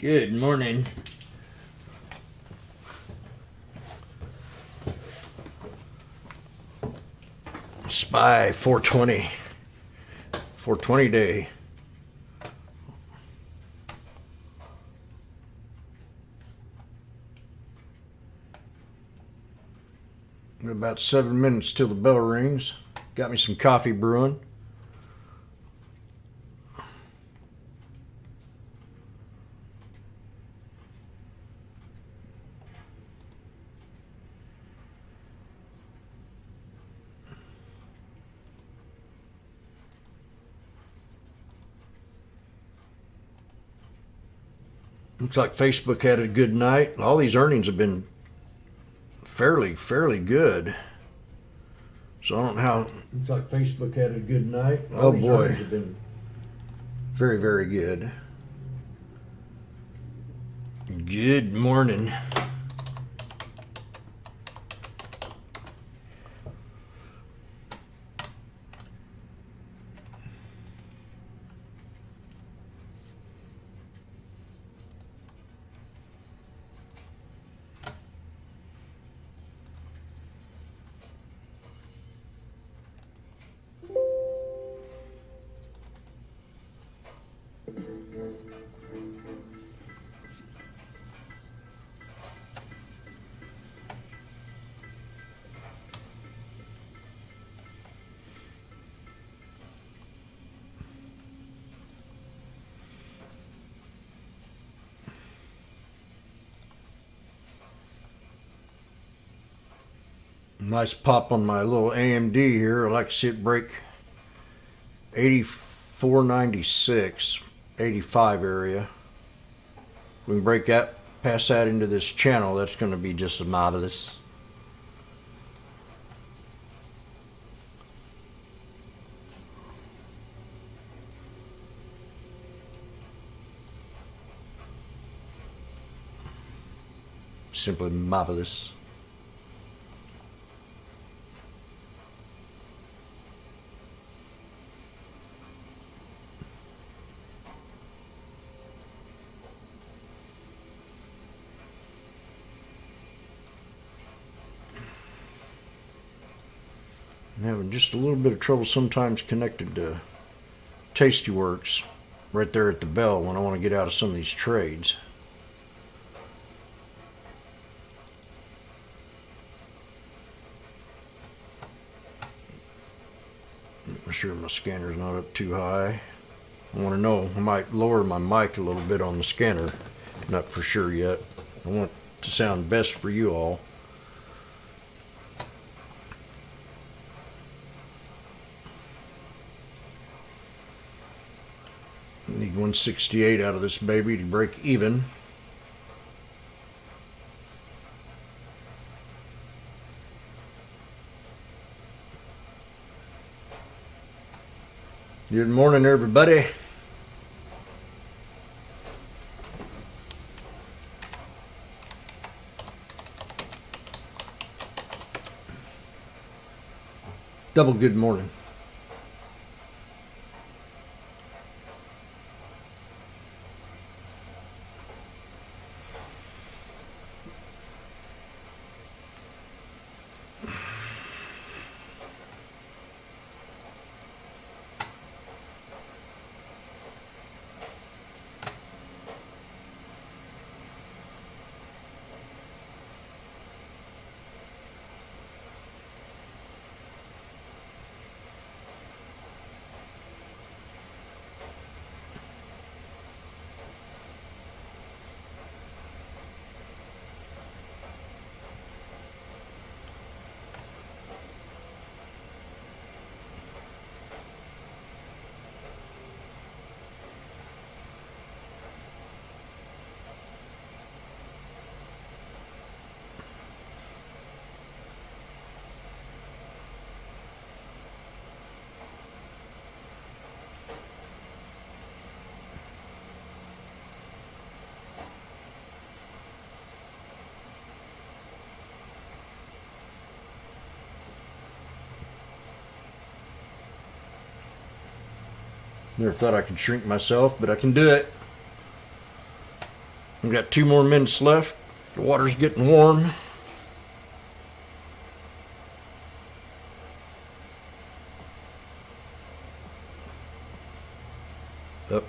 Good morning. Spy 420 day. About 7 minutes till the bell rings. Got me some coffee brewing. Looks like Facebook had a good night. All these earnings have been fairly good. So I don't know how. Looks like Facebook had a good night. Oh boy, have been very good. Good morning. Nice pop on my little AMD here. I like to see it break 84.96, 85 area. We can break that, pass that into this channel. That's going to be just marvelous. Simply marvelous. I'm having just a little bit of trouble sometimes connected to Tastyworks right there at the bell when I want to get out of some of these trades. I'm sure my scanner's not up too high. I want to know. I might lower my mic a little bit on the scanner. Not for sure yet. I want it to sound best for you all. Need 168 out of this baby to break even. Good morning, everybody. Double good morning. Never thought I could shrink myself, but I can do it. We've got 2 more minutes left. The water's getting warm. Up.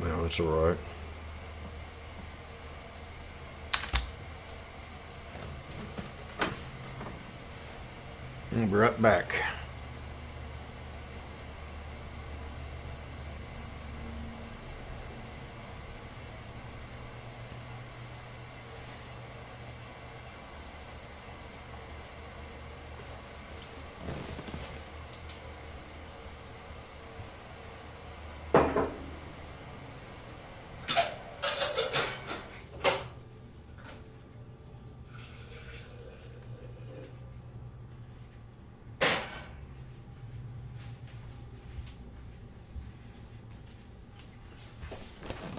Well, that's all right. We'll be right back.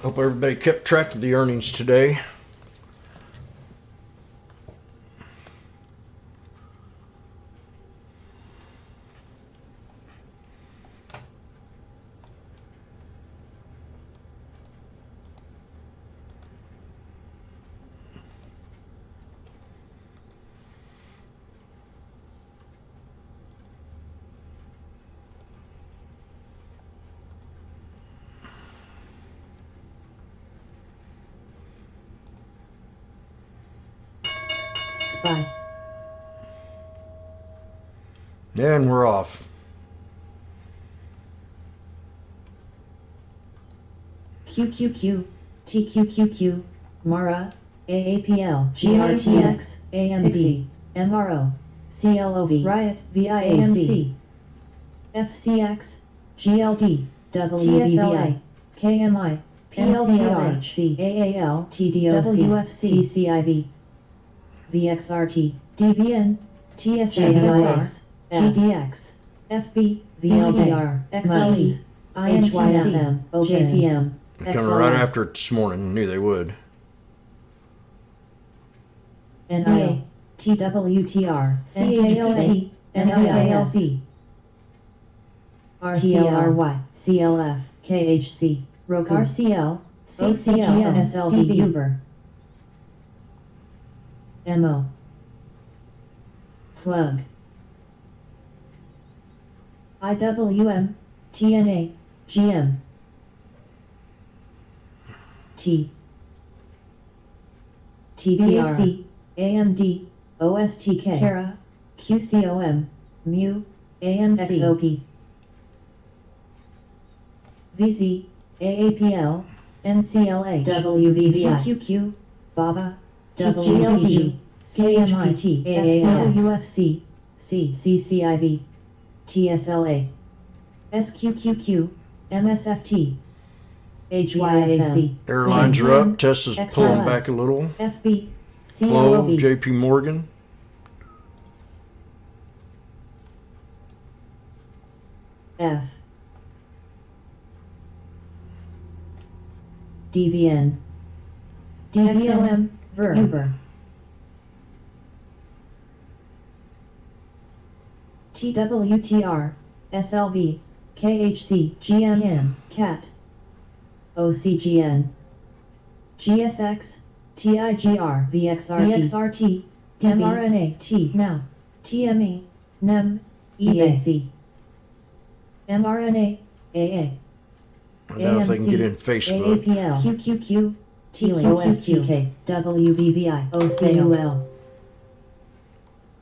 Hope everybody kept track of the earnings today. Bye. And we're off. QQQ, TQQQ, MARA, AAPL, GRTX, AMD, MRO, CLOV, Riot, VIAMC, FCX, GLD, WVBI, KMI, PLTR, CAAL, TDOC, WFC, CCIV, VXRT, DVN, TSAXR, GDX, FB, VLDR, XLE, INYFM, OJPM, Coming right after it this morning. Knew they would. NIA, TWTR, CHLT, NSALC, RCLRY, CLF, KHC, Roku, RCL, CCL, SLD, Uber, MO, Plug, IWM, TNA, GM, T, TBAC, AMD, OSTK, Kara, QCOM, MU, AMC, XOP, VZ, AAPL, NCLH, WVVI, QQQ, BABA, WGLG, KMIT, AAX, UFC, CCIV, TSLA, SQQQ, MSFT, HYAC, Airlines are up. Tesla's pulling back a little. FB, Clove, CLOV, JP Morgan. F, DVN, DVLM, Uber, TWTR, SLV, KHC, GM, CAT, OCGN, GSX, TIGR, VXRT, mRNA, T, Now, TME, NEM, EAC, mRNA, AA, I doubt if they can get in Facebook. AAPL, QQQ, TOSTK, WBVI, OCUL,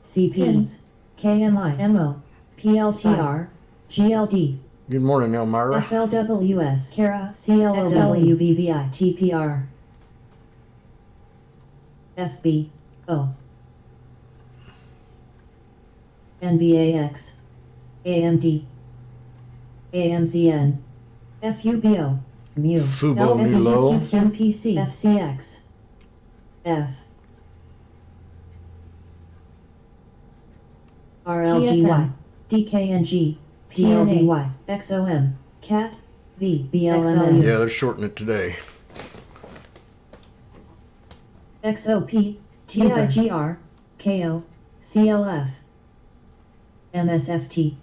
CPs, KMI, MO, PLTR, GLD, Good morning, Elmira. FLWS, Kara, CLOV, WVVI, TPR, FB, O, NBAX, AMD, AMCN, FUBO, MU, Fubo, Mulo. MPC, FCX, F, RLGY, DKNG, PLBY, XOM, CAT, V, BLMN, Yeah, they're shorting it today. XOP, TIGR, KO, CLF, MSFT,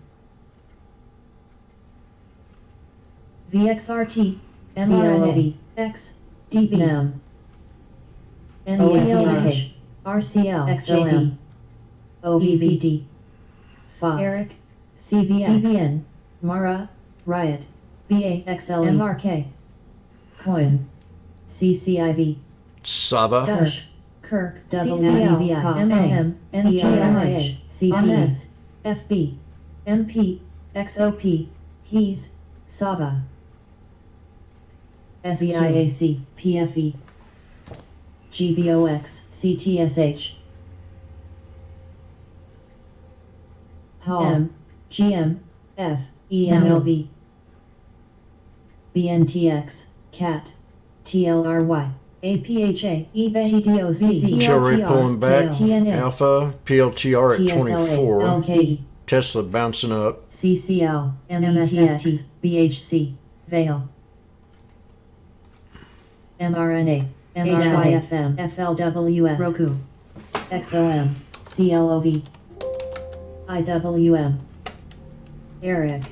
VXRT, mRNA, X, DB, NAM, NCLH, RCL, XOM, OBVD, FOS, Eric, CVX, DBN, Mara, Riot, BAXL, MRK, Coin, CCIV, Sava, Dash, Kirk, WCL, MSM, NCLH, CPS, FB, MP, XOP, HES, Sava, SVIAC, PFE, GBOX, CTSH, HAM, GM, F, EMLV, BNTX, CAT, TLRY, APHA, eBay, TDOC, Tilray pulling back, TNA, Alpha, PLTR at 24, LKE, Tesla bouncing up, CCL, MSFT, BHC, Vale, mRNA, HYFM, FLWS, Roku, XOM, CLOV, IWM, Eric,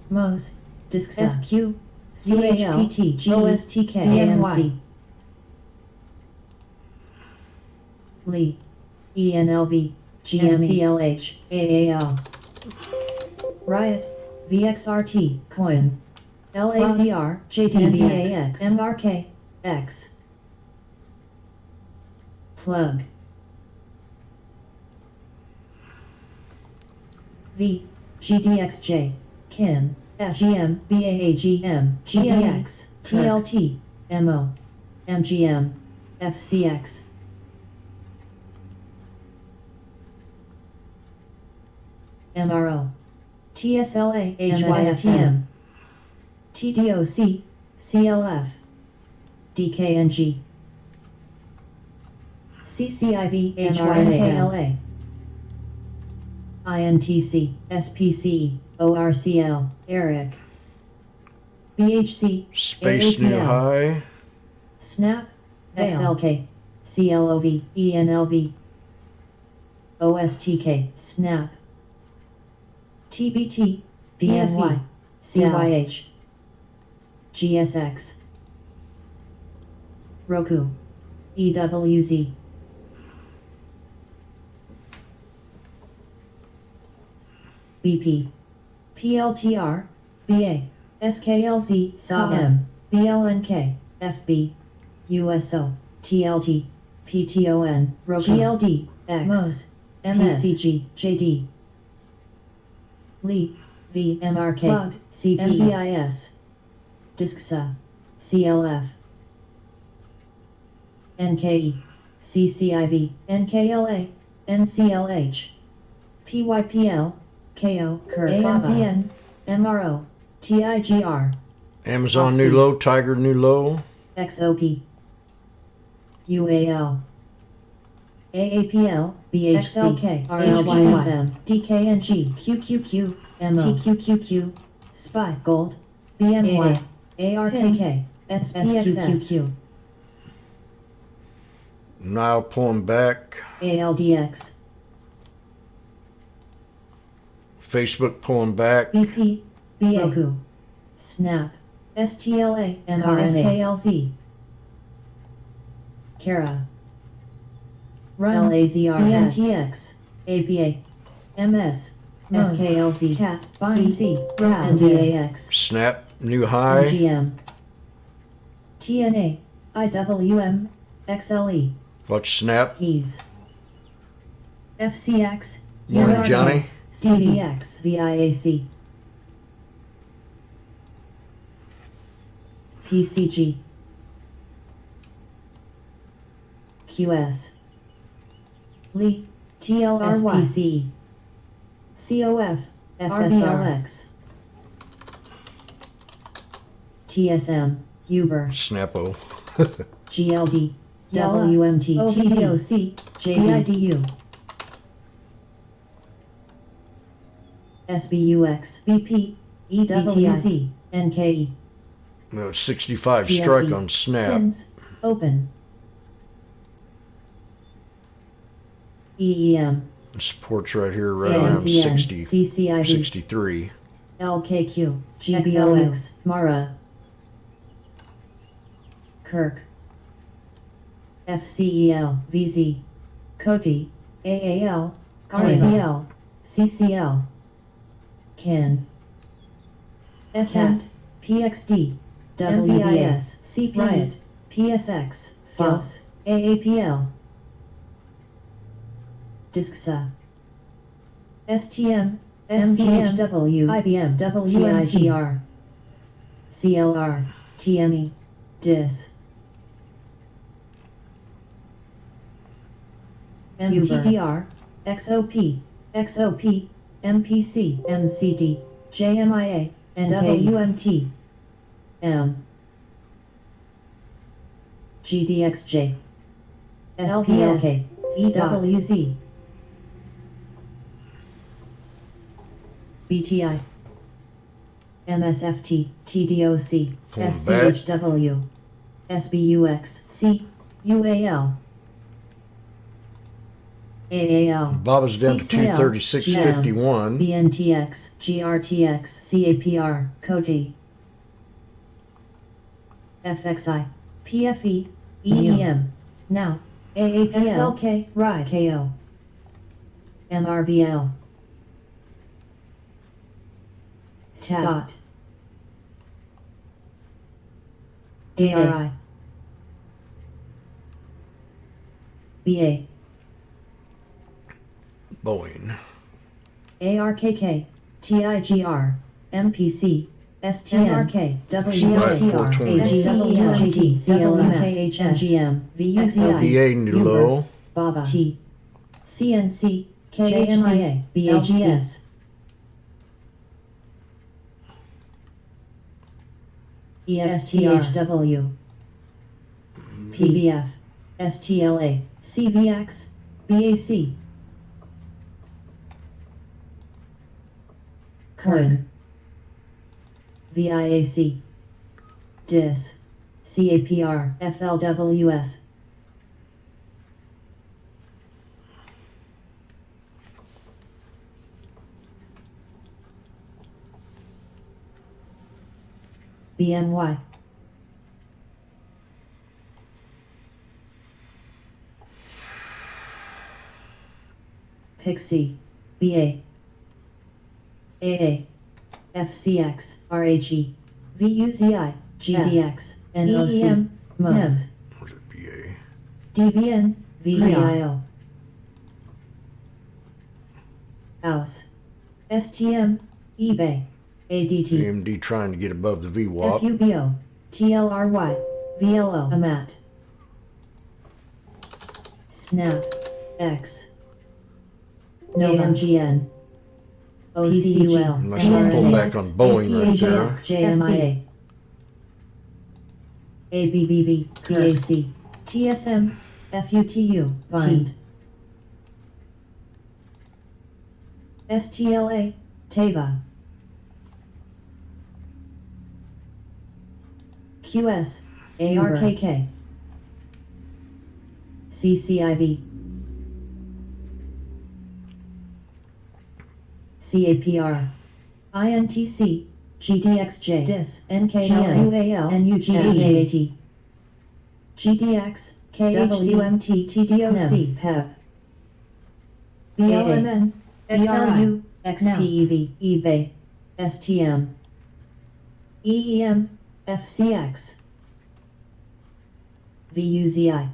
Mose, Disxa, SQ, CHPT, GOSTK, AMC, Lee, ENLV, GMCLH, AAL, Riot, VXRT, Coin, LAZR, JTBAX, MRK, X, Plug, V, GDXJ, KIN, FGM, BAAGM, GDX, TLT, MO, MGM, FCX, MRO, TSLA, HYFTM, TDOC, CLF, DKNG, CCIV, HYKLA, INTC, SPC, ORCL, Eric, BHC, Space New AAPL, High, SNAP, XLK, CLOV, ENLV, OSTK, SNAP, TBT, BFE, CYH, GSX, Roku, EWZ, BP, PLTR, BA, SKLZ, SAM, BLNK, FB, USO, TLT, PTON, Roku, GLD, X, MOS, PCG, JD, Lee, VMRK, Plug, CP, MVIS, DISCSA, CLF, NKE, CCIV, NKLA, NCLH, PYPL, KO, AMZN, MRO, TIGR, Amazon New Low, Tiger New Low, XOP, UAL, AAPL, BHC, RLYFM, DKNG, QQQ, MO, TQQQ, SPY, Gold, BMY, ARKK, SPXQ, Nile pulling back, ALDX, Facebook pulling back, BP, Roku, Snap, STLA, MRSKLZ, Kara, Run, LAZR, BNTX, APA, MS, SKLZ, CAT, BC, MDAX, Snap New High, MGM, TNA, IWM, XLE, watch Snap, HES, FCX, Morning URK, Johnny, CVX, VIAC, PCG, QS, Lee, TLRY, SPC, COF, FSRX, TSM, Uber, Snappo, GLD, WMT, TDOC, JDIDU, SBUX, BP, EWZ, NKE, 65 strike on Snap, Pins, Open, EEM, supports right here, right around ANZN, 60, CCIV, 63, LKQ, GBOX, Mara, Kirk, FCEL, VZ, COTI, AAL, RCL, CCL, CAN, SHAT, PXD, WBS, CP, Riot, PSX, FOS, AAPL, DISCSA, STM, SCHW, IBM, WTIGR, CLR, TME, DIS, MTDR, XOP, XOP, MPC, MCD, JMIA, and WMT, M, GDXJ, SPLK, EWZ, BTI, MSFT, TDOC, SCHW, SBUX, C, UAL, AAL, Baba's down to CCL, 236.51. BNTX, GRTX, CAPR, COTI, FXI, PFE, EEM, now, AAPL, XLK, RIDE, KO, MRVL, TAT, DRI, BA, Boeing. ARKK, TIGR, MPC, STMRK, WLTR, AGWGT, CLMKHMGM, VUZI, BA Nulo. BABA, T, CNC, KHMIA, BAGS, ESTHW, PBF, STLA, CVX, BAC, COIN, VIAC, DIS, CAPR, FLWS, BMY, Pixie, BA, AA, FCX, RHE, VUZI, GDX, NOC, MOS, Where's it? BA. DVN, VZIO, AUS, STM, eBay, ADT, AMD trying to get above the VWAP. FUBO, TLRY, VLO, AMAT, Snap, X, AMGN, OCUL, Unless I pull back on Boeing right there. JMIA, ABBV, BAC, TSM, FUTU, Bind, STLA, TAVA, QS, ARKK, CCIV, CAPR, INTC, GDXJ, DIS, NKLUAL, NUGJAT, GDX, KHCMT, TDOC, PEP, BLMN, XLU, XPEV, eBay, STM, EEM, FCX, VUZI,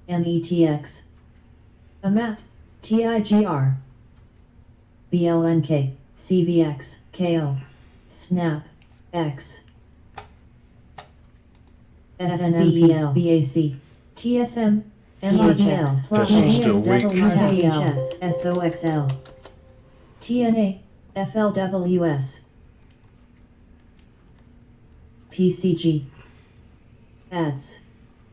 METX, AMAT, TIGR, BLNK, CVX, KO, SNAP, X, SNMPL, BAC, TSM, MRGL, Pistol's still weak. RCHS, SOXL, TNA, FLWS, PCG, ADS,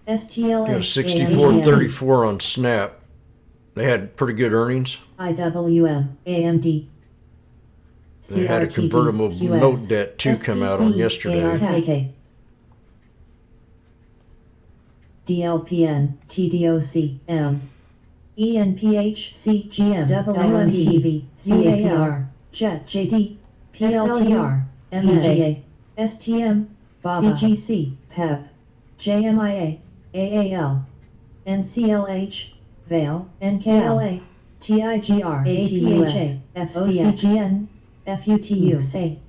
STLA, Got a 64.34 on Snap. They had pretty good earnings. IWM, AMD, They had a convertible note debt too come out on yesterday. ARKK, DLPN, TDOC, M, ENPH, CGM, WMTV, CAPR, JET, JD, PLTR, MGA, STM, CGC, PEP, JMIA, AAL, NCLH, Vale, NKLA, TIGR, ATUS, FCGN, FUTU, SAE,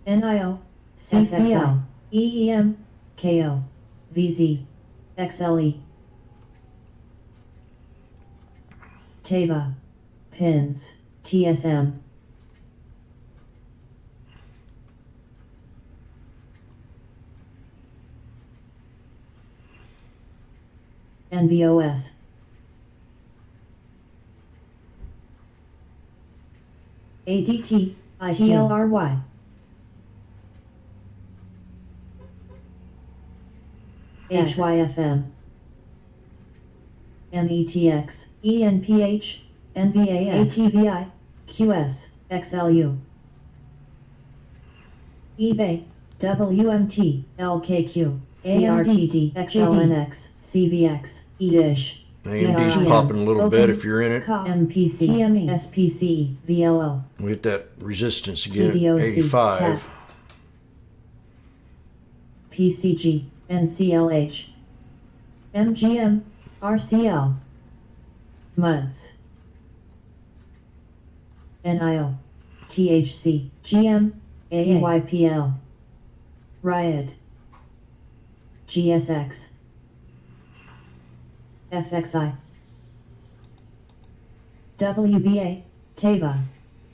NIO, CCL, EEM, KO, VZ, XLE, TAVA, PINS, TSM, NVOS, ADT, ITLRY, HYFM, METX, ENPH, NVAS, ATVI, QS, XLU, eBay, WMT, LKQ, ARTD, XLNX, CVX, eDish, AMD's DRM, popping a little bit Open, if you're in it. MPC, TME, SPCE, VLO, We hit that resistance again at TDOC, 85. CAT, PCG, NCLH, MGM, RCL, MUDS, NIO, THC, GM, AYPL, Riot, GSX, FXI, WBA, TAVA,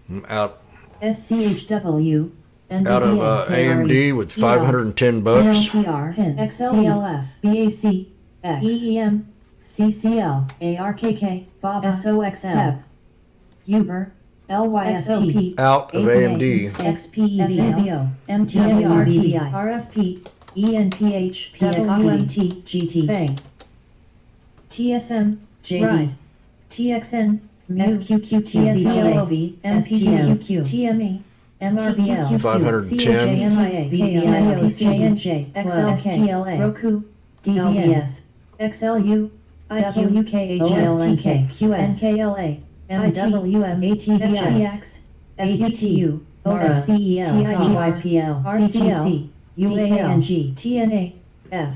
I'm out SCHW, out of AMD with 510 bucks. NLTR, XLF, BAC, EEM, CCL, ARKK, Bob, SOXM, Uber, LYST, Out of AMD. XPEVO, MTSRTI, RFP, ENPH, PXWMT, GT, Bang, TSM, JD, TXN, SQQ, TSCLOV, MPCQ, TME, MRVL, 510. COJMIA, XLK, Roku, DBS, XLU, IQUKHLNK, QS, NKLA, MWM, ATVX, ADTU, OFCEL, TIGYPL, RCL, UANG, TNA, F,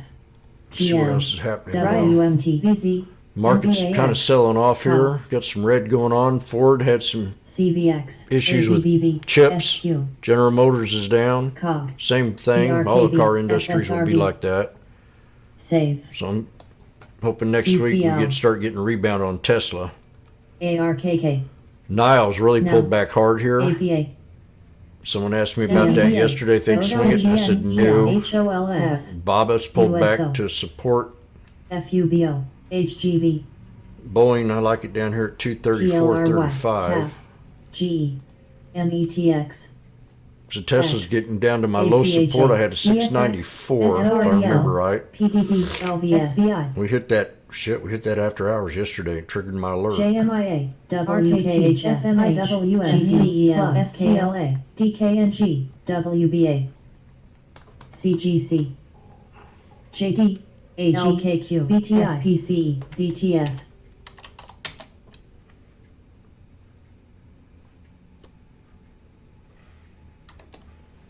See what else is happening. Now. WMT, VZ, Market's kind of selling off here. Got some red going on. Ford had some CVX, issues with ABBV, chips. SQ, General Motors is down. COG, Same thing. All the car industries will be SSRB. like that. SAVE, So I'm hoping next week we CCL. start getting a rebound on Tesla. ARKK, Niles really No. pulled back hard here. APA, Someone asked me about that yesterday. If they'd swing it, I said no. HOLS, Baba's pulled back USO. to support. FUBO, HGV, Boeing, I like it down here at 234.35. GE, METX, So Tesla's X, getting down to my low APHA, support. I had a 694, if I remember right. PDD, LVS, SBI, We hit that shit. We hit that after hours yesterday. It triggered my alert. JMIA, WKH, SMH, GCEL, SKLA, DKNG, WBA, CGC, JD, AGKQ, BTI, SPCE, ZTS,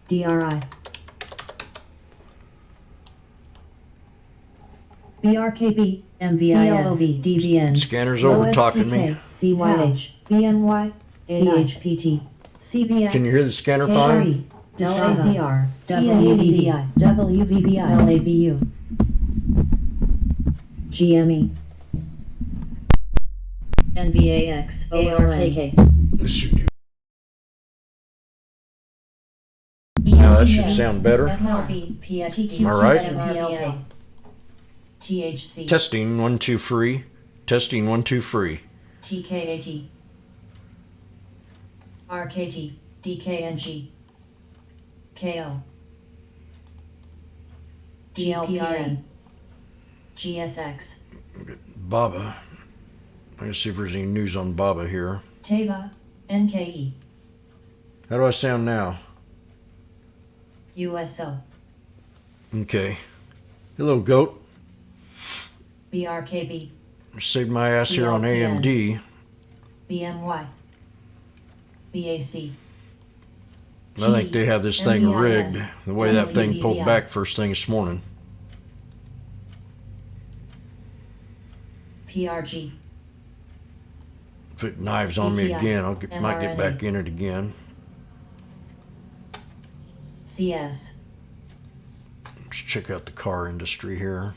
DRI, BRKB, MVIS, DVN, Scanner's over talking me. CYH, BNY, CHPT, CVX, Can you hear the scanner fine? Del AZR, WCBI, WVBI, LABU, GME, NVAX, ARKK, This should do. Now that should sound better. SLB, PXQ, Am I right? MPLK, THC, Testing 1 2 free. Testing 1 2 free. TKAT, RKT, DKNG, KO, DLPRN, GSX, Baba. Let's see if there's any news on Baba here. TAVA, NKE, How do I sound now? USO, Okay. Hello, goat. BRKB, Saved my ass here on AMD. BMY, BAC, I think they have this thing rigged. The way that thing pulled back first thing this morning. PRG, If it knives on me CTI, again, might get mRNA. back in it again. CS, Let's check out the car industry here.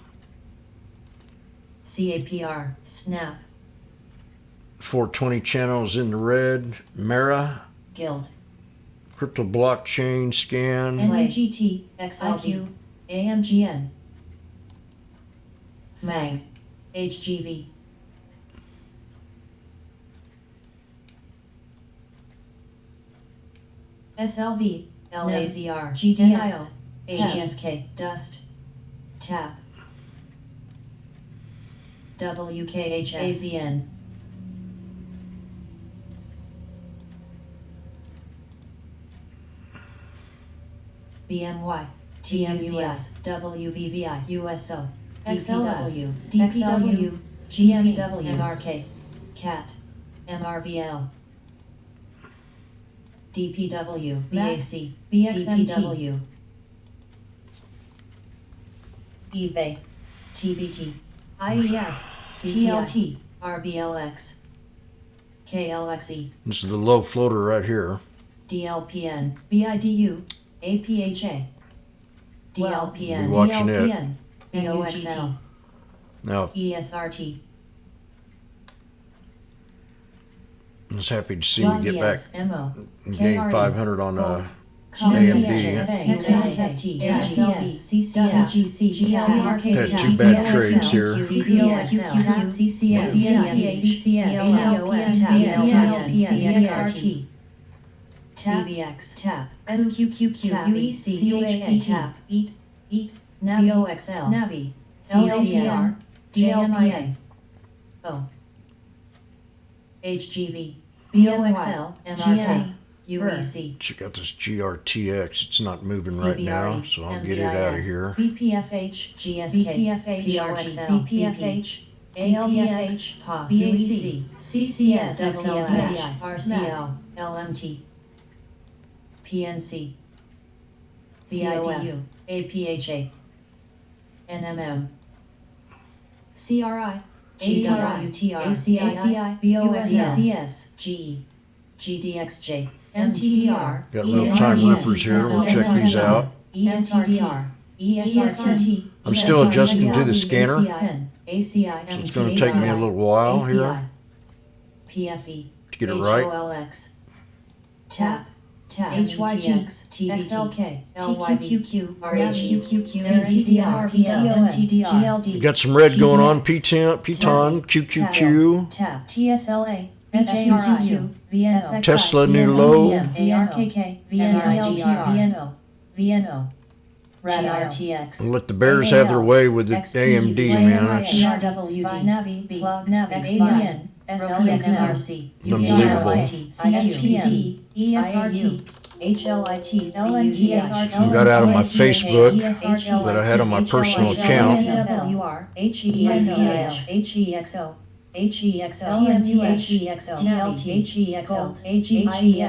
CAPR, SNAP, 420 channels in the red. Mara, Guild, crypto blockchain scan. NUGT, XIQ, AMGN, MAG, HGV, SLV, LAZR, GDIO, HSK, Dust, TAP, WKHS, AZN, BMY, TMUS, WVVI, USO, XLW, DPW, GMW, MRK, CAT, MRVL, DPW, BAC, BXMT, eBay, TBT, IEF, TLT, RBLX, KLXE, This is the low floater right here. DLPN, BIDU, APHA, DLPN, Be watching it. DLPN, BOXL, Now, ESRT, I was happy to see me get back MO, and gain KRE, 500 on Gold, AMD. Had two bad trades here. TBX, TAP, SQQQ, UEC, TAP, EAT, Navi, OXL, Navi, LCR, JMIA, O, HGV, BOXL, MRT, UEC, Check out this GRTX. It's not moving right now, so I'll get it out of here. BPFH, GSK, BPFH, BPFH, ALDH, POS, UEC, CCS, XLPI, RCL, LMT, PNC, CIDU, APHA, NMM, CRI, GWTR, ACI, BOSS, GE, GDXJ, MTDR, Got real-time rippers here. We'll check these out. ESRTR, ESRT. I'm still adjusting to the scanner, ACI, so it's going to take me a little while here PFE, to get it right. HOLX, TAP, HYT, XLK, LYQQ, RHQQQ, CTDR, PTDR, Got some red going on. Piton, QQQ. TAP, TSLA, SARIU, VNO, Tesla new low. ARKK, VNO, VNO, RADRTX. I'll let the Bears have their way with the AMD, man. That's Navi, Plug, AZN, SLXMRC, unbelievable. CSPM, ESRT, HLIT, LNTSRT. Got out of my Facebook that I had on my personal account. HWR, HEXO, TMTHEXO, TLT, HEXO,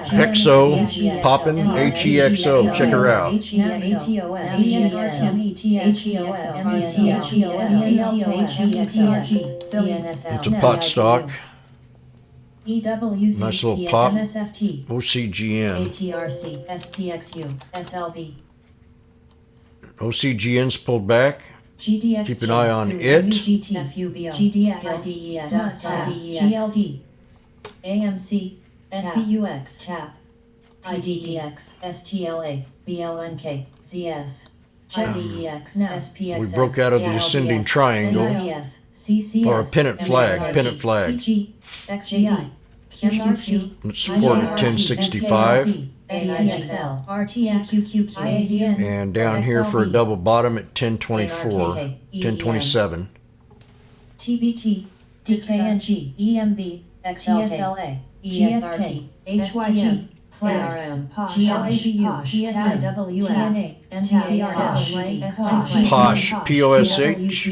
Hexo, poppin', HEXO. Check her out. It's a pot stock. Nice little pop. OCGN. ATRC, SPXU, SLB, OCGN's pulled back. GDX, Keep an eye on it. FUBO, GDX, GLD, AMC, SPUX, TAP, IDDX, STLA, BLNK, ZS, JDEX, SPX. We broke out of the ascending triangle, or a pennant flag. XGI, QRC, It's supported at 1065. And down here for a double bottom at 1024, 1027. TBT, DKNG, EMB, XLA, ESRT, HYG, CRM, GLABU, TSIW, TNA, NTCR, Posh, POSH.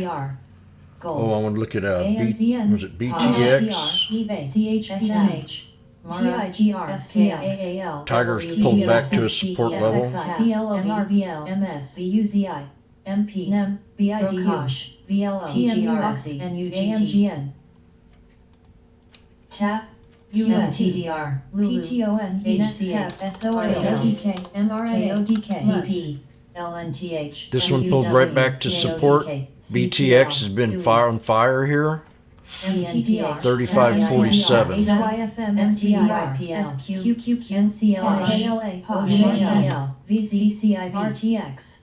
Gold, Oh, I want to look at AMZN, was it BTX? eBay, CHSMH, TIGR, FCAAL, Tigers pulled back to a support level. MRVL, MS, BUZI, MP, NEM, BIDU, VLO, TMUX, NUGT, AMGN, Tap. USTDR. PTON. HCA. SOALTK. MRAODK. CP. LNTH. This one pulled right back to support. BTX has been on fire here. MTDR. 3547. HYFM. MTDR. SQ. NCL. KLA. HCL. VCCIV. RTX.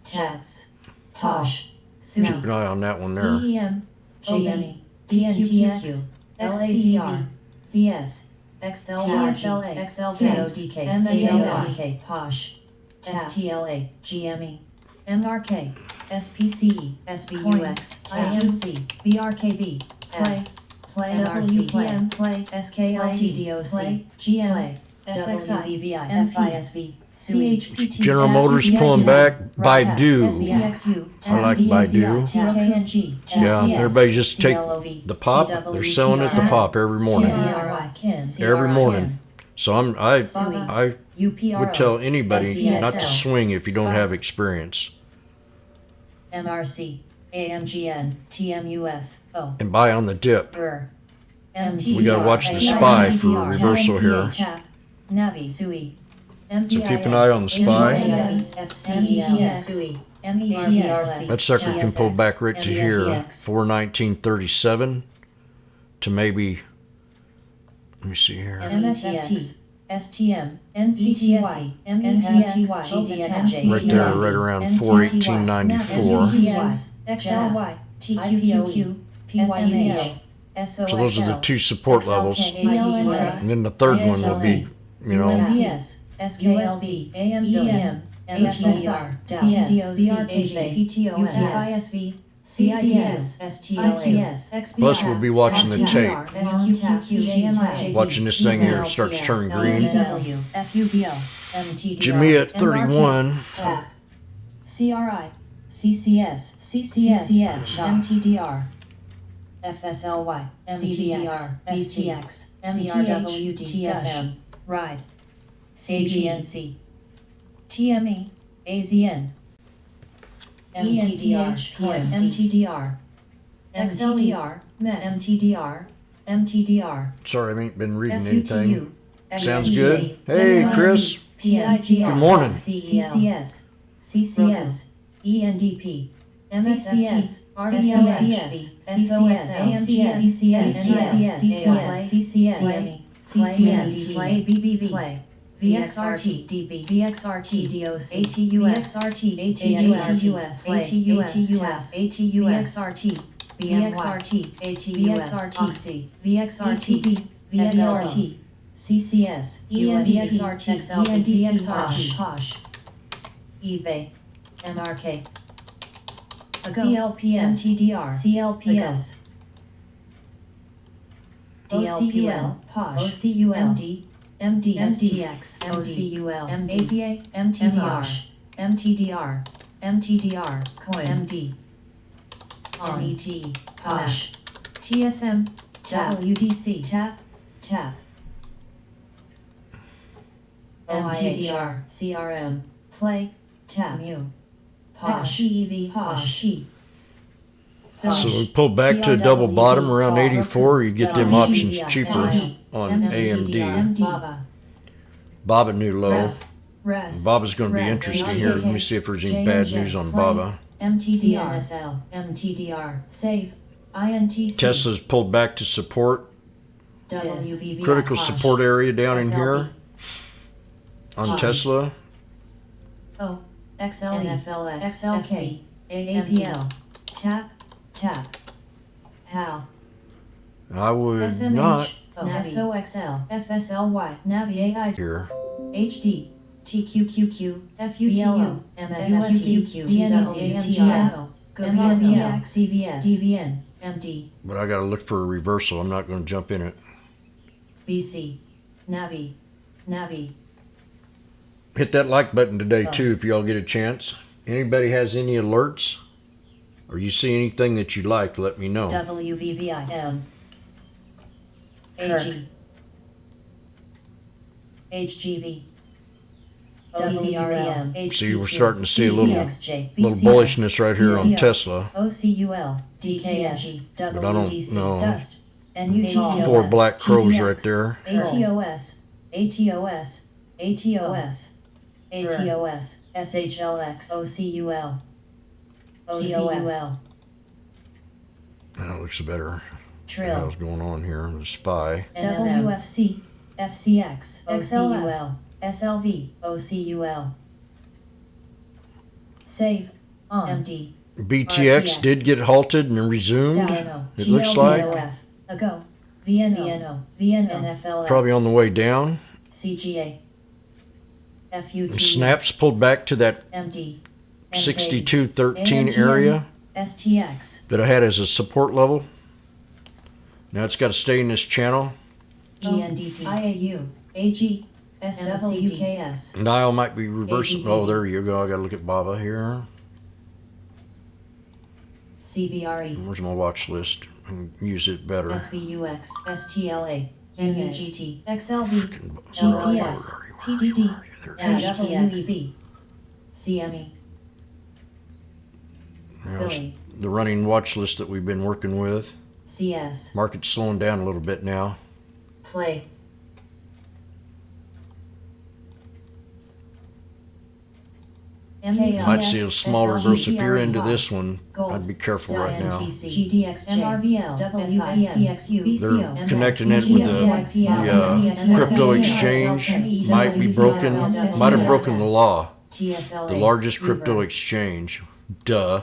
TATS. TOSH. Keep an eye on that one there. EEM. GME. DNTX. LAZR. CS. XLY. TSLA. XLK. MSLDK. POSH. STLA. GME. MRK. SPCE. SBUX. IMC. BRKB. Play. Play. WPM. Play. SKLT. Play. GMA. FXI. FISV. CHPT. General Motors pulling back. Baidu. I like Baidu. Yeah, everybody just take the pop. They're selling it the pop every morning. Every morning. So I would tell anybody not to swing if you don't have experience. MRC. AMGN. TMUS. O. And buy on the dip. We gotta watch the SPY for a reversal here. Navi. SUI. So keep an eye on the SPY. That sucker can pull back right to here, 419.37 to maybe, let me see here. MSFT, STM, NCTY, MNTY, Right there, right around 418.94. XLY, TQQQ, PYZO. So those are the two support levels. And then the third one will be, you know, SKLB, AMZM, MTDR, CS, BRKJ, PTO, UTISV, CIS, STLA. Plus we'll be watching the tape. Watching this thing here, it starts turning green. Jimmy at 31. CRI, CCS, CCS, MTDR, FSLY, MTDR, STX, MTRW, TSM, RIDE. CGNC, TME, AZN, MTDR, MTDR, XLER, MTDR, MTDR. Sorry, I ain't been reading anything. Sounds good. Hey, Chris. Good morning. CCS, CCS, ENDP, MSCS, RCLS, SOS, AMCS, CCS, CCS, CCS, Play, BBV, Play. VXRT, DB, VXRT, DOC, ATUS, VXRT, ATUS, ATUS, ATUS, VXRT, VXRT, ATUS, OXY, VXRT, VXRT, CCS, VXRT, VXRT, POSH, eBay, MRK, CLPS, TDR, CLPS, DLPL, POSH, OCUMD, MD, STX, OCUL, APA, MTDR, MTDR, MTDR, COIN, MD, NET, POSH, TSM, WDC, TAP, MTDR, CRM, Play, TAMU, POSH, EV, POSH, So we pull back to a double bottom around 84. You get them options cheaper on AMD. Baba new low. Baba's going to be interesting here. Let me see if there's any bad news on Baba. MTDR, MTDR, save, INTC. Tesla's pulled back to support. Critical support area down in here on Tesla. O, XLE, FLX, XLK, AAPL, tap, PAL. I would SMH, not SOXL, FSLY, Navi AI, here. HD, TQQQ, FUTU, MSQQ, DNO, MSDX, CVS, DVN, MD, But I got to look for a reversal. I'm not going to jump in it. BC, Navi. Hit that like button today too if y'all get a chance. Anybody has any alerts or you see anything that you like, let me know. WVVIM, AG, HGV, OCREM, See, we're starting to see a little bullishness right here on Tesla. OCUL, DKG, But I don't know. NUTOS, 4 black crows right there. ATOS, ATOS, ATOS, ATOS, SHLX, OCUL, OCUL, That looks better. Trill, What's going on here? The spy. WFC, FCX, OCUL, SLV, OCUL. Save, MD, BTX did get halted and resumed. It looks like. Ago, VNO, NFLX, Probably on the way down. CGA, FUT, And snaps pulled back to that MD, 6213 area STX, that I had as a support level. Now it's got to stay in this channel. GNDP, IAU, AG, SWKS, Nile might be reversing. Oh, there you go. I got to look at Baba here. CBRE, Where's my watch list? I can use it better. SVUX, STLA, UGT, XLV, Where are you? GPS, Where are you? PDD, There it is. WEV, CME, Now, Billy, the running watch list that we've been working with. CS, Market's slowing down a little bit now. Play, MKL, Might see a small reverse. If you're into SLGPRE, this one, Gold, I'd be careful right now. GDXJ, MRVL, WISPXU, They're connecting it with the crypto exchange. Might be broken. Might have broken the law. The largest crypto exchange. Duh.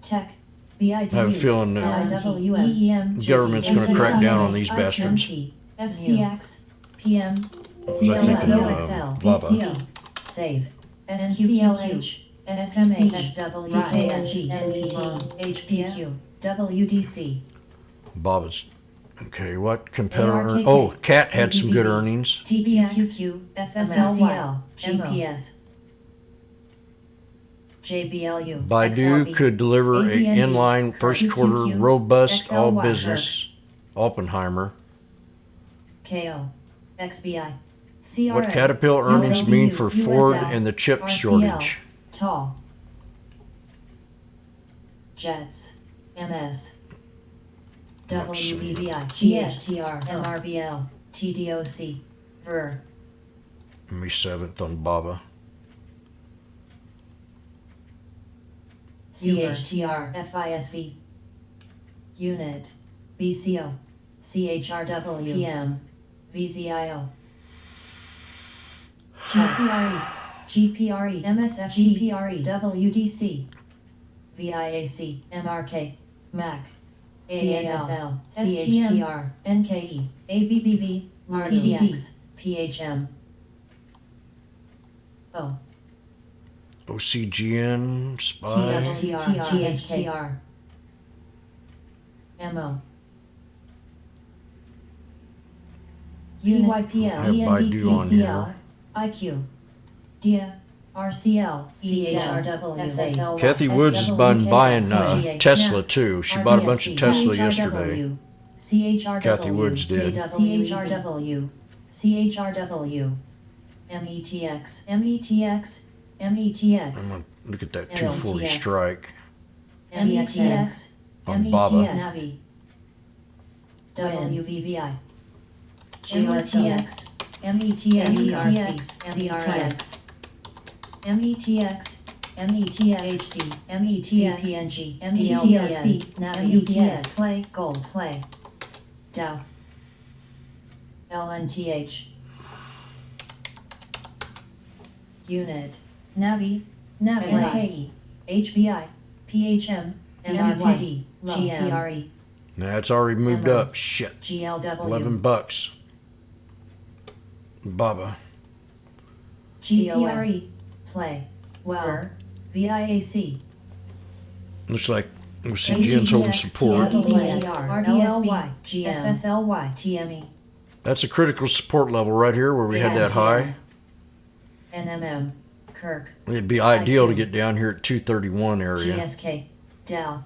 Tech, I have a feeling the government's going to crack down on these bastards. FCX, PM, What was I thinking of? Baba. BCO, Save, SQLH, SMH, WKNG, NET, HPQ, WDC, Baba's. Okay, what competitor? Oh, Cat had some good earnings. TPQQ, FSLCL, GPS, JBLU, Baidu could deliver a inline first quarter robust all business. Oppenheimer. KO, XBI, CRA, What Caterpillar earnings mean for Ford and the chip shortage? Tall, Jets, MS, WBVI, GSTR, MRBL, TDOC, VER, Me 7th on Baba. CHTR, FISV, Unit, BCO, CHRW, PM, VZIO, GPRE, MSF, GPRE, WDC, VIAC, MRK, MAC, AASL, CHTR, NKE, ABBV, RTX, PHM, O, OCGN, Spy. TFTR, GSTR, MO, UYPL, I have Baidu on here. IQ, DIA, RCL, CHRW, SSL, Kathy Woods has been buying Tesla too. She bought a bunch of Tesla yesterday. Kathy Woods did. CHRW, CHRW, METX, METX, I'm METX, gonna look at that 240 strike METX, on Baba. Navi, WVVI, GOTX, METX, CRX, METX, METX, HD, METX, PNG, MTLC, METX, Play, Gold, Play, Dow, LNTH, Unit, Navi, NKE, HBI, PHM, MRCD, GMPRE, Now it's already moved up. Shit. GLW, $11. Baba. GPRE, Play, Well, VIAC, Looks like OCGN's holding support. RDSY, FSLY, TME, That's a critical support level right here where we had that high. NMM, Kirk, It'd be ideal to get down here at 231 area. GSK, Dell,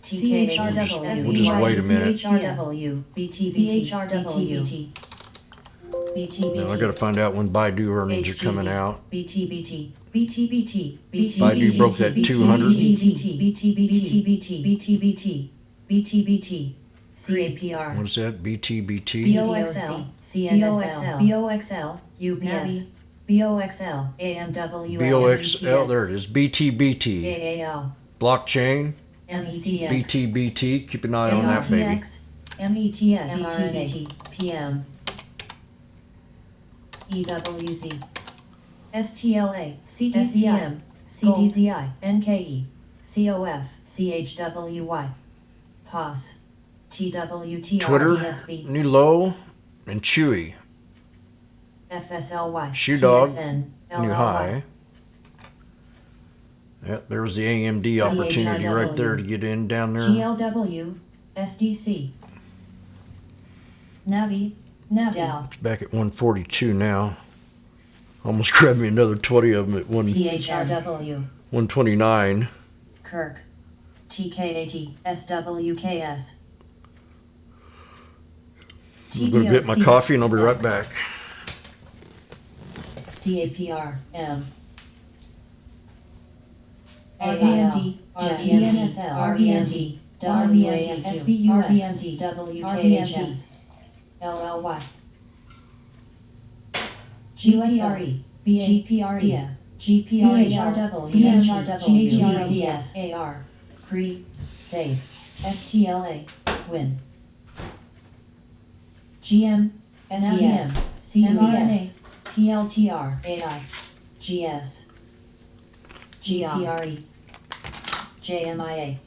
TKHRW, We'll just wait a minute. CHRW, BTBT, Now I gotta find out when Baidu earnings are coming out. BTBT, BTBT, Baidu broke that 200. BTBT, BTBT, BTBT, BTBT, CAPR, What is that? BTBT? DOXL, CNSL, BOXL, UPS, BOXL, AMW, BOXL, there it is. BTBT. AAL, Blockchain. METX, BTBT. Keep an eye on that baby. METX, mRNA, PM, EWZ, STLA, CTCM, CTZI, NKE, COF, CHWY, POS, TWTR, Twitter, DSB, new low, and Chewy. FSLY, Shoe Dog, TXN, new high. Yep, there was the AMD opportunity right there to get in down there. GLW, SDC, Navi, Dow, It's back at 142 now. Almost grabbed me another 20 of them at CHRW, 129. Kirk, TKAT, SWKS, I'm going to get my coffee and I'll be right back. CAPR, M, AMD, RDNSL, RBMD, WAMD, SBUX, RBMD, WKHS, LLY, GPRE, GPRE, GPRHRW, CMRW, GCS, AR, CRE, SAFE, STLA, WIN, GM, SEM, CMRNA, PLTR, AI, GS, GPRE, JMIA,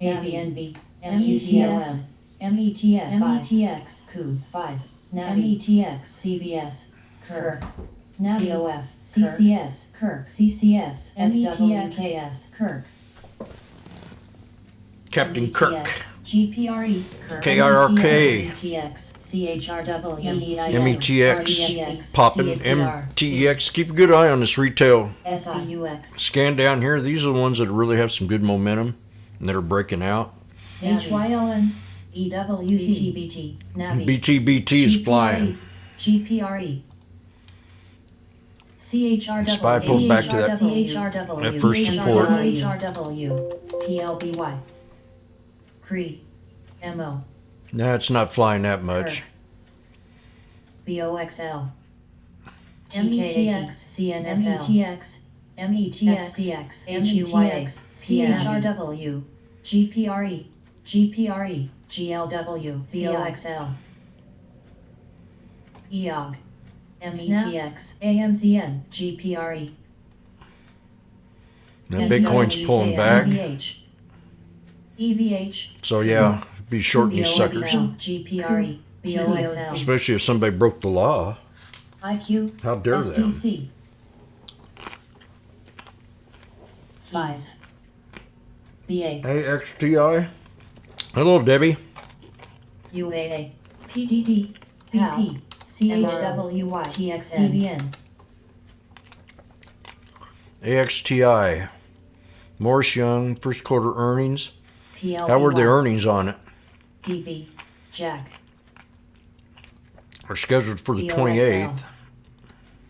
ABNB, METS, METX, COOF5, METX, CBS, Kirk, COF, CCS, Kirk, CCS, SWKS, Kirk, Captain Kirk. GPRE, Kirk, KRRK. METX, CHRW, METX popping. MTX. Keep a good eye on this retail SIUX, scan down here. These are the ones that really have some good momentum and that are breaking out. HYLN, EWZ, BT, Navi, BTBT is flying. GPRE, CHRW, SPY pulls back to that first support. CHRW, PLBY, CRE, MO, No, it's not flying that much. BOXL, TKAT, CNSL, METX, FCX, HUYX, CHRW, GPRE, GPRE, GLW, BOXL, EOG, METX, AMZN, GPRE. Now Bitcoin's pulling back. EVH, So yeah, be shorting these suckers. GPRE, BOXL, Especially if somebody broke the law. IQ, How dare them? SDC. 5. BA, AXTI. Hello, Debbie. UAA, PDD, BP, CHWY, TXN, DBN, AXTI. Morris Young, first quarter earnings. PLBY, How were the earnings on it? DB, Jack, Are scheduled for the BOXL. 28th.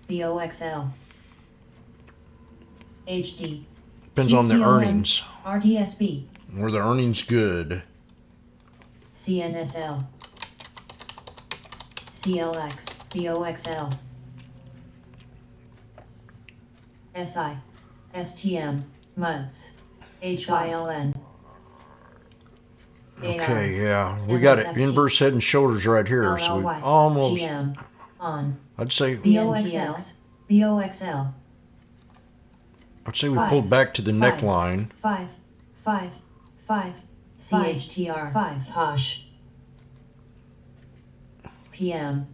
BOXL, HD, Depends on the QCLM. earnings. RDSB, Were the earnings good? CNSL, CLX, BOXL, SI, STM, MUDS, HYLN, Okay, yeah. We got it. Inverse head and shoulders right here. So we LLY, almost, GM, on, I'd say BOXL, BOXL, we pulled back to the neckline. 5, 5, 5, CHTR, 5, Hosh, PM,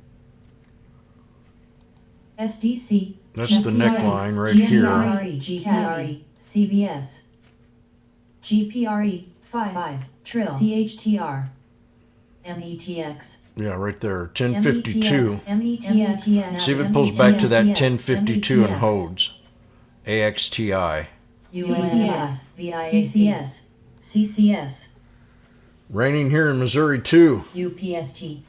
SDC, That's the neckline right here. GPRE, CBS, GPRE, 5, Trill, CHTR, METX, Yeah, right there. 1052. METX, See if it pulls back to that 1052 and holds. AXTI. CCS, VICS, CCS, Raining here in Missouri too. UPST,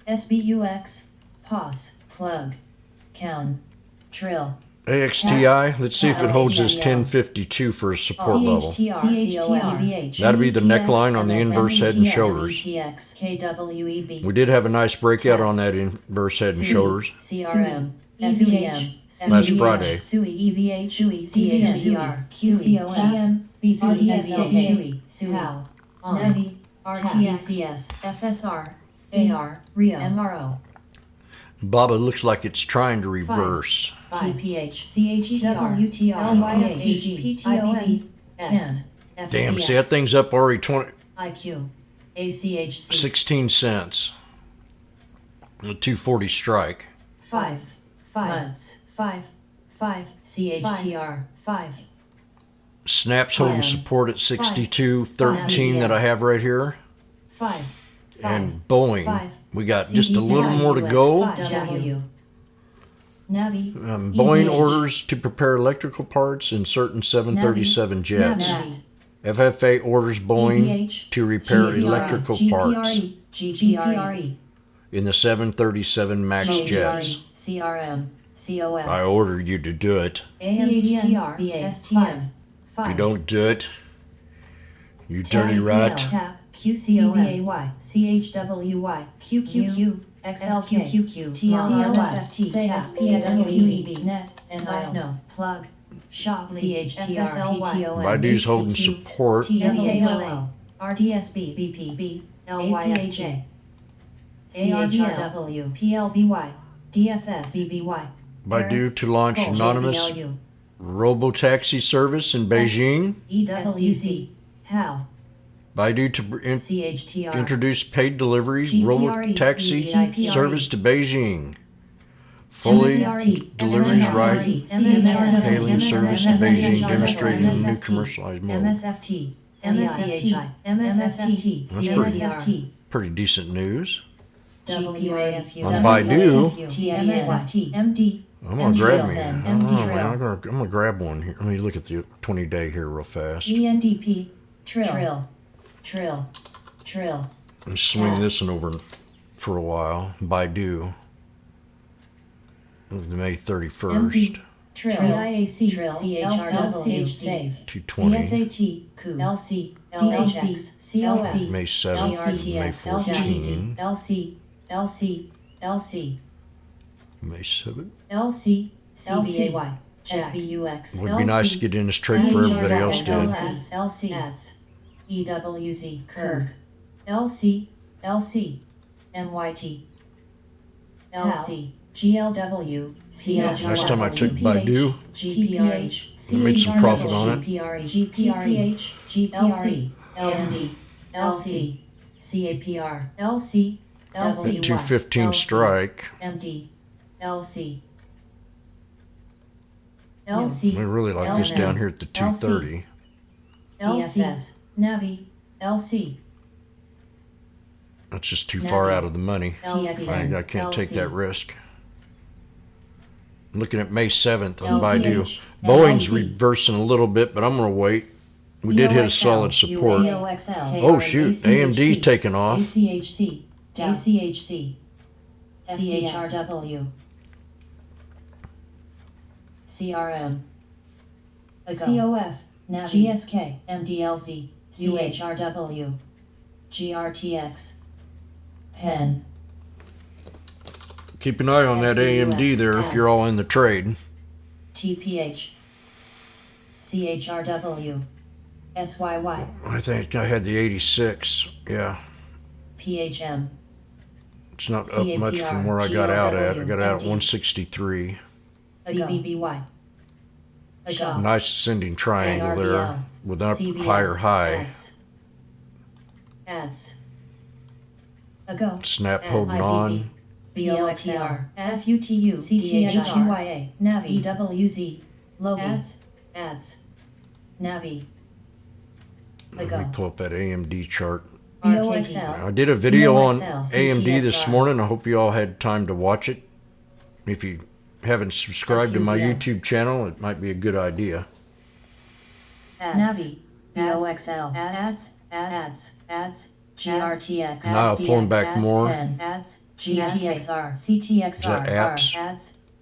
SBUX, POS, Plug, Count, Trill. AXTI, let's see if it holds this 1052 for a support level. That'll be the neckline on the inverse head and shoulders. We did have a nice breakout on that inverse head and shoulders last Friday. Baba looks like it's trying to reverse. Damn, see that thing's up already 16 cents. A 240 strike. 5 CHTR 5. Snaps holding support at 62.13 that I have right here. 5 And Boeing, we got just a little more to go. Boeing orders to prepare electrical parts in certain 737 jets. FFA orders Boeing to repair electrical parts in the 737 MAX jets. I ordered you to do it. If you don't do it, you dirty rat. QCOY, CHWY, QQQ, XLQQQ, TLSFT, SPSWEB, net, Snow, plug, shop, CHTRPTO, Baidu's holding support. TWALO, RTSB, BPB, LYFJ, ARBW, PLBY, DFS, BBY. Baidu to launch anonymous robotaxi service in Beijing. EWZ, HAL. Baidu to introduce paid delivery robotaxi service to Beijing. Fully deliveries right hailing service to Beijing, demonstrating a new commercialized mode. MSFT, MSFT, That's pretty decent news. On On Baidu, MD. I'm gonna grab me. I don't know, man. I'm gonna grab one here. Let me look at the 20-day here real fast. ENDP, Trill. I'm swinging this one over for a while. Baidu, May 31st. Trill, IAC, CHRW, save, 220. PSAT, COO, LC, DHX, COF, May 7th, May 14. LC, May 7th. LC, CBAY, SBUX. Would be nice to get in this trade for everybody else did. LC, ads, EWZ, Kirk, LC, MYT, LC, GLW, CH. Last time I took Baidu, GPRH, I made some profit on it. GPRH, GPRE, LD, LC, CAPR, LC, At 215 strike. MD, LC. We really like this down here at the 230. LCS, Navi, LC. That's just too far out of the money. I can't take that risk. I'm looking at May 7th on Baidu. Boeing's reversing a little bit, but I'm going to wait. We did hit a solid support. Oh shoot, AMD's taking off. ACHC, CHRW, CRM, COF, GSK, MDLZ, UHRW, GRTX, PEN. Keep an eye on that AMD there if you're all in the trade. TPH, CHRW, SYY, I think I had the 86. Yeah, PHM, it's not up much from where I got out at. I got out at 163. BBBY, Nice ascending triangle there with up higher high. Ads. Snap holding on. BLXR, FUTU, CTXQYA, Navi, EWZ, Logi, Ads, Navi. Let me pull up that AMD chart. BOXL. I did a video on AMD this morning. I hope you all had time to watch it. If you haven't subscribed to my YouTube channel, it might be a good idea. Navi, BOXL, Ads, GRTX, Now I'll pull them back more. Ads, GTXR, CTXR, Is that apps?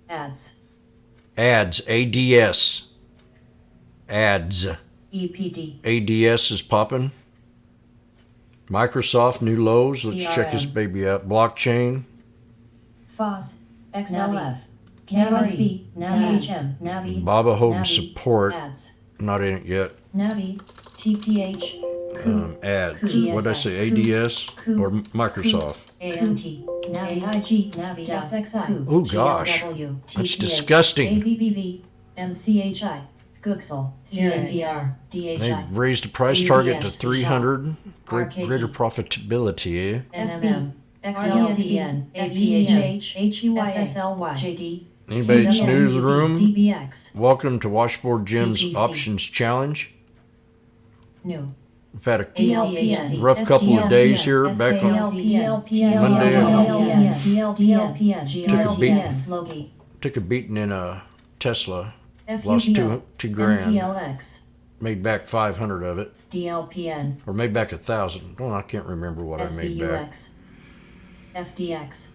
Ads, Ads, ADS. Ads. EPD. ADS is popping. Microsoft, new lows. Let's check this CRM. baby out. Blockchain. FOS. XLF. USB. Navi. Navi. Baba holding Navi. support. Ads. Not in it yet. Navi. TPH. Ads. GSX. What did I say? ADS or Microsoft? AMT. Navi. AIG. Navi. FXI. Oh gosh. GLW. That's TPH. disgusting. ABBV. MCHI. Googsel. CNPR. They DHI. raised the price target to ADS. 300. RKT. Greater profitability, eh? NMM. XLCN. AVH. HUYA. JD. Anybody that's new to the room, DBX. welcome to Washboardjim's CPC. Options Challenge. New. We've had a DLPN. rough couple of days here back on Monday. Took a beating in a Tesla. Lost two grand. Made back 500 of it. DLPN. Or made back 1,000. Oh, I can't remember what I made back. FDX.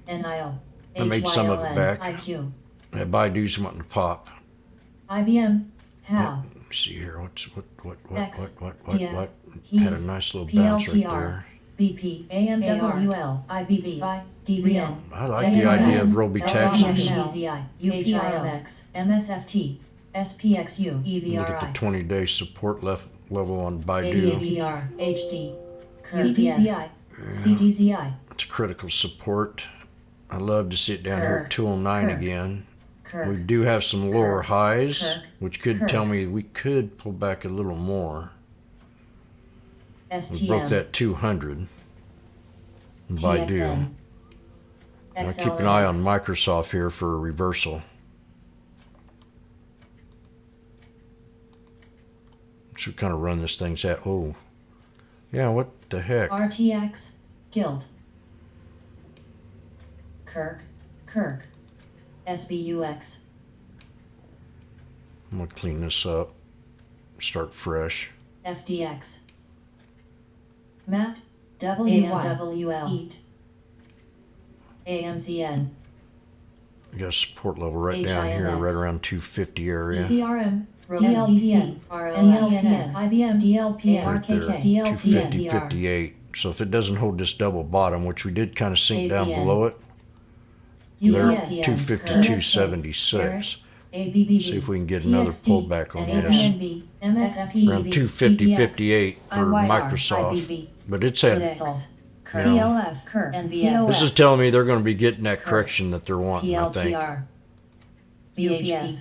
NIO. I made some of it back. IQ. That Baidu's wanting to pop. IBM. HAL. Let me see here. What? X, Had a He's, nice little bounce right PLTR. there. BP. AMWL. IBV. DREAL. I like the idea of Roby taxis. UPIMX. MSFT. SPXU. Look at the EVRI. 20-day support level on Baidu. AVR. HD. CDZI. CDZI. It's critical support. I love to sit down here at 209 again. We do have some lower highs, which could tell me we could pull back a little more. We broke that 200 in Baidu. I'll keep an eye on Microsoft here for a reversal. Should kind of run this thing's at. Oh, yeah, what the heck? RTX. Guild. Kirk. SBUX. I'm going to clean this up. Start fresh. FDX. Matt. WWL. EAT. AMZN. We got a support level right down here, right around 250 area. CRM. DLPN. RLTNS. IBM. DLPN. Right there, RKK. 250, 58. So if it doesn't hold this double bottom, which we did kind of sink down below it, they're at 250, 276. See if we can get another pullback on this. Around 250, 58 for Microsoft. But it's had, this is telling me they're going to be getting that correction that they're wanting, I think. BHP.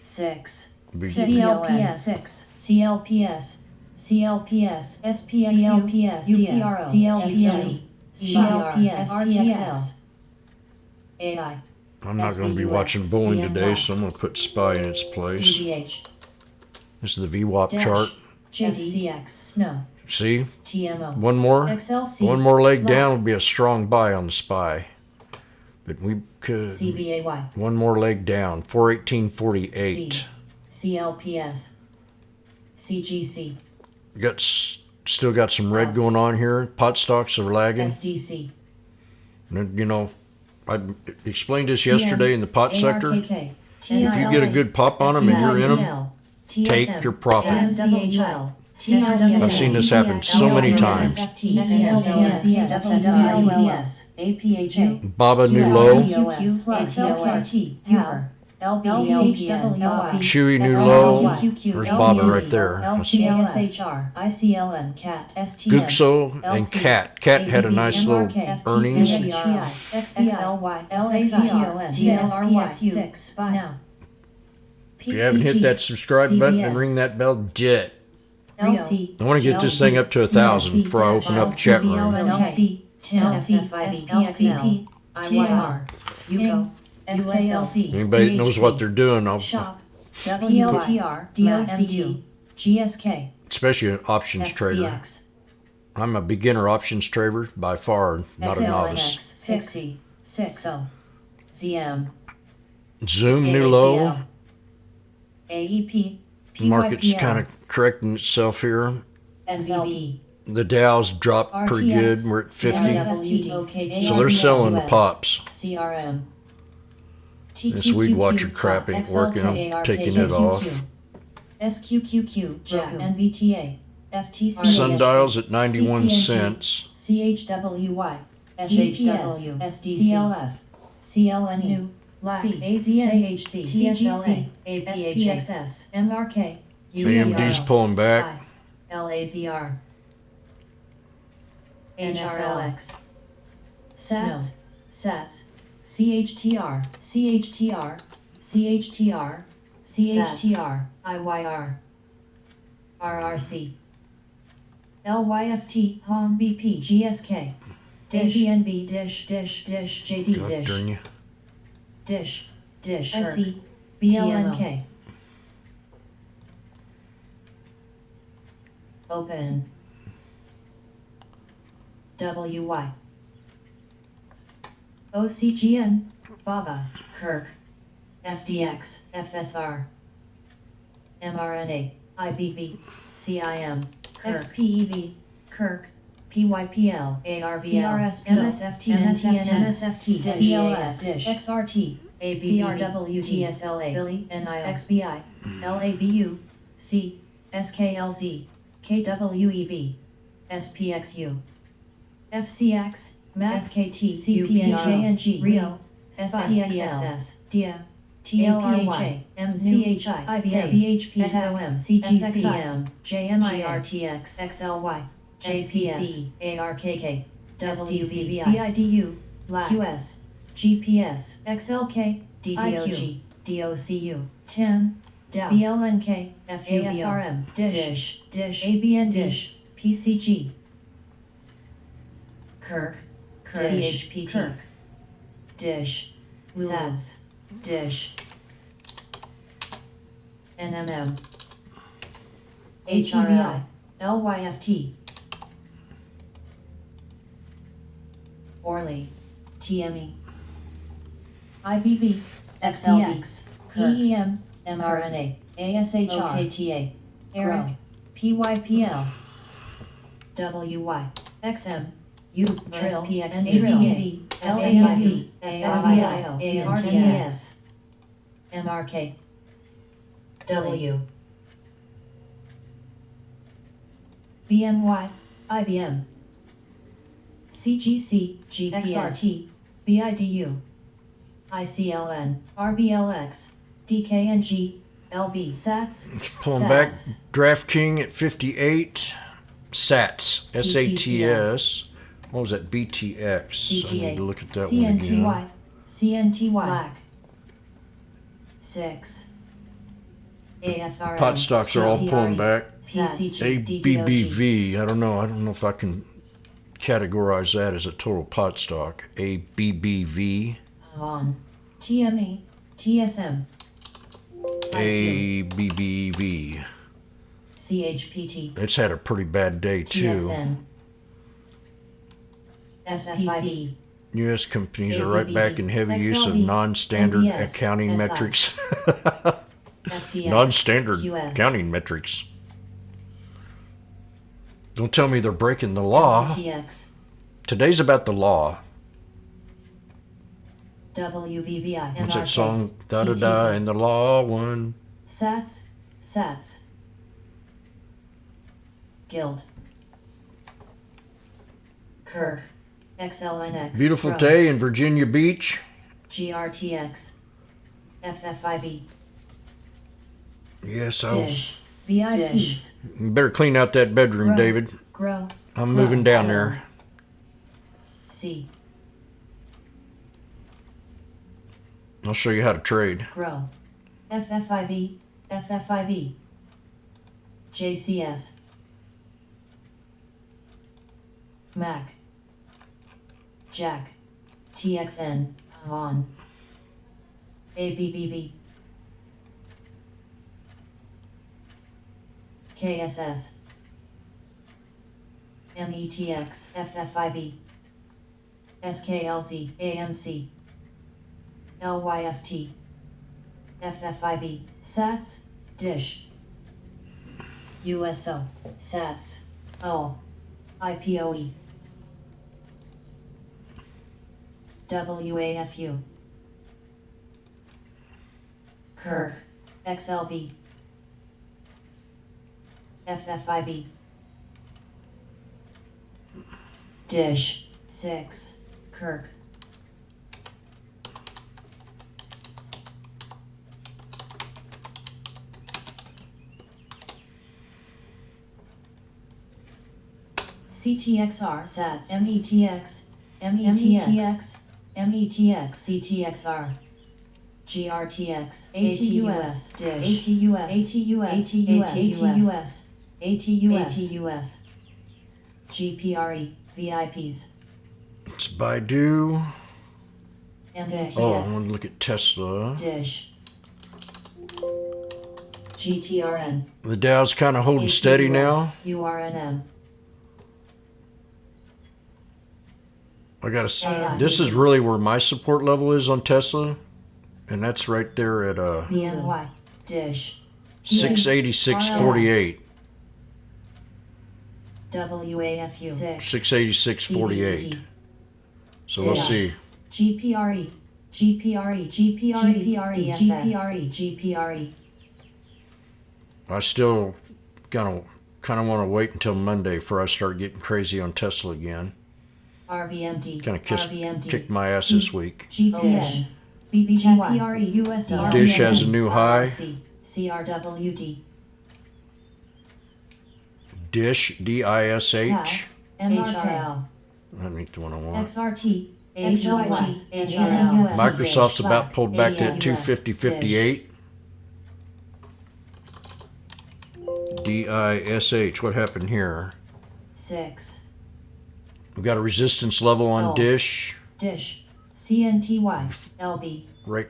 6. CLPS. 6. CLPS. CLPS. SPX. UPRO. CLPS. CLPS. RTX. AI. I'm not going to be watching Boeing today, so I'm going to put SPY in its place. DBH. This is the VWAP chart. JDCX. Snow. See? TMO. One more leg down would be a strong buy on the SPY. But we could. CBAY. One more leg down. 418.48. CLPS. CGC. Still got some red going on here. Pot stocks are lagging. SDC. And, you know, I explained this yesterday in the pot sector. If you get a good pop on them and you're in them, take your profit. I've seen this happen so many times. Baba new low. Chewy new low. There's Baba right there. Guxo and Cat. Cat had a nice little earnings. If you haven't hit that subscribe button and ring that bell, do it. I want to get this thing up to 1,000 before I open up the chat room. Anybody that knows what they're doing, I'll especially an options trader. I'm a beginner options trader by far, not a novice. Zoom new low. Market's kind of correcting itself here. The Dow's dropped pretty good. We're at 50. So they're selling the pops. CRM. This weed watcher crap ain't working. I'm taking it off. SQQQ, NVTA, FTC, Sundials at 91 cents. CHWY, SHW, SDCLF, CLNU, LAC, AZN, TSLA, APHXS, MRK, AMD's pulling back. LAZR, HRLX, SATS, SATS, CHTR, CHTR, CHTR, CHTR, IYR, RRC, LYFT, HOM BP, GSK, DNB, Dish, JD, God Dish, darn you. Dish, SE, BLNK. Open. WY. OCGN, BABA, Kirk. FDX, FSR. mRNA, IBV, CIM, XPEV, Kirk. PYPL, ARVL, MSFT, MSFT, CLF, Dish, XRT, ABCRW, TSLA, Billy, NIL, XBI, LABU, C, SKLZ, KWEB, SPXU, FCX, MAC, SKT, CPNJNG, Rio, SPXS, DIA, TLRY, MCHI, IBM, BHP, SOM, CGCM, JMIRTX, XLY, JCC, ARKK, WVVI, BIDU, QS, GPS, XLK, DDOG, DOCU, TIM, BLNK, FUBRM, Dish, ABN Dish, PCG, Kirk, CHPT, Dish, SATS, Dish, NMM, HRI, LYFT, Orly, TME, IBV, XLX, EEM, mRNA, ASHR, OKTA, ERIC, PYPL, WY, XM, U, Trill, NGAV, LAIC, ARVIO, ARTS, MRK, W, BMY, IBM, CGC, XRT, BIDU, ICLN, RBLX, DKNG, LB, SATS, It's pulling back. DraftKings at 58. SATS, SATS. What was that? BTX. I need to look at that one again. CNTY, black. 6. AFRM, Pot stocks are all pulling back. PCG, ABBV. I don't know. I don't know if I can categorize that as a total pot stock. ABBV. On. TME, TSM. ABBV. CHPT. It's had a pretty bad day too. TSN. SPC. U.S. companies are right back in heavy use of non-standard accounting metrics. Non-standard accounting metrics. Don't tell me they're breaking the law. Today's about the law. WVVI. What's that song? Da-da-da, and the law won. SATS. Guild. Kirk. XLNX. Beautiful day in Virginia Beach. GRTX. FFIV. Yes, Dish. VIPs. You better clean out that bedroom, David. Grow. I'm moving down there. C. I'll show you how to trade. Grow. FFIV. JCS. Mac. Jack. TXN. On. ABBV. KSS. METX. FFIV. SKLZ. AMC. LYFT. FFIV. SATS. Dish. USO. SATS. O. IPOE. WAFU. Kirk, XLB, FFIB, Dish, 6, Kirk, CTXR, SATS, METX, METX, METX, CTXR, GRTX, ATUS, Dish, ATUS, ATUS, ATUS, GPRE, VIPs, It's Baidu. MTX, Oh, I want to look at Tesla. Dish, GTRN, The Dow's kind of holding steady now. URNM, I gotta. This is really where my support level is on Tesla, and that's right there at BNY, Dish, 686.48. WAFU, 686.48. So let's see. GPRE, GPRE, GPRE, GPRE, GPRE, I still kind of want to wait until Monday before I start getting crazy on Tesla again. RVMD, Kind of kicked my ass this week. GTS, BBGPRE, USD, Dish has a new high. CRWD, Dish, DISH. MRL, That ain't the one I want. XRT, HLY, Microsoft's about pulled back to 250.58. DISH. What happened here? 6, We've got a resistance level on Dish. Dish, CNTY, LB, Right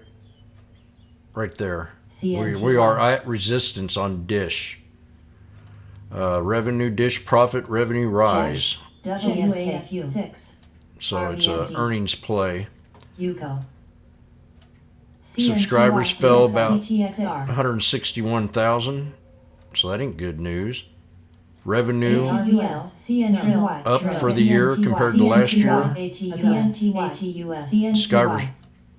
there. CNTY, We are at resistance on Dish. Revenue, Dish profit, revenue rise. WAFU, 6, So it's a earnings play. UCO, Subscribers fell about CTXR, 161,000. So that ain't good news. Revenue CNTY, up for the year compared to last year.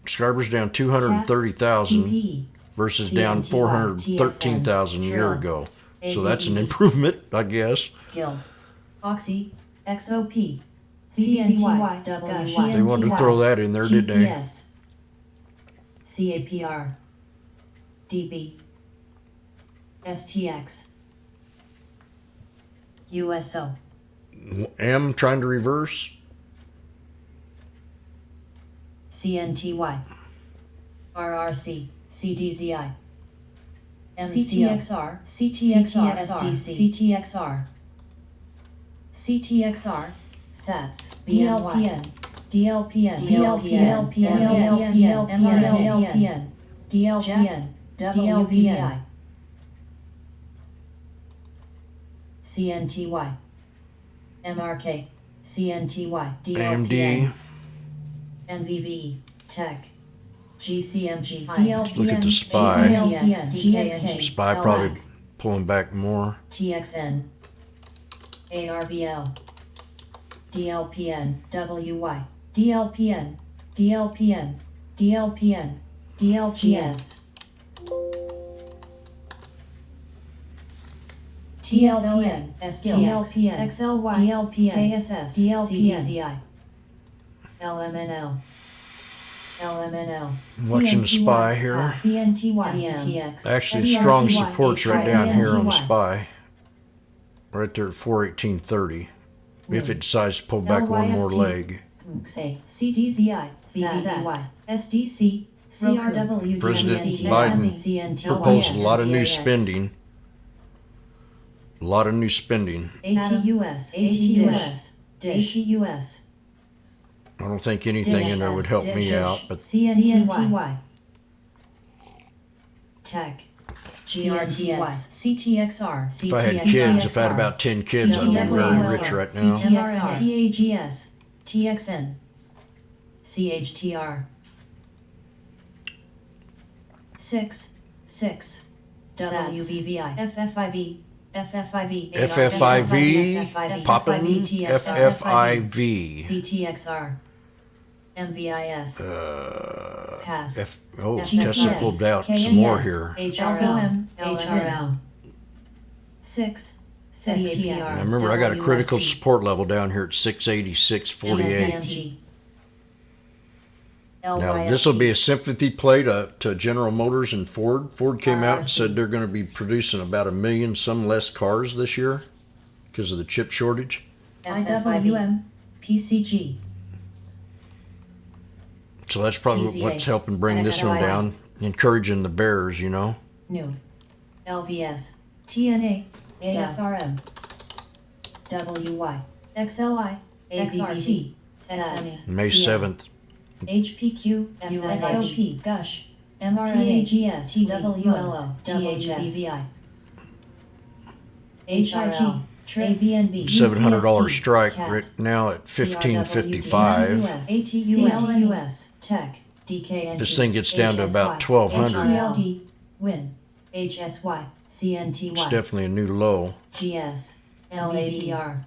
Subscribers down 230,000 versus down 413,000 a year ago. So that's an improvement, I guess. Guild, Oxy, XOP, CNTY, They wanted to throw that in there, didn't they? GPS, CAPR, DB, STX, USO, M trying to reverse. CNTY, RRC, CDZI, CTXR, CTXR, CTXR, CTXR, SATS, DLPN, DLPN, DLPN, DLPN, DLPN, DLPN, WVI, CNTY, MRK, CNTY, AMD. NVVE, Tech, GCMG, Let's look at the SPY. DLPN, SPY probably pulling back more. TXN, ARVL, DLPN, WY, DLPN, DLPN, DLPN, DLGS, TLPN, STLPN, XLY, DLPN, KSS, DLPN, LMNL, LMNL, Watching the SPY here. CNTY, TX, Actually, strong supports right down here on the SPY. Right there at 418.30. If it decides to pull back one more leg. CDZI, BBY, SDC, CRW, President Biden proposed a lot of new spending. A lot of new spending. ATUS, ATUS, ATUS, I don't think anything in there would help me out, but CNTY, Tech, GRTX, CTXR, if I had kids, if I had about 10 kids, I'd be very rich right now. CTXR, PAGS, TXN, CHTR, 6, WVVI, FFIV, FFIV, FFIV, poppin', FFIV. CTXR, MVIS. Path. Tesla pulled out some more here. HRL. HRL. 6. STR. And remember, I got a critical support level down here at 686.48. Now, this will be a sympathy play to General Motors and Ford. Ford came out and said they're going to be producing about 1 million, some less cars this year because of the chip shortage. IWM. PCG. So that's probably what's helping bring this one down, encouraging the bears, you know. New. LVS. TNA. AFRM. WY. XLI. XRT. XME. May 7th. HPQ. UXOP. Gush. MRNA. PAGS. TWLO. THBVI. HRG. ABNB. $700 strike right now at 1555. ATUS. Tech. DKNG. This thing gets down to about 1200. HLD. Win. HSY. CNTY. It's definitely a new low. GS. LAZR.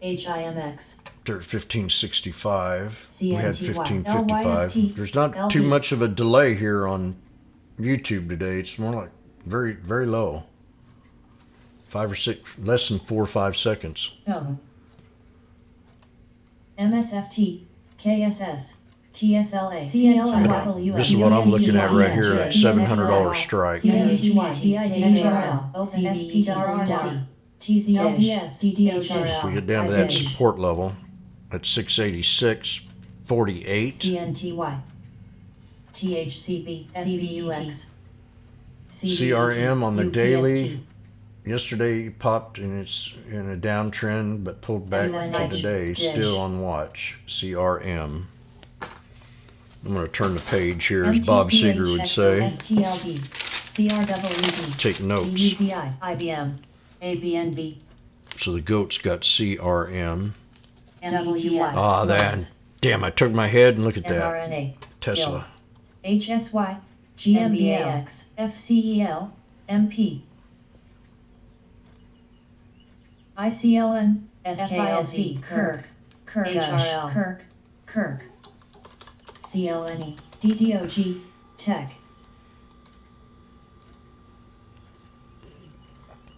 HIMX. They're at 1565. CNTY. We had 1555. LYFT. There's not too much of a delay here on YouTube today. It's more like very, very low. 5 or 6, less than 4 or 5 seconds. MSFT. KSS. TSLA. CNTY. This is what I'm looking at right here, that $700 strike. If we get down to that support level at 686.48. CNTY. THCB. SVUX. CRM on the daily. Yesterday it popped and it's in a downtrend, but pulled back to today. Still on watch. CRM. I'm going to turn the page here, as Bob Seger would say. Take notes. IBM. ABNB. So the goat's got CRM. WTY. Ah, that. Damn, I took my head and look at that. mRNA. Tesla. HSY. GMBAX. FCEL. MP. ICLN. SKLC. Kirk. HRL. Kirk. CLNE. DDOG. Tech.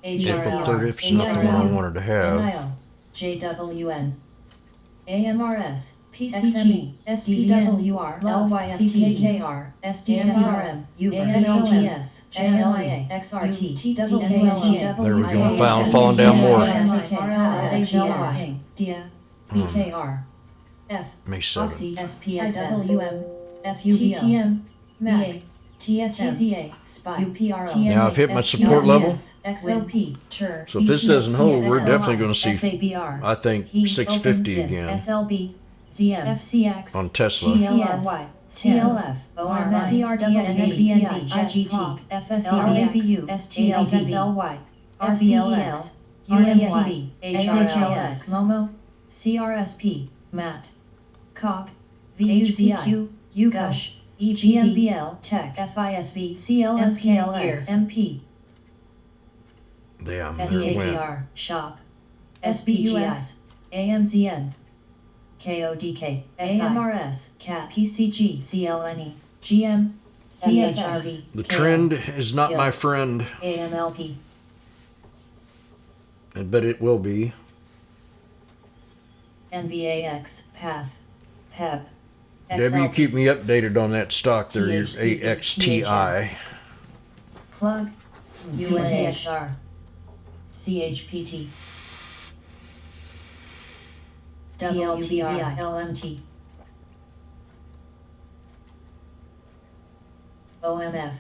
April 30th is not the one I wanted to have. NIO. JWN. AMRS. PCG. SPWR. LYFTKR. SDSRM. UNOGS. JLIA. XRT. TWLG. There we go. Falling down more. DIA. BKR. F. May 7th. Oxy. SPXWM. FUTTM. MAC. TSTZA. SPY. UPRO. Now I've hit my support level. XOP. So if this doesn't hold, we're definitely going to see, SABR. I think, 650 again SLB. ZM. FCX. on Tesla. GLY. TLF. ORM. CRWS. NXBNB. IGT. FSRABU. STLDSLY. RVLX. UMSB. HRLX. MOMO. CRSP. MAT. COG. VUCQ. UGUSH. EGMBL. Tech. FISB. CLSKLX. MP. Damn, there it went. SEATR. SHOP. SBUX. AMZN. KODK. AMRS. CAT. PCG. CLNE. GM. CSRV. The trend is not my friend, AMLP. but it will be. NVAX. PATH. PEP. Debbie, you keep me updated on that stock there, your THC, AXTI. Plug. UNHR. CHPT. WLTR. LMT. OMF.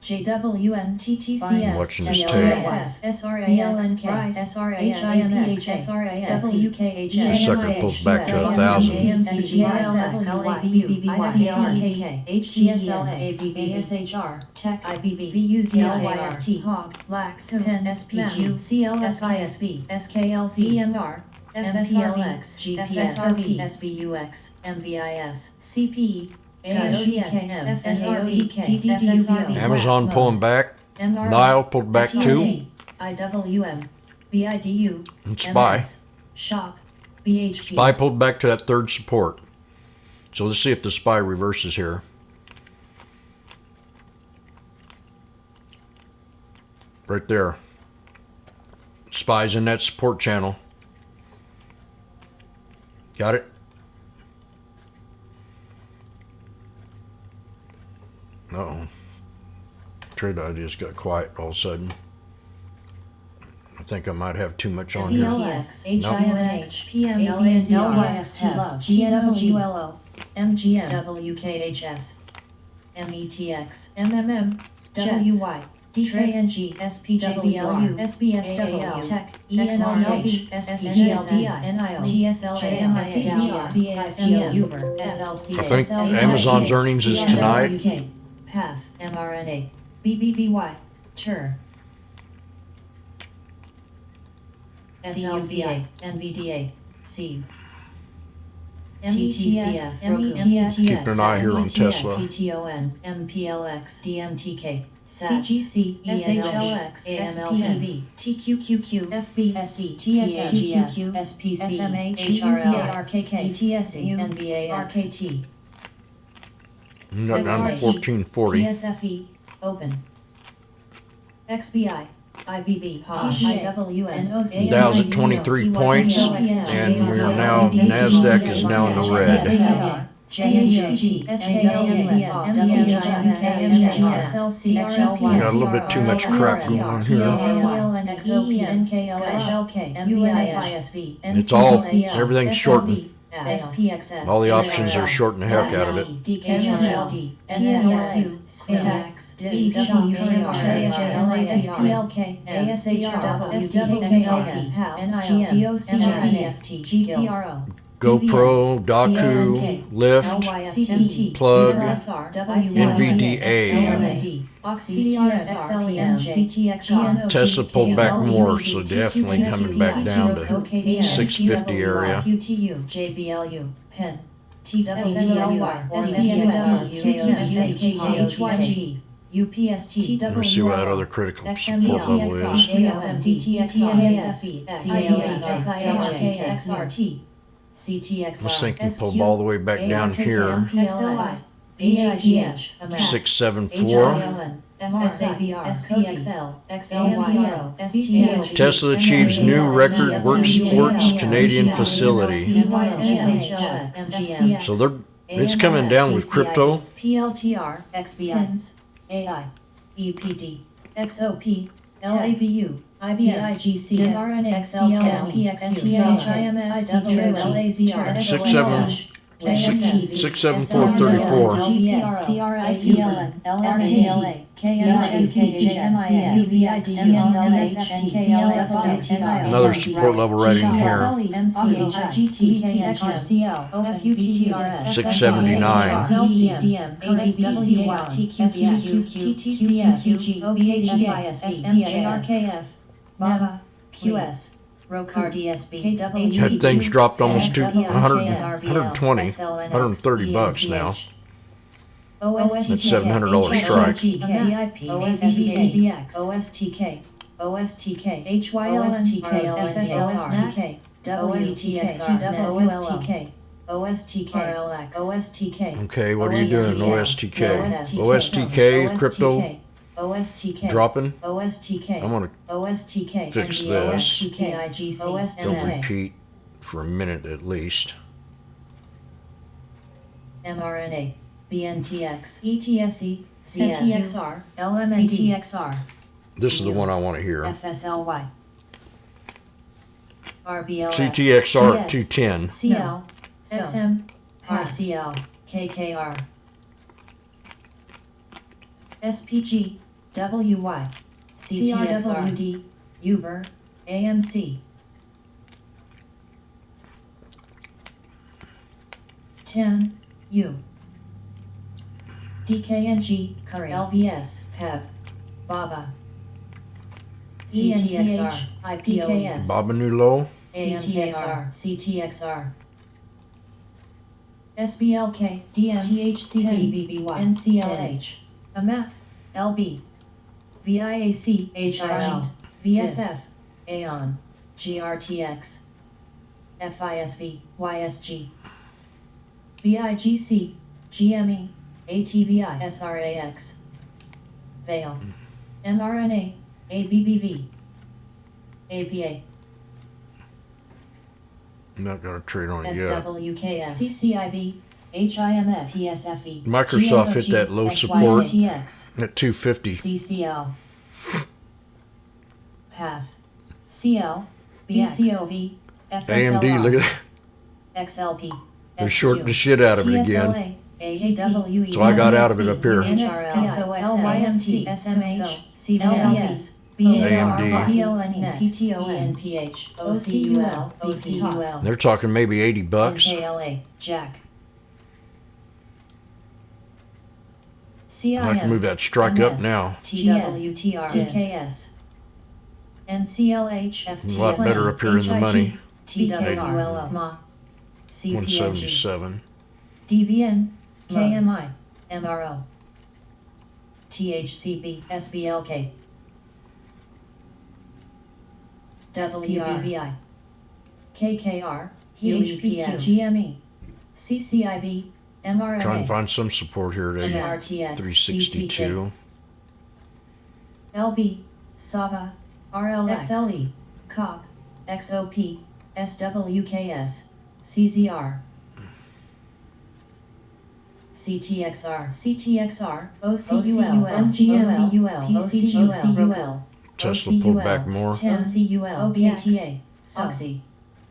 JWN. TTCF. Watching this tape. SRALNK. SRAHIMX. SRAS. WKH. The sucker pulls back to 1,000. HTSLA. Tech. IBB. VUZLYRT. HOG. LAX. PEN. SPG. CLSISB. SKLZ. EMR. FSRX. GPSRB. SBUX. MVIS. CPE. AODKM. FSRDK. DDUV. Amazon pulling back. Nile pulled back too. IWM. BIDU. And SPY. MS. Shop. BHP. SPY pulled back to that third support. So let's see if the SPY reverses here. Right there. SPY's in that support channel. Got it? Uh-oh. Trade ideas got quiet all of a sudden. I think I might have too much on here. CTX, HIMH, PMLAZR, GNOGULO, MGM, WKHS, METX, MMM, WY, DKNG, SPJBLU, SBSW, Tech, ENRH, SPGLDI, NIO, TSLA, BASM, Uber, SLC, I think Amazon's earnings is tonight. PATH, mRNA, BBBY, TUR, SLCA, NVDA, C. TTCF, METX, Keeping an eye here on Tesla. PTON, MPLX, DMTK, CGC, SHLX, AMLPV, TQQQ, FBSE, TSGQ, SPC, SMH, RKK, ETSE, NBA, RKT. Got down to 1440. TSFE, Open. XBI, IBB, IWN, Dow's at 23 points, and we're now, NASDAQ is now in the red. Got a little bit too much crap going on here. It's all, everything's shorting. All the options are shorting the heck out of it. GoPro, Daku, Lyft, Plug, NVDA. Tesla pulled back more, so definitely coming back down to 650 area. Let's see what that other critical support level is. I was thinking pull all the way back down here. 674. Tesla achieves new record work sports Canadian facility. So it's coming down with crypto. PLTR, XBNs, AI, EPD, XOP, LAVU, IBIGC, RNA, XLPXU, 67434. Another support level right in here. 679. Had things dropped almost to 120, 130 bucks now. That's $700 strike. Okay, what are you doing, OSTK? OSTK, crypto, dropping. I'm going to fix this. Don't repeat for a minute at least. mRNA, BNTX, ETSE, CTXR, LMNTXR. This is the one I want to hear. FSLY. RBLX. CTXR at 210. CL, SM, RCL, KKR. SPG, WY, CTXRD, Uber, AMC. 10, U. DKNG, Curry, LVS, PEV, BABA. CTXR, IPOS. Baba New Low. CTXR, CTXR. SBLK, DMTHCBBY, NCLH, AMAT, LB, VIAC, HRL, VFF, AON, GRTX, FISV, YSG, BIGC, GME, ATVI, SRAX, Vale, mRNA, ABBV, APA, I'm not going to trade on it yet. SWKS, CCIV, HIMF, PSFE, Microsoft hit that low support at 250. CCL, Path, CL, BCOV, AMD, look at that. XLP, They're shorting the shit out of it again. So I got out of it up here. LYMT, SMH, CVS, AMD. PTONPH, OCUL, OCUL, They're talking maybe 80 bucks. NKLA, Jack, I can move that strike up now. TWTR, TKS, NCLH, A lot better up here in the money. TWLO, MA, 177. DVN, KMI, MRO, THCB, SBLK, WVVI, KKR, UHPQ, GME, CCIV, MRNA, Trying to find some support here at RTX, 362. LB, SAVA, RLX, XLE, COP, XOP, SWKS, CZR, CTXR, CTXR, OCUL, MGL, PCUL, Tesla pulled back more. OCUL, OPTA, SOXY,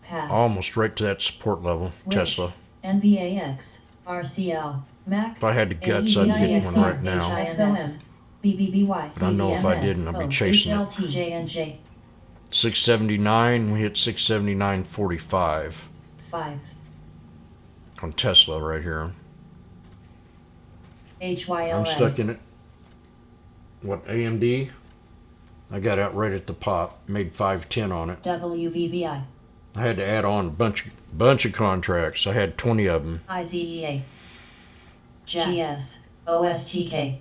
PAT, Almost right to that support level. Tesla. NBAX, RCL, MAC, If I had the guts, I'd get one right now. XOM, BBBY, But I know if I didn't, I'd be chasing it. J&J, 679, we hit 679.45 5, on Tesla right here. HYLA, I'm stuck in it. What, AMD? I got out right at the pop, made 510 on it. WVVI, I had to add on a bunch of contracts. I had 20 of them. IZEA, GS, OSTK,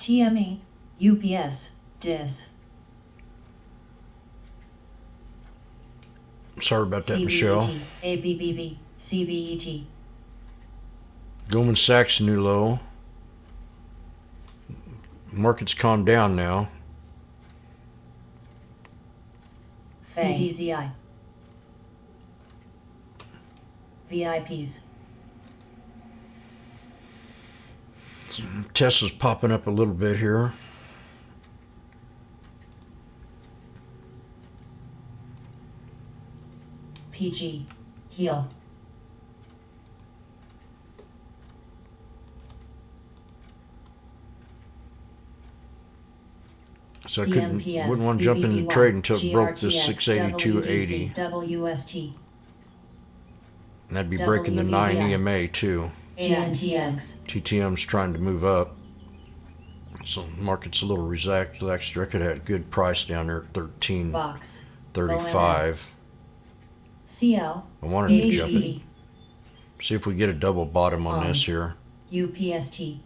TME, UPS, DIS, Sorry about that, Michelle. CBET, ABBV, CVET, Goldman Sachs new low. Market's calmed down now. CDZI, VIPs, Tesla's popping up a little bit here. PG, Heal, So I CMPS, wouldn't want to jump into the BBBY, trade until it broke this GRTX, 682.80. WST, And that'd be breaking the 9 WVI. EMA too. ANTX, TTM's trying to move up. So the market's a little relaxed. I could have had a good price down there at Box, 13.35. CL, I wanted to jump it. AHV, See if we get a double bottom on this here. UPST,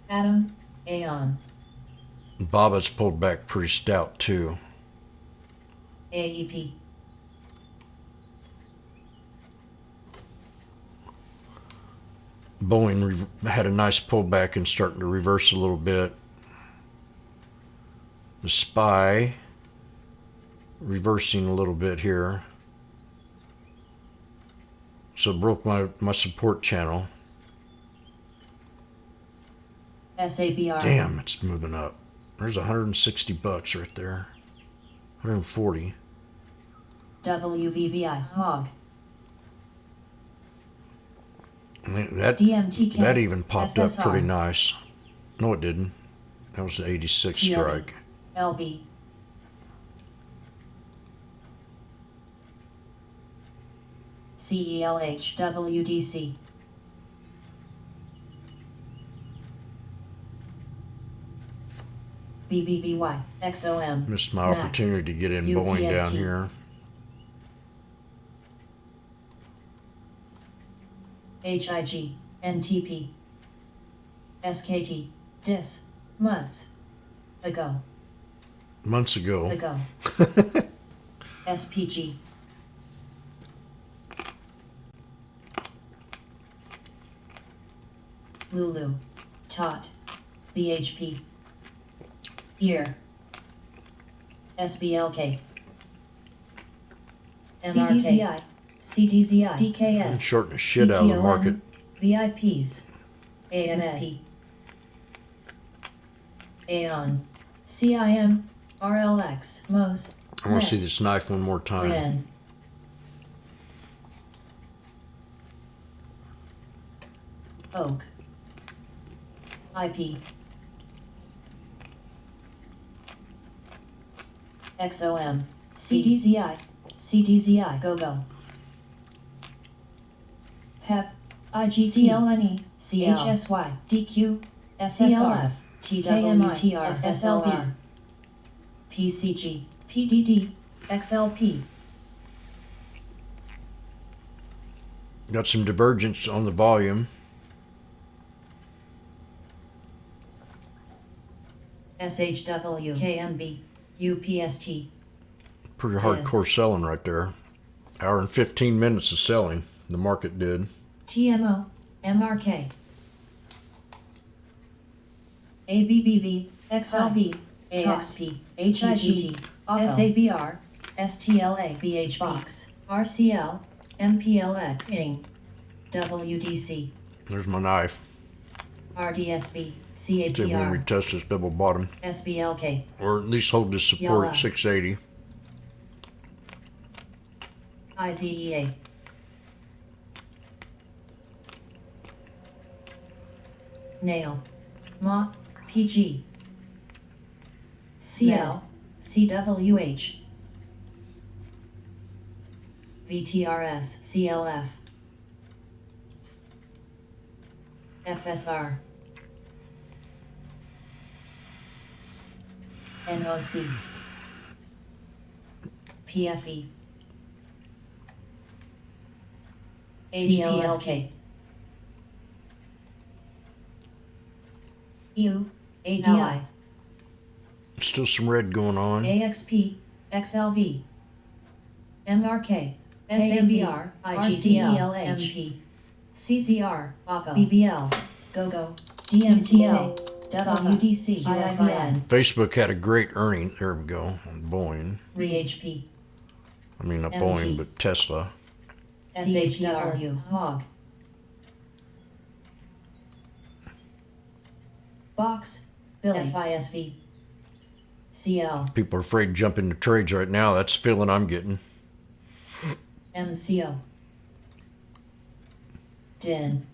Atom, Aeon, Baba's pulled back pretty stout too. AEP, Boeing had a nice pullback and starting to reverse a little bit. The SPY reversing a little bit here. So it broke my support channel. SABR, Damn, it's moving up. There's 160 bucks right there. 140. WVVI, HOG, I mean, that DMTK, even popped up FSR, pretty nice. No, it didn't. That was an 86 TLB, strike. LB, CELH, WDC, BBBY, XOM, Missed my MAC, opportunity to get in Boeing down UPST. here. HIG, NTP, SKT, DIS, months ago, months ago. The Go. SPG. Lulu. Tot. BHP. Ear. SBLK. CDZI. CDZI. DKS. Shorting the shit out of the market. VIPs. ANSP. Aeon. CIM. RLX. MOS. I want to see this knife one more time. Ren. Oak. IP. XOM. CDZI. CDZI. GoGo. PEP. IGCLNE. CHSY. DQ. SSRF. TWTR. SLR. PCG. PDD. XLP. Got some divergence on the volume. SHW. KMB. UPST. Pretty hardcore selling right there. Hour and 15 minutes of selling. The market did. TMO. MRK. ABBV. XLV. AXP. HIGT. SABR. STLA. BHBox. RCL. MPLX. ING. WDC. There's my knife. RDSB. See when we CAPR. test this double bottom. SBLK. Or at least hold this support Yalla. at 680. IZEA. Nail. Ma. PG. CL. CWH. VTRS. CLF. FSR. NOC. PFE. HTLK. EU. ADI. Still some red going on. AXP. XLV. MRK. SABR. IGTL. MP. CZR. OPPO. BBL. GoGo. DMTL. WDC. IIBN. Facebook had a great earning. There we go. On Boeing. REHP. I mean, not MT. Boeing, but Tesla. SHW. HOG. Box. Billy. FISV. CL. People are afraid to jump into trades right now. That's the feeling I'm getting. MCO. DIN.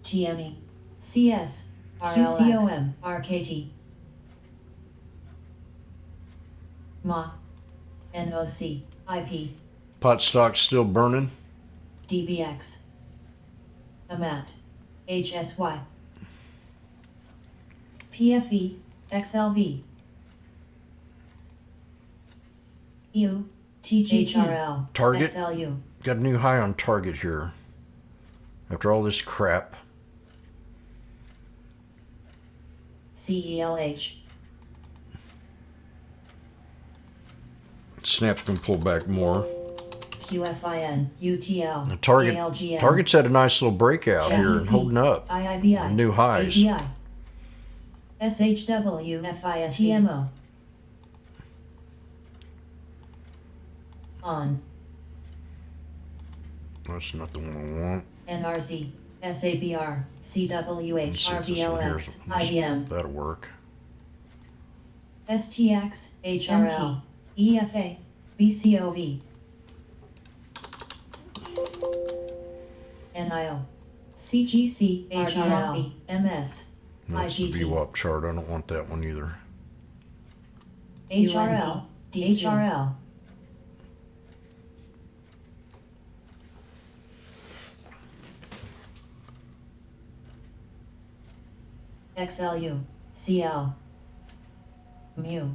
TME. CS. QCOM. RKT. MA. NOC. IP. Pot stock's still burning. DBX. AMAT. HSY. PFE. XLV. EU. TGHRL. Target. XLU. Got a new high on Target here. After all this crap. CELH. Snap's gonna pull back more. QFIN. UTL. The Target. ALGN. Target's had a nice little breakout here and GEP. holding up. IIBI. New highs. ABI. SHW. FIS. TMO. On. That's not the one I want. NRZ. SABR. CWH. Let's see if this one RVLX. here's- IBM. That'll work. STX. HRL. EFA. BCOV. NIO. CGC. HRSB. MS. That's the IGT. VWAP chart. I don't want that one either. HRL. DHRL. XLU. CL. Mu.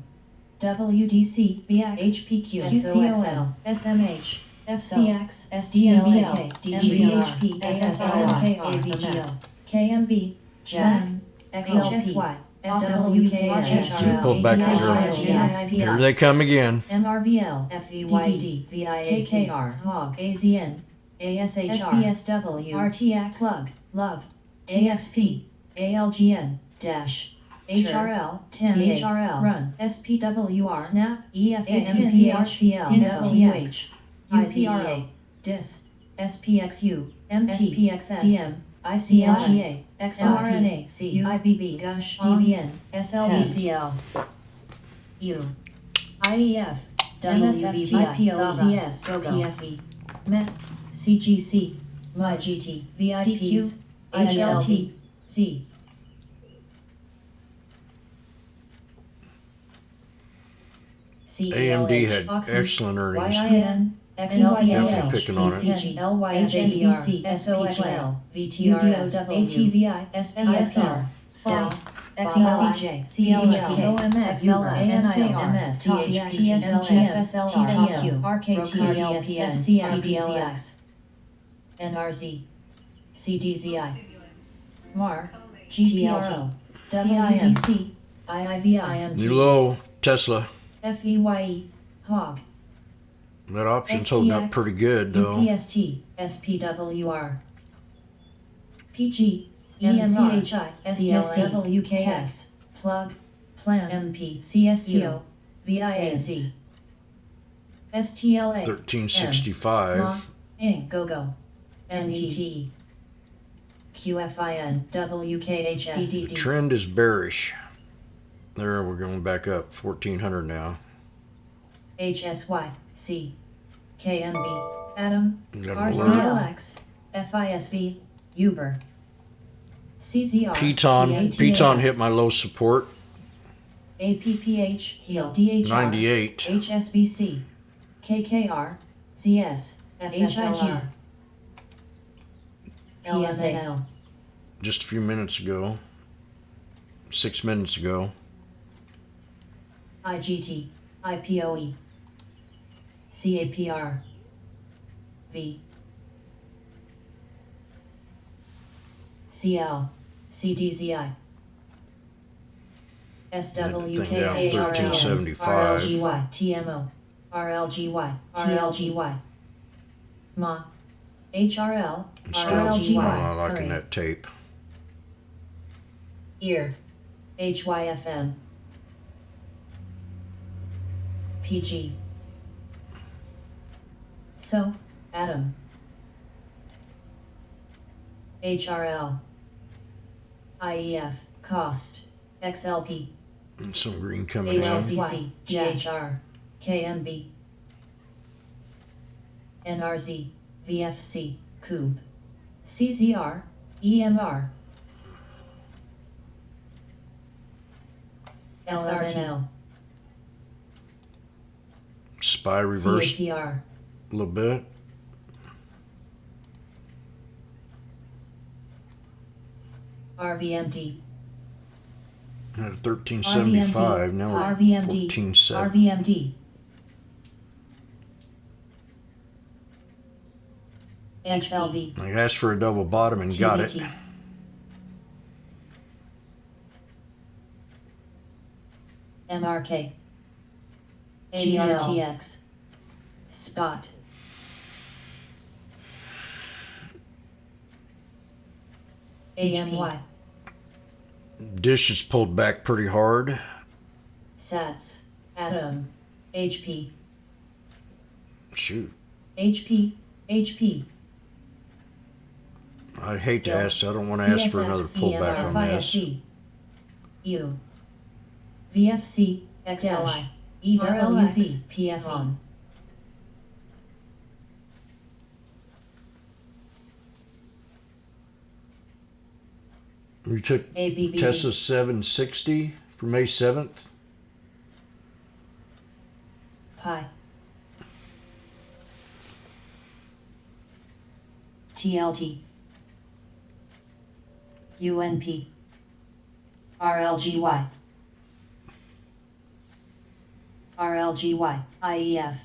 WDC. BX. HPQ. QCOL. SMH. FCX. SDMTL. DGHP. ASLK. AVGO. KMB. Jack, XLPY, SWKR, Pulled back the girl. Here they come again. MRVL, FEYD, VIAKR, HOG, AZN, ASHR, SPSW, RTX, Plug, Love, TXP, ALGN, Dash, HRL, TIM, HRL, Run, SPWR, SNAP, EFA, MPHCL, CWH, UPRO, DIS, SPXU, SPXS, DM, ICLGA, XRNA, CUIBB, GUSH, DVN, SLBCL, U, IEF, WVPI, CS, PFE, MET, CGC, MyGT, VIPs, HLT, Z. AMD had excellent earnings. YIN, Definitely picking on it. LYSBC, SOSL, VTRS, ATVI, SPSR, DES, SECJ, CLSK, OMX, ANILMS, THT, SLGM, TTM, RKTLPN, CDLX, NRZ, CDZI, MAR, GPRO, WDC, IIVI, New low, Tesla. FEYE, HOG, That option's holding up pretty good though. UPST, SPWR, PG, EMCHI, SDSWKS, Plug, Plan, MP, CSCO, VIAC, STLA, 1365. ING, GoGo, NET, QFIN, WKHS, The trend is bearish. There, we're going back up. 1400 now. HSY, C, KMB, Atom, Got an alert. RCLX, FISV, Uber, CZR, Piton hit my low support. APPH, Heal, DHR, 98. HSBC, KKR, ZS, FHIG, PSAL, Just a few minutes ago. 6 minutes ago. IGT, IPOE, CAPR, V, CL, CDZI, SWK, down 1375. RLGY, TMO, RLGY, TLGY, MA, HRL, Still RLGY, not liking Curry, that tape. EAR, HYFM, PG. So, Atom, HRL, IEF, Cost, XLP, And some green coming in. HLCC, GHR, KMB, NRZ, VFC, Coob, CZR, EMR, LRTL, SPY reversed a CAPR, little bit. RVMD, At 1375. Now we're RVMD, 1470. RVMD, HLV, I asked for a double bottom and got it. TBT, MRK, GRTX, Spot, AMY, Dish is pulled back pretty hard. SATS, Atom, HP, Shoot. HP, I'd hate to ask. I don't want to ask for another pullback on this. FISC, U, VFC, XLI, EWZ, PFE. We took ABB, Tesla 760 for May 7th. Pi, TLT, UNP, RLGY, IEF,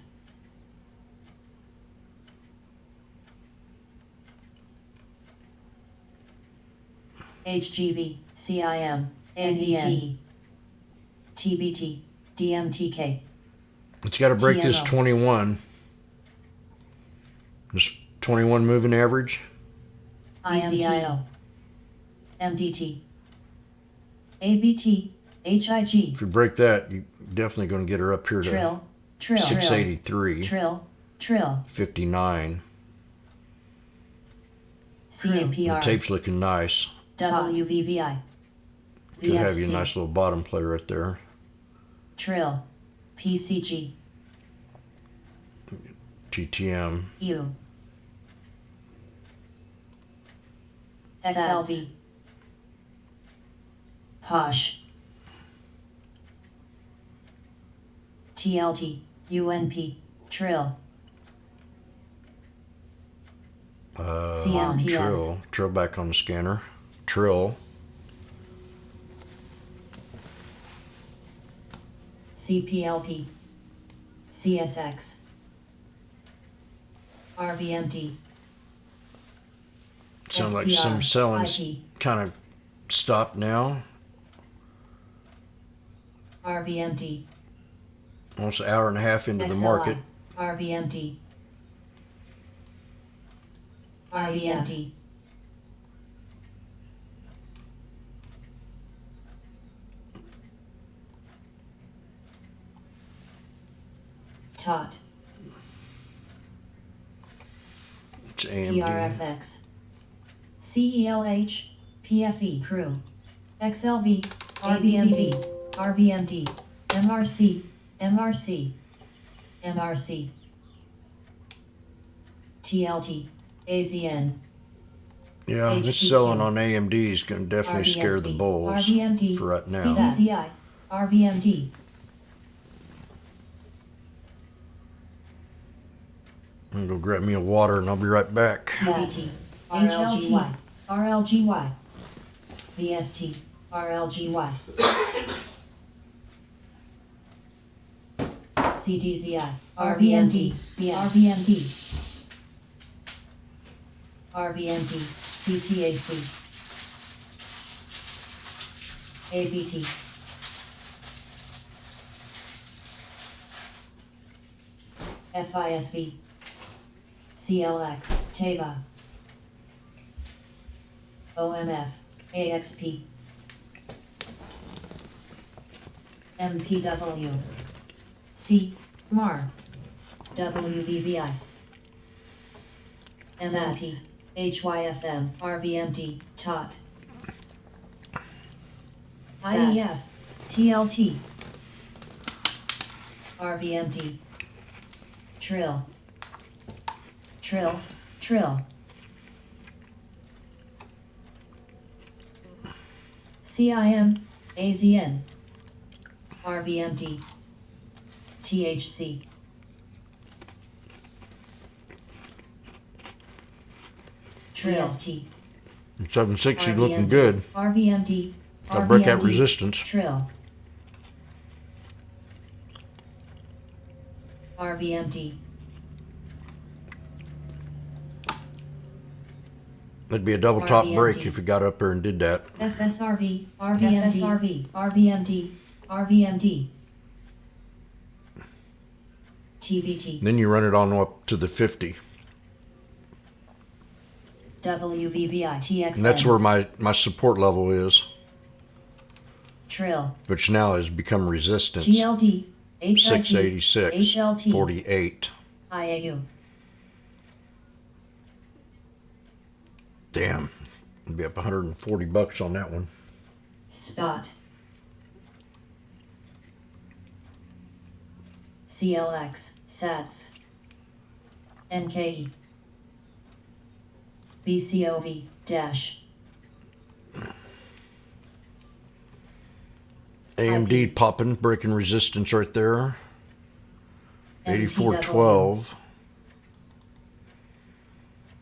HGV, CIM, AZN, TBT, DMTK. It's got to break this TMO. 21. This 21 moving average. IMTO, MDT, ABT, HIG, If you break that, you're definitely going to get her up here to Trill, 683, Trill, 59. The CAPR, tape's looking nice. WVVI, Could have you a VFC, nice little bottom play right there. Trill, PCG, TTM. U, XLV, Posh, TLT, UNP, Trill, CMPS. Trill back on the scanner. Trill. CPLP, CSX, RVMD, Sound like some SPR, selling's IP, kind of stopped now. RVMD, Almost an hour and a half into the XLI, market. RVMD, RVMD, TOT, It's AMD. PRFX, CELH, PFE, Crew, XLV, RVMD, RVMD, MRC, MRC, MRC, TLT, AZN, Yeah, this HTQ. selling on AMD is going to definitely scare the RVSB, bulls RVMD, for right now. CZI, RVMD, I'm going to go grab me a water and I'll be right back. TBT, HLT, RLGY, VST, RLGY, CDZI, RVMD, RVMD, RVMD, CTAC, ABT, FISV, CLX, TEVA, OMF, AXP, MPW, C, MAR, WVVI, MNP, HYFM, RVMD, TOT, IEF, TLT, RVMD, Trill, CIM, AZN, RVMD, THC, TRIST, 760 looking good. RVMD, Got to break that RVMD, resistance. Trill, RVMD, That'd be a double top RVMD. break if you got up there and did that. FSRV, RVMD, RVMD, RVMD, TBT, Then you run it on up to the 50. WVVI, TXN, And that's where my support level is, Trill, which now has become resistance. GLD, HIG, 686, HLT, 48. IAU, Damn. It'd be up $140 on that one. Spot, CLX, SATS, NKE, BCOV, Dash, AMD popping, breaking resistance right there. 84.12.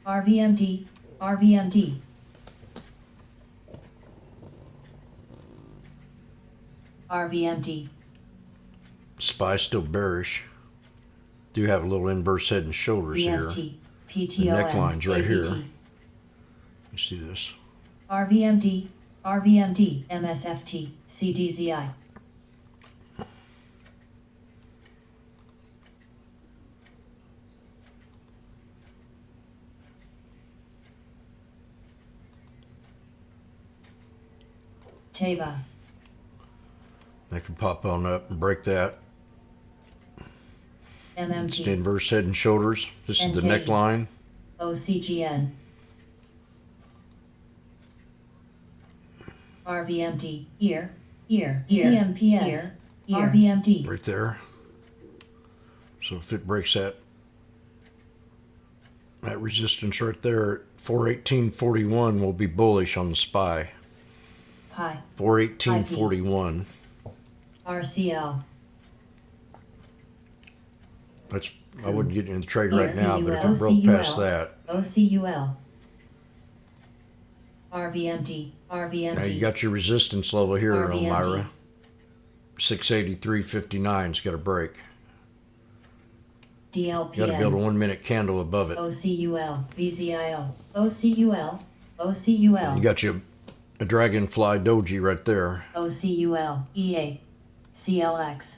RVMD, RVMD, RVMD, SPY still bearish. Do have a little inverse head and shoulders here. VST, The PTOM, neckline's right ABT, here. You see this? RVMD, RVMD, MSFT, CDZI. Teva. They can pop on up and break that. It's MMT. the inverse head and shoulders. This is the NK. neckline. OCGN. RVMD, ear, CMPS, RVMD. Right there. So if it breaks that resistance right there, 418.41 will be bullish on the SPY. Pi. 418.41. RCL. That's, I wouldn't get in the trade right now, but if it broke past that. OCUL. RVMD. Now you got your resistance level here, RVMD. Elmira. 683.59's got a break. DLPN. You got to build a 1 minute candle above it. OCUL. VZIO. OCUL. OCUL. You got your a dragonfly doji right there. OCUL. EA. CLX.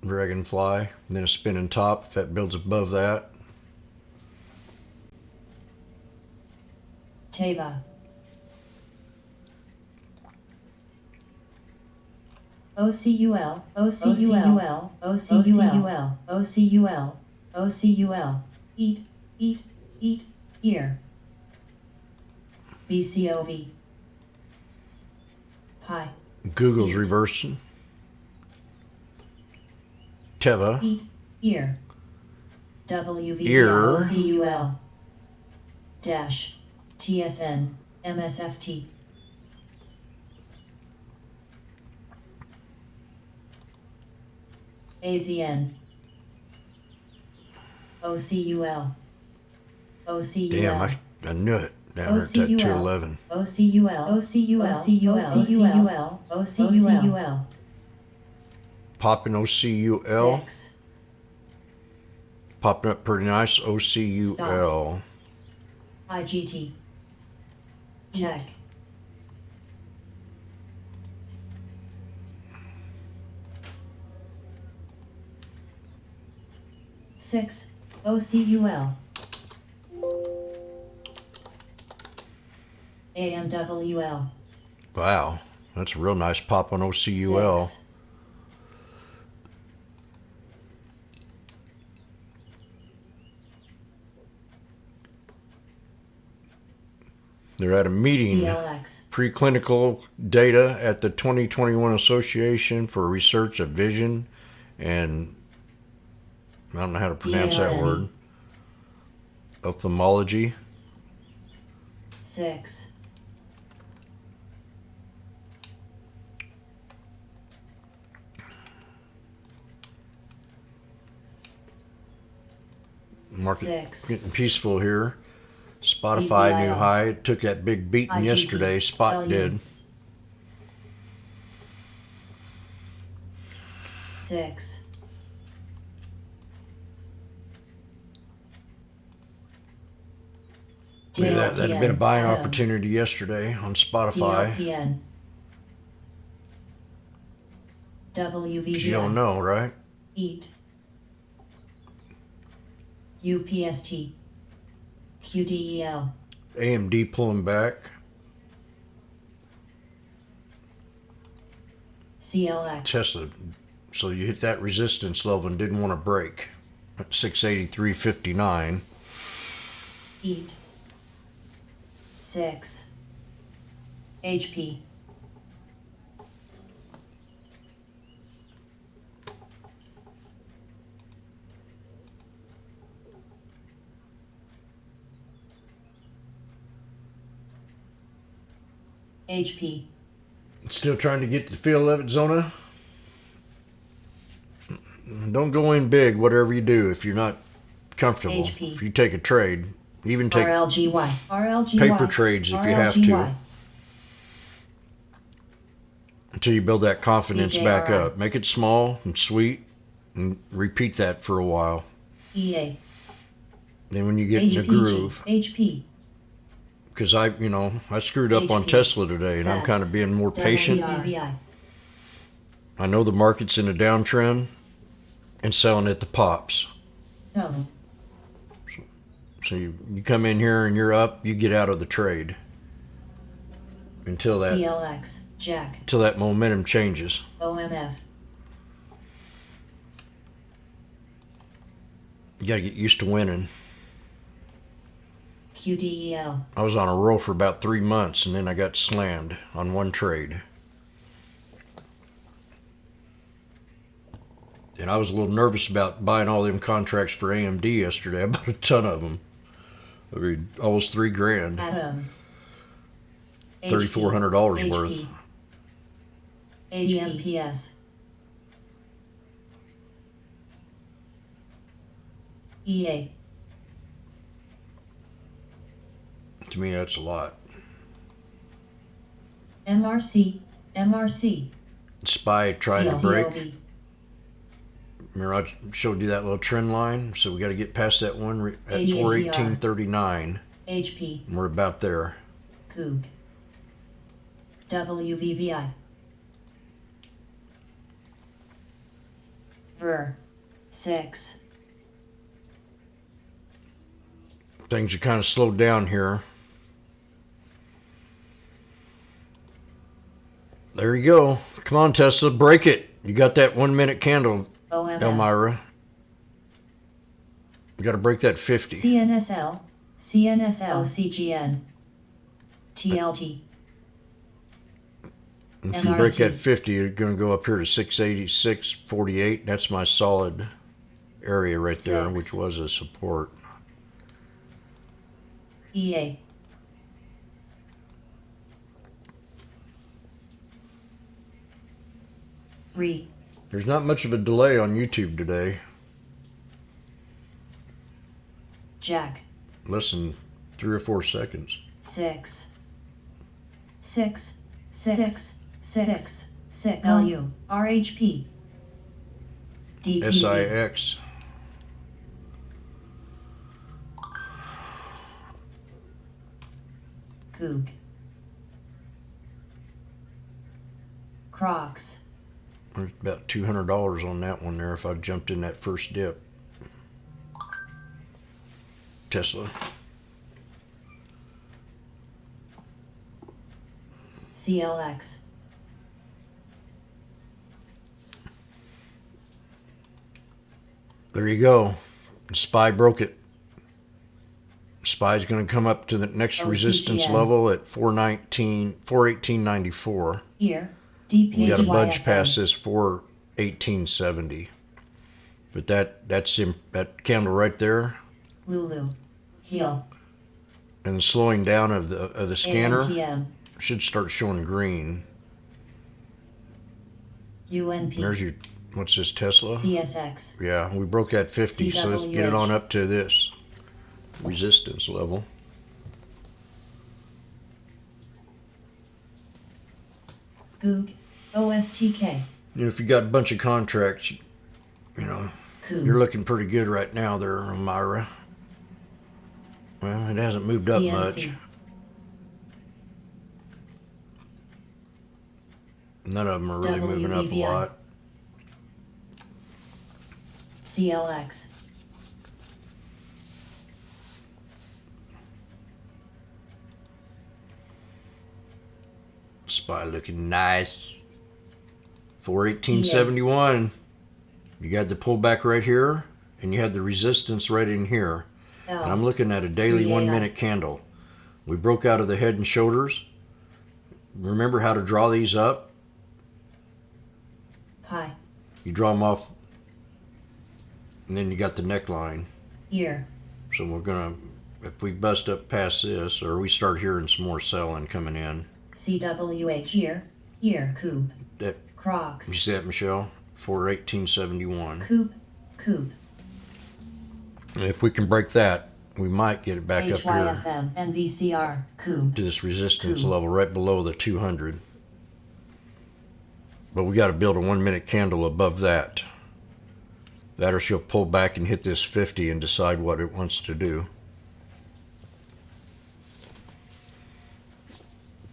Dragonfly, and then a spinning top. If that builds above that. Teva. OCUL, OCUL, OCUL, OCUL, OCUL, eat, ear. BCOV. Pi. Google's reversing. Teva. Eat, ear. WV. Ear. CUL. Dash. TSN. MSFT. AZN. OCUL. OCUL. Damn, I knew it. Down there at that 211. OCUL. OCUL. OCUL. OCUL. Popping OCUL. 6. Popping up pretty nice. OCUL. IGT. Tech. Six. OCUL. AMWL. Wow, that's a real nice pop on OCUL. 6. They're at a meeting, CLX. preclinical data at the 2021 Association for Research of Vision and I don't know how to pronounce that word. Ophthalmology. 6. Market 6. getting peaceful here. Spotify new high. It took that big beating IGT. yesterday. Spot did. 6. Maybe that had been a buying opportunity yesterday on Spotify. DLPN. WVGI. But you don't know, right? Eat. UPST. QDEL. AMD pulling back. CLX. Tesla. So you hit that resistance level and didn't want to break at 683.59. Eat. 6. HP. HP. Still trying to get the feel of it, Zona? Don't go in big, whatever you do, if you're not comfortable. HP. If you take a trade, even take RLGY. RLGY. paper trades if you have to, until you build that confidence back EJRI. up. Make it small and sweet, and repeat that for a while. EA. Then when you get in the groove, HP. because I screwed up on HP. Tesla today, and I'm kind of being more patient. WVVI. I know the market's in a downtrend and selling at the pops. No. So you come in here and you're up, you get out of the trade until CLX. Jack. that momentum changes. OMF. You got to get used to winning. QDEL. I was on a roll for about 3 months, and then I got slammed on one trade. And I was a little nervous about buying all them contracts for AMD yesterday. I bought a ton of them. I mean, almost $3,000. Adam. $3,400 worth. HMPS. EA. To me, that's a lot. MRC. MRC. SPY trying to break. CLV. Remember, I showed you that little trend line, so we got to get past that one at ADR. 418.39. HP. And we're about there. Coog. WVVI. Ver. 6. Things are kind of slowed down here. There you go. Come on, Tesla, break it. You got that 1 minute candle, OMF. Elmira. You got to break that 50. CNSL. CNSL. CGN. TLT. If you break NRC. that 50, you're going to go up here to 686.48. That's my solid area right there, 6. which was a support. EA. Re. There's not much of a delay on YouTube today. Jack. Less than 3 or 4 seconds. 6. 6. 6. 6. 6. LU. RHP. DPZ. SIX. Coog. Crocs. There's about $200 on that one there if I jumped in that first dip. Tesla. CLX. There you go. SPY broke it. SPY's going to come up to the next resistance OCGN. level at 418.94. Here. DPZ. We got to budge past this 418.70. But that candle right there Lulu. Heel. and the slowing down of the scanner ANTM. should start showing green. UNP. There's your, what's this, Tesla? CSX. Yeah, we broke that 50, so let's get it on up to this resistance level. Goog. OSTK. If you got a bunch of contracts, Coog. you're looking pretty good right now there, Elmira. Well, it hasn't moved up CNC. much. None of them are really moving up a WVVI. lot. CLX. SPY looking nice. 418.71. You got the pullback right here, and you had the resistance right in here. L. And I'm looking at a daily 1 minute candle. We broke out of the head and shoulders. Remember how to draw these up? Pi. You draw them off, and then you got the neckline. Ear. So we're gonna, if we bust up past this, or we start hearing some more selling coming in. CWH. Ear. Coop. That, Crocs. you see that, Michelle? 418.71. Coop. And if we can break that, we might get it back up here HYFM. NVCR. Coop. to this resistance Cool. level right below the 200. But we got to build a 1 minute candle above that. That or she'll pull back and hit this 50 and decide what it wants to do.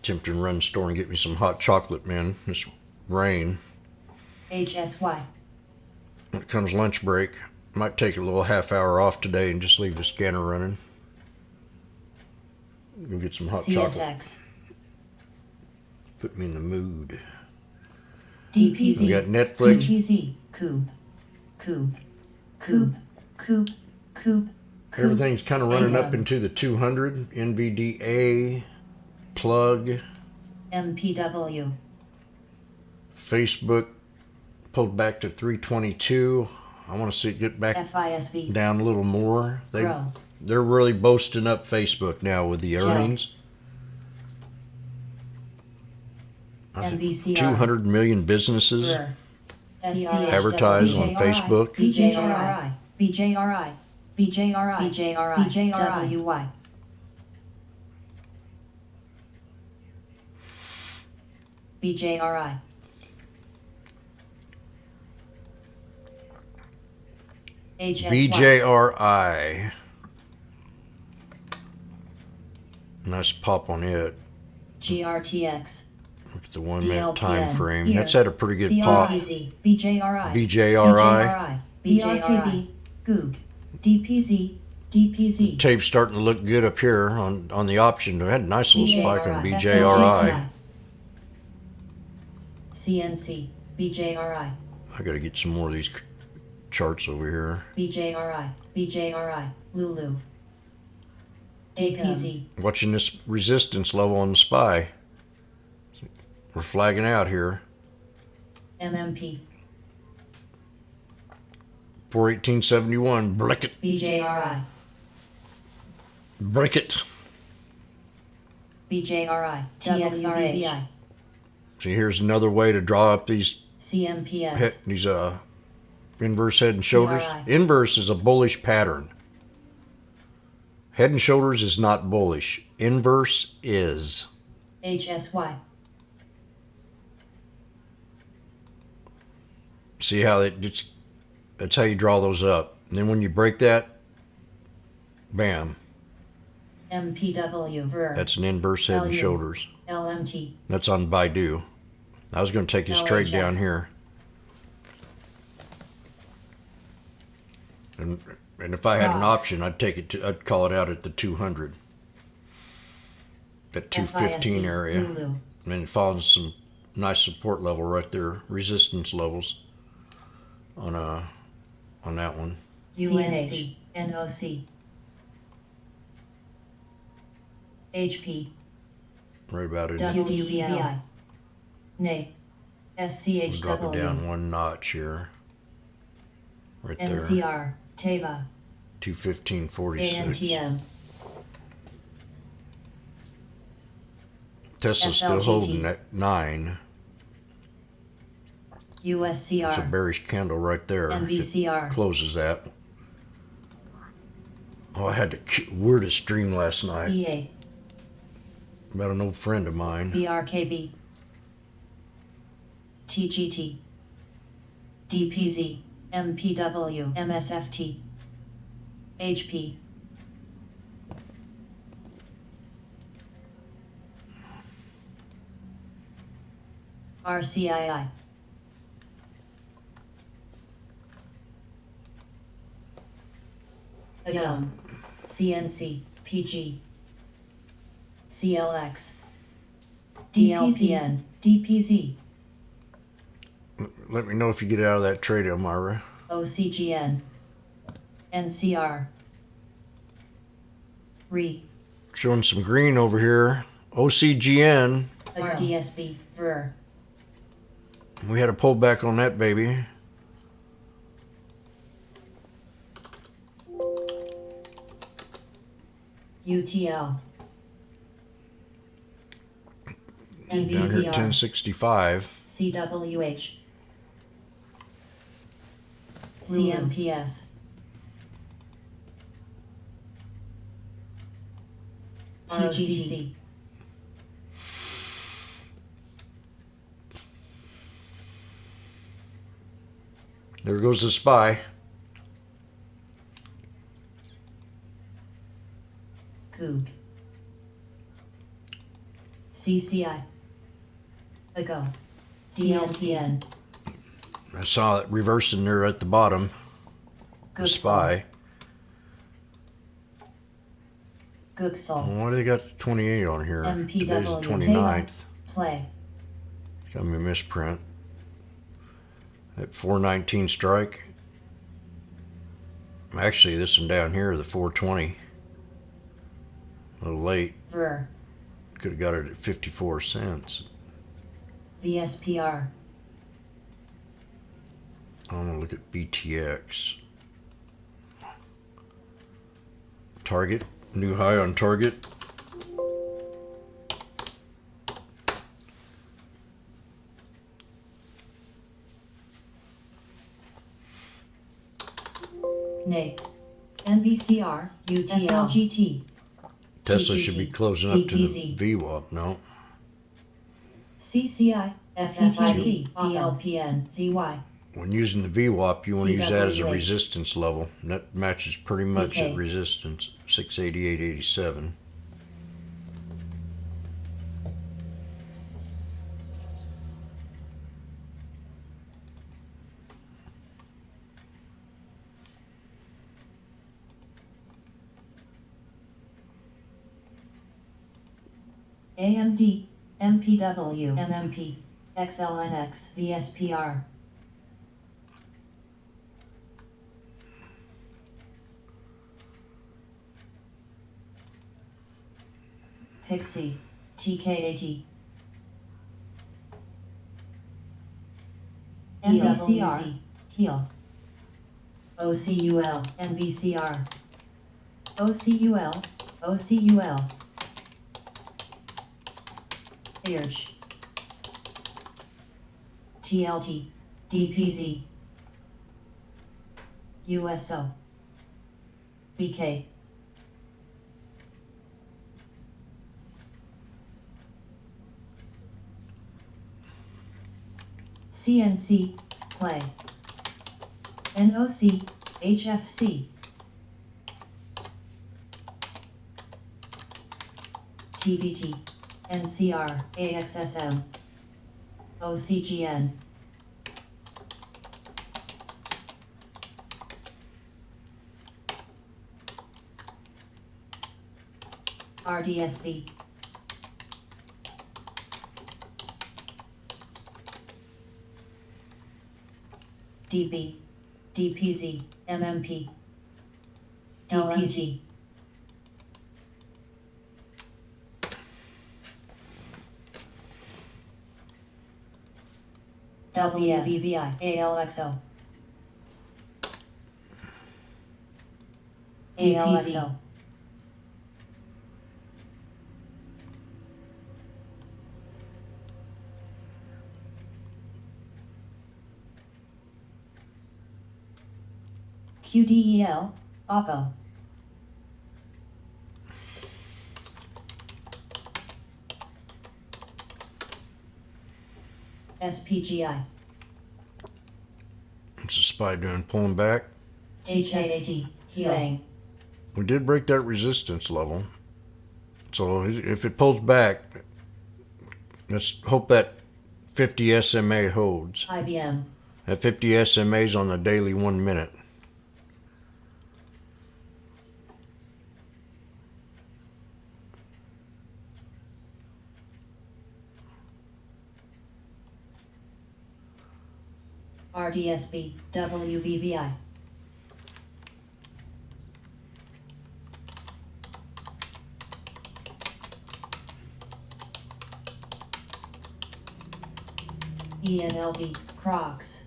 Tempting to run to the store and get me some hot chocolate, man. This rain. HSY. When it comes lunch break, might take a little half hour off today and just leave the scanner running. Go get some hot chocolate. CSX. Put me in the mood. DPZ. We got Netflix. DPZ. Coop. Everything's kind of running up into the 200. NVDA. Plug. MPW. Facebook pulled back to 322. I want to see it get back FISV. down a little more. Grow. They're really boasting up Facebook now with the earnings. MVCR. 200 million businesses advertise on Facebook. BJRI. WY. BJRI. HSY. BJRI. Nice pop on it. GRTX. Look at the 1 minute DLPN. time frame. Here. That's had a pretty good pop. CRPZ. BJRI. BJRI. BRKB. Goog. DPZ. Tape's starting to look good up here on the option. We had a nice little spike on BJRI. CNC. BJRI. I got to get some more of these charts over here. BJRI. Lulu. DPZ. Watching this resistance level on the SPY. We're flagging out here. MMP. 418.71. Break it. BJRI. Break it. BJRI. TXRH. See, here's another way to draw up these CMPS. inverse head and shoulders. CRI. Inverse is a bullish pattern. Head and shoulders is not bullish. Inverse is. HSY. See how that's how you draw those up. And then when you break that, bam. MPW. Ver. That's an inverse head and LU. shoulders. LMT. That's on Baidu. I was going to take this trade LHX. down here. And if I had an Cross. option, I'd call it out at the 200. That 215 FISV. area. Lulu. And following some nice support level right there. Resistance levels on that one. UNH. NOC. HP. Right about it. WVI. NAY. We'll drop it down SCHW. one notch here. Right there. NCR. TEVA. 215.46. ANTM. Tesla's still FLGT. holding at 9. It's a USCR. bearish candle right there. If MVCR. it closes that. Oh, I had the weirdest dream last night EA. about an old friend of mine. BRKB. TGT. DPZ. MPW. MSFT. HP. RCII. YUM. CNC. PG. CLX. DLPN. DPZ. Let me know if you get out of that trade, Elmira. OCGN. NCR. RE. Showing some green over here. OCGN. RDSB. VER. We had a pullback on that baby. UTL. Down here at DVCR. 1065. CWH. CMPS. TGC. There goes the SPY. Coog. CCI. Ago. DLCN. I saw it reversing there at the bottom. The spy. Gooksel. Why do they got 28 on here? Today's the MPW. 29th. Play. It's got me a misprint. At 419 strike. Actually, this one down here, the 420. A little late. Ver. Could have got it at 54 cents. VSPR. I want to look at BTX. Target. New high on Target. Nay. NVCR. UTL. GT. Tesla TPZ, should be closing up to the TPZ. VWAP. No. CCI. FETC. DLPN. ZY. When using the VWAP, you want to use that as a CWH. resistance level. And that matches pretty much Okay. at resistance. 688.87. AMD. MPW. MMP. XLNX. VSPR. Pixie. TKAT. MWC. Heal. OCUL. MVCR. OCUL. OCUL. Urge. TLT. DPZ. USO. BK. CNC. Play. NOC. HFC. TBT. NCR. AXSM. OCGN. RDSB. DB. DPZ. MMP. DPZ. WBVI. ALXO. ALSO. QDEL. OPPO. SPGI. What's the spy doing? Pulling back? HAT. Healing. We did break that resistance level. So if it pulls back, let's hope that 50 SMA holds. IBM. That 50 SMA's on the daily 1 minute. RDSB. WBVI. ENLV. Crocs.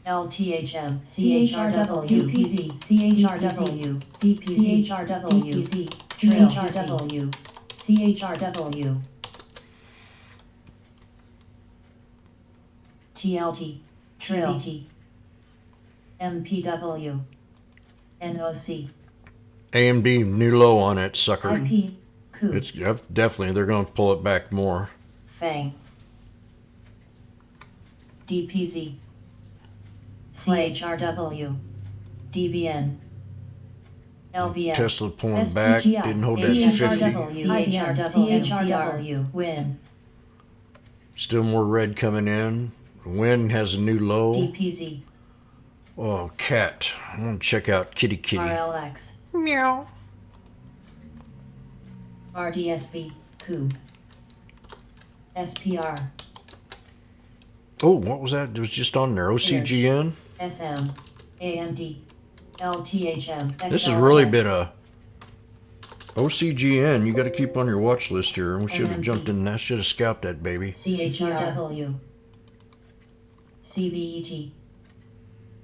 LTHM. CHRW. DPZ. CHRW. DPZ. CHRW. CHRW. CHRW. TLT. TRILT. MPW. NOC. AMD new low on that sucker. IP. Coup. It's definitely, they're going to pull it back more. FANG. DPZ. CHRW. DBN. LVS. Tesla pulling back. Didn't hold that 50. CHRW. Win. Still more red coming in. Win has a new low. DPZ. Oh, cat. I want to check out Kitty Kitty. RLX. Meow. RDSB. Coop. SPR. Oh, what was that? It was just on there. OCGN. SM. AMD. LTHM. This has really been a OCGN. You got to keep on your watch list here. We should have jumped in. That should have scalped that baby. CHRW. CBET.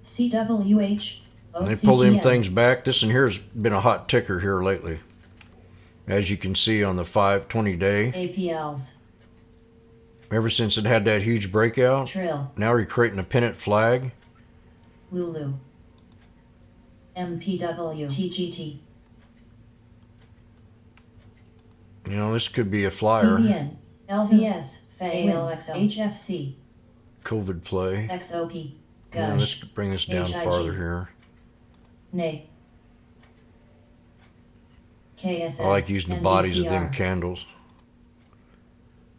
CWH. And they pull them things back. This in here has been a hot ticker here lately. As you can see on the 520 day. APLs. Ever since it had that huge breakout. Trill. Now we're creating a pennant flag. Lulu. MPW. TGT. You know, this could be a flyer. DBN. LVS. ALXO. HFC. COVID play. XOP. Now, let's Gush. bring this down HIG. farther here. Nay. KSS. I like using the bodies of them NBCR. candles.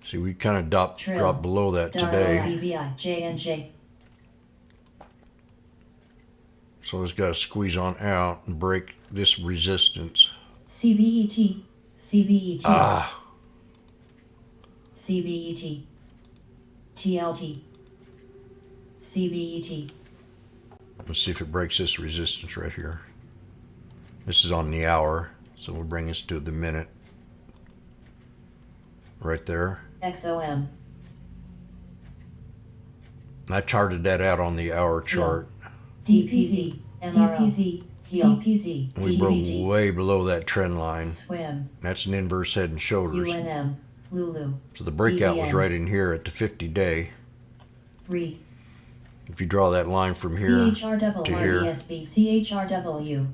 See, we kind of dropped below that Darrow today. BVI. JNJ. So it's got to squeeze on out and break this resistance. CBET. CBET. Ah, CBET. TLT. CBET. let's see if it breaks this resistance right here. This is on the hour, so we'll bring this to the minute. Right there. XOM. I charted that out on the hour chart. DPZ. MRO. DPZ. And we broke way below that trend line. Swim. That's an inverse head and shoulders. UNM. Lulu. So the breakout was DBN. right in here at the 50 day. Re. If you draw that line from here CHRW. to here, RDSB. CHRW.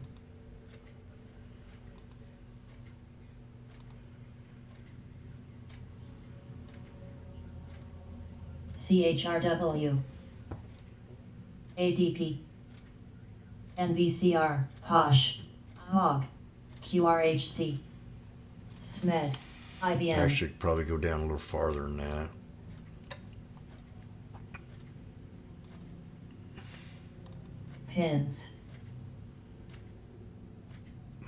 CHRW. ADP. NVCR. HOSH. HOG. QRHC. SMED. IBM. actually probably go down a little farther than that. Pins.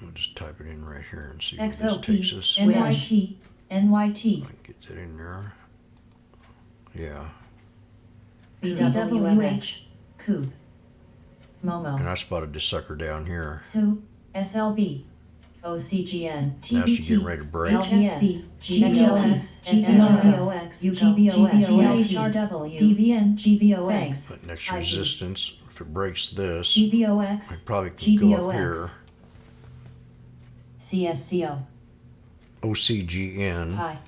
We'll just type it in right here and see where this XOP. takes us. NYT. NYT. I can get that in there. Yeah, CWH. Coop. and Momo. I spotted this sucker down here. SU. SLB. OCGN. Now she's getting TBT. ready to break. LGFC. GBOX. GBOX. UGBOX. DVN. GBOX. That next IG. resistance, if it breaks this, GBOX. I probably can go up here. CSCO. OCGN. Pi.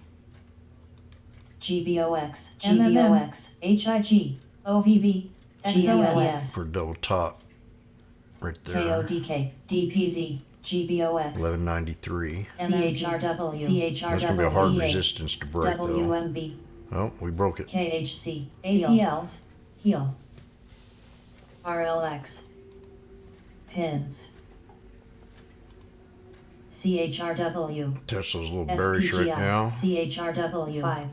GBOX. GBOX. HIG. OVV. GBOX. For double top, right there. KODK. DPZ. GBOX. 1193. CHRW. That's gonna be a hard CHRW. resistance to break though. WMB. Oh, we broke it. KHC. APLs. Heal. RLX. Pins. CHRW. Tesla's a little bearish right SPGI. now. CHRW. 5.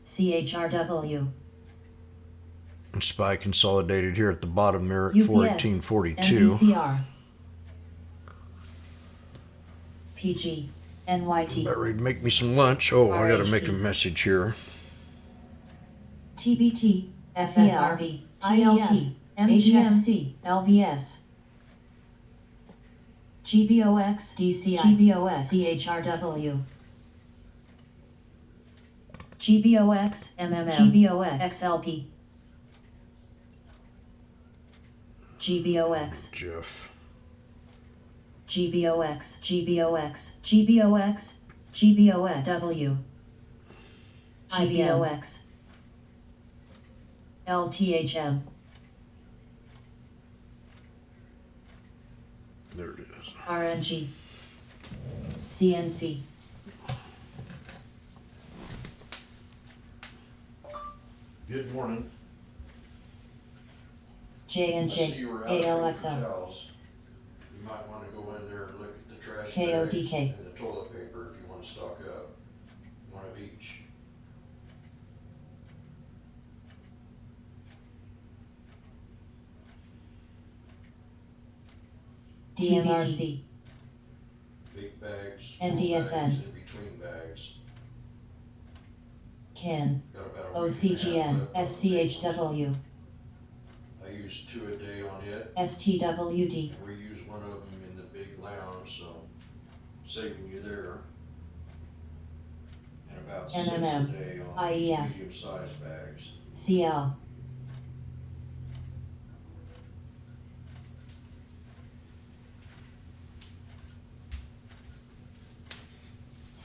CHRW. And SPY consolidated here at the bottom there at UPS. 418.42. NVCR. PG. NYT. About ready to make me some lunch. Oh, I gotta make a RHP. message here. TBT. SSRV. TLT. HFC. LVS. GBOX. DCI. GBOX. CHRW. GBOX. MMM. GBOX. XLP. GBOX. Jeff. GBOX. GBOX. GBOX. GBOX. W. IBOX. LTHM. There it is. RNG. CNC. Good morning. J&J. ALXO. You might want to trash KODK. bags, and the toilet paper if you want to stock up. One of each. DMRC. Big bags, small NDSN. bags, in between bags. CAN. Got about a week and a half OCGN. left on the big ones. SCHW. I use 2 a day on it. STWD. And we use one of them in the big lounge, so saving you there. And about 6 a NMM. day on IEF. medium-sized bags. CL.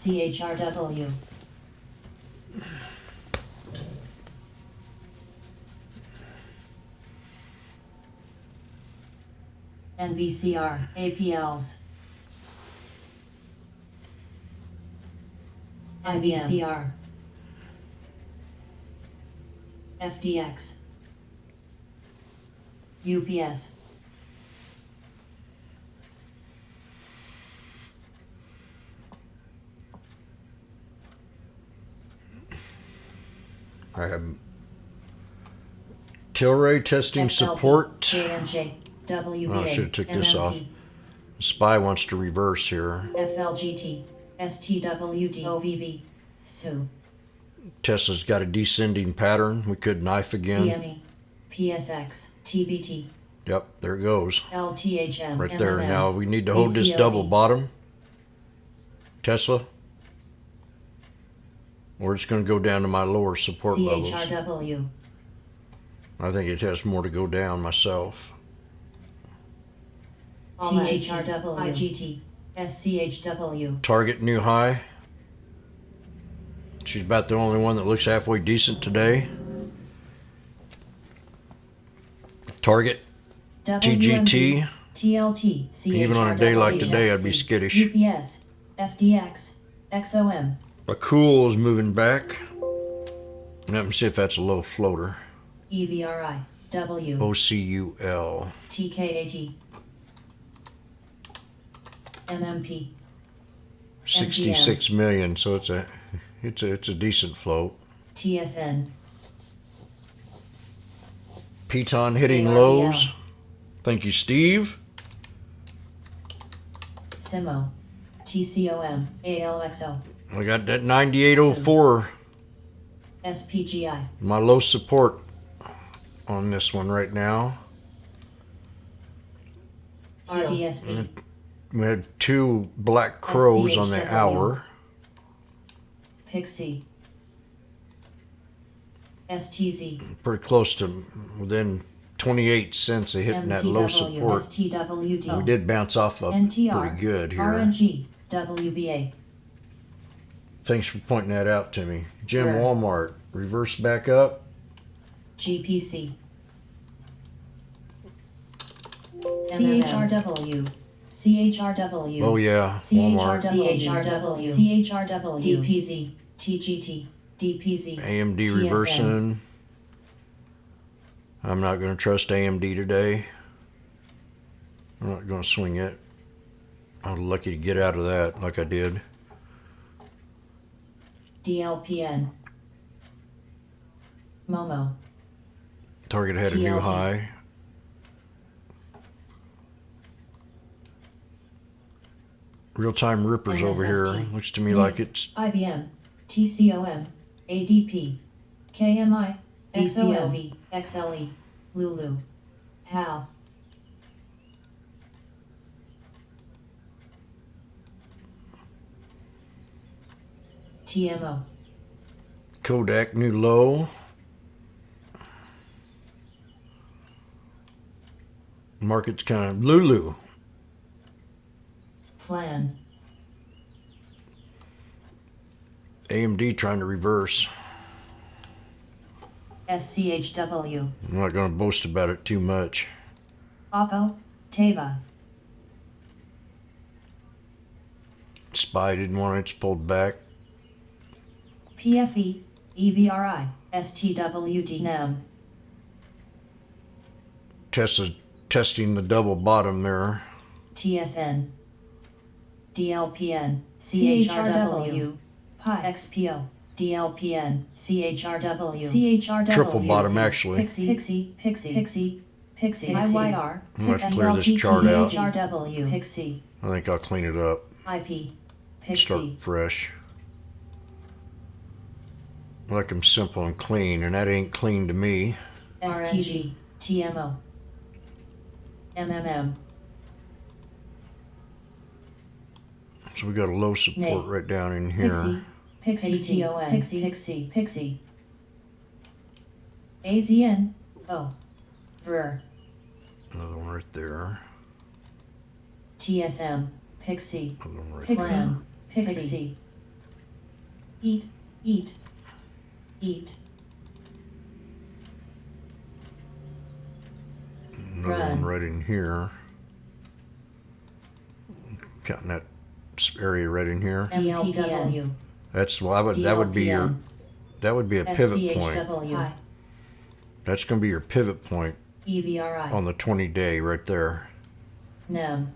CHRW. NVCR. APLs. IVCR. FDX. UPS. I have Tilray testing support. JNJ. WBA. Oh, I should have took this MMP. off. Spy wants to reverse here. FLGT. STWD. OVV. SU. Tesla's got a descending pattern. We could knife again. CME. PSX. TBT. Yep, there it goes. LTHM. Right there. MMM. Now we need to hold this BCOD. double bottom. Tesla. We're just going to go down to my lower support levels. CHRW. I think it has more to go down myself. THRW. IGT. SCHW. Target new high. She's about the only one that looks halfway decent today. Target TGT. TLT. Even on a day like today, I'd be skittish. UPS. FDX. XOM. A cool is moving back. Let me see if that's a low floater. EVRI. W. OCUL. TKAT. MMP. 66 million, so it's a decent float. TSN. Piton hitting ARBL. lows. Thank you, Steve. SIMO. TCOM. ALXO. We got that 9804. SPGI. My low support on this one right now. RDSB. We had 2 black crows on the SCHW. hour. Pixie. STZ. Pretty close to within 28 cents of hitting that low support. STWD. We did bounce off up NTR. pretty good here. RNG. WBA. Thanks for pointing that out to me. Jim, Sure. Walmart, reverse back up. GPC. CHRW. CHRW. Oh yeah, Walmart. CHRW. CHRW. DPZ. TGT. DPZ. AMD TSN. reversing. I'm not going to trust AMD today. I'm not going to swing it. I was lucky to get out of that like I did. DLPN. Momo. Target had a new TLT. high. Real-time rippers over here. MSFT. Looks to me like it's IBM. TCOM. ADP. KMI. XOV. XLE. Lulu. HAL. TMO. Kodak new low. Market's kind of Lulu. Plan. AMD trying to reverse. SCHW. I'm not going to boast about it too much. Oppo. Teva. Spy didn't want it, it's pulled back. PFE. EVRI. STWD. NEM. Tesla's testing the double bottom there. TSN. DLPN, CHRW, Pi XPO, DLPN, CHRW, Triple bottom, actually. Pixie, IYR, Let's clear this chart out. CHRW, Pixie, I think I'll clean it up. IP, Start Pixie, fresh. I like them simple and clean, and that ain't clean to me. STG, TMO, MMM, So we got a low support right down in here. Pixie, TON, Pixie, AZN, O, Ver, Another one right there. TSM, Pixie, Another one right there. Plan, Pixie, Eat, Another Run. one right in here. Counting that area right in here. DLPW, That's that would be your pivot point. SCHW, That's going to be your pivot point EVRI, on the 20-day right there NEM,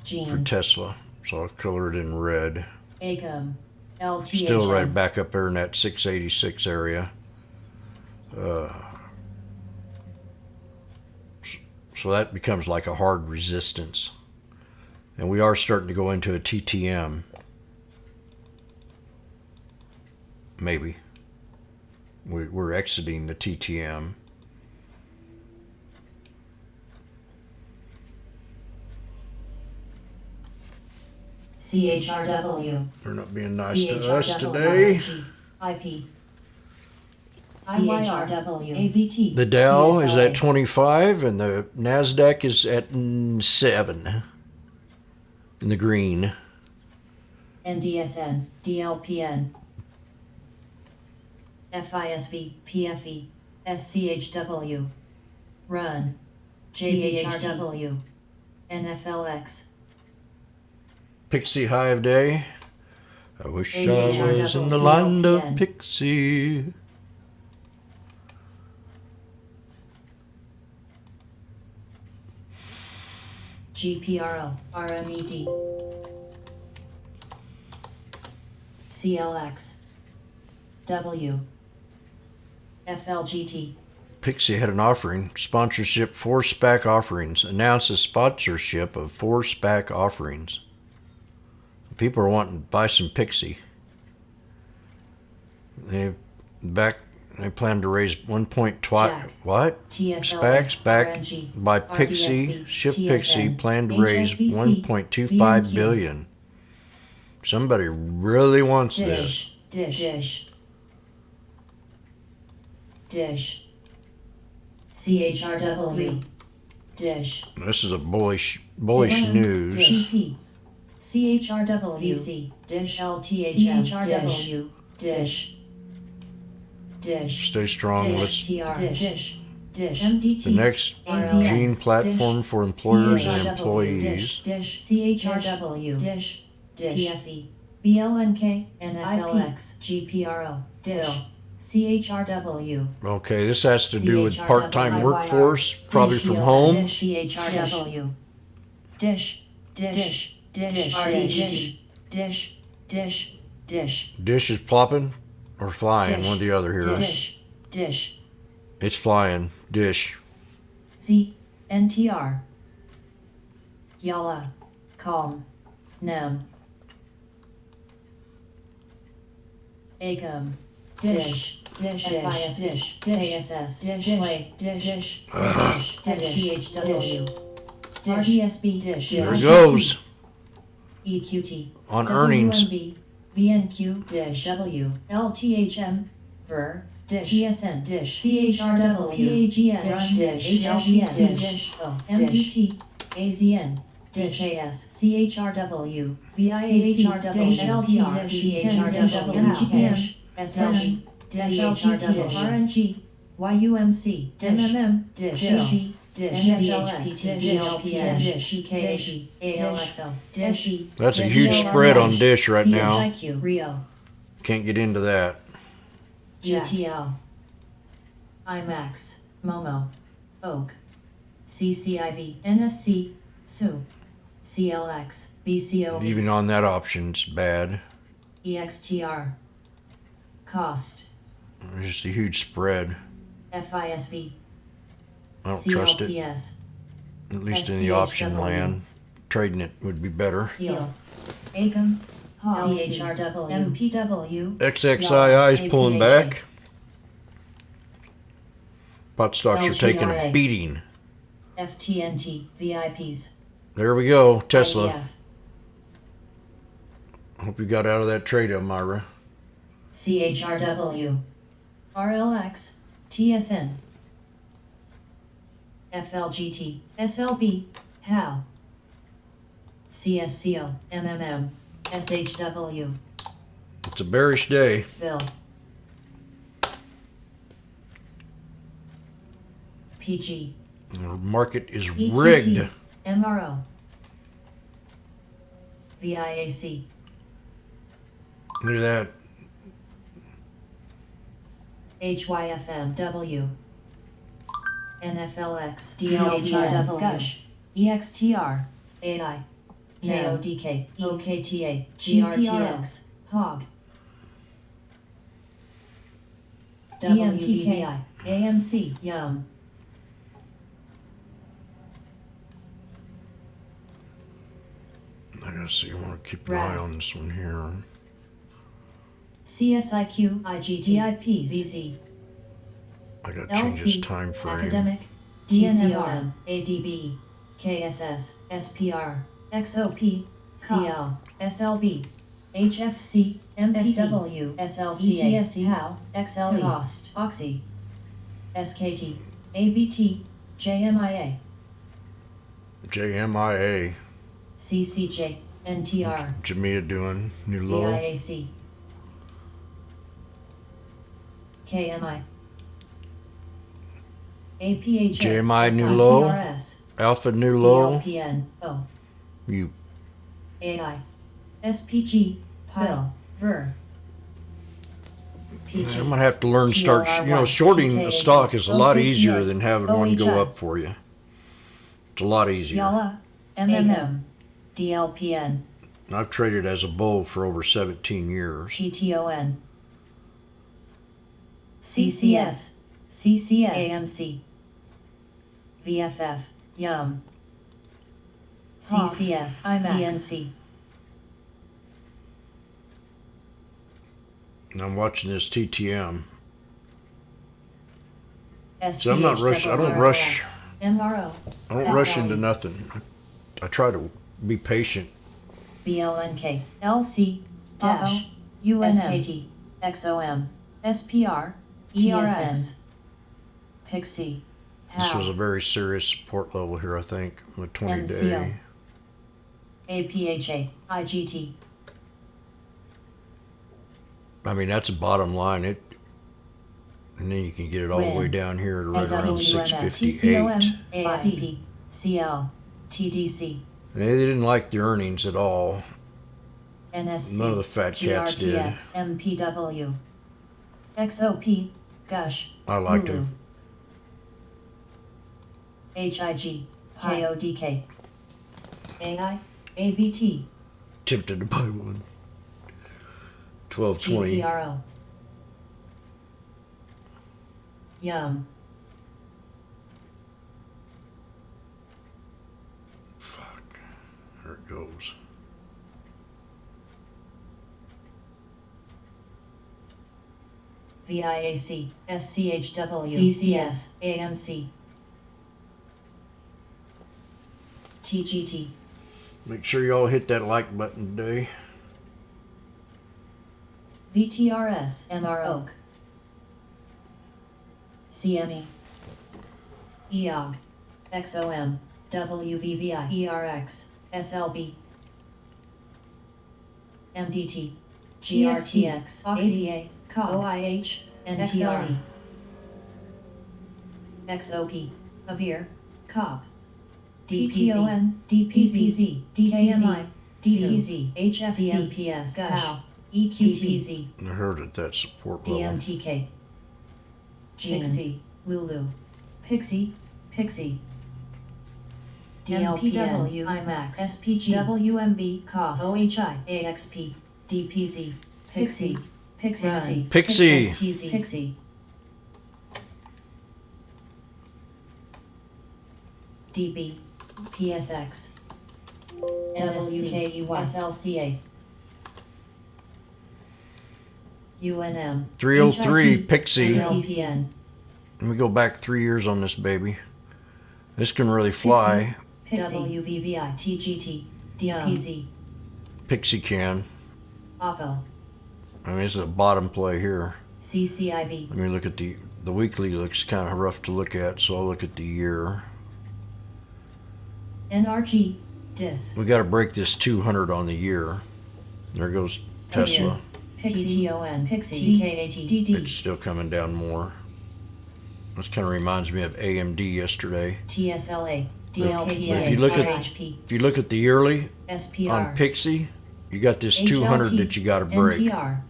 for Gene, Tesla. So I'll color it in red. ACOM, LTHM, Still right back up there in that 686 area. So that becomes like a hard resistance. And we are starting to go into a TTM. Maybe. We're exiting the TTM. CHRW, They're not being nice to us today. IP, CHRW, AVT, The Dow is at TSLA, 25 and the NASDAQ is at 7 in the green. NDSN, DLPN, FISV, PFE, SCHW, Run, JHRW, NFLX, Pixie high of day. I wish I was in the land of Pixie. GPRO, RMED, CLX, W, FLGT, Pixie had an offering, sponsorship 4 SPAC offerings. Announced a sponsorship of 4 SPAC offerings. People are wanting to buy some Pixie. They plan to raise 1.2 what? SPACs backed by Pixie, Ship Pixie plan to raise 1.25 billion. Somebody really wants this. Dish, CHRW, Dish, This is a bullish news. CP, CHRW, VC, Dish, LTHM, CHRW, Dish, Stay strong. Let's Dish, MDT, the next Gene platform for employers and employees. Dish, CHRW, Dish, PFE, BLNK, NFLX, GPRO, Dish, CHRW. Okay, this has to do with part-time workforce, probably from home. CHRW, Dish, Dish is plopping or flying, one or the other here. Dish, It's flying. Dish. Z, NTR, Yalla, Calm, Nem, ACOM, Dish, FIS, Dish, ASS, Dish, Play, Dish, CHW, RDSB, Dish, There it goes. EQT, On earnings. WMB, VNQ, Dish, W, LTHM, Ver, Dish, TSN, Dish, CHRW, PAGS, Dish, HLBS, Dish, O, MDT, AZN, Dish, AS, CHRW, VIAC, LTR, CHRW, MGM, SLG, Dish, HRW, RNG, YUMC, MMM, Dish, NFLX, DLPN, Dish, EKG, ALXO, Dish, That's a huge spread on Dish right now. CSIQ, Rio, Can't get into that. GTL, IMAX, Momo, Oak, CCIV, NSC, SU, CLX, BCO, Even on that option, it's bad. EXTR. Cost, There's just a huge spread. FISV, I don't trust it. CLPS, At least in the option SCHW. land. Trading it would be better. Heel, ACOM, CHRW, MPW, XXII is pulling APHA. back. Pot stocks are taking a LGRA. beating. FTNT, VIPs, There we go. Tesla. IDF, Hope you got out of that trade, Elmira. CHRW, RLX, TSN, FLGT, SLB, HAL, CSCO, MMM, SHW, It's a bearish day. Bill, PG, The market is EQT, rigged. MRO, VIAC, Look at that. HYFMW, NFLX, DLHRW, GUSH, EXTR, AI, KODK, OKTA, GRTX, HOG, DMTKI, AMC, YUM, I gotta see. I want to keep an eye on this one here. CSIQ, IGTIP, VZ, I gotta change this LC, time frame. Academic, DNMR, ADB, KSS, SPR, XOP, CL, SLB, HFC, MSW, SLCA, ETSE, HAL, XLE, Cost, Oxy, SKT, ABT, JMIA, JMIA. CCJ, NTR, Jamia doing new low. VIAC, KMI, APHA, JMI new low. SITRS, Alpha new low. DLPN, O, You. AI, SPG, PIL, VER, PG, I'm gonna have to learn start. Shorting a stock is a lot easier than having one go up for you. It's a lot easier. YALA, MMM, DLPN, I've traded as a bull for over 17 years. PTON, CCS, CCS, AMC, VFF, YUM, CCS, CNC, And I'm watching this TTM. So I'm not rush. I don't rush. MRO, I don't rush into nothing. I try to be patient. BLNK, LC, Dash, USKT, XOM, SPR, ERS, Pixie, This was a HAL, very serious support level here, I think, on a 20-day. APHA, IGT, I mean, that's a bottom line. And then you can get it all the way down here to right around 658. ASP, CL, TDC, They didn't like the earnings at all. NSC, None of the fat cats did. GRTX, MPW, XOP, GUSH, I liked Hulu, them. HIG, KODK, AI, ABT, Tempted to buy one. 1220. GPRO, YUM, Fuck. There it goes. VIAC, SCHW, CCS, AMC, TGT, Make sure y'all hit that like button today. VTRS, MRO, CME, EOG, XOM, WVVI, ERX, SLB, MDT, GRTX, ADA, OIH, and XLE, XOP, AVIR, COP, DPON, DPZ, DKMI, DZ, HFC, CMPS, GUSH, EQTZ, I heard at that support level. DMTK, Pixie, Lulu, Pixie, DLPW IMAX SPG WMB COS OHI AXP DPZ Pixie Pixie Pixie. Pixie DB PSX WKEY SLCA UNM 303 Pixie. LPN Let me go back 3 years on this baby. This can really fly. WVVI TGT DPZ Pixie can. OPPO I mean, this is a bottom play here. CCIV Let me look at the weekly. Looks kind of rough to look at, so I'll look at the year. NRG DIS We got to break this 200 on the year. There goes Tesla. PTON Pixie TKATDD It's still coming down more. This kind of reminds me of AMD yesterday. TSLA But DLPA if you look at HP if you look at the yearly SPR on Pixie, you got this 200 that you got to break. NTR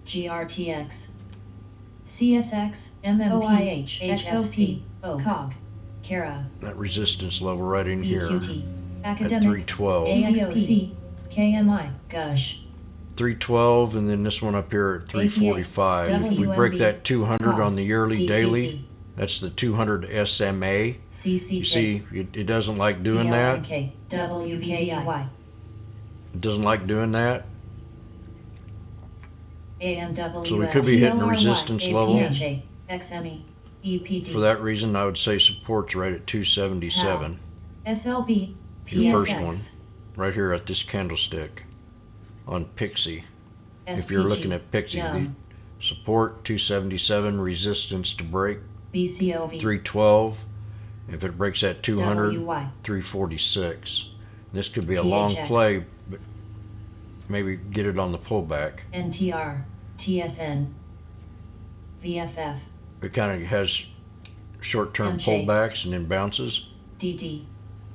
GRTX CSX MMPH XOP COG Kara That resistance level right in here EQT at Academic 312. AXP KMI Gush 312, and then this one up here at 345. If we break that 200 on the yearly daily, that's the 200 SMA. You see, it doesn't like doing that. WVI It doesn't like doing that. AMW So we could be hitting the resistance level. XME EPD For that reason, I would say support's right at 277. SLB Your first one, right here at this candlestick on Pixie. If you're looking at Pixie, the support 277, resistance to break BCOV 312. If it breaks at 200, WY 346. This could be a long play, but maybe get it on the pullback. NTR TSN VFF It kind of has short-term MJ. pullbacks and then bounces. DD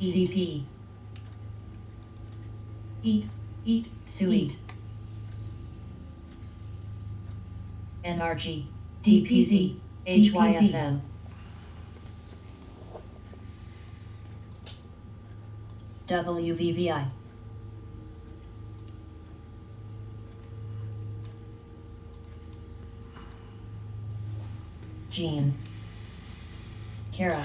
EZP Eat Suite NRG DPZ HYFM WVVI Gene Kara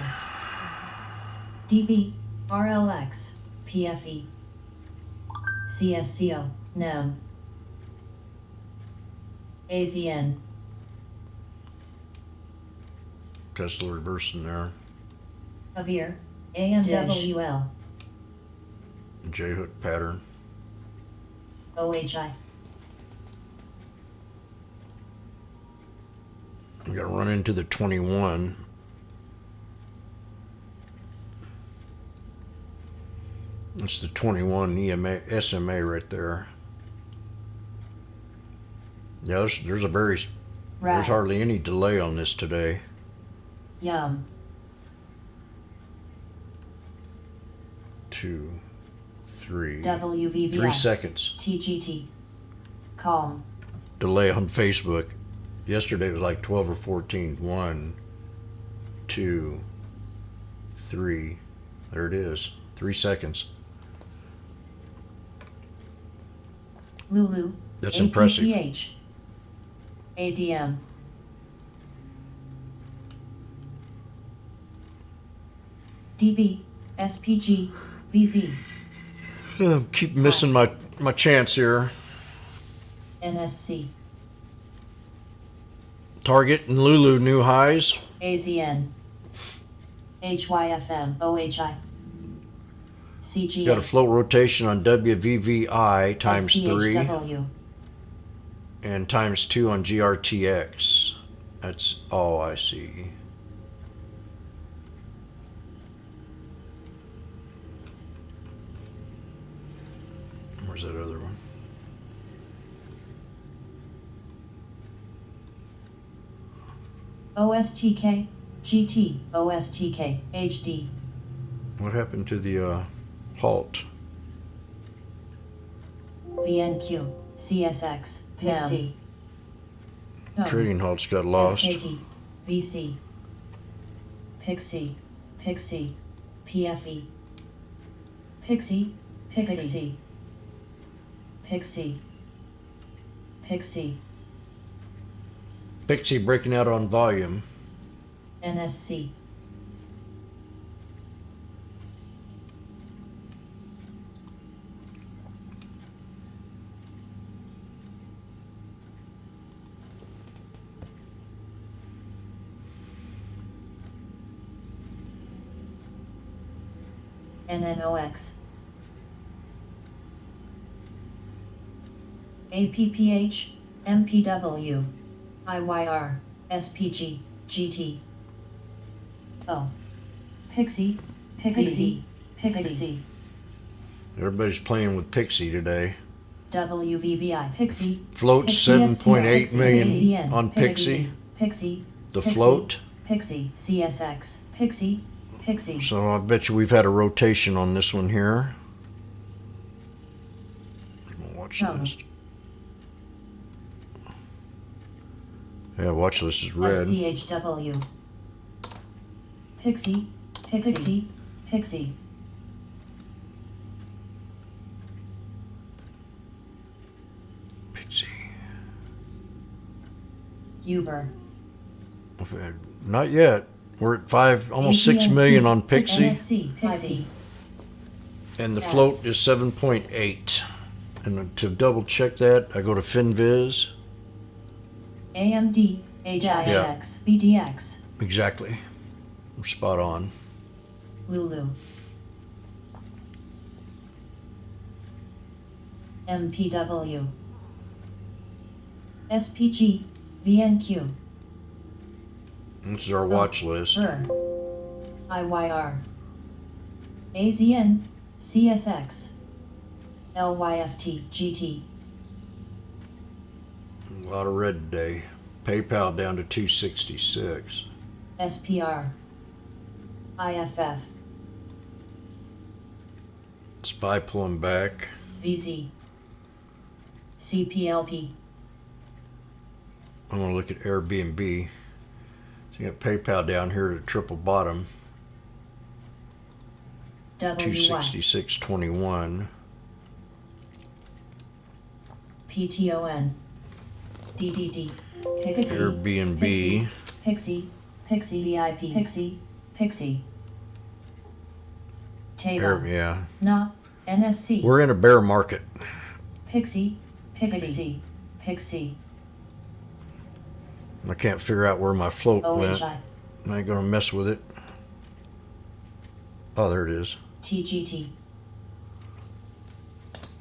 DB RLX PFE CSCO NEM AZN Tesla reversing there. Avir AMWL J-hook pattern. OHI We got to run into the 21. That's the 21 EMA SMA right there. Yeah, there's hardly any delay on this today. Yum 2, 3, WVVI 3 seconds TGT Calm delay on Facebook. Yesterday it was like 12 or 14. 1, 2, 3. There it is. 3 seconds. Lulu That's impressive. APPH ADM DB SPG VZ Keep missing my chance here. NSC Target and Lulu new highs. AZN HYFM OHI CGA Got a float rotation on WVVI times 3 SCHW and times 2 on GRTX. That's all I see. Where's that other one? OSTK GT OSTK HD What happened to the halt? VNQ CSX Pixie Trading halts got lost. SKT VC Pixie PFE Pixie, Pixie, Pixie, Pixie, Pixie breaking out on volume. NSC, NNOX, APPH, MPW, IYR, SPG, GT. Oh. Pixie, Pixie, Pixie, Everybody's playing with Pixie today. WVVI, Pixie. Float Pixie 7.8 SCN, million CN, on Pixie. Pixie, The Pixie, float. Pixie, CSX, Pixie, Pixie. So I bet you we've had a rotation on this one here. Watch list. Yeah, watch list is red. SCHW. Pixie, Pixie, Pixie. Pixie. Uber. Not yet. We're at almost 6 million on Pixie. NSC, Pixie. And the float is 7.8. And to double check that, I go to FinViz. AMD, HIX, BDX. Exactly. We're spot on. Lulu. MPW. SPG, VNQ. This is our watch list. IYR. AZN, CSX. LYFT, GT. A lot of red today. PayPal down to 266. SPR. IFF. SPY pulling back. VZ. CPLP. I'm going to look at Airbnb. So you got PayPal down here at triple bottom. WY. 266.21. PTON. DDD. Pixie. Airbnb. Pixie. Pixie VIP. Pixie. Pixie. Table. Yeah. Nah. NSC. We're in a bear market. Pixie. Pixie. Pixie. I can't figure out where my float went. OHI. I ain't going to mess with it. Oh, there it is. TGT.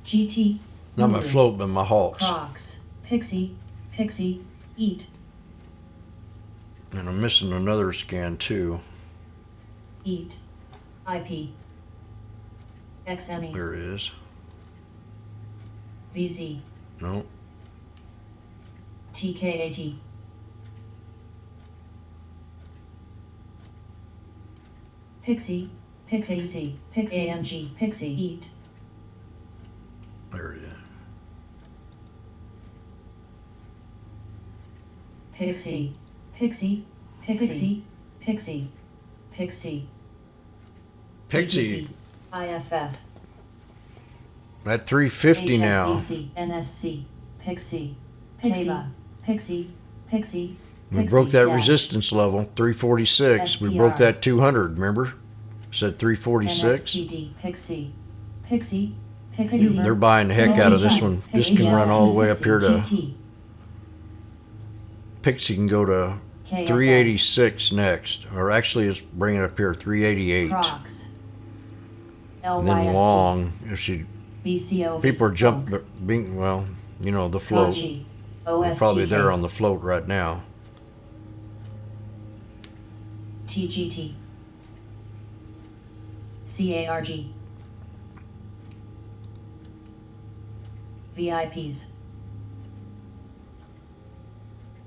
GT. Not my float, but my halts. Crocs. Pixie. Pixie. Eat. And I'm missing another scan too. Eat. IP. XME. There it is. VZ. No. TKAT. Pixie. Pixie. Pixie. AMG. Pixie. Eat. There it is. Pixie. Pixie. Pixie. Pixie. Pixie. Pixie. IFF. At 350 now. HSBC. NSC. Pixie. Taba. Pixie. Pixie. We broke that resistance level, 346. We broke that 200, remember? Said 346. NSPD. Pixie. Pixie. Pixie. They're buying the heck out of this one. This can run all the way up here to... Pixie can go to 386 next. Or actually, it's bringing it up here, 388. Crocs. And then long, if she... BCO. People are jumping, well, you know, the float. We're probably there on the float right now. TGT. CARG. VIPs.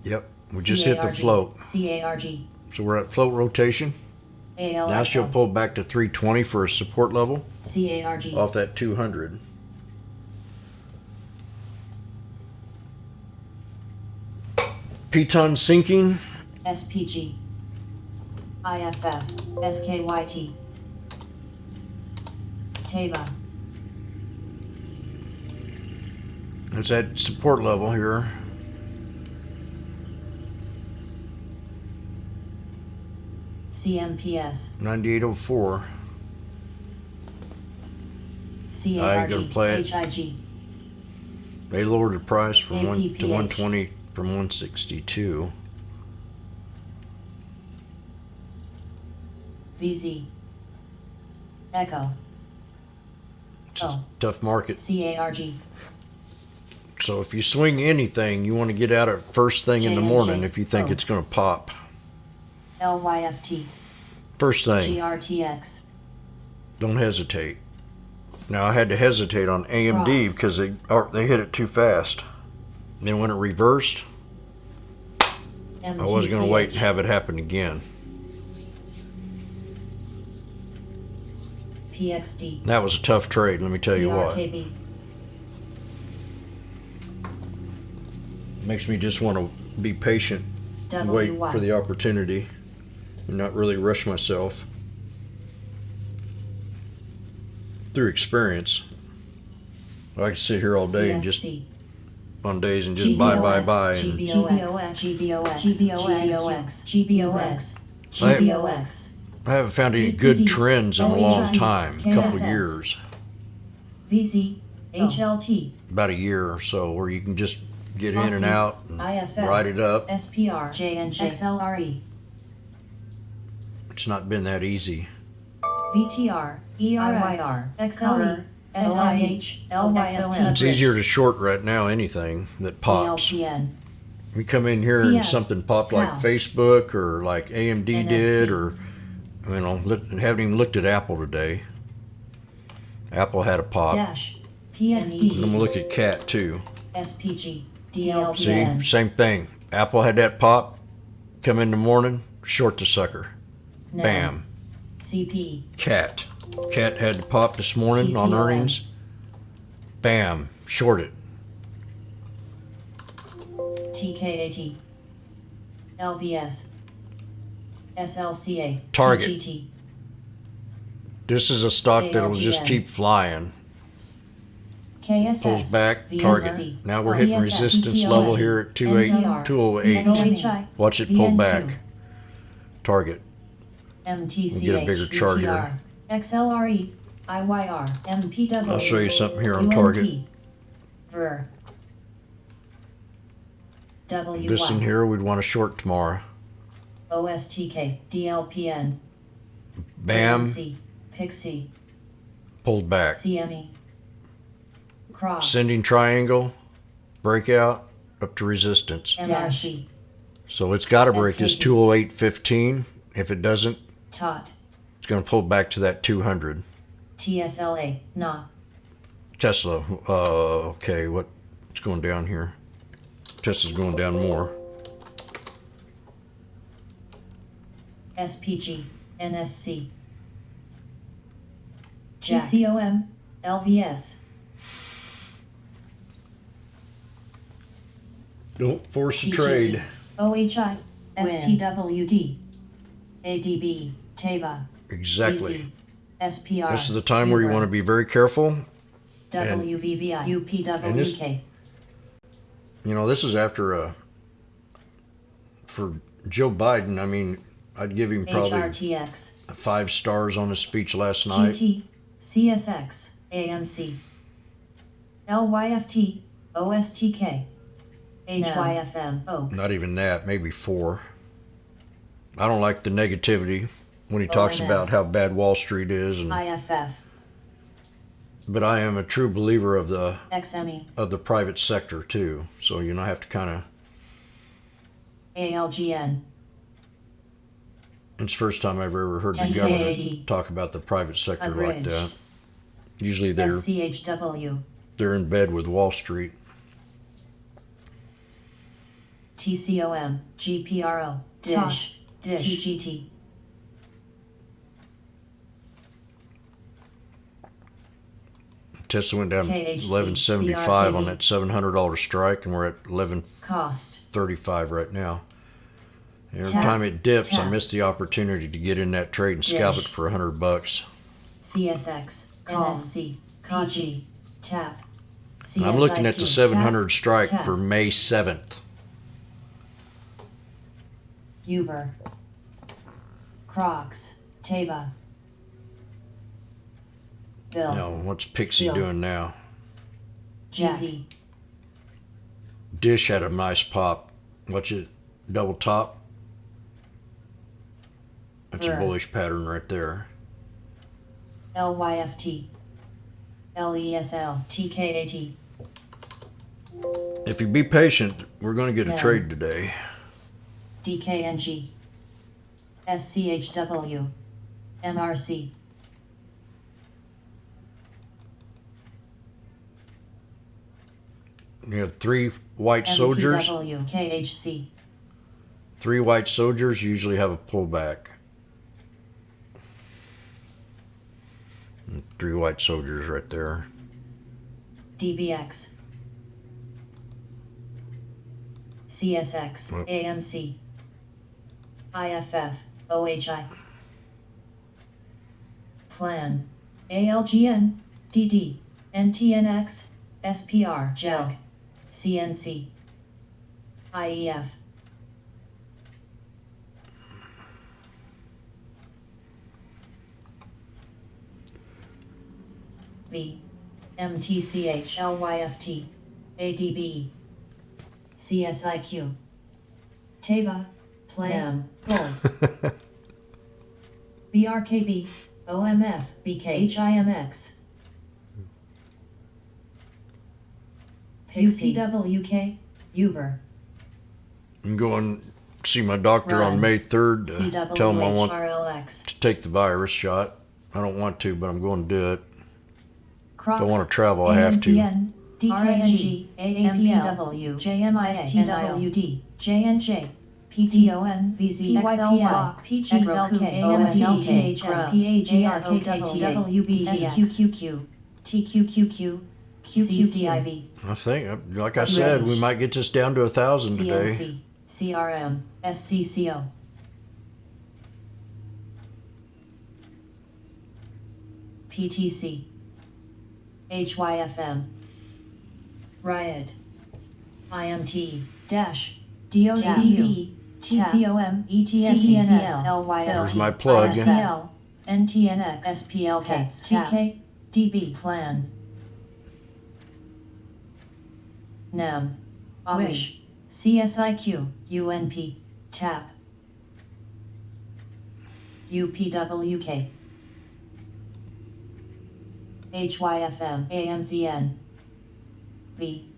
Yep, we just hit the float. CARG. So we're at float rotation. ALFL. Now she'll pull back to 320 for a support level CARG. off that 200. Piton sinking. SPG. IFF. SKYT. Teva. It's at support level here. CMPS. 9804. I ain't gonna play it. HIG. They lowered the price from to APPH. 120 from 162. VZ. Echo. It's a tough market. CARG. So if you swing anything, you want to get out at first thing in the morning if you think it's going to pop. LYFT. First thing. GRTX. Don't hesitate. Now I had to hesitate on AMD because they hit it too fast. And then when it reversed, I wasn't going to wait and have it happen again. PXD. That was a tough trade, let me tell you what. BRKB. Makes me just want to be patient and wait WY. for the opportunity and not really rush myself. Through experience, I can sit here all day and just PFC. on days and just buy and GBOX. I haven't found any good trends in a long time, a couple of years, VZ. HLT. about a year or so, where you can just get in and out and IFF. ride it up. SPR. JNJ. XLRE. It's not been that easy. VTR. ERYR. XLE. SIH. LYFT. It's easier to short right now anything that pops. ALPN. We come in here and CF. something popped like Cal. Facebook or like AMD NSC. did, or haven't even looked at Apple today. Apple had a pop. Dash. I'm gonna PSD. look at Cat too. SPG. See, DLPN. same thing. Apple had that pop. Come in the morning, short the sucker. NAM. Bam. CP. Cat had the pop this morning on TCOM. earnings. Bam, short it. TKAT. LVS. SLCA. Target. TGT. This is a stock that'll just ALGN. keep flying. KSS. Pulls back, VNC. target. Now we're hitting CSS. resistance TCOM. level here at 208. NOHI. Watch it pull VNQ. back. Target. MTCH. We'll get a bigger chart here. UTR. XLRE. IYR. MPW. I'll show you something here on target. UMP. VER. WY. This in here we'd want to short tomorrow. OSTK. DLPN. Bam, ANC, Pixie. pulled back. CME. Cross. Ascending triangle, breakout, up to resistance. MRC. So it's got to break this SKD. 208.15. If it doesn't, TOT. it's going to pull back to that 200. TSLA. NA. Tesla, okay, what's going down here? Tesla's going down more. SPG. NSC. GCOM. LVS. Don't force a TGT. trade. OHI. Win. STWD. ADB. TEVA. Exactly. SPR. This is the time where you want to be very careful. WVVI. UPWK. You know, this is after for Joe Biden. I mean, I'd give him probably HRTX. 5 stars on his speech last night. GT. CSX. AMC. LYFT. OSTK. HYFM. O. Not even that, maybe 4. I don't like the negativity when he talks ONF. about how bad Wall Street is, IFF. but I am a true believer of the XME. private sector too. So you know, I have to kind of. ALGN. It's the first time I've ever heard the NKAT. government talk about the private sector like that. Abridged. Usually they're SCHW. in bed with Wall Street. TCOM. GPRO. Dish. TGT. Tesla went down KHC, 1175 on BRKB. that $700 strike, and we're at 1135 Cost. right now. Every Tap. time it dips, I Tap. miss the opportunity to get in that trade and scalp it Dish. for $100. CSX. NSC, KG, tap. And I'm looking at the CSIQ, 700 strike tap. for May 7th. Uber. Crocs, Taba. Bill. Now, what's Pixie Bill. doing now? Jazzy. Dish had a nice pop. Watch it, double top. That's a Ver. bullish pattern right there. LYFT. LESL, TKAT. If you be patient, we're going to get a No. trade today. DKNG. SCHW. MRC. You have three white soldiers. MPW, KHC. Three white soldiers usually have a pullback. And three white soldiers right there. DBX. CSX, Well- AMC. IFF, OHI. Plan. ALGN, DD, NTNX, SPR, JAG, CNC. IEF. V. MTCH, LYFT, ADB. CSIQ. Teva, Plan, Gold. BRKB, OMF, BKHIMX. UPWK, Uber. I'm going to see my doctor on Run. May 3rd to tell him I want CWHRLX. to take the virus shot. I don't want to, but I'm going to do it. Crocs, If I want to travel, I have to. ANCN, DKNG, AAPLW, JMIA, NIOUD, JNJ, PTON, VZXLY, PGXLK, OSLK, PAGROWBT, SQQQ, TQQQ, QQCIV, I think, like I said, we might get this down to 1,000 today. CNC, CRM, SCCO. PTC, HYFM, Riot, IMT, Dash, DOCB, TCOM, ETSCNS, LYL, There's my plug. ISL, NTNX, SPLK, TK, DB, Plan, NAM, Wish, CSIQ, UNP, TAP, UPWK, HYFM, AMZN, V,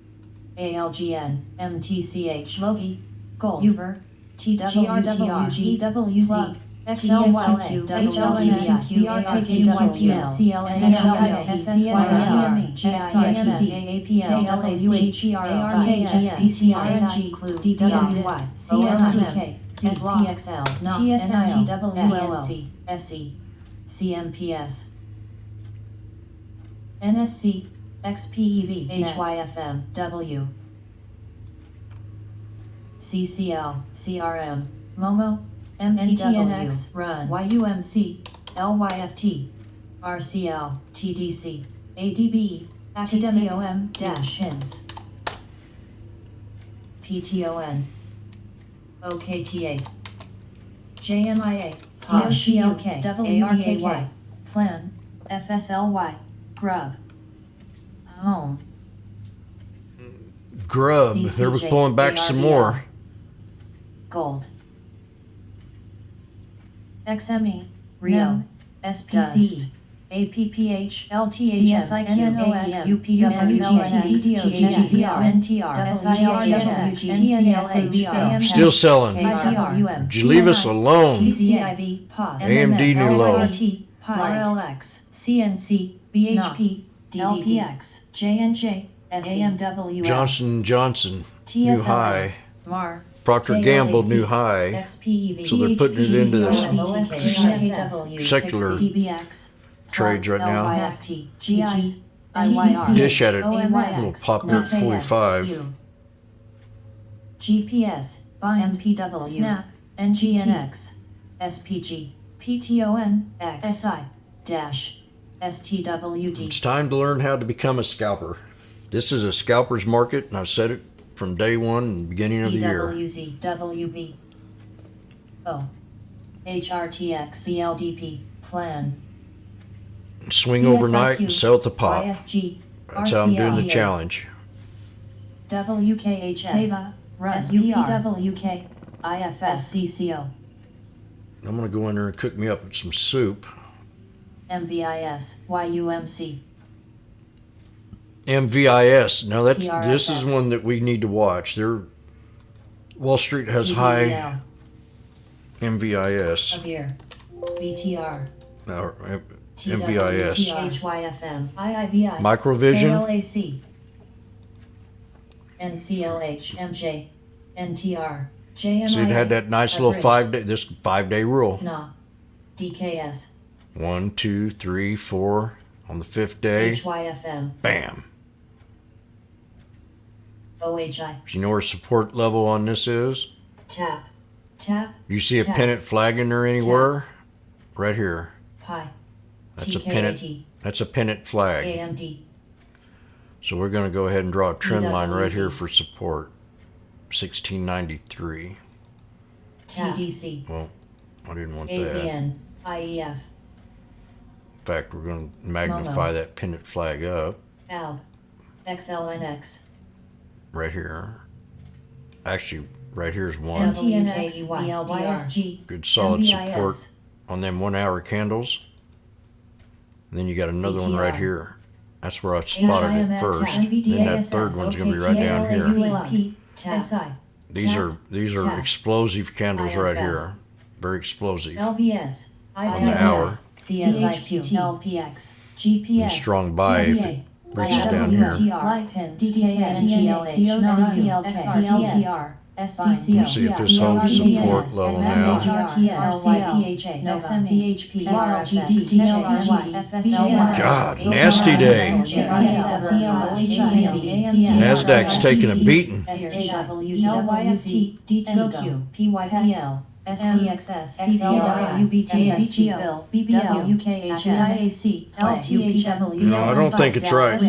ALGN, MTCH, Logi, Gold, Uber, TWTR, GWZ, XLYA, WLNQ, BRKQYPL, CLSL, SSYL, GISD, AAPL, PTRNG, DWY, CSTK, SPXL, TSMTWLC, SE, CMPS, NSC, XPEV, HYFM, W, CCL, CRM, Momo, MPTNX, Run, YUMC, LYFT, RCL, TDC, ADB, TCOM, HINS, PTON, OKTA, JMIA, DSPLK, ARKY, Plan, FSLY, Grub, Home, Grub, there was pulling back some more. Gold, XME, Rio, SPC, APPH, LTHS, NNOX, UPWX, Still selling. Would you leave us alone? CCIV, POS, AMD new low. RLX, CNC, BHP, LPX, J&J, AMW, Johnson & Johnson, new high. MAR, Procter Gamble, new high. XPEV, So they're putting it into this this secular trades right now. LYFT, GIs, IYR, Dish had a OMX, little pop there at 45. GPS, MPW, Snap, NGNX, SPG, PTON, XI, Dash, STWD. It's time to learn how to become a scalper. This is a scalper's market, and I've said it from day one in the beginning of the year. EWZ, WB. O. HRTX, CLDP, plan. Swing overnight and sell at the pop. ISG, That's how I'm doing the RCLPA. challenge. WKHS, TEVA, SUPWK, IFSCCO, I'm going to go in there and cook me up some soup. MVIS, YUMC, MVIS. Now this is PRSX. one that we need to watch. Wall Street has high TDEL, MVIS. Avir, VTR, Now, TWTR, MVIS. HYFM, IIVI, Microvision. KLAC, NCLH, MJ, NTR, JMI, So you'd had that nice little Abridged, 5-day rule. NA, DKS, 1, 2, 3, 4. On the 5th day, HYFM, bam. OHI, Do you know where support level on this is? TAP, TAP, You see a Tap. pennant flag in there anywhere? Right here. Pi, That's a pennant. TKAT, That's a pennant flag. AMD, So we're going to go ahead and draw a trend line right here PWZ. for support. 1693. TDC, Well, I didn't want that. AZN, IEF, In fact, we're going to magnify that pennant flag up ALB, XLNX, right here. Actually, right here is one. MTNX, YSG, Good solid MVIS, support on them 1 hour candles. And then you got another one right BTR. here. That's where I spotted it HIMX, first. Then that third one's going to be right down here. ULP, TAP, These are Tap. explosive candles right IFF. here. Very explosive. LVS, On the hour. CSIQ, LPX, And GPS, strong buy if it reaches down here. LIPIN, DKS, GLH, XRTR, SCCO, Let's see if this holds support level now. God, nasty day. Nasdaq's taking a beating. SPXS, CCLWBT, BGO, BBL, UKH, IAC, LTHW, No, I don't think it's right to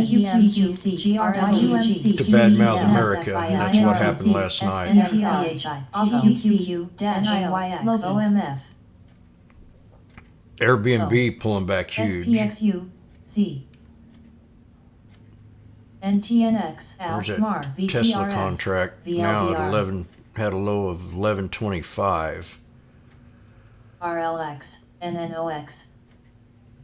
badmouth America, and that's what happened last night. TQQ, NIYX, OMF, Airbnb pulling back huge. SPXU, Z, NTNX, There's ALMAR, that Tesla VTRS, contract now at VLDR. 11, had a low of 1125. RLX, NNOX,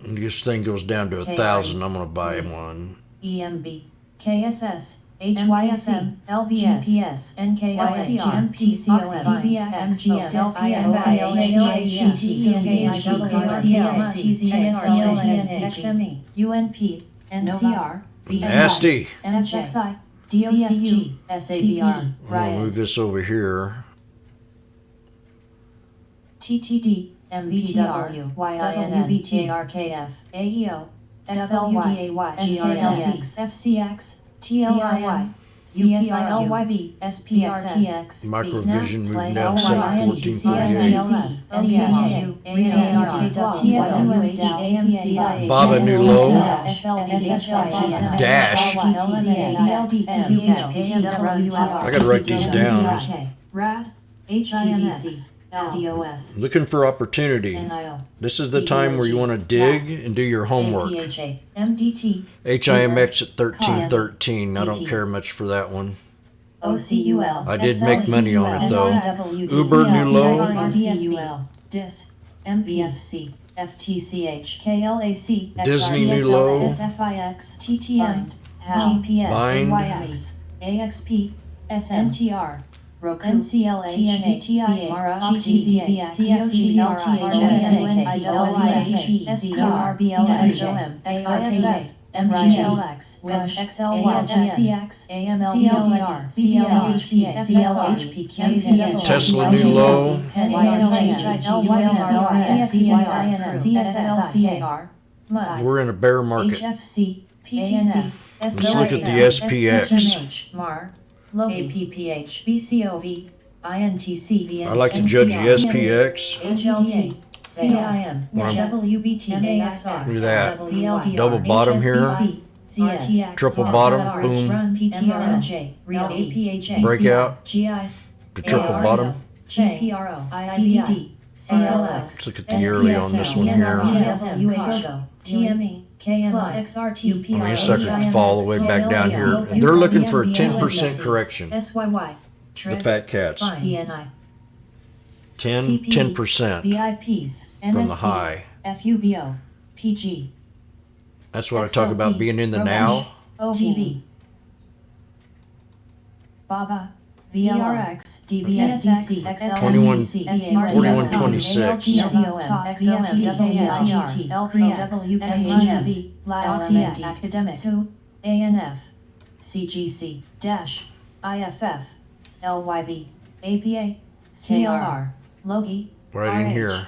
And this thing goes down to 1,000. I'm gonna buy one. EMB, KSS, HYSM, LVS, GPS, NKS, GMPCOM, DBX, MGM, XME, UNP, NCR, Nasty. MXI, DOCG, SABR, I'm gonna move this over here. TTD, MVTR, WBTARKF, AEO, XLY, GRLX, FCX, TLIY, CSILYV, SPRTX, Microvision moving down to 1438. Baba New Low. Dash. I gotta write these down. RAD, HIMX, LDOS, Looking for opportunity. NIO, This is the time where you want to dig and do your homework. APHA, MDT, HIMX at 1313. I don't care much for that one. OCUL, I did make money on it though. Uber New Low. RCUL, DIS, MVFC, FTCH, KLAC, Disney New Low. SFIX, TTM, GPS, Bind. NYX, AXP, SNTR, Roku, NCLA, TNA, Mara, GTZA, CFC, SPRBL, XRCF, MGLX, WIMSH, XLY, FCX, AMLDR, CLHT, CLHP, Tesla New Low. We're in a bear market. HFC, PTC, Let's look at the SPX. MAR, APPH, BCOV, INTC, I like to judge the SPX. HLT, CIM, WBTAXR, Look at that. WLDR, Double bottom here. CS, Triple bottom, boom. Breakout to triple bottom. Let's look at the yearly on this one here. I mean, this sucker can fall all the way back down here. And they're looking for a 10% correction. The fat cats. 10% from the high. That's what I talk about being in the now. OTB. Baba. VRX, DBSCC, 4126. Academic, ANF, CGC, Dash, IFF, LYB, APA, CLR, Logi, Right in here.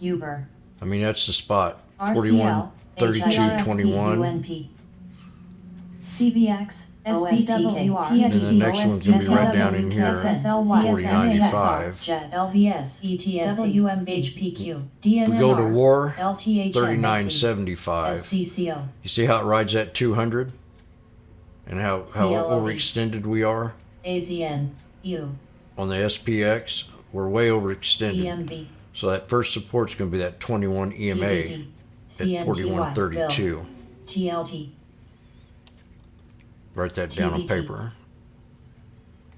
Uber, I mean, that's the spot. 41, 32, 21. CBX, SBWR, And the next one's going to be right down in here. 4095. LVS, ETSWM, HPQ, If we go to war, LTH, 3975. SCCO, You see how it rides that 200? And how CLOV. overextended we are? AZN, U, On the SPX, we're way overextended. EMB, So that first support's going to be that 21 EMA EDD, at 4132. TLT, Write that down on TBT. paper.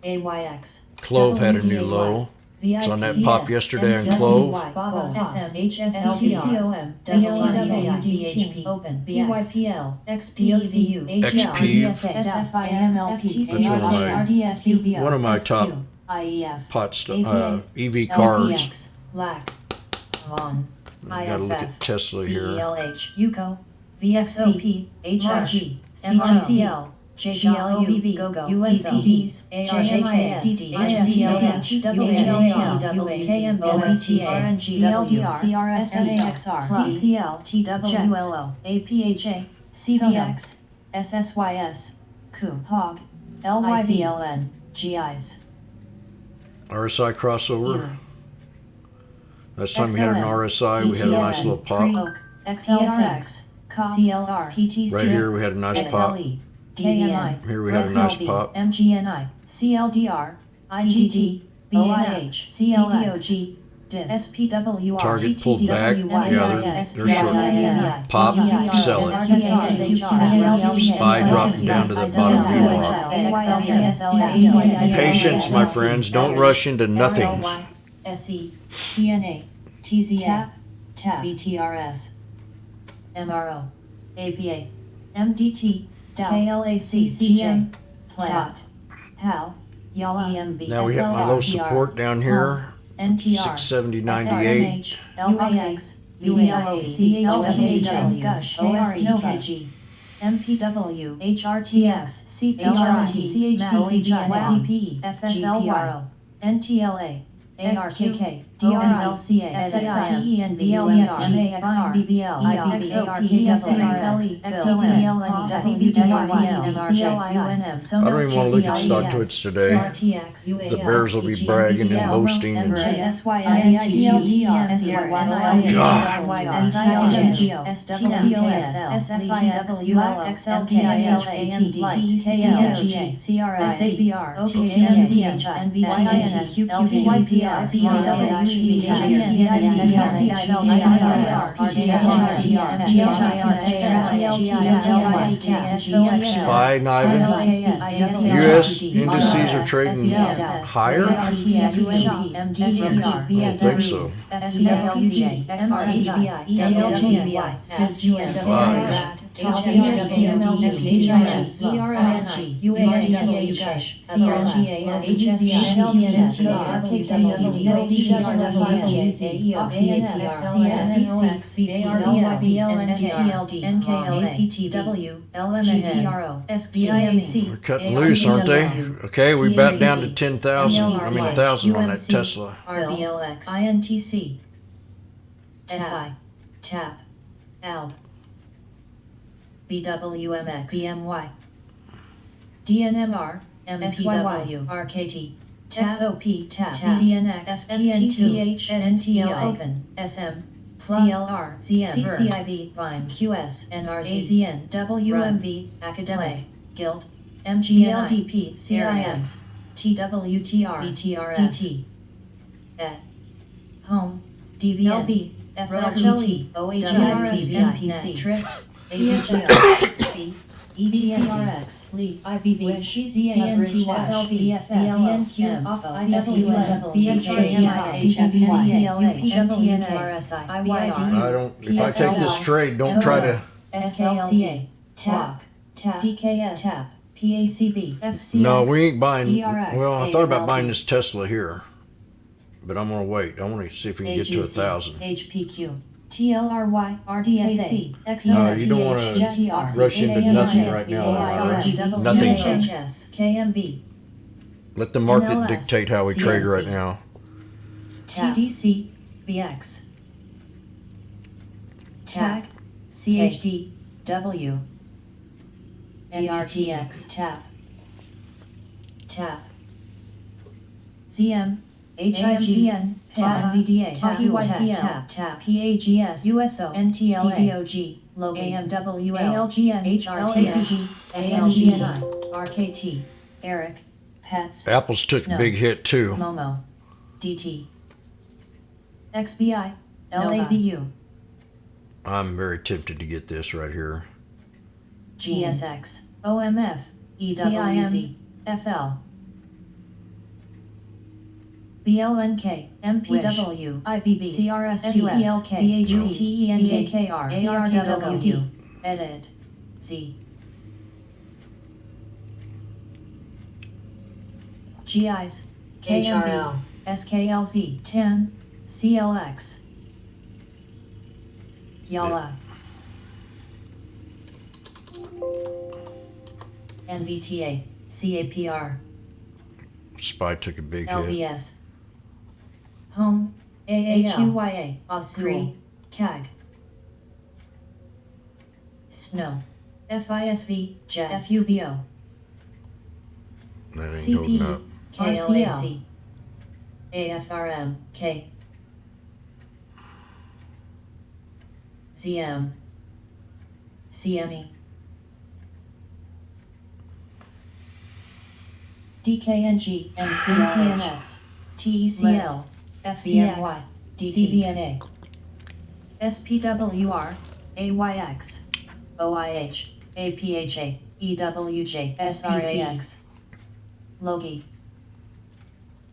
AYX, Clove had a new low. So on that pop yesterday on Clove, Open, BYPL, XPOCU, XP. SFIMLP, one of my top IEF, EV cars. LAC, VON, Got to look at Tesla here. CELH, UCO, VXOP, HRG, MRCL, JGLUV, GOGO, USDs, ARJKS, HCLH, WHLT, OBTA, RNG, LDR, CRSAXR, CCL, TWLO, APHA, CBX, SSYS, CU, HOG, LYVLN, GIs. RSI crossover. U. Last time we had an RSI, we had a nice little pop. XLRX, CLR, PTC, Right here we had a nice pop. DVI, Here we had a nice pop. MGNI, CLDR, IGT, BIH, CLDOG, DIS, SPWR, Target pulled back. Yeah, they're short. Pop, sell it. SPY dropping down to the bottom VWAP. Patience, my friends. Don't rush into nothing. SE, TNA, TZF, TAP, BTRS, MRO, APA, MDT, KLAC, CGM, PLAT, PAL, YALA, EMB, Now we have my low support down here. NTR, 670.98. LIX, UAI, CHWW, GUSH, OREKG, MPW, HRTX, CPRT, CHDC, CPE, FSLYO, NTLA, ARKK, DRLCA, SXIEN, BLDR, MAXR, DBL, IBXOP, SXLE, XOM, WDRYM, CLIUNM, I don't even want to look at stock twits today. The bears will be bragging and boasting. And SPY, Niven, US indices are trading higher? I don't think so. They're cutting loose, aren't they? Okay, we back down to 10,000. I mean 1,000 on that Tesla. RBLX, INTC, SI, TAP, ALB, BWMX, BMY, DNMR, MPW, RKT, TAP, TAP, CNX, STNTH, NTL, Open, SM, CLR, CM, CCIV, Vine, QS, NRZ, AZN, WMV, Academic, Guild, MGLDP, CIMs, TWTR, VTRS, DT, Home, DVLB, FLGT, OHIRS, NPC, TRIP, AVGL, ETSRX, LEAP, IVV, WISH, ZNT, SLV, VNQ, IWN, BHJMI, HFCA, UPWNRSI, I don't, if I take this trade, don't try to. SKLCA, TAP, DKS, TAP, PACB, FCX, No, we ain't buying. ERX, Well, I thought about buying ALD, this Tesla here, but I'm gonna wait. I want to see if we can get to 1,000. HPQ, TLRY, RDSA, No, you don't want to rush into nothing right now. Nothing. KMB, Let the market NLS, dictate how we trade right CNC. now. TDC, BX, TAG, CHD, W, ARTX, TAP, TAP, ZM, HIGN, TAP, ZDA, TAP, ZYPL, TAP, PAGS, USO, NTLA, DDOG, LOGA, AMWL, ALGN, HRTG, ALGNI, RKT, Eric, Pets, Apple's took a big hit too. Momo, DT, XBI, LABU, I'm very tempted to get this right here. GSX, OMF, EWZ, FL, BLNK, MPW, IBB, CRSQS, BHUTENKKR, ARKWD, Edit, Z, GIs, KMB, SKLZ, 10, CLX, Yala, NVTA, CAPR, SPY took a big hit. LBS, Home, AAQYA, OSCRI, CAG, Snow, FISV, JET, FUBO, That ain't holding up. KLAC, AFRM, K, ZM, CME, DKNG, NCTNX, TECL, FCX, DCVNA, SPWR, AYX, OIH, APHA, EWJ, SRAX, Logi,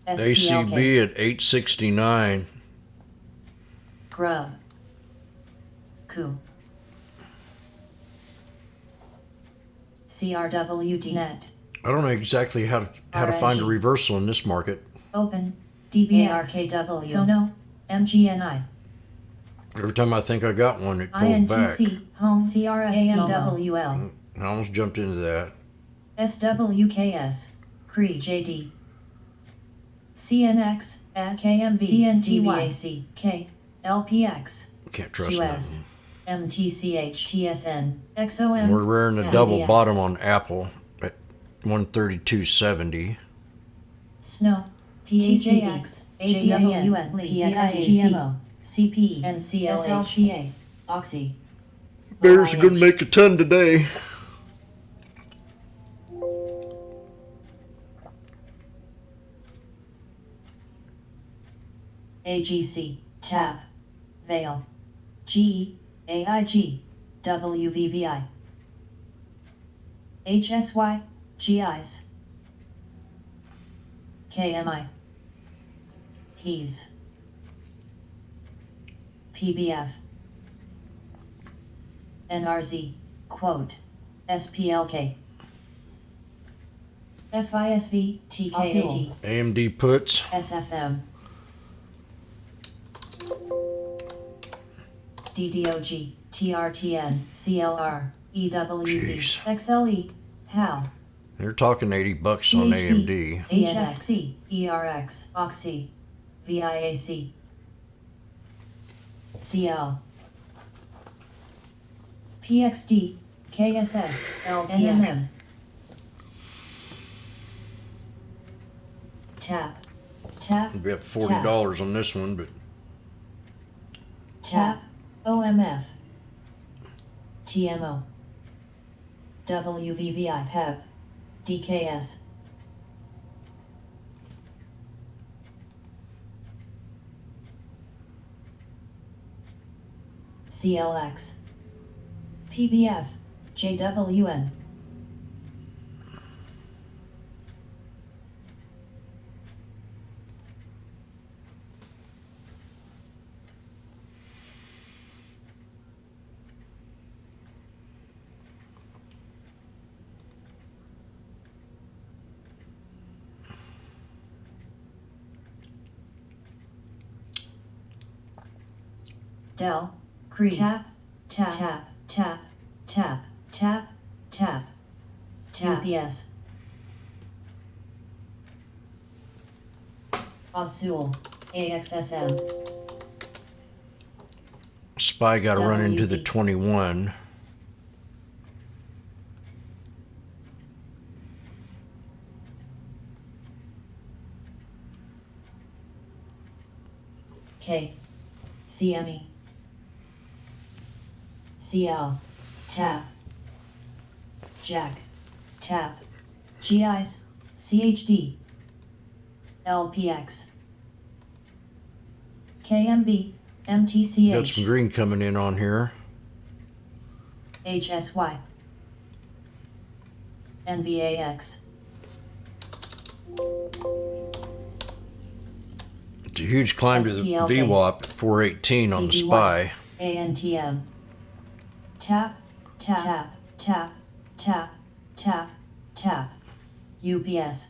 SPLK, ACB at 869. Grub, Coup, CRWDNet, I don't know exactly how to find a RNG. reversal in this market. Open, DBARKW, Sono, MGNI, Every time I think I got one, it pulls back. INTC, Home, CRS, AMWL, I almost jumped into that. SWKS, CRE, JD, CNX, KMB, CNTYC, K, LPX, Can't trust QS, nothing. MTCH, TSN, XOM, We're rearing a double CBX, bottom on Apple at 132.70. Snow, PAJX, AWN, PXGMO, CP, NCLHA, Oxy, Bears are going to OIH. make a ton today. AGC, TAP, Vale, GE, AIG, WVVI, HSY, GIs, KMI, PEAS, PBF, NRZ, quote, SPLK, FISV, TKAT, AMD puts. SFM, DDOG, TRTN, CLR, EWZ, Jeez. XLE, HAL, They're talking $80 on AMD. HFC, ERX, Oxy, VIAC, CL, PXD, KSS, LPX, TAP, We'll be up $40 on this one, but TAP, OMF, TMO, WVVI, PEP, DKS, CLX, PBF, JWN, Dell, Cree, tap, tap, tap, tap, tap, tap, tap, tap, UPS, Azul, AXSM, Spy got to run into the WB. 21. K, CME, CL, tap, Jack, tap, GIS, CHD, LPX, KMB, Got some MTCH, green coming in on here. HSY, NVAX, It's a huge climb to the SPLK. VWAP at 418 on the BBY. Spy. ANTM, tap, tap, tap, tap, tap, tap, UPS,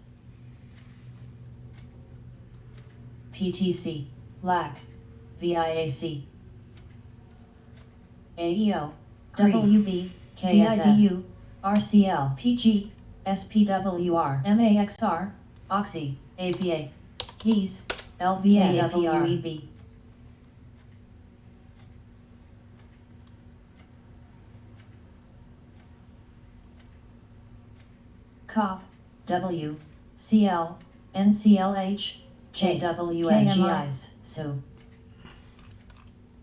PTC, LAC, VIAC, AEO, WB, KIDU, RCL, PG, SPWR, MAXR, OXY, APA, KEYS, LVA, WEB, COP, W, CL, NCLH, JWNGIs, SO,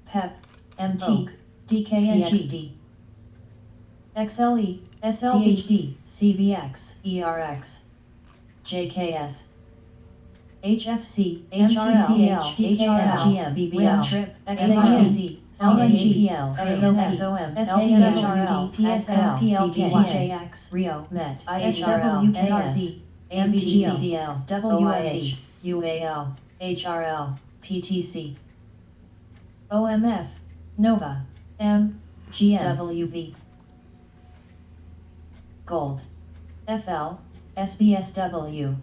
PEP, MT, DKNG, XLE, SLHD, CVX, ERX, JKS, HFC, HRL, DKL, BBL, TRIP, XAZ, LNGPL, XOM, SAHRL, PSL, PLK, Rio, MET, IHRL, NRZ, AMVGL, WIH, UAL, HRL, PTC, OMF, NOVA, M, GM, WB, Gold, FL, SBSW,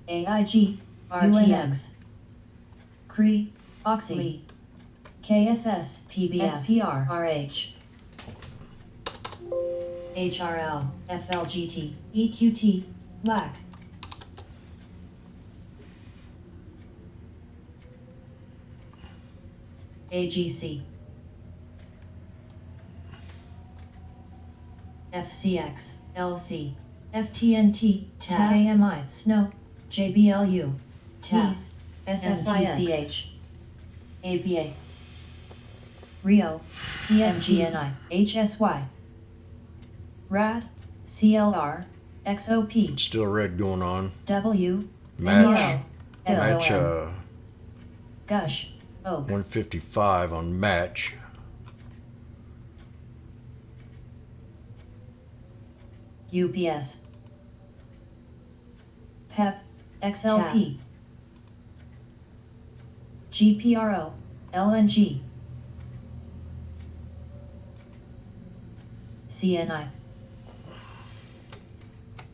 AIG, RTX, Cree, Oxy, KSS, PBF, PR, RH, HRL, FLGT, EQT, LAC, AGC, FCX, LC, FTNT, TAP, KMI, SNO, JBLU, TAS, SFIX, APA, Rio, PMGNI, HSY, RAD, CLR, XOP, Still red going on. W, Match. NL, Match SOM, Gush, Oak, 155 on match. UPS, PEP, XLP, GPRO, LNG, CNI,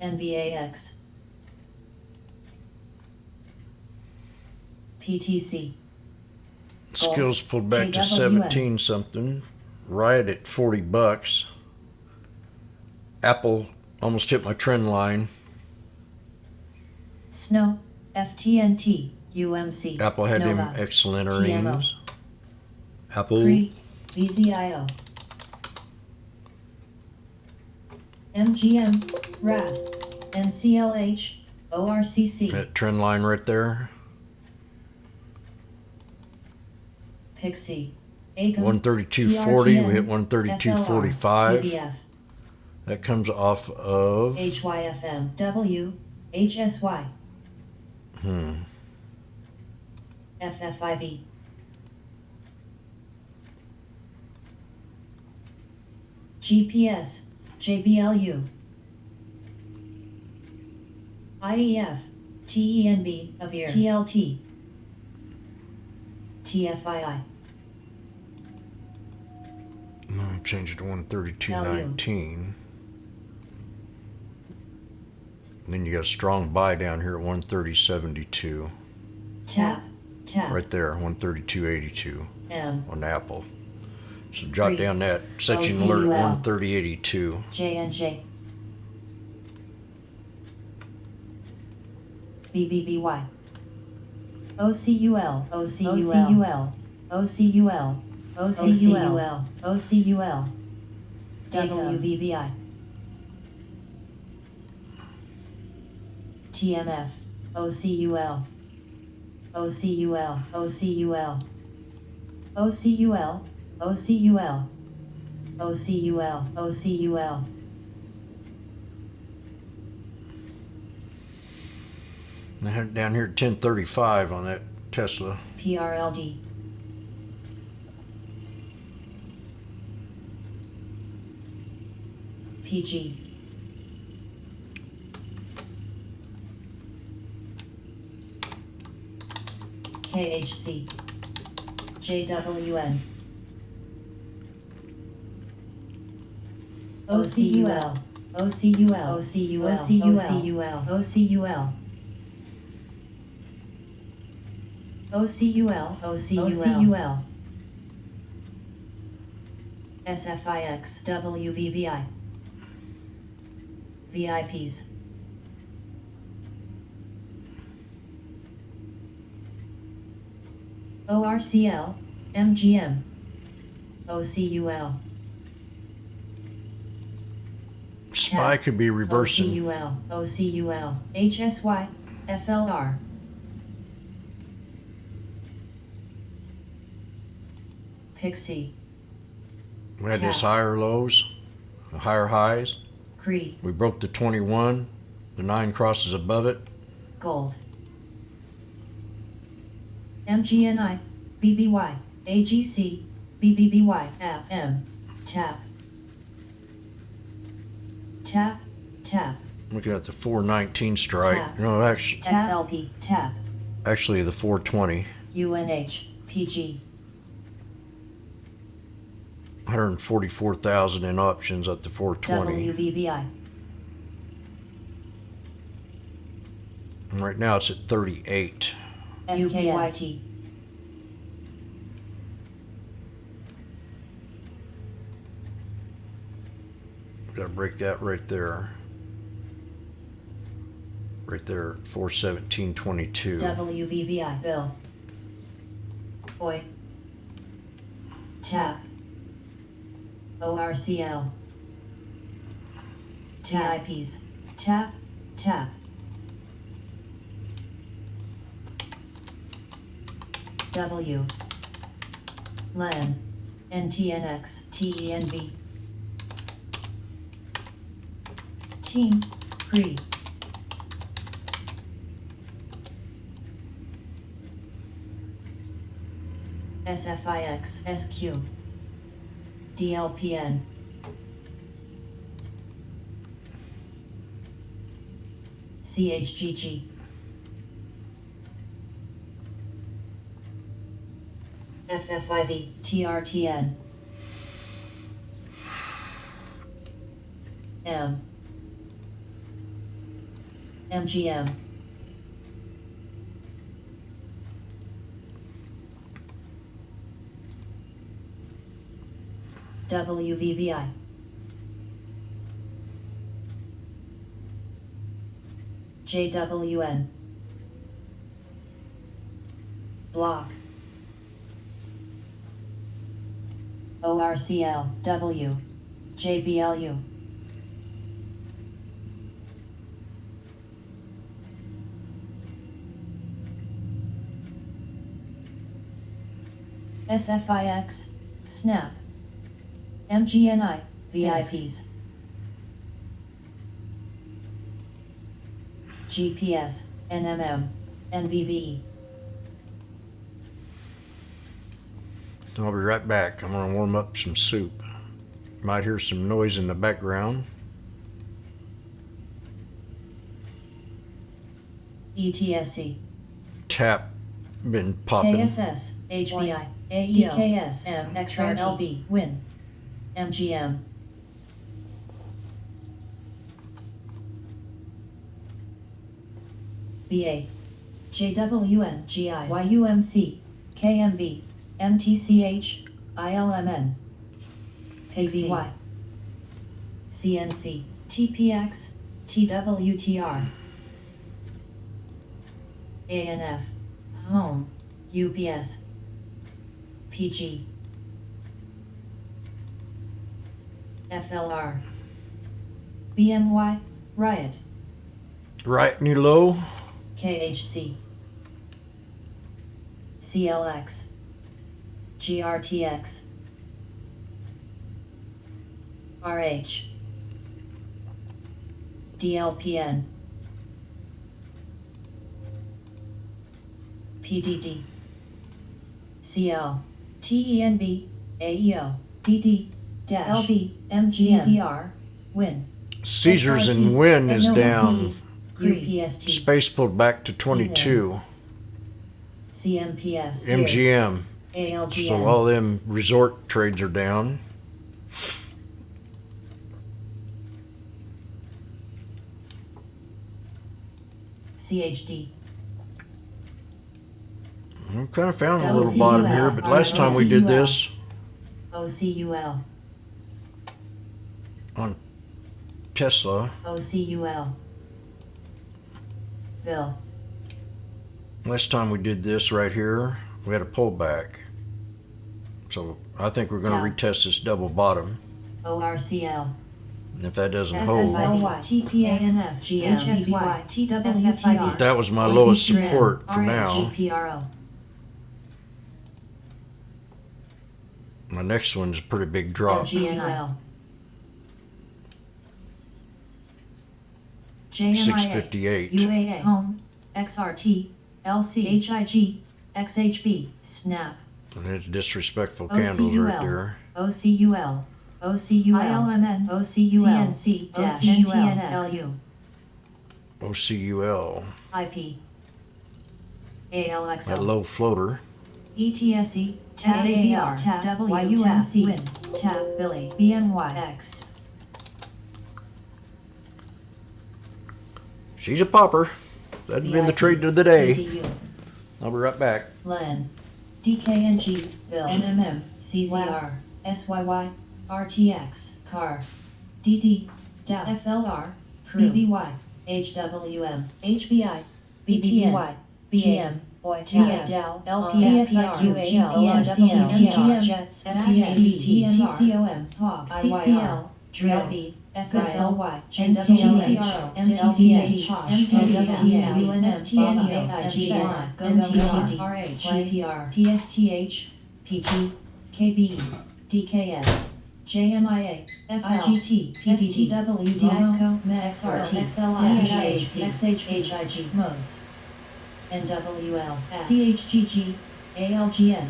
NVAX, PTC, Skills pulled back to JWN. 17 something. Riot at 40 bucks. Apple almost hit my trend line. Snow, FTNT, UMC, Apple had Nova, him excellent TMO. earnings. Apple Cree, VZIO, MGM, RAD, NCLH, ORCC, that trend line right there. Pixie. ACOM. 132.40. We hit TRTN, 132.45. BBF. That comes off of HYFM. W. HSY. FFIB. GPS. JBLU. IEF. TENB. Avir. TLT. TFII. No, change it to 132.19. Then you got a strong buy down here at 130.72. Tap. Tap. Right there, 132.82 M. on Apple. So jot 3. down that section alert at OCUL. 130.82. JNJ. BBBY. OCUL. OCUL. OCUL. OCUL. OCUL. WVVI. TMF. OCUL. OCUL. OCUL. OCUL. OCUL. OCUL. OCUL. Down here at 1035 on that Tesla. PRLD. PG. KHC. JWN. OCUL. OCUL. OCUL. OCUL. OCUL. OCUL. OCUL. SFIX. WVVI. VIPs. ORCL. MGM. OCUL. SPY could be reversing. OCUL. OCUL. HSY. FLR. Pixie. We had this higher lows, higher highs. Cree. We broke the 21. The 9 crosses above it. Gold. MGNI. BBY. AGC. BBBY. FM. Tap. Tap. Tap. Looking at the 419 strike. Tap. No, actually, XLP. Tap. actually the 420. UNH. PG. 144,000 in options at the 420. WVVI. And right now it's at 38. SKYT. Got to break that right there. Right there, 417.22. WVVI. Bill. Boy. Tap. ORCL. TIPs. Tap. Tap. W. LAN. NTNX. TENV. Team. Cree. SFIX. SQ. DLPN. CHGG. FFIV. TRTN. M. MGM. WVVI. JWN. Block. ORCL. W. JBLU. SFIX, Snap, MGNI, VIPs, GPS, NMM, NVVE. I'll be right back. I'm going to warm up some soup. Might hear some noise in the background. ETSC, Tap been popping. KSS, HBI, AEO, DKS, XRLB, WIN, MGM. BA, JWN, GI, YUMC, KMB, MTCH, ILMN, PIGVY, CNC, TPX, TWTR, ANF, Home, UPS, PG, FLR, BMY, Riot, Right and low. KHC, CLX, GRTX, RH, DLPN, PDD, CL, TENB, AEO, DD, LB, MGZR, WIN, Seizures and Win is down. UPST, Space pulled back to 22. CMPS, MGM. ALGN, So all them resort trades are down. CHD, I kind of found a little bottom here, but last time we did this OCUL, on Tesla, OCUL, Bill, last time we did this right here, we had a pullback. So I think we're going to retest this double bottom. ORCL, And if that doesn't hold, FSLY, TPANF, GHSY, TWTR, that was my lowest support for now. GPRO, My next one's a pretty big drop. LGNL, 658. UAA, Home, XRT, LCHIG, XHB, Snap, And it's disrespectful candles right there. OCUL, ILMN, CNC, NTNLU, OCUL, IP, that ALXL, low floater. ETSE, SABR, TAP, YUMC, WIN, TAP, Billy, BMYX, She's a popper. That'd been the trade of the day. DDU, I'll be right back. LEN, DKNG, Bill, NMM, CZR, SYY, RTX, CAR, DD, DAP, FLR, BBY, HWM, HBI, BTY, BM, TM, DAL, LPSPR, UHL, GM, Jets, SESC, TCOM, TOG, CCL, DRILB, FSLY, NCLPRO, MTCH, MTWTS, UNSTNE, AIGS, GOTTD, RH, GPR, PSTH, PT, KBE, DKS, JMIA, FIGT, PTTW, DICO, XRT, XLI, XHHIG, MOS, NWL, CHGG, ALGN,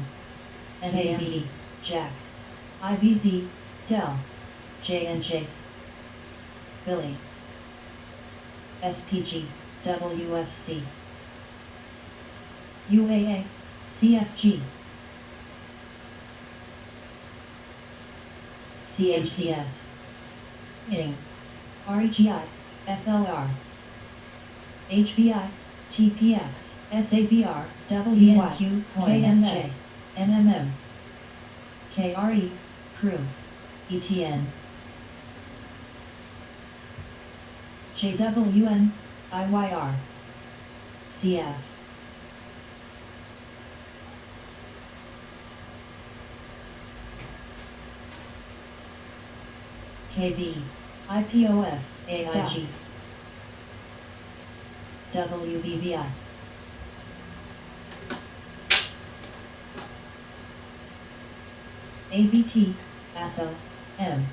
NAMB, JAC, IBZ, Dell, J&J, Billy, SPG, WFC, UAA, CFG, CHDS, ING, REGI, FLR, HBI, TPX, SABR, WNQ, KMJ, NMM, KRE, Crew, ETN, JWN, IYR, CF, KB, IPOF, AIG, WBBI, ABT, ASO, M,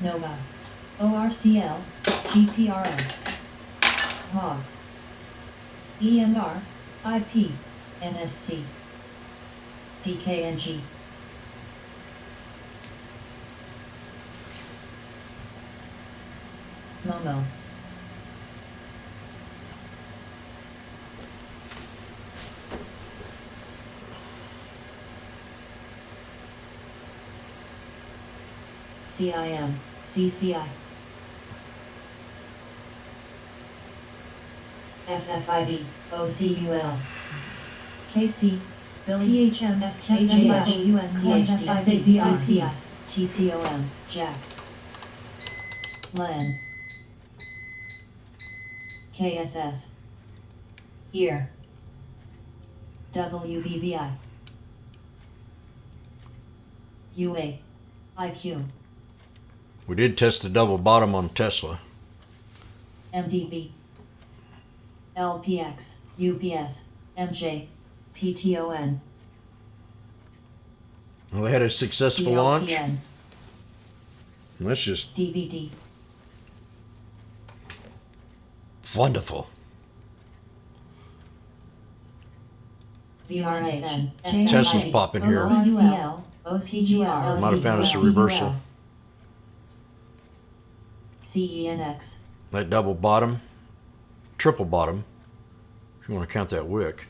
NOVA, ORCL, GPRO, MOG, EMR, IP, NSC, DKNG. Momo. CIM, CCI. FFIV, OCUL. KC, Billy, PHM, FTJ, UNCHD, TCOM, Jack. LEN. KSS. Ear. WBBI. UA. IQ. We did test the double bottom on Tesla. MDB. LPX, UPS, MJ, PTON. Well, they had a successful launch. DLPN, That's just DVD. wonderful. VRSN, Tesla's popping here. OCUL, OCGR, Might have found us a reversal. CENX, That double bottom, triple bottom, if you want to count that wick.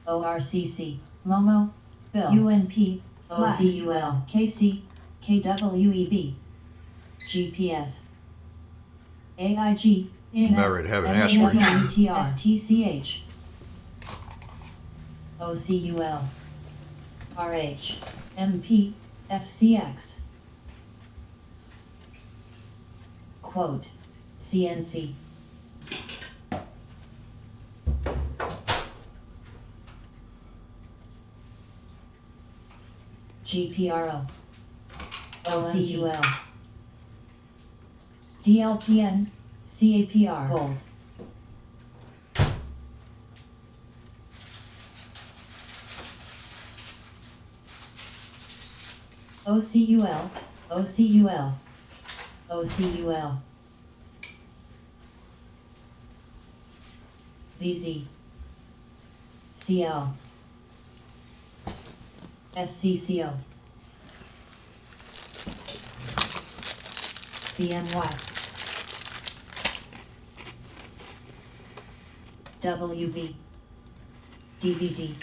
ORCC, MOMO, Bill, UNP, OCUL, KC, KWEB, GPS, AIG, About ready to have an aspirin. FTR, TCH, OCUL, RH, MP, FCX. Quote, CNC. GPRO. OCUL. DLPN, CAPR. Gold. OCUL, OCUL, OCUL. VZ. CL. SCCO. CNY. WV. DVD.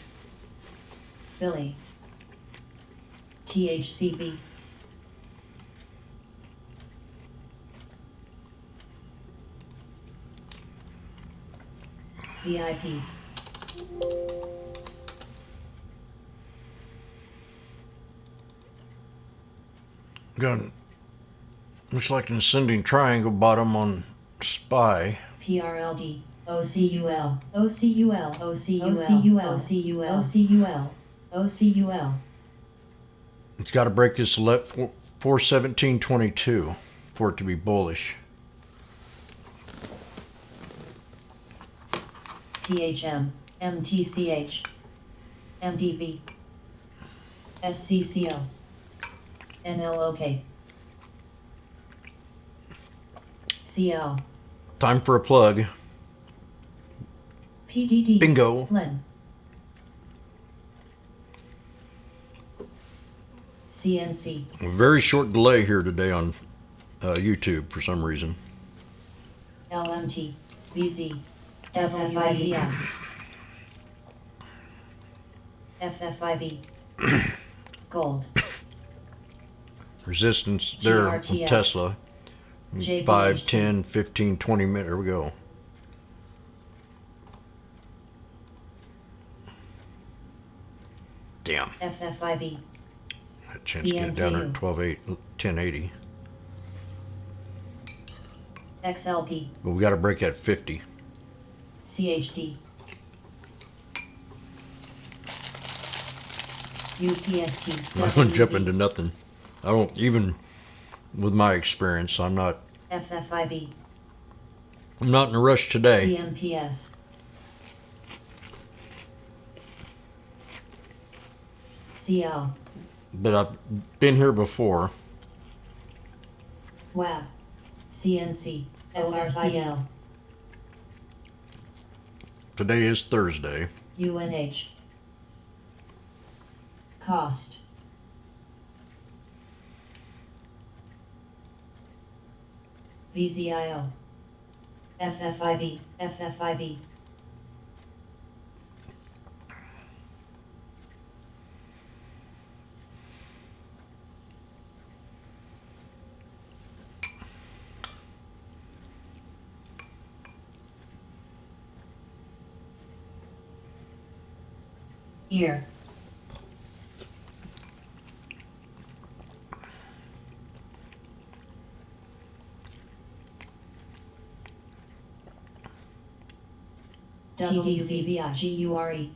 Billy. THCB. VIPs. Got looks like an ascending triangle bottom on SPY. PRLD. OCUL. OCUL. OCUL. OCUL. OCUL. OCUL. It's got to break this left 417.22 for it to be bullish. THM. MTCH. MDV. SCCO. NLOK. CL. Time for a plug. PDD. Bingo. LEN. CNC. A very short delay here today on YouTube for some reason. LMT. VZ. FFIV. FFIV. Gold. Resistance there on GRTX. Tesla. JPHT. 5, 10, 15, 20 minutes. There we go. Damn. FFIV. Had a chance to get it down there at 1080. XLP. But we got to break that 50. CHD. UPST. I'm not going to jump into nothing. I don't, even with my experience, I'm not FFIV. in a rush today. CMPS. CL. but I've been here before. WAP. CNC. ORCL. Today is Thursday. UNH. Cost. VZIO. FFIV. FFIV. Ear. TDCVIGURE.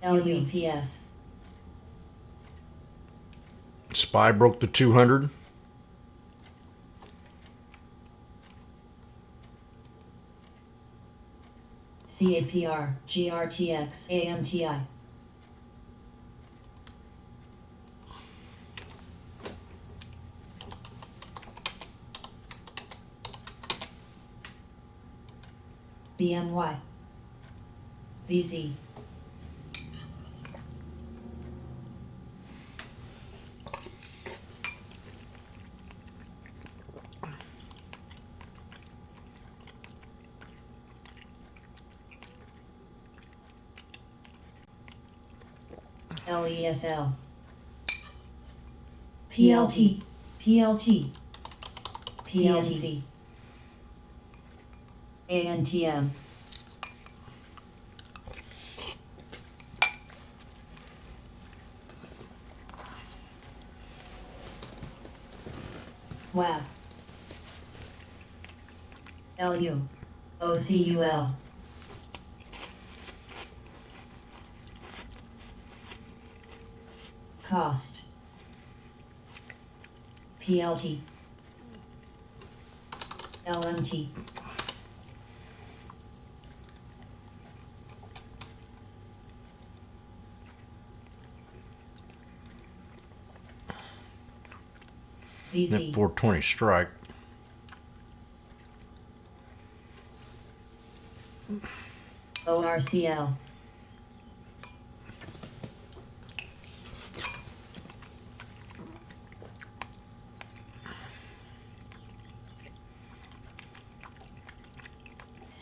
LUPS. Spy broke the 200. CAPR. GRTX. AMTI. BMY. VZ. LESL. PLT. PLT. PLC. ANTM. WAP. LU. OCUL. Cost. PLT. LMT. That VZ. 420 strike. ORCL.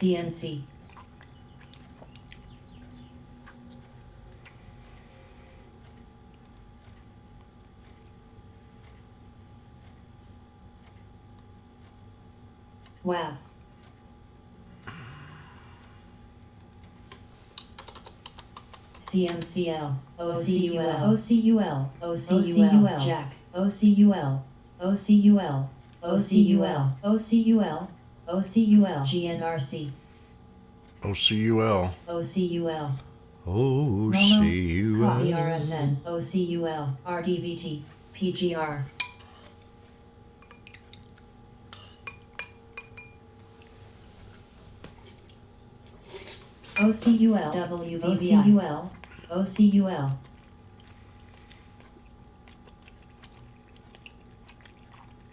CNC. WAP. CMCL. OCUL. OCUL. OCUL. Jack. OCUL. OCUL. OCUL. OCUL. OCUL. GNRC. OCUL. OCUL. OCUL. BRSN. OCUL. RDVT. PGR. OCUL. WVVI. OCUL.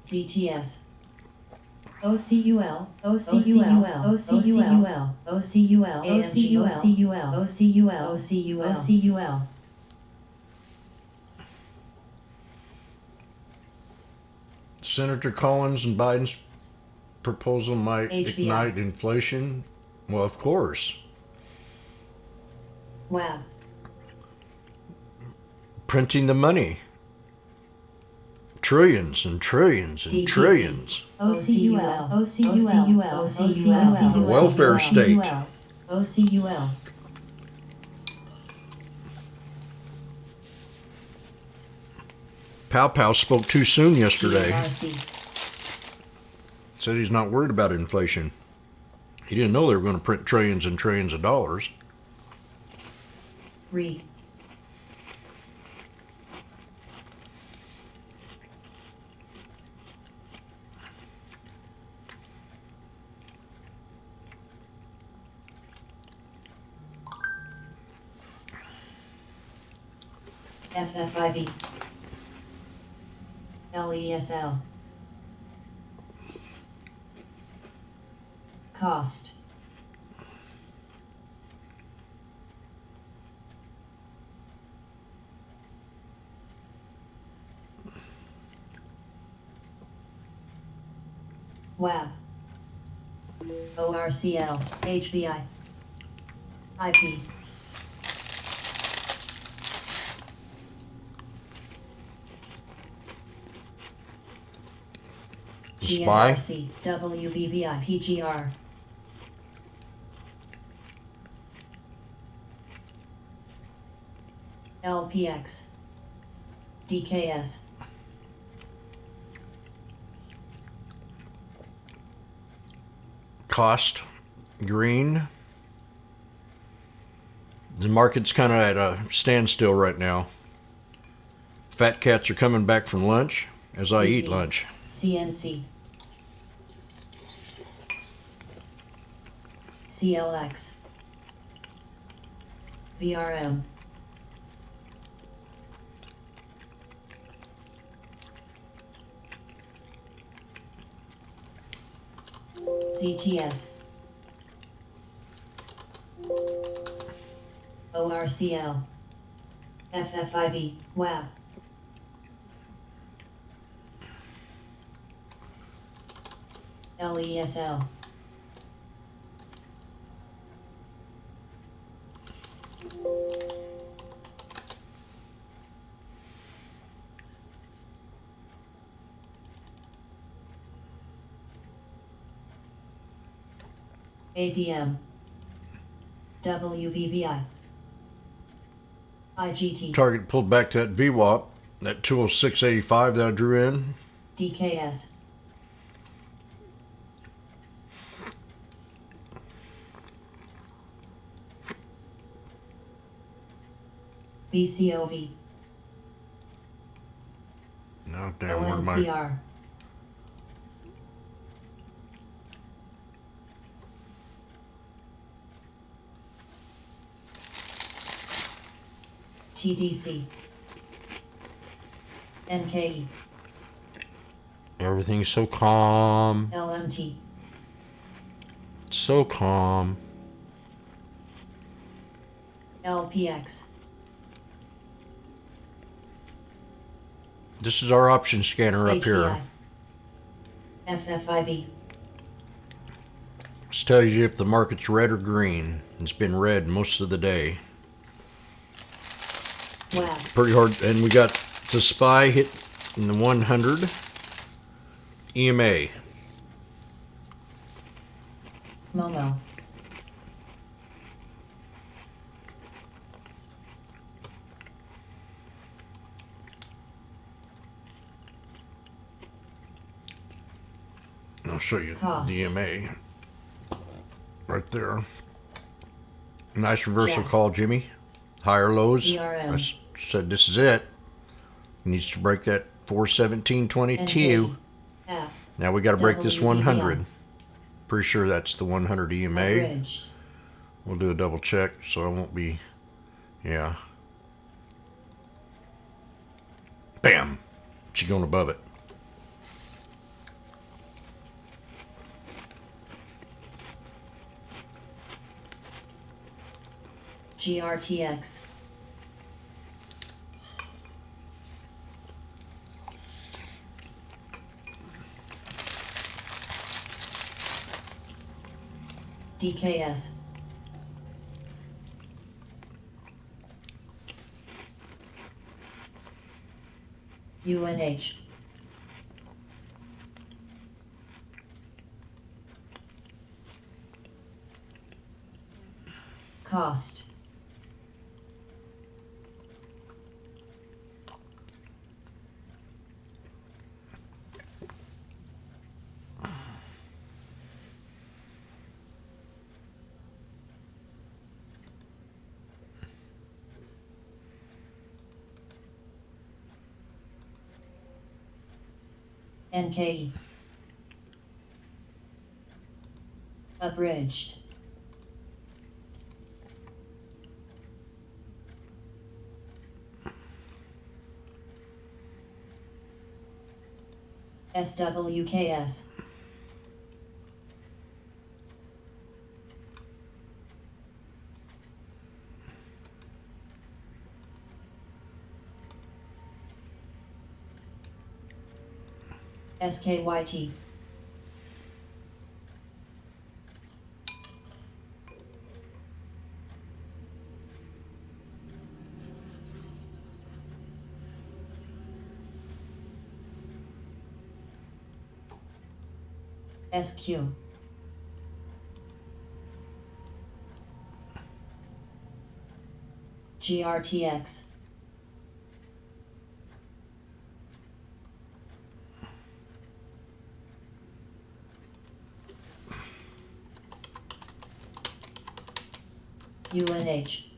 ZTS. OCUL. OCUL. OCUL. OCUL. OCUL. OCUL. OCUL. OCUL. Senator Collins and Biden's proposal might HBI. ignite inflation. Well, of course. WAP. Printing the money. Trillions and trillions and DTC. trillions. OCUL. OCUL. OCUL. The welfare state. OCUL. Pow Pow spoke too soon yesterday. GRC. Said he's not worried about inflation. He didn't know they were going to print trillions and trillions of dollars. Re. FFIV. LESL. Cost. WAV. ORCL. HBI. IP. Spy. GNRC. WVVI. PGR. LPX. DKS. Cost. Green. The market's kind of at a standstill right now. Fat cats are coming back from lunch as I eat lunch. CNC. CLX. VRM. CTS. ORCL. FFIV. WAV. LESL. ADM. WVVI. IGT. Target pulled back to that VWAP, that 206.85 that I drew in. DKS. BCOV. No, damn, where am I? ONCR. TDC. NKE. Everything's so calm. LMT. So calm. LPX. This is our option scanner up here. FFIV. This tells you if the market's red or green. It's been red most of the day. Wow. Pretty hard. And we got the SPY hit in the 100. EMA. Momo. I'll show you Cost. the EMA. Right there. Nice reversal Jack. call, Jimmy. Higher lows. DRM. Said this is it. Needs to break that 417.22. F. Now we got to break this WVI. 100. Pretty sure that's the 100 EMA. Abridged. We'll do a double check so I won't be. Yeah. Bam. She's going above it. GRTX. DKS. UNH. Cost. NKE. Abridged. SWKS. SKYT. SQ. GRTX. UNH.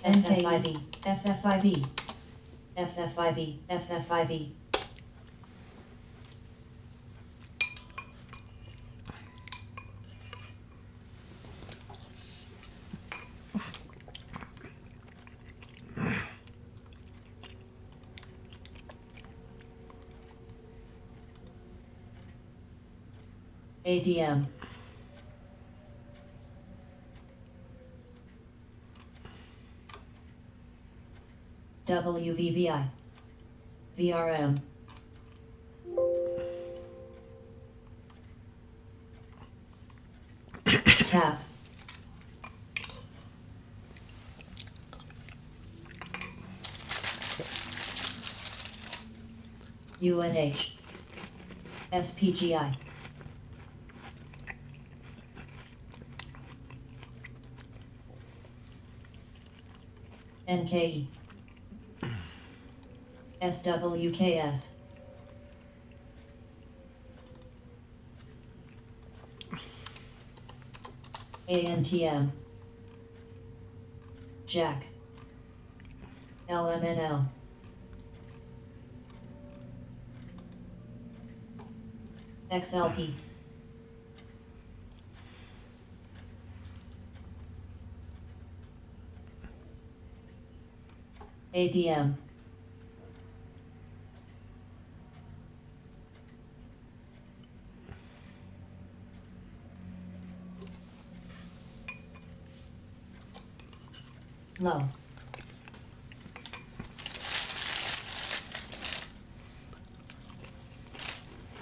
FFIB, FFIB, FFIB, FFIB. ADM. WVBI. VRM. Tap. UNH. SPGI. NKE. SWKS. ANTM. Jack. LMNL. XLP. ADM. Low.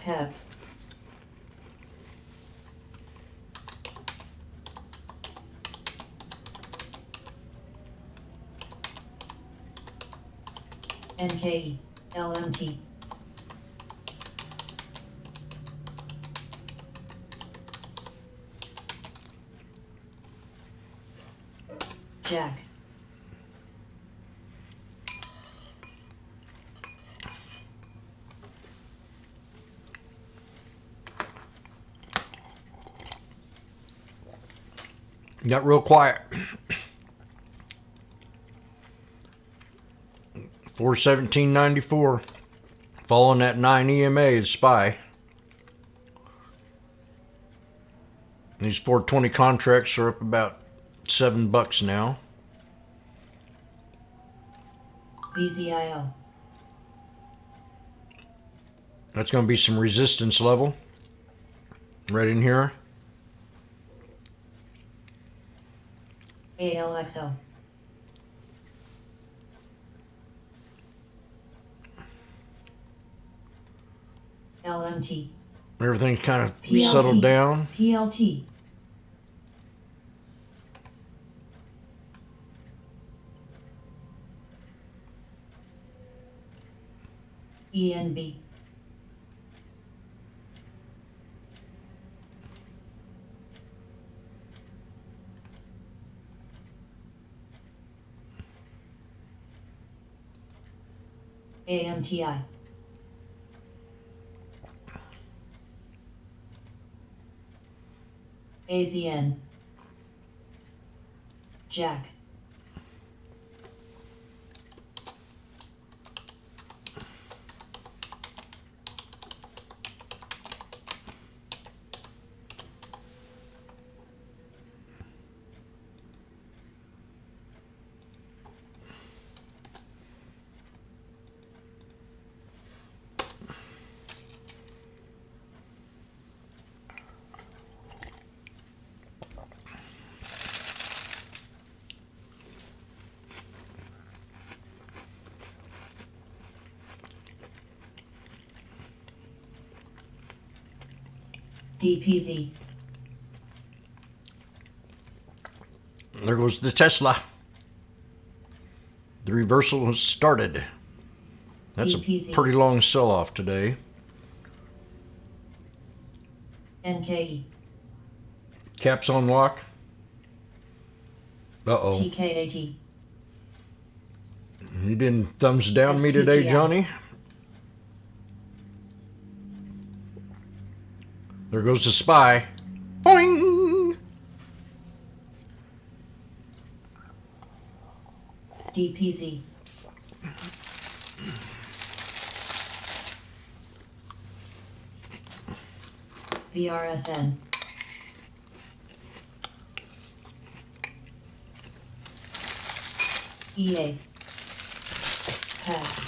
PEP. NKE, LMT. Jack. Got real quiet. 417.94. Following that 9 EMA, the SPY. These 420 contracts are up about $7 now. BZIO. That's going to be some resistance level right in here. ALXO. LMT. Everything's kind of PLT. settled down. PLT. ENB. AMTI. AZN. Jack. DPZ. There goes the Tesla. The reversal has started. That's DPZ. a pretty long sell-off today. NKE. Caps on lock. Uh-oh. TKAT. You didn't thumbs down me today, SPGI. Johnny? There goes the SPY. Boing! DPZ. VRSN. EA. PAS.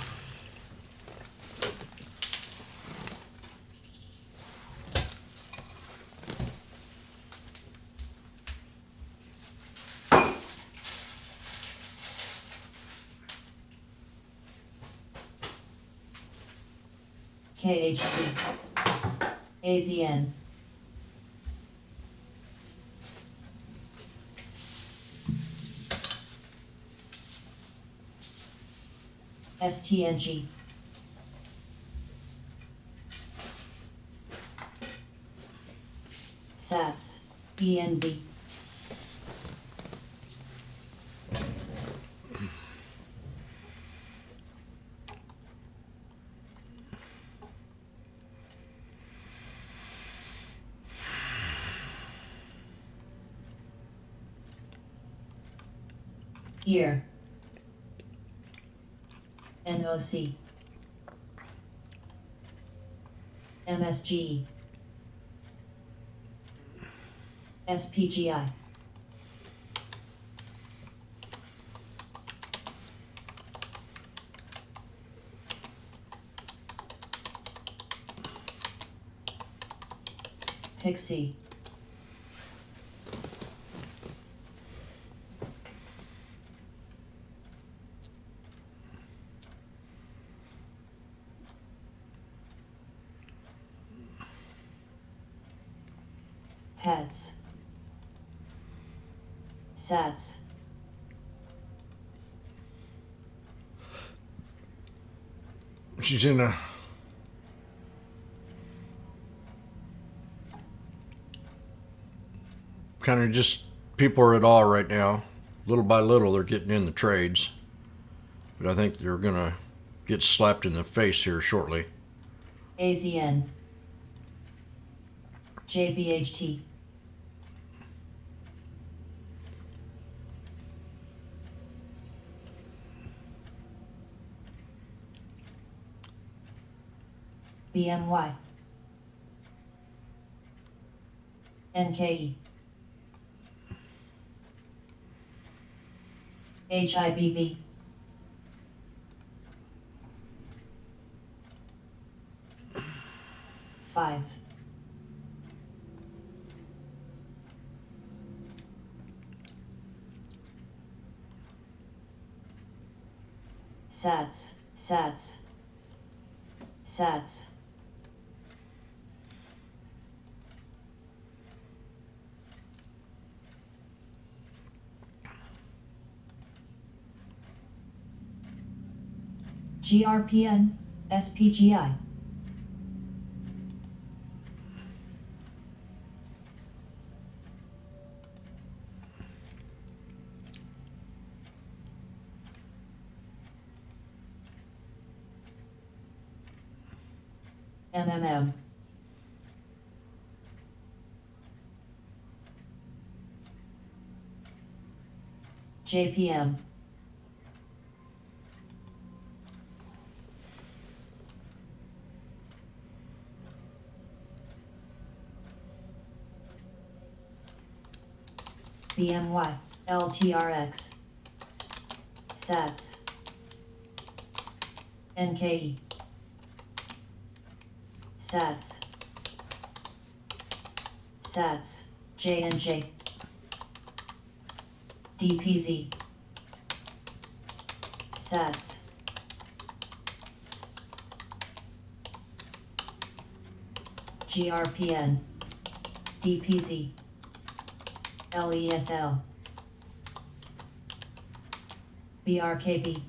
KHC. AZN. STNG. SATS. ENB. Year. NOC. MSG. SPGI. Pixie. Pets. Sats. She's in a... kind of just... people are at all right now. Little by little, they're getting in the trades. But I think they're going to get slapped in the face here shortly. AZN. JBHT. BMY. NKE. HIBB. Five. Sats, Sats, Sats. GRPN, SPGI. MMM. JPM. BMY. LTRX. SATS. NKE. SATS. SATS. J&J. DPZ. SATS. GRPN. DPZ. LESL. BRKB.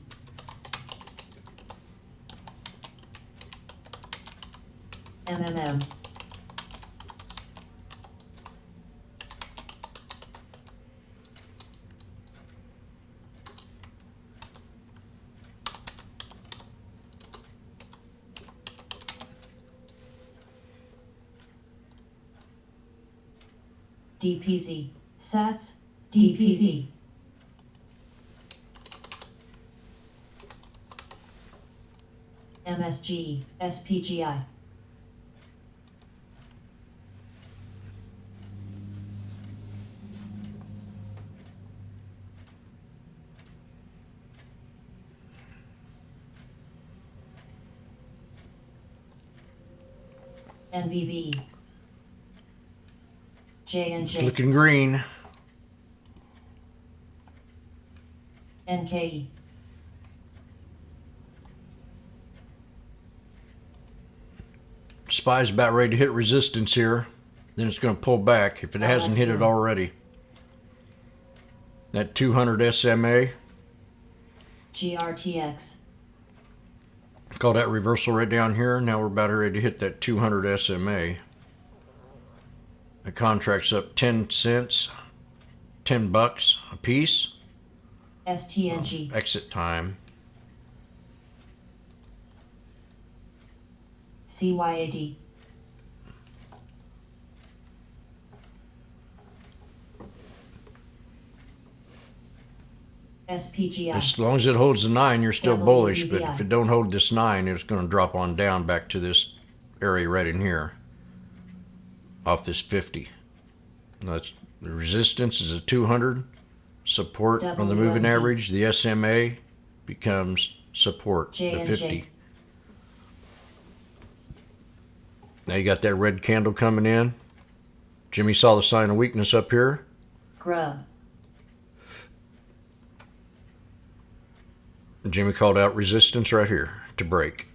MMM. DPZ. SATS. DPZ. MSG. SPGI. NVB. J&J. Looking green. NKE. SPY's about ready to hit resistance here. Then it's going to pull back if it hasn't hit it already. That 200 SMA. GRTX. Call that reversal right down here. Now we're about ready to hit that 200 SMA. The contract's up 10 cents, $10 a piece. STNG. Exit time. CYAD. SPGI. As long as it holds the 9, you're still bullish. But WBI. if it don't hold this 9, it's going to drop on down back to this area right in here. Off this 50. That's the resistance is a 200. Support on the moving WMT. average. The SMA becomes support. The J&J. 50. Now you got that red candle coming in. Jimmy saw the sign of weakness up here. Grub. Jimmy called out resistance right here to break.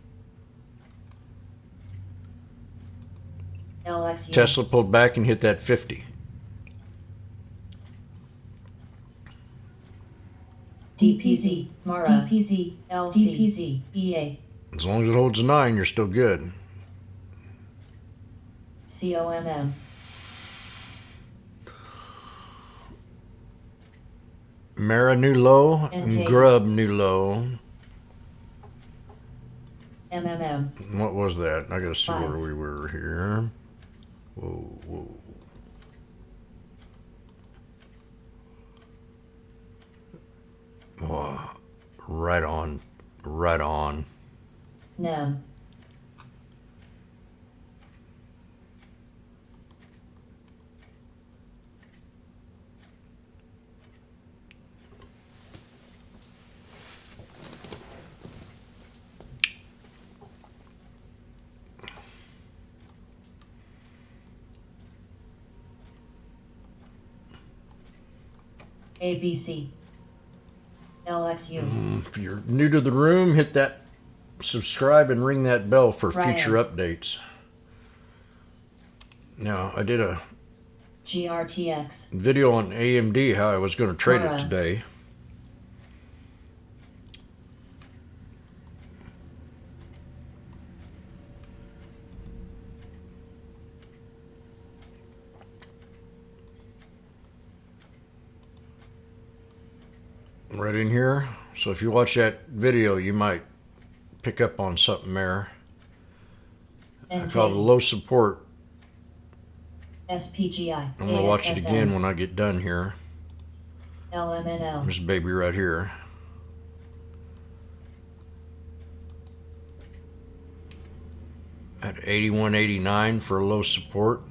LXU. Tesla pulled back and hit that 50. DPZ. MARA. DPZ. LC. DPZ. EA. As long as it holds a 9, you're still good. COMM. Mara new low and NK. Grub new low. MMM. What was that? I gotta see 5. where we were here. Whoa, whoa. Wow. Right on. Right on. NEM. ABC. LXU. If you're new to the room, hit that subscribe and ring that bell for Right. future updates. Now, I did a GRTX. video on AMD, how I was going to trade it Alright. today. Right in here. So if you watch that video, you might pick up on something there. I call it a low support. SPGI. I'm going to watch it again when I get done here. LMNL. This baby right here. At 81.89 for a low support.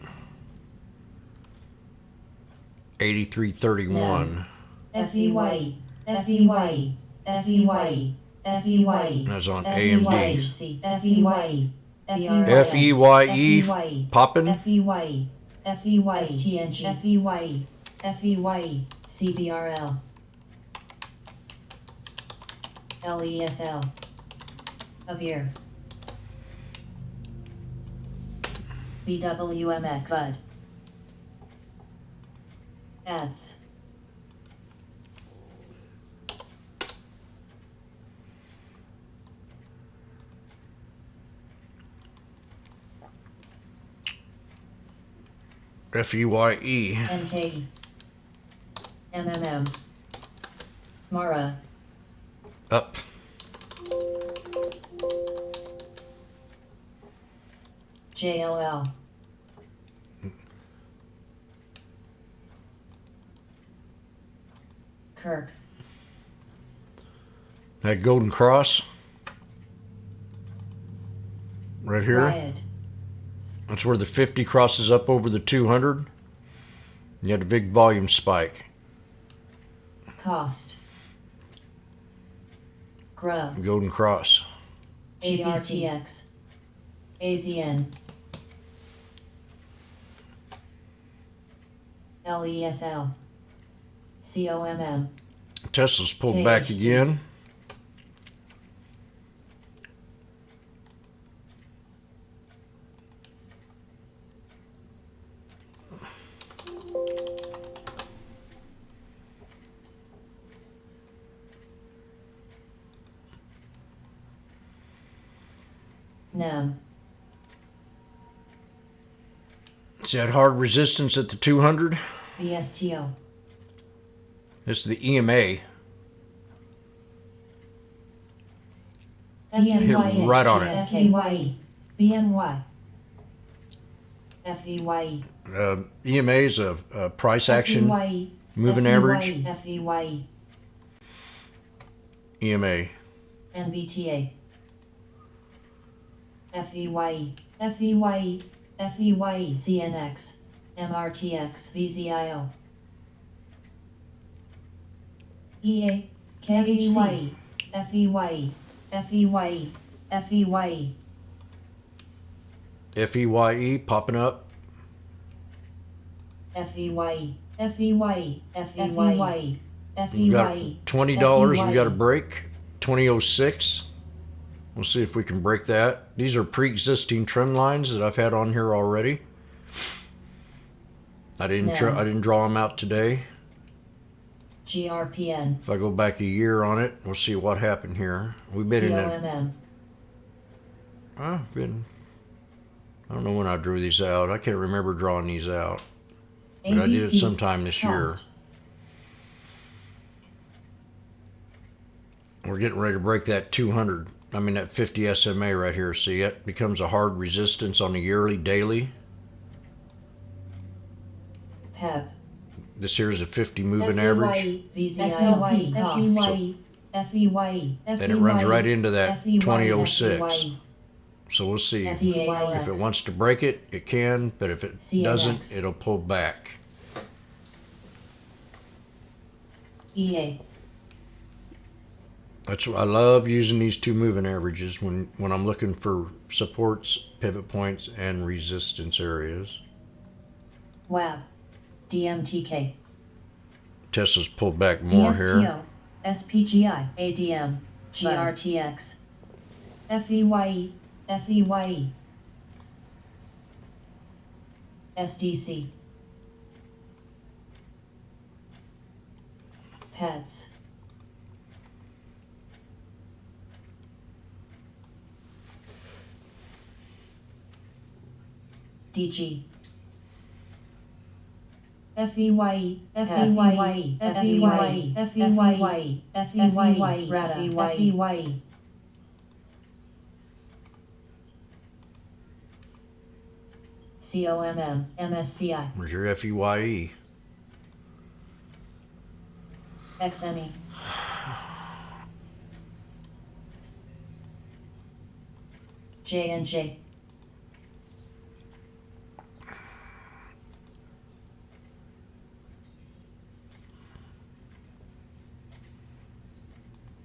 83.31. FEY. FEY. FEY. FEY. That's on AMD. FEY. FEYE popping. FEY. FEY. STNG. FEY. FEY. CBRL. LESL. Avir. BWMX. Bud. Ads. FEYE. NKE. MMM. Mara. Up. JLL. Kirk. That golden cross. Right here. Riot. That's where the 50 crosses up over the 200. You had a big volume spike. Cost. Grub. Golden cross. GRTX. AZN. LESL. COMM. Tesla's pulled back KHC. again. NEM. See that hard resistance at the 200? VSTO. This is the EMA. DMY. right on it. FEY. BMY. FEY. EMA is a price action FEY. moving average. FEY. EMA. NVTA. FEY. FEY. FEY. CNX. MRTX. VZIO. EA. KHC. FEY. FEY. FEY. FEYE popping up. FEY. FEY. FEY. We got FEY. $20. We got a break. 2006. We'll see if we can break that. These are pre-existing trend lines that I've had on here already. I didn't draw them out today. GRPN. If I go back a year on it, we'll see what happened here. We've been in it. COMM. I don't know when I drew these out. I can't remember drawing these out. But I did it ABC. sometime this year. Cost. We're getting ready to break that 200. I mean that 50 SMA right here. See, it becomes a hard resistance on the yearly, daily. PEP. This here is a 50 moving average. VZIO. FEY. FEY. And it runs right into that 2006. So we'll see. If it wants to break it, it can. But if it doesn't, it'll pull back. EA. That's why I love using these two moving averages when I'm looking for supports, pivot points, and resistance areas. WAB. DMTK. Tesla's pulled back more here. ESTO. SPGI. ADM. GRTX. FEY. FEY. SDC. PETS. DG. FEY. FEY. FEY. FEY. FEY. FEY. COMM, MSCI, Where's your FEYE? XME, J&J,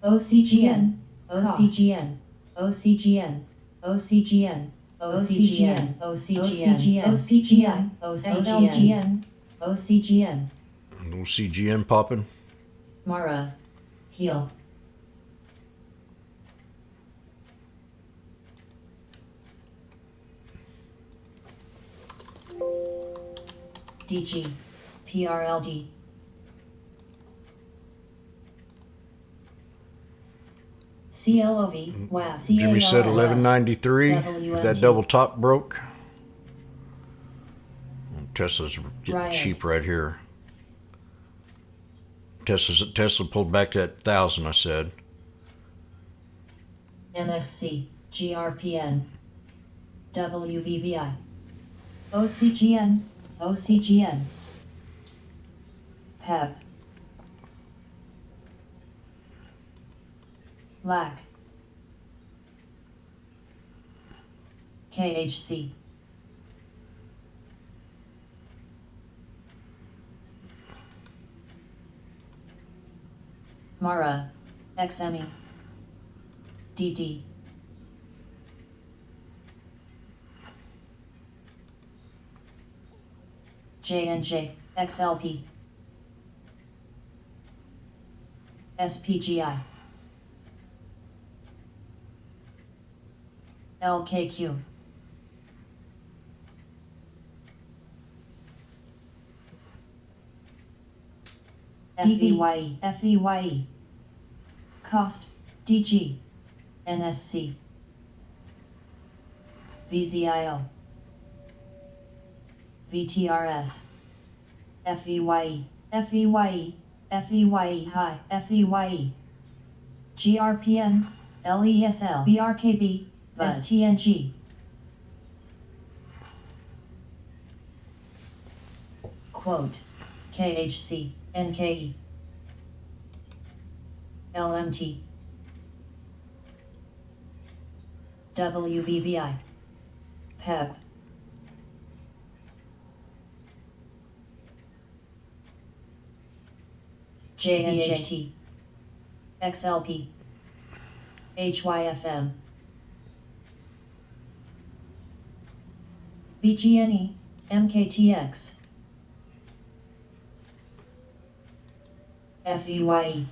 OCGN, OCGN, OCGN, OCGN, OCGN, OCGN, OCGN, OCGN, OCGN, OCGN popping. Mara, Heal, DG, PRLD, CLOV, WAP, Jimmy said 1193. If that double top broke. Tesla's getting Riot. cheap right here. Tesla pulled back to that 1,000, I said. MSC, GRPN, WVVI, OCGN, OCGN, PEP, LAC, KHC, MARA, XME, DD, J&J, XLP, SPGI, LKQ, FEYE, FEYE, Cost, DG, NSC, VZIO, VTRS, FEYE, FEYE, FEYE High, FEYE, GRPN, LESL, BRKB, STNG. Quote, KHC, NKE, LMT, WVVI, PEP, JNJT, XLP, HYFM, BGNE, MKTX, FEYE,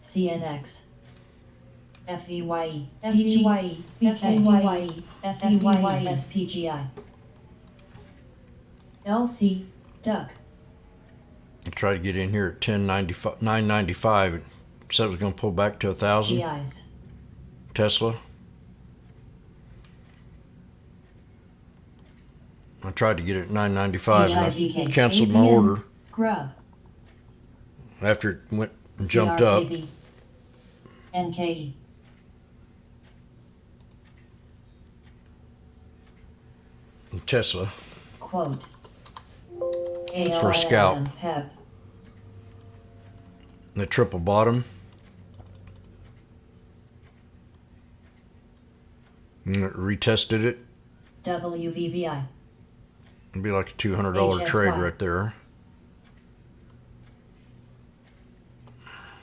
CNX, FEYE, DGYE, BKYE, FEYE, SPGI, LC, Duck, I tried to get in here at 1095, 995. It said it was going to pull back to 1,000. GIs, Tesla. I tried to get it at 995 and I canceled my order Grub, after it went and jumped up. BRKB, NKE, Tesla. quote, For a scalp. ALIM, PEP, The triple bottom. And it retested it. WVVI, It'd be like a $200 trade right there.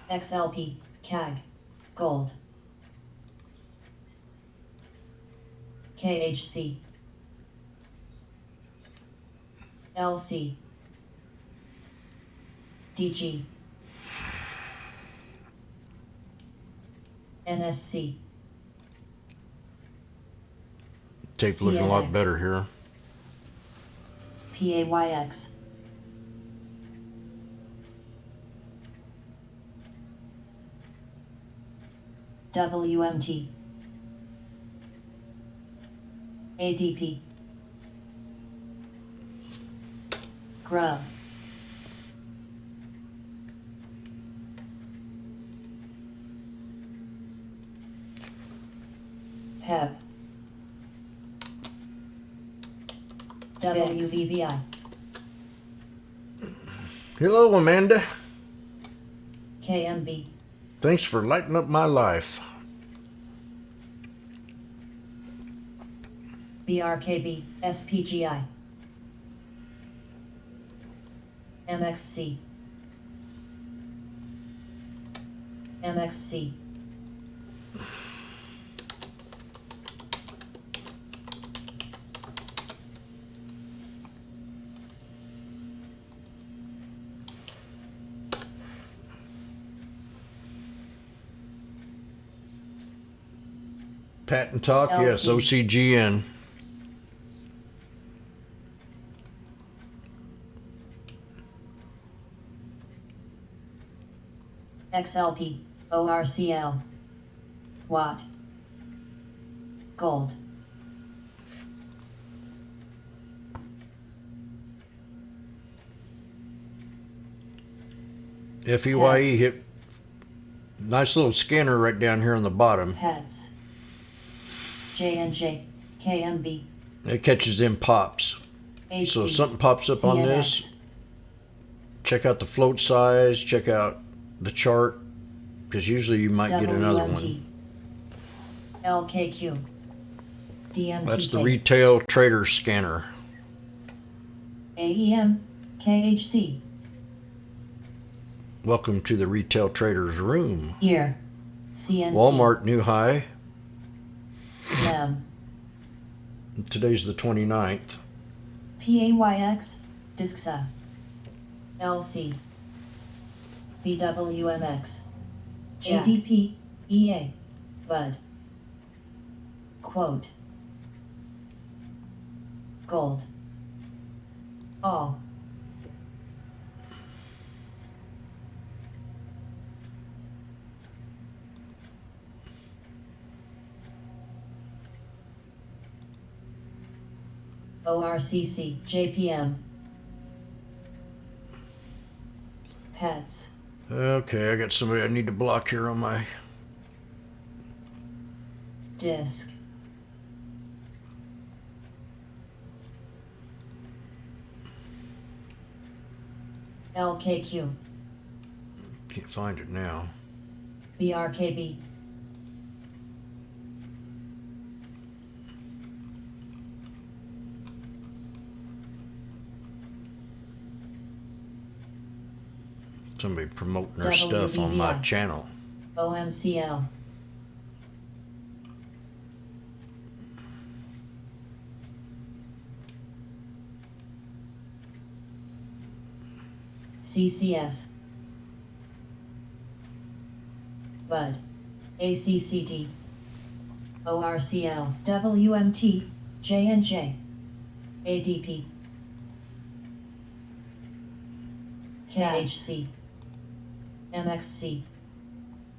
XLP, CAG, Gold, KHC, LC, DG, NSC, Tape looking a lot CNX. better here. PAYX, WMT, ADP, Grub, PEP, WVVI. Hello, Amanda. KMB. Thanks for lighting up my life. BRKB. SPGI. MXC. MXC. Patent Talk, yes, LT. OCGN. XLP. ORCL. Watt. Gold. FEYE hit. Nice little scanner right down here on the bottom. Pets. JNJ. KMB. It catches them pops. HD. So if something pops up on this, check out the float size, check out the chart, because usually you might get another one. LKQ. DMTK. That's the retail trader scanner. AEM. KHC. Welcome to the retail trader's room. Year. CNC. Walmart new high. LEM. Today's the 29th. PAYX. DISCSA. LC. BWMX. Jack. ADP. EA. Bud. Quote. Gold. All. ORCC. JPM. Pets. Okay, I got somebody I need to block here on my... Disc. LKQ. Can't find it now. BRKB. Somebody promoting their stuff on my WVVI. channel. OMCL. CCS. Bud. ACCD. ORCL. WMT. JNJ. ADP. KHC. MXC.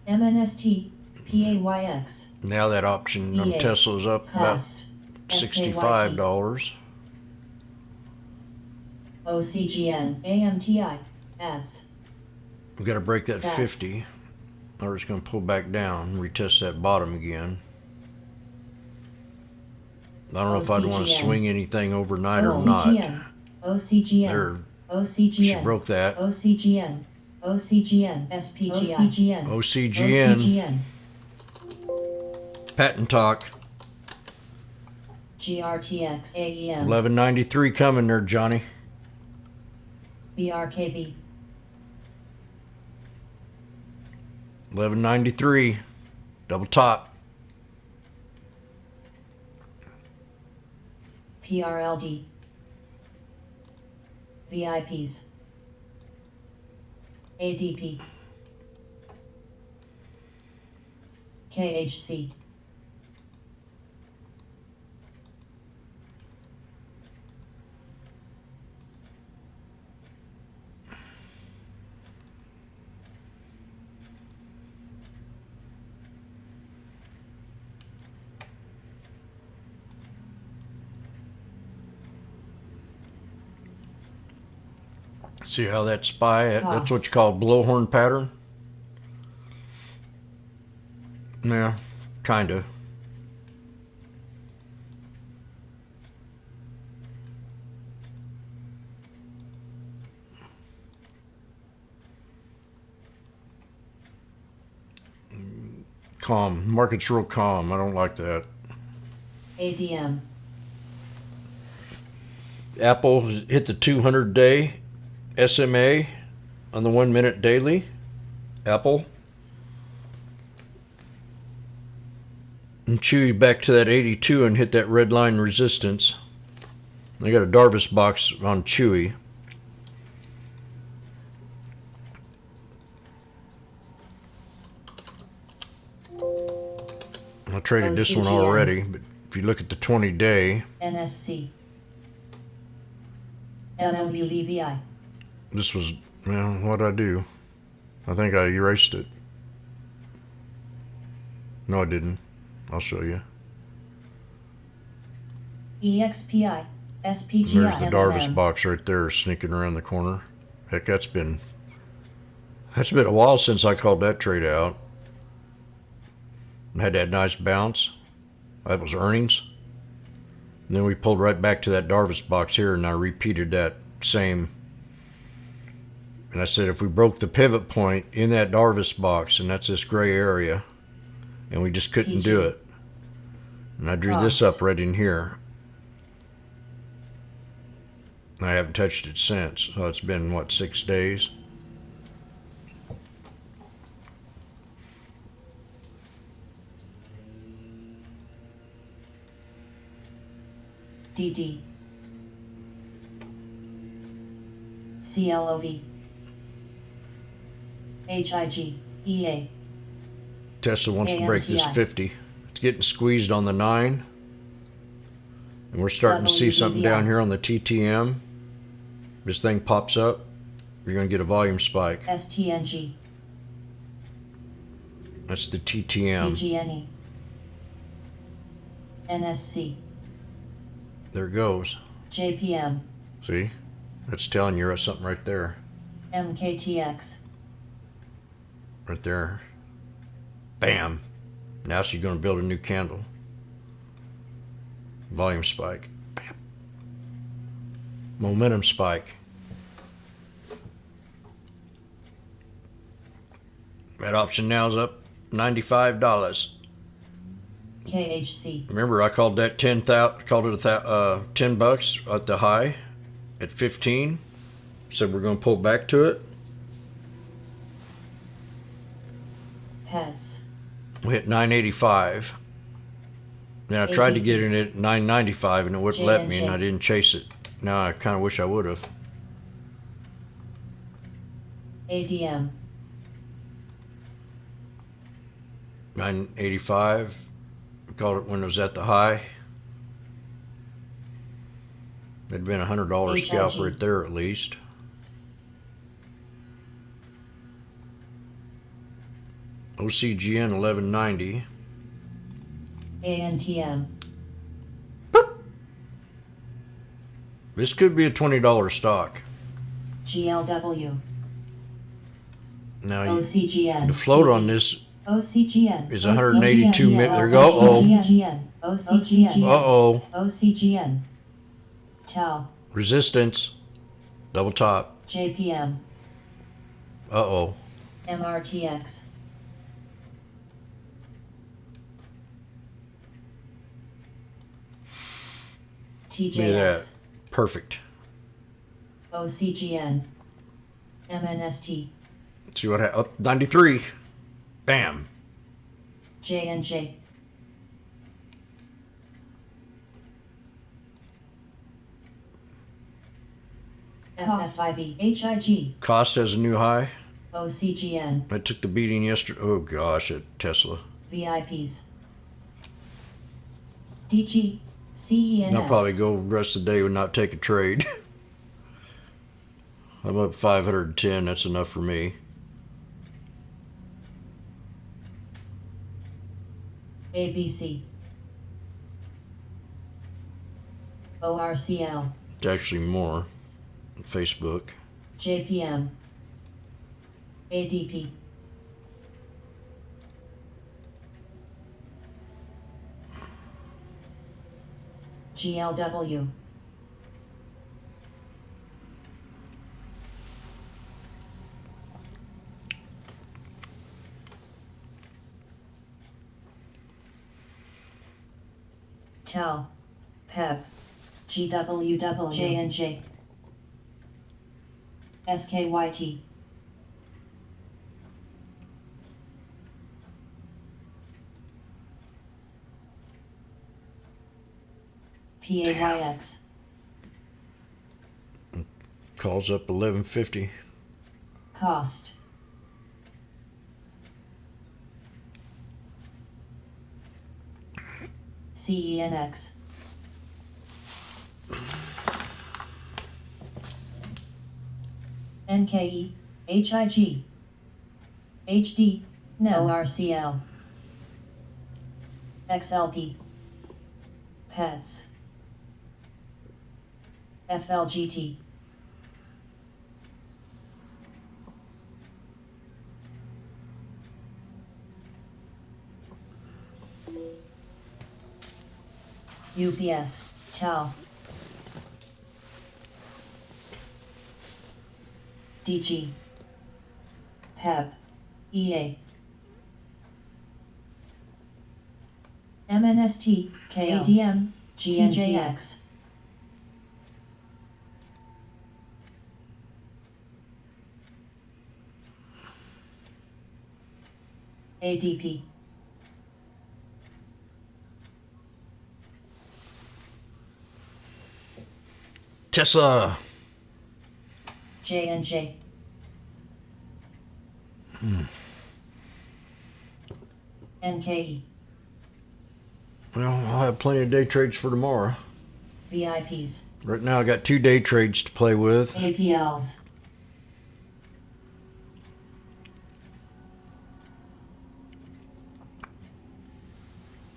MNST. PAYX. Now that option on EA. Tesla's up about Cost. $65. OCGN. AMTI. Ads. We've got to break that SAS. 50, or it's going to pull back down, retest that bottom again. I don't know if I'd want to OCGN. swing anything overnight or not. OCGN. OCGN. There, OCGN. she broke that. OCGN. OCGN. SPGI. OCGN. OCGN. Patent Talk. GRTX. AEM. 1193 coming there, Johnny. BRKB. 1193. Double top. PRLD. VIPs. ADP. KHC. See how that spy, that's Cost. what you call blowhorn pattern? Yeah, kind of. Calm. Market's real calm. I don't like that. ADM. Apple hit the 200-day SMA on the 1 minute daily. Apple. And Chewy back to that 82 and hit that red line resistance. I got a Darvis box on Chewy. I traded this one already, but if you look at the 20-day, NSC. MMUVVI. this was, well, what'd I do? I think I erased it. No, I didn't. I'll show you. EXPI. SPGI. There's the Darvis box right there sneaking around the corner. Heck, that's been a while since I called that trade out. Had that nice bounce. That was earnings. And then we pulled right back to that Darvis box here, and I repeated that same. And I said if we broke the pivot point in that Darvis box, and that's this gray area, and we just couldn't do it. And I drew this up right in here. I haven't touched it since. So it's been, what, 6 days? DD. CLOV. HIG. EA. Tesla wants to break this 50. It's getting squeezed on the 9. And we're starting to see something down here on the TTM. This thing pops up, you're going to get a volume spike. STNG. That's the TTM. PGNE. NSC. There it goes. JPM. See? That's telling you something right there. MKTX. Right there. Bam. Now she's going to build a new candle. Volume spike. Bam. Momentum spike. That option now is up $95. KHC. Remember, I called that 10,000. Called it $10 at the high, at 15. Said we're going to pull back to it. Pets. We hit 985. Then I tried to get in at 995, and it wouldn't let me, and I didn't chase it. Now I kind of wish I would have. ADM. 985. Called it when it was at the high. It'd been $100 scalp right there at least. OCGN 1190. ANTM. This could be a $20 stock. GLW. Now OCGN. the float on this OCGN is 182 minutes. There we go. OCGN. OCGN. Uh-oh. OCGN. TAL. Resistance. Double top. JPM. Uh-oh. MRTX. Look at that. TJX. Perfect. OCGN. MNST. See what happened? Up 93. Bam. JNJ. FS5E. HIG. Cost has a new high. OCGN. I took the beating yesterday. Oh gosh, at Tesla. VIPs. DG. CENS. I'll probably go the rest of the day and not take a trade. I'm up 510. That's enough for me. ABC. ORCL. It's actually more. Facebook. JPM. ADP. GLW. TAL, PEP, GWW, J&J, SKYT, PAYX, Calls up 1150. Cost, CENX, NKE, HIG, HD, no RCL, XLP, PETS, FLGT, UPS, TAL, DG, PEP, EA, MNST, KADM, GNJX, ADP, Tesla. J&J, NKE, Well, I'll have plenty of day trades for tomorrow. VIPs, Right now, I got 2 day trades to play with. APLs,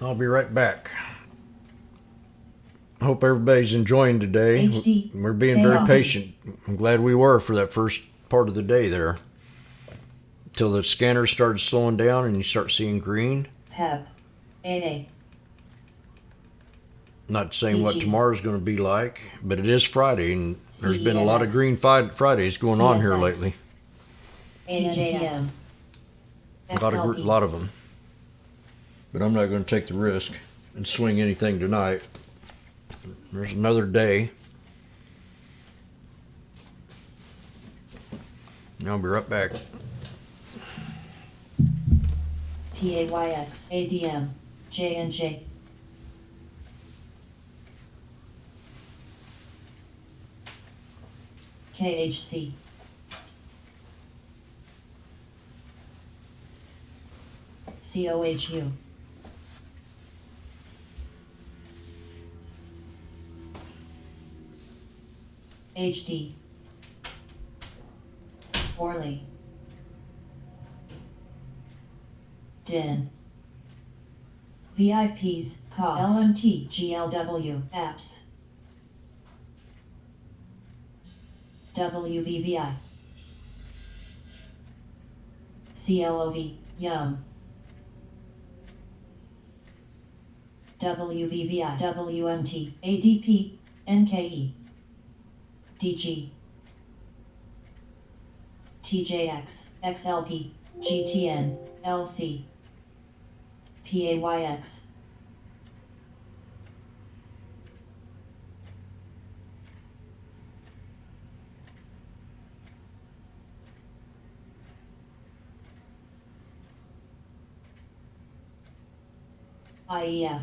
I'll be right back. Hope everybody's enjoying today. HD, We're being very chaos. patient. I'm glad we were for that first part of the day there. Till the scanner started slowing down and you start seeing green. PEP, AA, Not saying what DG. tomorrow's going to be like, but it is Friday and there's been a lot of CENX. green Fridays going on here CSX. lately. ANTM, A lot of them. But I'm not going to take the risk and swing anything tonight. There's another day. And I'll be right back. PAYX, ADM, J&J, KHC, COHU, HD, Orly, DIN, VIPs, cost, LMT, GLW, apps, WVVI, CLOV, YUM, WVVI, WMT, ADP, NKE, DG, TJX, XLP, GTN, LC, PAYX, IEF,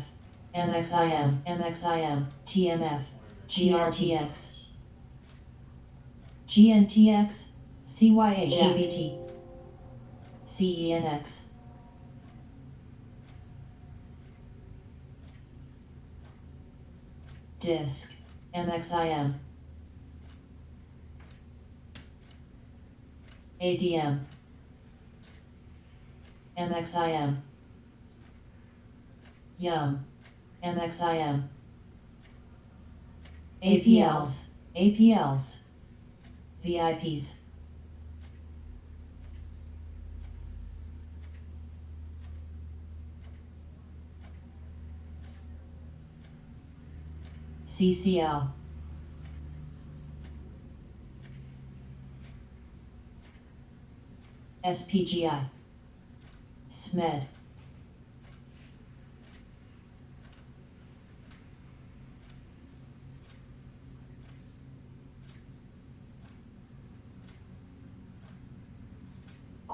MXIM, MXIM, TMF, GRTX, GNTX, CYH, GBT, CENX, DISC, MXIM, ADM, MXIM, YUM, MXIM, APLs, APLs, VIPs, CCL, SPGI, SMED,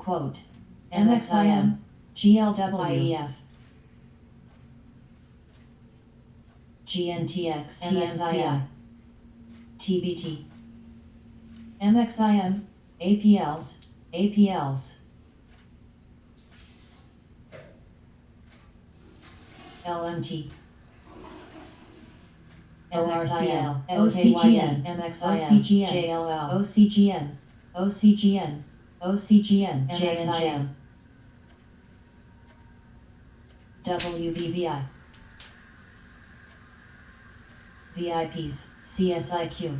quote, MXIM, GLWIEF, GNTX, TMCI, TBT, MXIM, APLs, APLs, LMT, MRCL, OCGN, MXIM, JLL, OCGN, OCGN, OCGN, JNJM, WVVI, VIPs, CSIQ,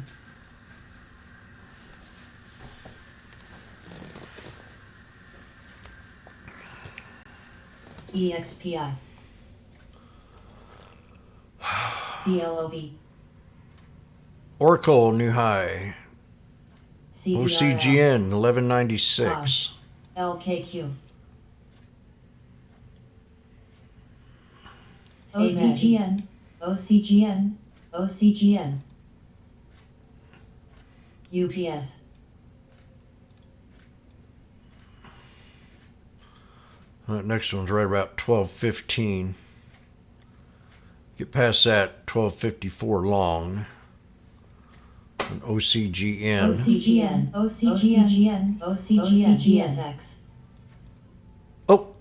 EXPI, CLOV, Oracle new high. CBRL, OCGN 1196. LKQ, OCGN, OCGN, OCGN, UPS, That next one's right about 1215. Get past that, 1254 long. And OCGN. OCGN, OCGN, OCGN, GSX, Oh,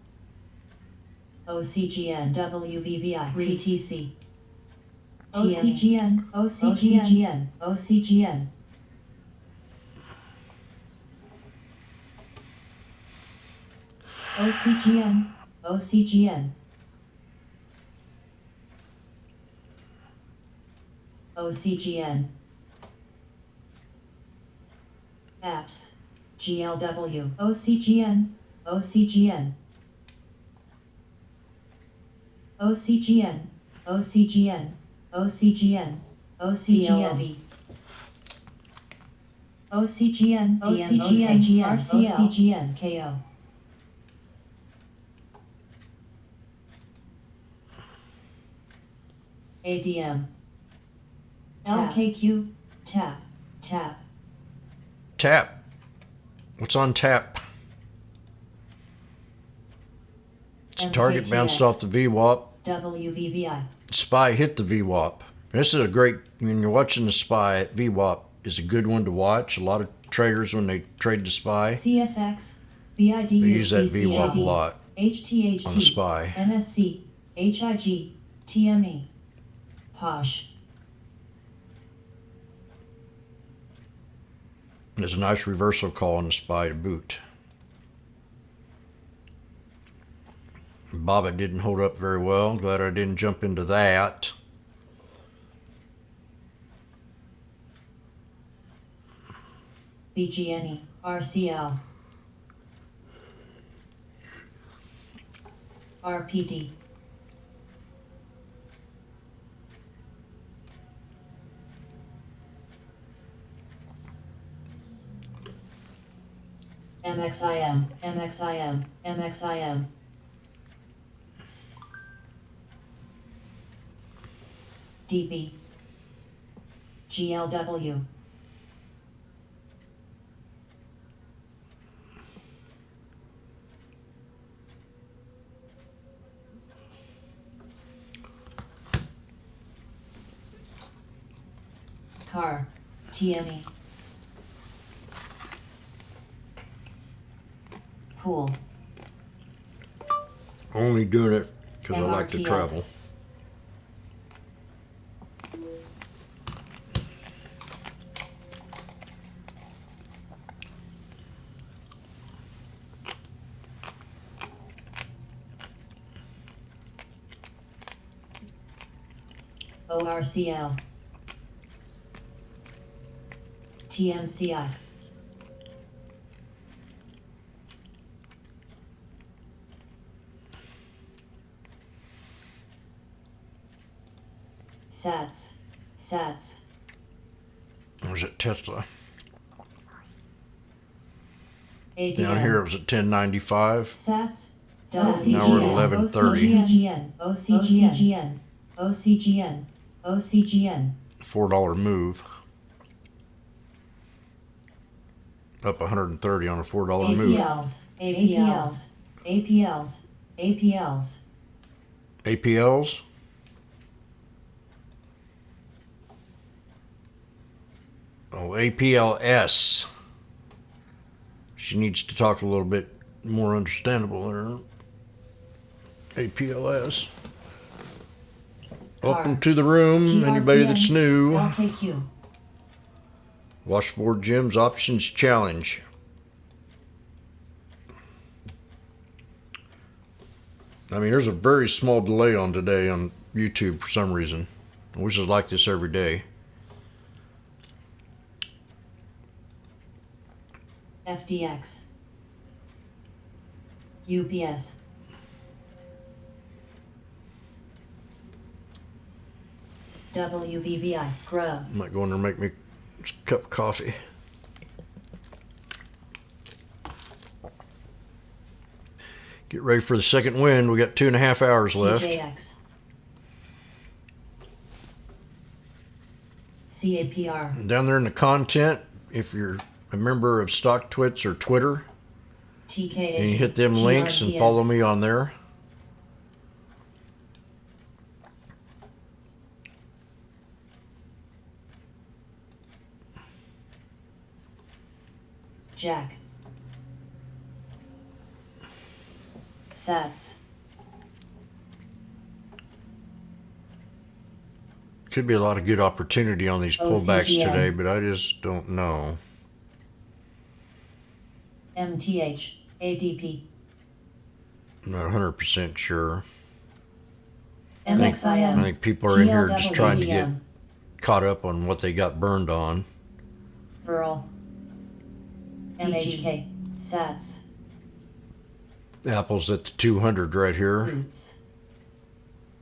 OCGN, WVVI, PTC, OCGN, OCGN, OCGN, OCGN, OCGN, OCGN, apps, GLW, OCGN, OCGN, OCGN, OCGN, OCGN, OCGN, OCGN, OCGN, RCL, KO, ADM, LKQ, tap, tap, tap. What's on tap? It's a target bounced off the VWAP. WVVI, SPY hit the VWAP. This is a great, when you're watching the SPY, VWAP is a good one to watch. A lot of traders, when they trade the SPY, CSX, BIDU, they use that VWAP a lot HTHT, on the SPY. NSC, HIG, TME, POSH, And there's a nice reversal call on the SPY to boot. Baba didn't hold up very well. Glad I didn't jump into that. BGNE, RCL, RPD, MXIM, MXIM, MXIM, DB, GLW, CAR, TME, Pool, Only doing it because I like to MRTX, travel. ORCL, TMCI, SATS, SATS, Was it Tesla? ADM, Down here it was at 1095. SATS, Now we're at 1130. OCGN, OCGN, OCGN, OCGN, $4 move. up 130 on a $4 move. APLs. Oh, APLS. She needs to talk a little bit more understandable there. APLS. Welcome to the room, anybody that's new. Washboardjim's Options Challenge. I mean, there's a very small delay on today on YouTube for some reason. I wish it was like this every day. FDX. UPS. WVVI. Grow. I might go in there and make me a cup of coffee. Get ready for the second wind. We got 2.5 hours left. TJX. CAPR. And down there in the content, if you're a member of StockTwits or Twitter, TKH. and you hit them links and follow me on there. Jack. Sats. Could be a lot of good opportunity on these pullbacks today, but I just don't know. MTH. ADP. I'm not 100% sure. MXIM. I think people are in here just trying to get caught up on what they got burned on. Burl. MHK. Sats. Apple's at the 200 right here. Boots.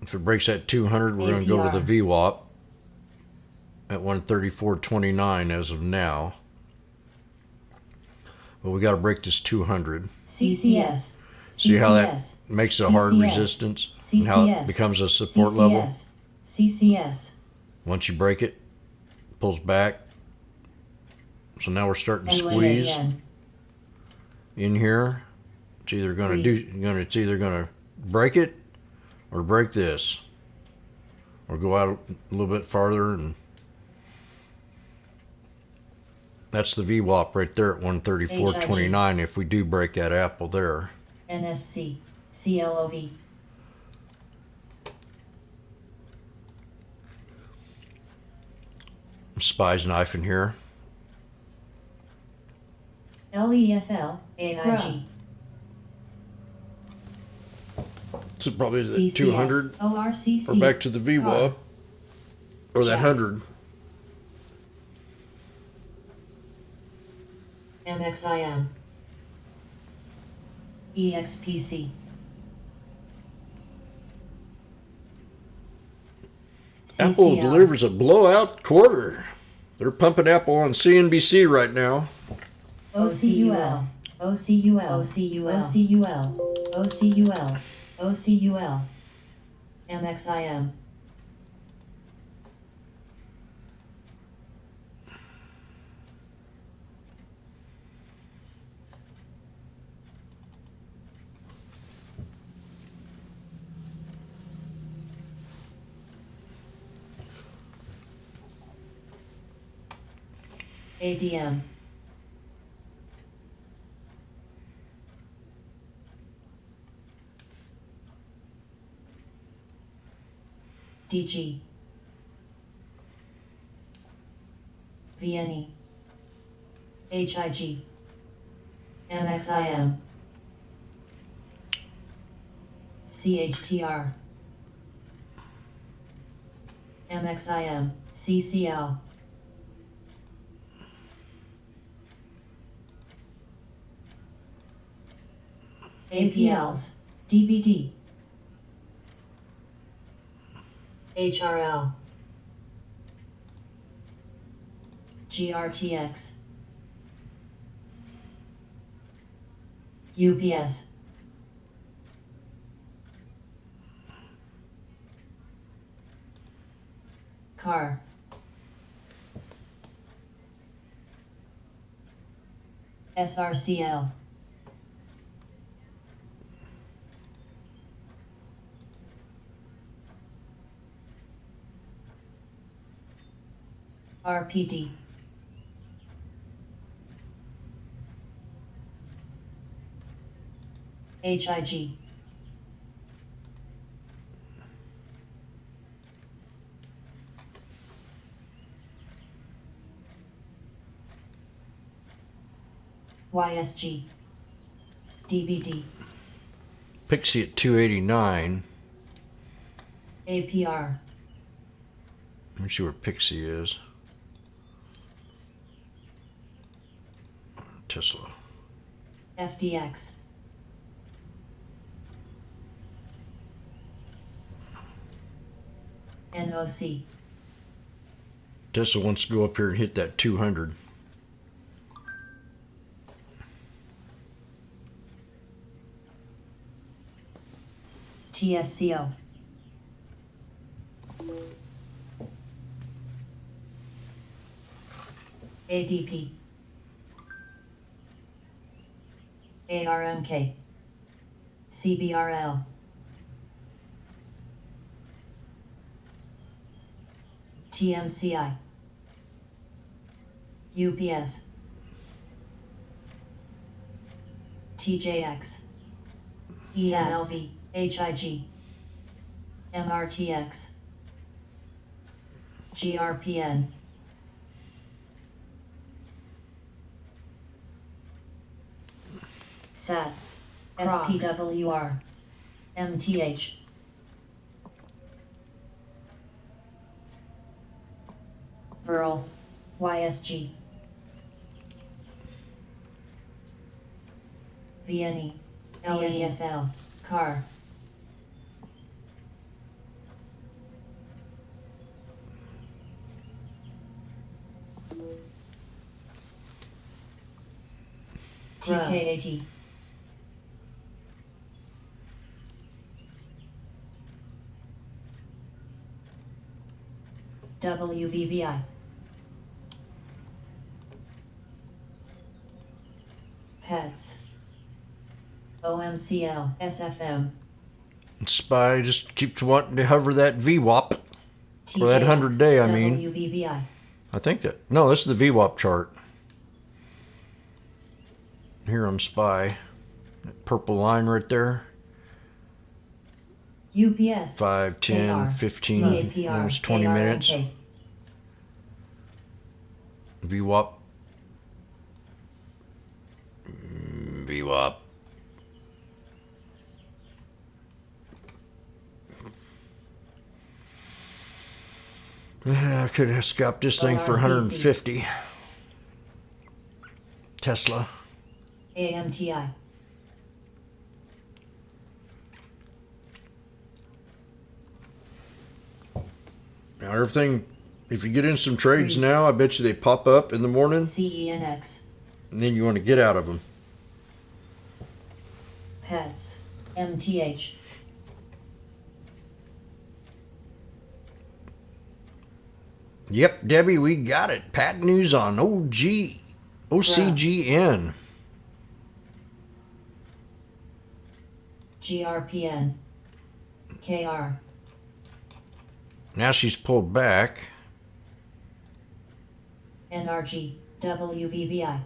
If it breaks that 200, we're going to go with a VWAP at 134.29 as of now. But we got to break this 200. CCS. See how that makes a hard resistance and how it becomes a support level? CCS. Once you break it, it pulls back. So now we're starting to squeeze in here. It's either going to it's either going to break it or break this, or go out a little bit farther, and that's the VWAP right there at 134.29 if we do break that apple there. NSC. CLOV. Spy's knife in here. LESL. AIG. So probably the 200 or back to the VWAP or that 100. MXIM. EXPC. Apple delivers a blowout quarter. They're pumping Apple on CNBC right now. OCUL. OCUL. OCUL. OCUL. OCUL. OCUL. MXIM. ADM. DG. VNE. HIG. MXIM. CHTR. MXIM. CCL. APLs. DVD. HRL. GRTX. UPS. Car. SRCL. RPD. HIG. YSG. DVD. Pixie at 289. APR. Let me see where Pixie is. Tesla. FDX. NOC. Tesla wants to go up here and hit that 200. TSCO. ADP. ARMK. CBRL. TMCI. UPS. TJX. ENLV. HIG. MRTX. GRPN. SATS. SPWR. MTH. Virl. YSG. VNE. LASL. CAR. TKAT. WVVI. Pets. OMCL. SFM. Spy just keeps wanting to hover that VWAP. Or that 100 day, I mean. WVVI. I think that. No, this is the VWAP chart. Here on Spy. That purple line right there. UPS. 5, 10, KR, 15, CACR, almost 20 minutes. ARMK. VWAP. VWAP. I could have scalped this thing for 150. Tesla. AMTI. Now everything, if you get in some trades now, I bet you they pop up in the morning, CENX. and then you want to get out of them. Pets. MTH. Yep, Debbie, we got it. Pat news on OCGN. GRPN. KR. Now she's pulled back. NRG. WVVI.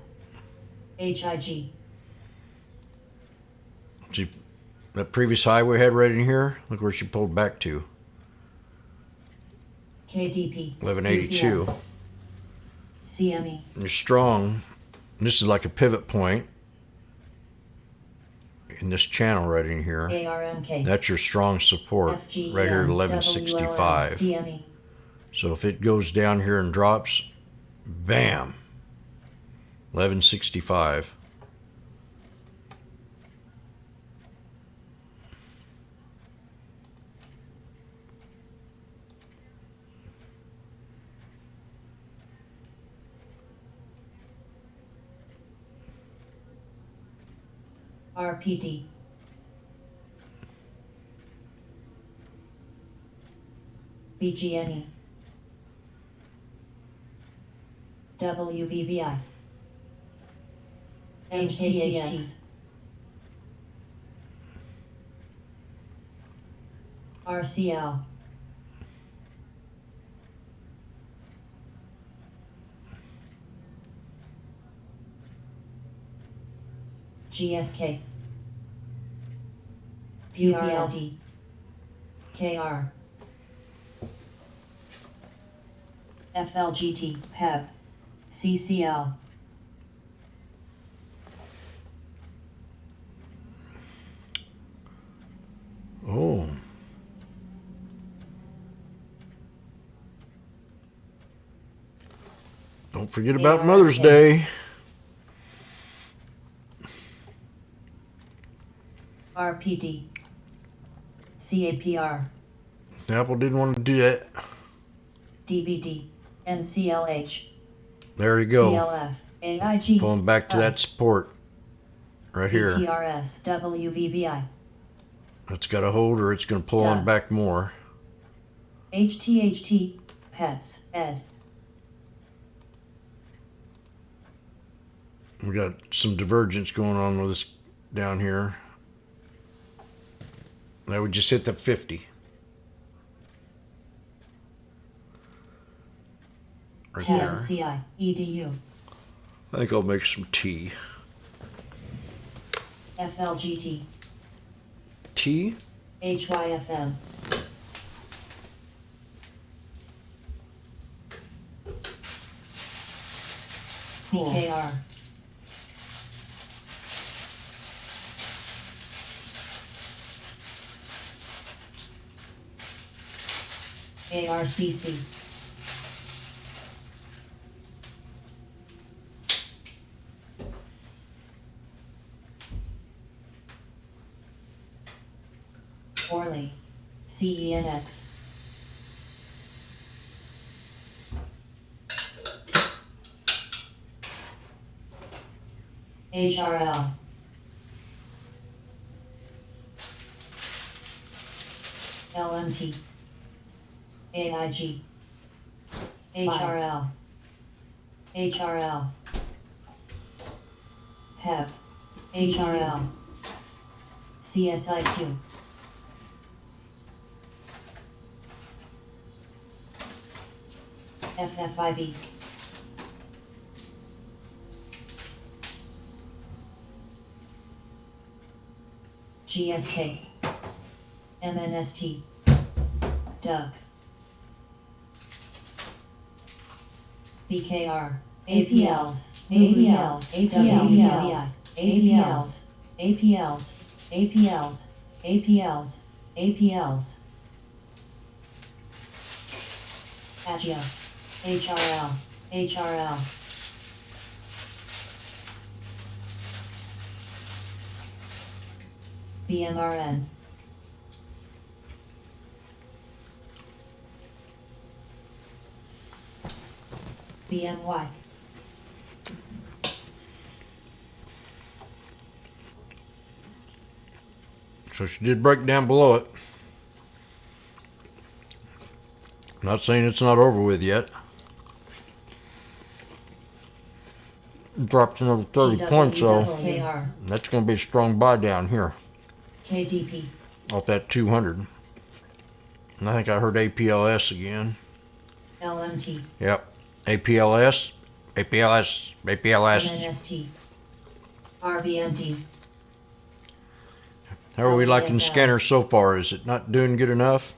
HIG. That previous high we had right in here, look where she pulled back to. KDP. 1182. UPS. CME. You're strong. This is like a pivot point in this channel right in here. ARMK. That's your strong support FGEM, right here at 1165. CME. So if it goes down here and drops, bam, 1165. RPD. BGNE. WVVI. HTHT RCL GSK PRLD KR FLGT PEP CCL Oh. Don't forget about Mother's Day. RPD CAPR Apple didn't want to do that. DVD NCLH There you go. CLF AIG Pulling back to that support right here. TRS WVVI It's got a hold or it's going to pull on back more. HTHT PETS ED We got some divergence going on with us down here. Now we just hit the 50. Right there. TMCI EDU I think I'll make some tea. FLGT Tea? HYFM BKR ARCC Orly CENX HRL LMT AIG HRL HRL PEP HRL CSIQ FFIB GSK MNST Duck BKR APLs APLs APLs APLs APLs APLs APLs APLs Agio HRL HRL BMRN BMY So she did break down below it. Not saying it's not over with yet. Dropped another 30 points though. That's going to be a strong buy down here. KDP Off that 200. And I think I heard APLS again. LMT Yep. APLS. APLS. APLS. MNST RVMT How are we liking scanners so far? Is it not doing good enough?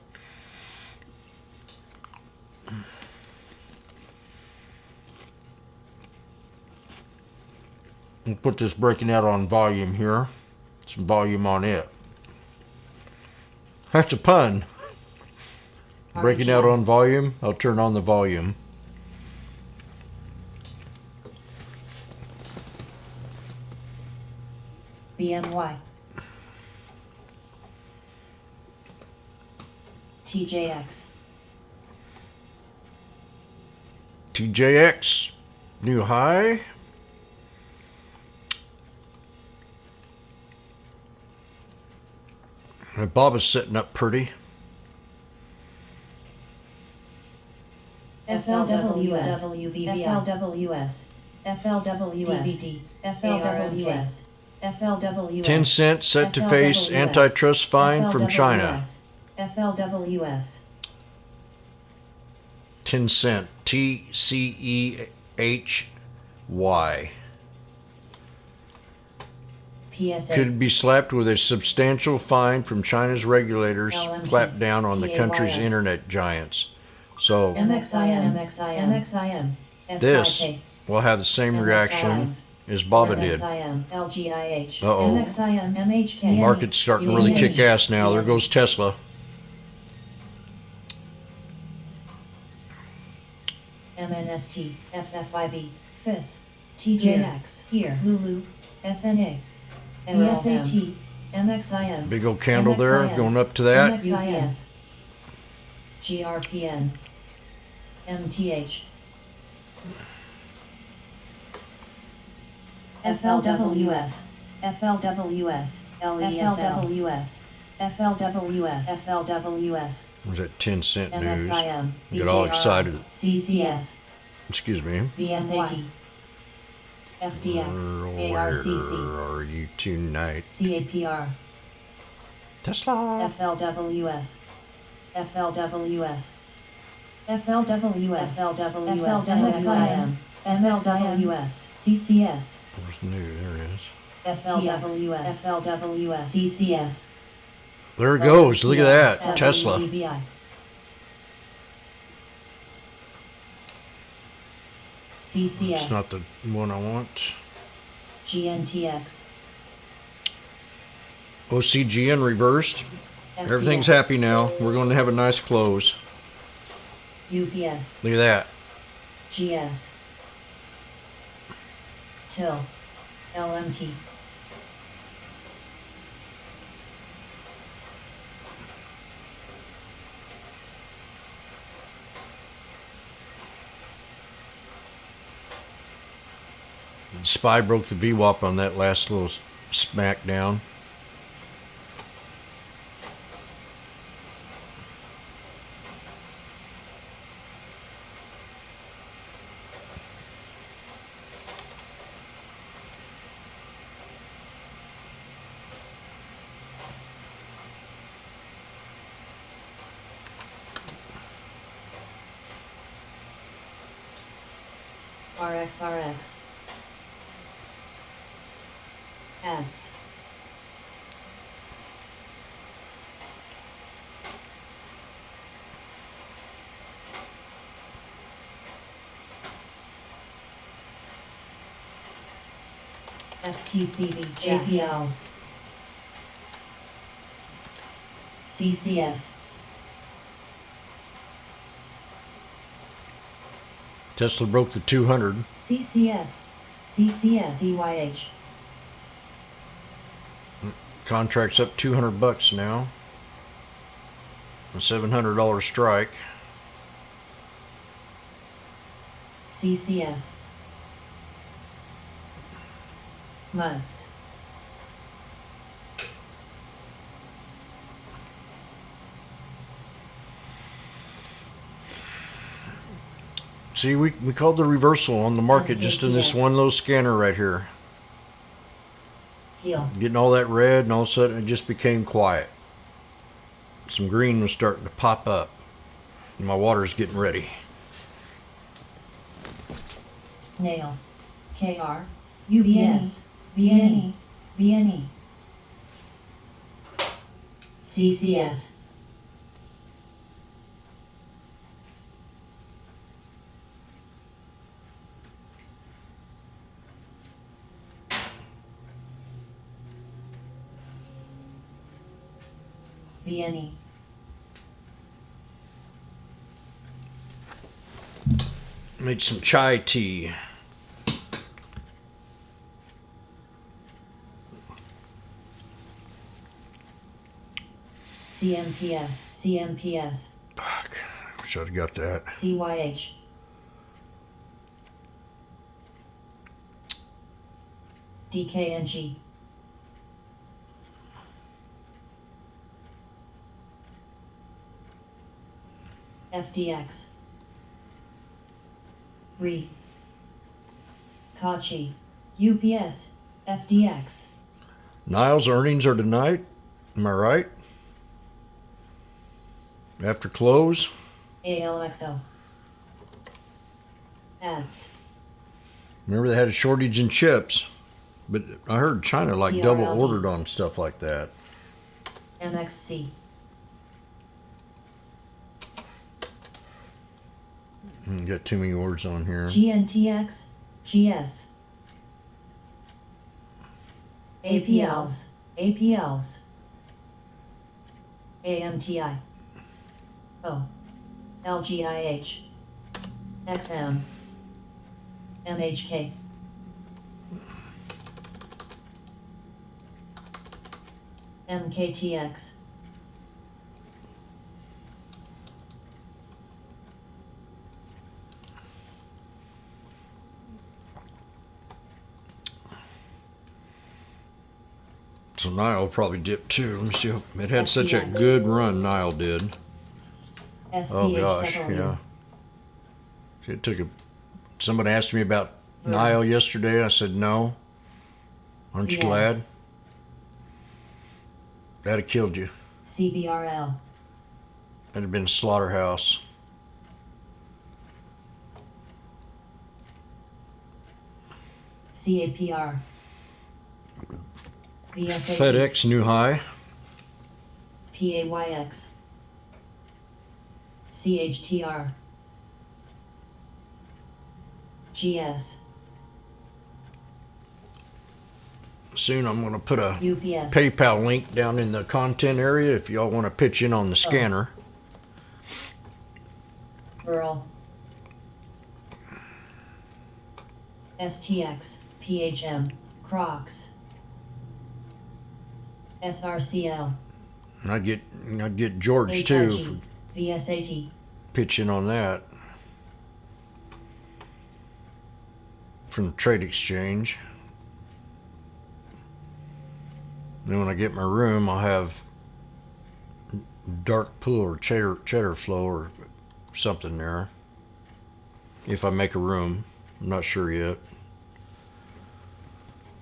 We'll put this breaking out on volume here. Some volume on it. That's a pun. Breaking out on volume. I'll turn on the volume. BMY TJX TJX. New high. And Bob is setting up pretty. FLWS FLWS FLWS, DVD, FLWS, FLWS. 10 cent set to face antitrust fine from China. FLWS. 10 cent. TCEHY. PSA. Could be slapped with a substantial fine from China's regulators clap down on the country's internet giants. So MXIM, this will have the same reaction as Baba did. Uh-oh. The market's starting to really kick ass now. There goes Tesla. MNST, FFIB, FIS, TJX, here, Lulu, SNA, SAT, MXIM. Big old candle there going up to that. MXIS, GRPN, MTH, FLWS, FLWS, LESL, FLWS, FLWS. There's that 10 cent news. MXIM, Get all excited. CCS, Excuse me. VSAT, FDX, ARCC, Where are you tonight? CAPR, Tesla. FLWS, FLWS, FLWS, FLWS, MXIM, MXIMUS, CCS, Where's the news? There it is. FLWS, FLWS, CCS. There it goes. Look at that. Tesla. WBI. CCS, It's not the one I want. GNTX, OCGN reversed. FTX, Everything's happy now. We're going to have a nice close. UPS, Look at that. GS, TIL, LMT. Spy broke the VWAP on that last little smackdown. RXRX, ads, FTCV, JPLs, CCS, Tesla broke the 200. CCS, CCS, EYH, Contract's up $200 now. A $700 strike. CCS, months, See, we called the reversal on the market just in this one little scanner right here. heal, Getting all that red, and all of a sudden it just became quiet. Some green was starting to pop up. And my water's getting ready. nail, KR, UBS, VNE, VNE, CCS, VNE, Made some chai tea. CMPS, CMPS, Fuck, I wish I'd got that. CYH, DKNG, FDX, RE, Kachi. UPS. FDX. Niles earnings are tonight. Am I right? After close. ALXO. Ads. Remember they had a shortage in chips, but I heard China like double PRLD. ordered on stuff like that. MXC. Got too many words on here. GNTX. GS. APLs. APLs. AMTI. O. LGIH. XM. MHK. MKTX. So Nile probably dipped too. Let me see. It had such a good run. Nile did. Oh gosh, yeah. It took a. Somebody asked me about Nile yesterday. I said no. Aren't you Yes. glad? That'd have killed you. CBRL. That'd have been slaughterhouse. CAPR. VSAT. FedEx new high. PAYX. CHTR. GS. Soon I'm going to put a UPS. PayPal link down in the content area if y'all want to pitch in on the scanner. Burl. STX. PHM. Crocs. SRCL. And I'd get George too HRG. for VSAT. pitching on that from the trade exchange. Then when I get my room, I'll have dark pool or cheddar flow or something there. If I make a room, I'm not sure yet.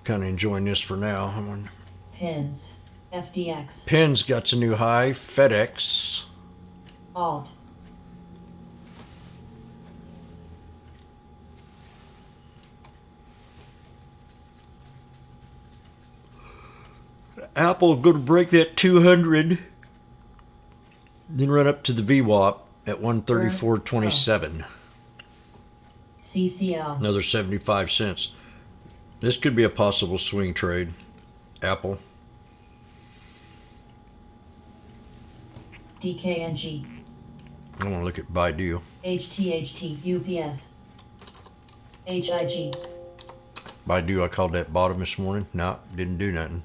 Kind of enjoying this for now. Pins. FDX. Pins got a new high. FedEx. Alt. Apple going to break that 200, then run up to the VWAP at 134.27. CCL. Another 75 cents. This could be a possible swing trade. Apple. DKNG. I want to look at Baidu. HTHT. UPS. HIG. Baidu, I called that bottom this morning. No, didn't do nothing.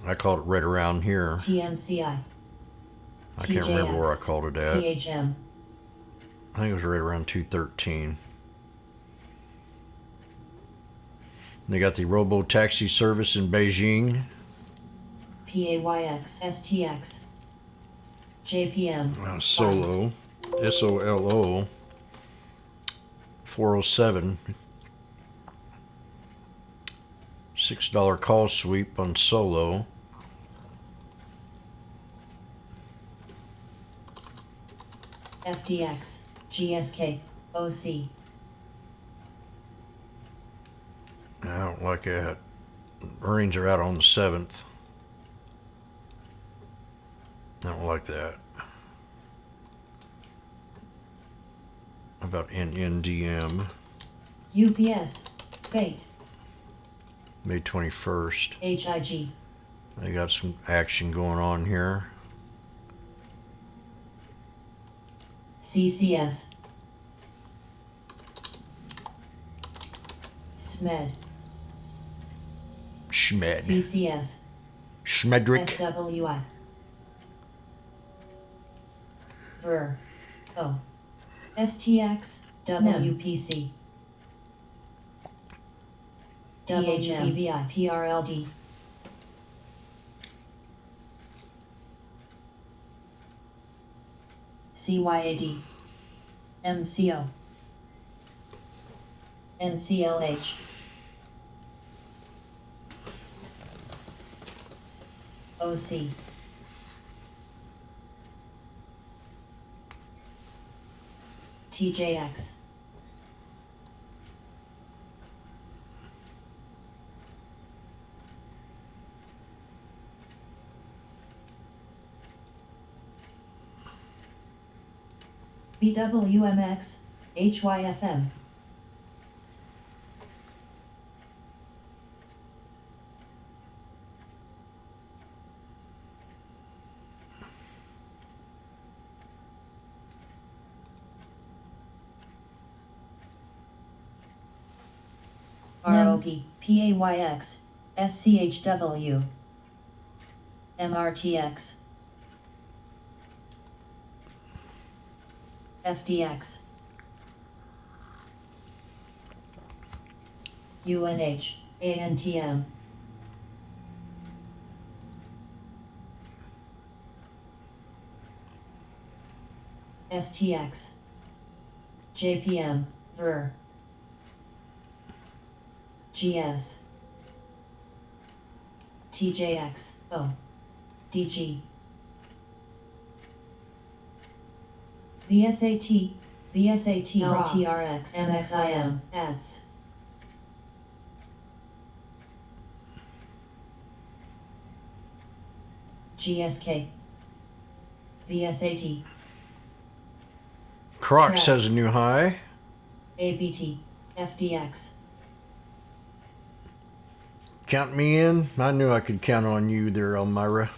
I called it right around here. TMCI. I can't remember where I called it at. PHM. I think it was right around 213. They got the robo taxi service in Beijing. PAYX. STX. JPM. Solo. SOLO. 407. $6 call sweep on Solo. FDX. GSK. OC. I don't like that. Earnings are out on the 7th. I don't like that. How about NNDM? UPS. Fate. May 21st. HIG. They got some action going on here. CCS. SMED. Schmed. CCS. Schmedrick. SWI. Ver. O. STX. WPC. DHMBI. PRLD. CYAD. MCO. NCLH. OC. TJX. BWMX, HYFM. ROP, PAYX, SCHW. MRTX. FDX. UNH, ANTM. STX. JPM, VER. GS. TJX, O. DG. VSAT, VSAT, LTRX, MXIM, ADS. GSK. VSAT. Crocs has a new high. ABT, FDX. Count me in. I knew I could count on you there, Elmira.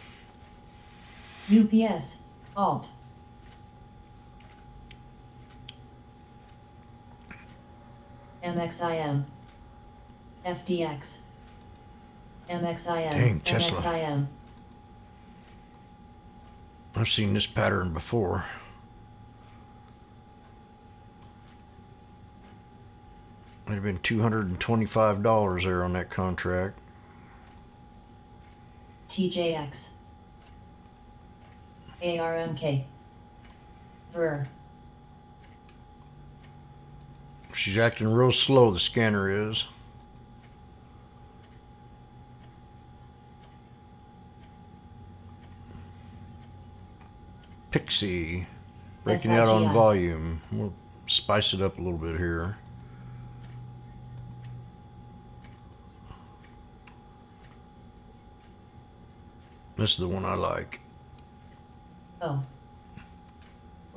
UPS, Alt. MXIM. FDX. MXIM. Dang, Tesla. MXIM. I've seen this pattern before. Might have been $225 there on that contract. TJX. ARMK. VER. She's acting real slow, the scanner is. Pixie. Breaking out on SIGI. volume. We'll spice it up a little bit here. This is the one I like. O.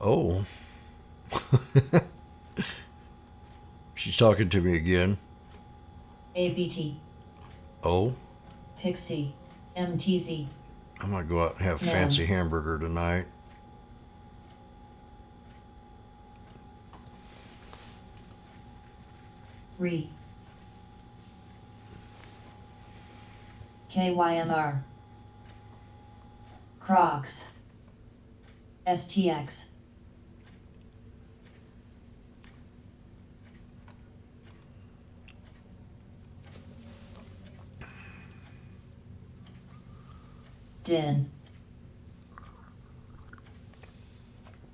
Oh. She's talking to me again. ABT. Oh. Pixie. MTZ. I'm gonna go out and have a No. fancy hamburger tonight. RE. KYMR. Crocs. STX. DIN.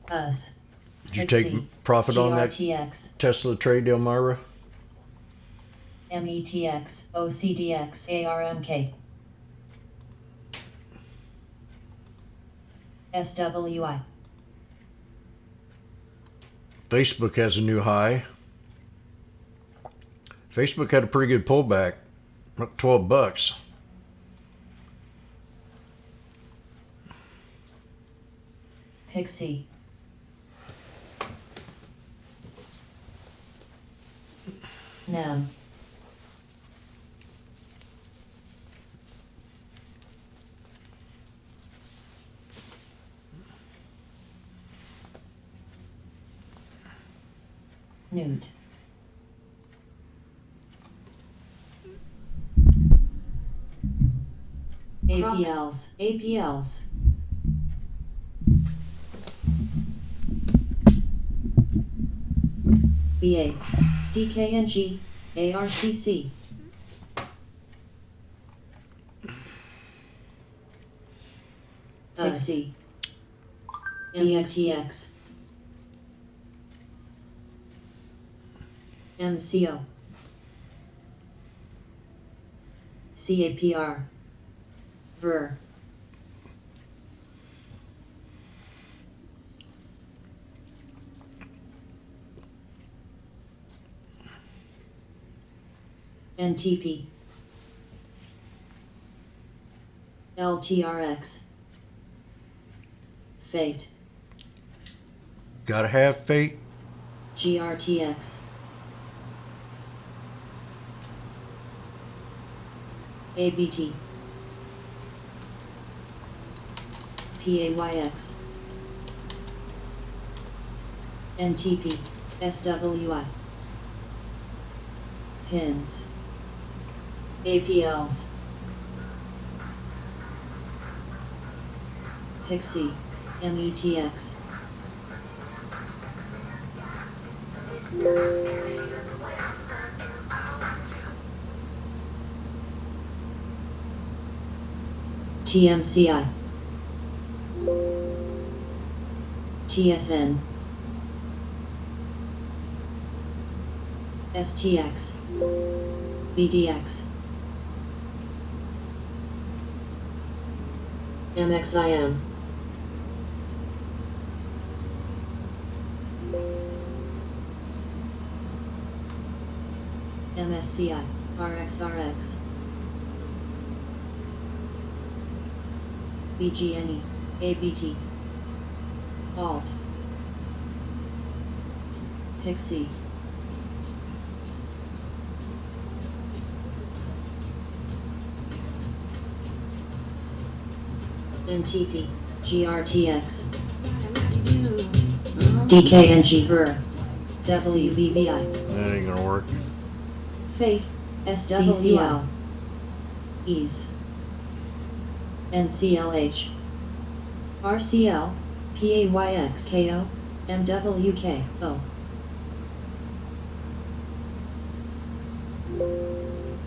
US. Did you take profit on that GRTX. Tesla trade, Elmira? METX. OCDX. ARMK. SWI. Facebook has a new high. Facebook had a pretty good pullback, about $12. Pixie. NEM. Newt. APLs. APLs. BA. DKNG. ARCC. Pixie. DXTX. MCO. CAPR. Ver. NTP. LTRX. Fate. Gotta have fate. GRTX. ABT. PAYX. NTP. SWI. Pins. APLs. Pixie. METX. TMCI. TSN. STX. BDX. MXIM. MSCI. RXRX. BGNE. ABT. Alt. Pixie. NTP. GRTX. DKNG. Ver. WVVI. That ain't gonna work. Fate. SWCL. Ease. NCLH. RCL. PAYX. KO. MWK. O.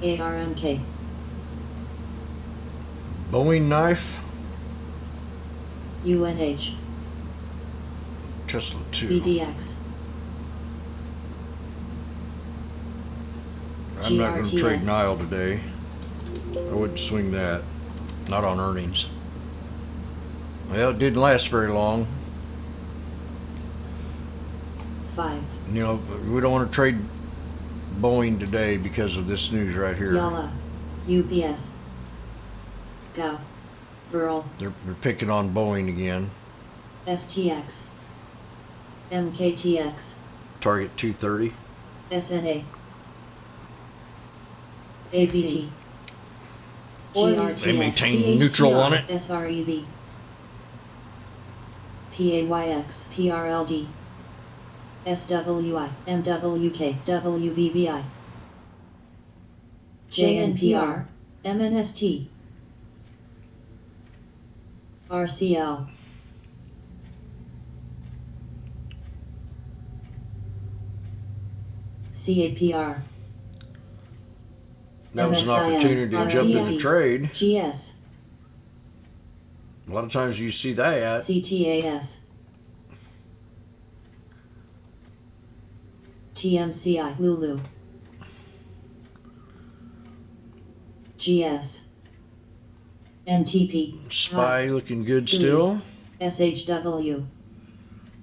ARMK. Boeing knife. UNH. Tesla 2. BDX. I'm not going to trade GRTX. Nile today. I wouldn't swing that. Not on earnings. Well, it didn't last very long. 5. You know, we don't want to trade Boeing today because of this news right here. Yalla. UPS. Go. Burl. They're picking on Boeing again. STX. MKTX. Target 230. SNA. ABT. GRTX. They maintain neutral on it. SREV. PAYX. PRLD. SWI. MWK. WVVI. JNPR. MNST. RCL. CAPR. That was an MXIM, opportunity to jump in the RDX, trade. GS. A lot of times you see that. CTAS. TMCI. Lulu. GS. NTP. SPY looking good Sui. still. SHW.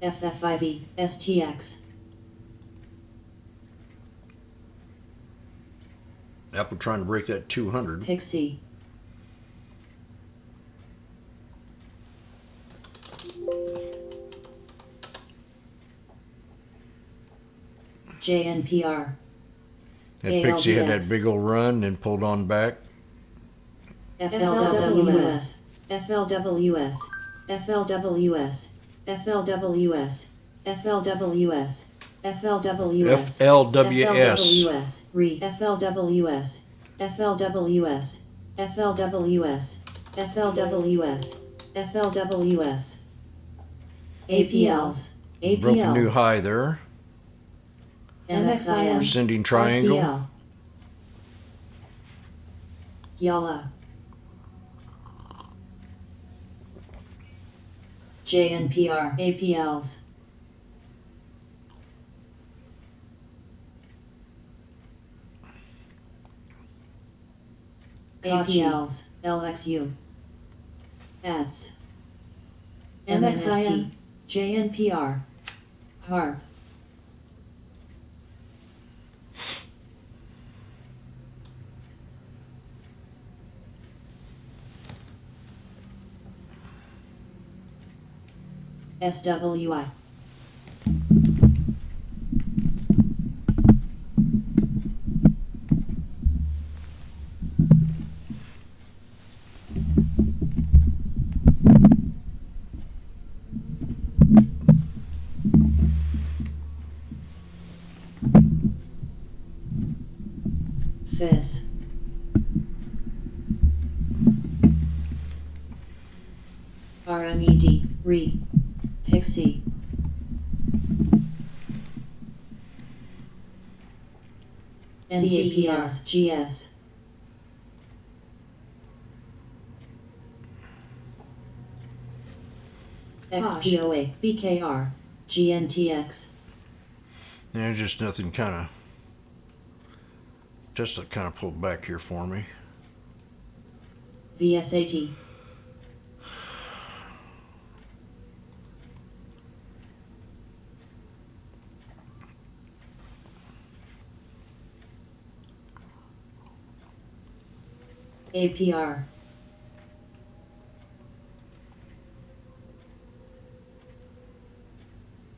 FFIV. STX. Apple trying to break that 200. Pixie. JNPR. That Pixie had that ALDX. big old run and pulled on back. FLWS. FLWS. FLWS. FLWS. FLWS. FLWS. FLWS. Re. FLWS. FLWS. FLWS. FLWS. FLWS. APLs. Broke a new APLs. high there. MXIM. Ascending triangle. RCL. Yalla. JNPR. APLs. APLs, LXU, ADS, MXIM, JNPR, HARP. SWI. FIS. RMED, RE, Pixie. NTPR, GS. XPOA, BKR, GNTX. Yeah, just nothing just kind of pulled back here for me. VSAT. APR.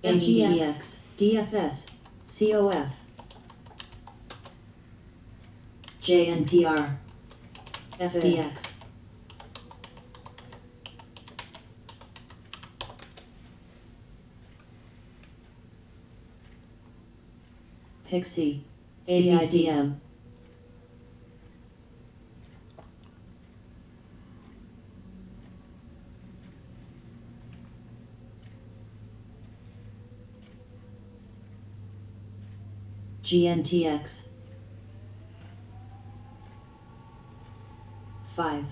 MGX, DFS, COF. JNPR, FDX. Pixie, ADIDM. GNTX. 5.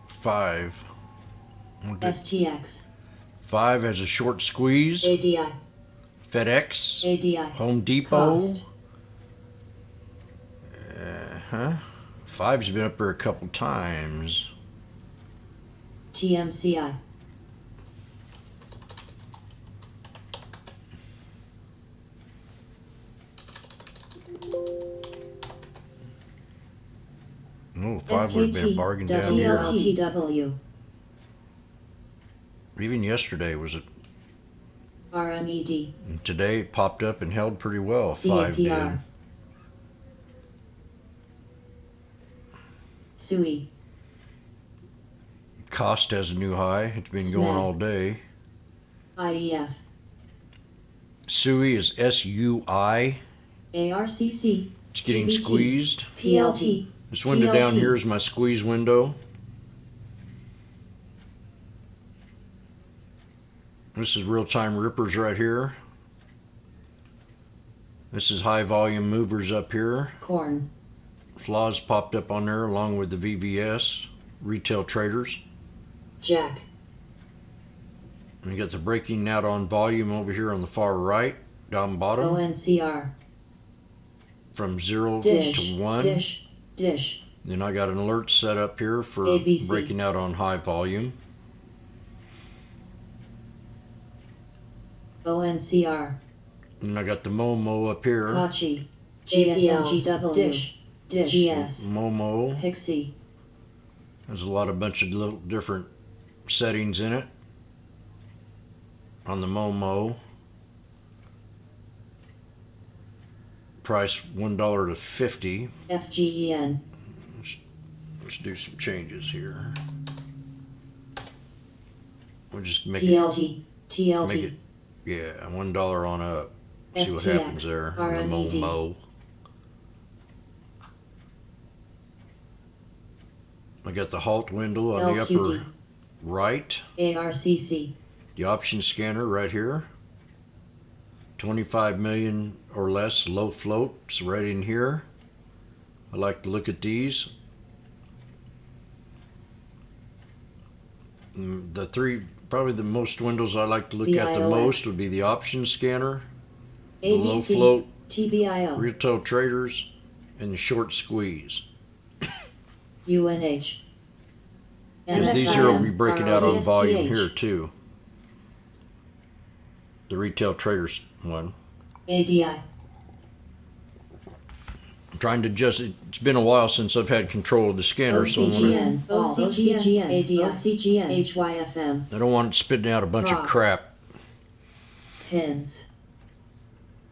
5. STX. 5 has a short squeeze. ADI. FedEx. ADI. Home Depot. Cost. 5's been up there a couple times. TMCI. Oh, 5 would have been a bargain down here. WLTW. Even yesterday was it. RMED. And today it popped up and held pretty well. 5 did. CAPR. SUI. Cost has a new high. It's been going all day. IEF. SUI is SUI. ARCC. It's getting TBT. squeezed. PLT. This window down here is my squeeze window. This is real-time rippers right here. This is high volume movers up here. Corn. Flaws popped up on there along with the VVS, retail traders. Jack. And you got the breaking out on volume over here on the far right, down bottom. ONCR. From 0 Dish. to 1. Dish. Then I got an alert set up here for ABC. breaking out on high volume. ONCR. And I got the Momo up here. Kachi. GSLGW. Dish. GS. Momo. Pixie. There's a bunch of little different settings in it. On the Momo. Price $1 to 50. FGEN. Let's do some changes here. We'll just make TLT. TLT. Make it, yeah, $1 on up. See what STX, happens there on the RMED. Momo. I got the halt window on the LQD. upper right. ARCC. The option scanner right here. 25 million or less low floats right in here. I like to look at these. The three, probably the most windows I like to look at the BIOX. most would be the option scanner, the low ABC. float, TBIO. retail traders, and the short squeeze. UNH. Because these here will be MXIM, breaking out on volume ROSTH. here too. The retail traders one. ADI. I'm trying to adjust it. It's been a while since I've had control of the scanner, so I OCGN, OCGN, ADI, OCGN, HYFM, don't want it spitting out a bunch of Crocs. crap. pins,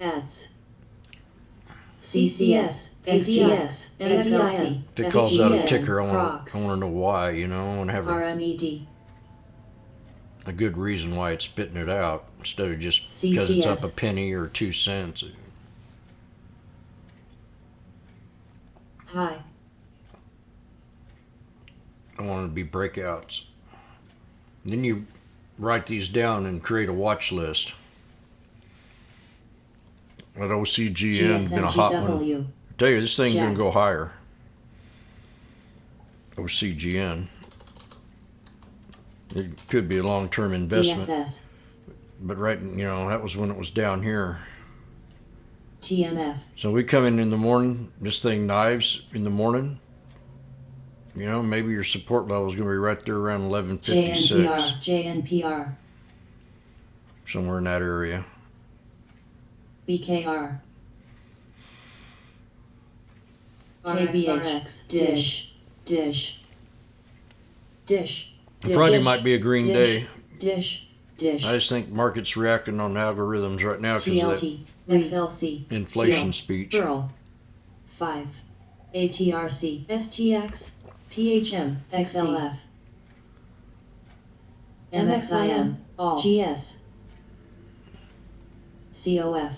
ads, CCS, SGS, MXIM, If it calls out a SGS, ticker, I Crocs, want to know why. You know, I want to have RMED, a good reason why it's spitting it out instead of just because it's up a CCS. penny or 2 cents. High, I want it to be breakouts. Then you write these down and create a watch list. That OCGN's been a hot one. GSMGW, I tell you, this thing's going Jack. to go higher. OCGN. It could be a long-term investment, DFS, but right, you know, that was when it was down here. TMF, So we come in the morning, this thing dives in the morning. You know, maybe your support level is going to be right there around 1156, JNPR, somewhere in that area. BKR, KBH, Dish, Friday might be a green day. Dish, I just think market's reacting on the algorithms right now because of that TLT, XLC, inflation Deal, speech. Pearl, 5, ATRC, STX, PHM, XLF, MXIM, Alt, GS, COF,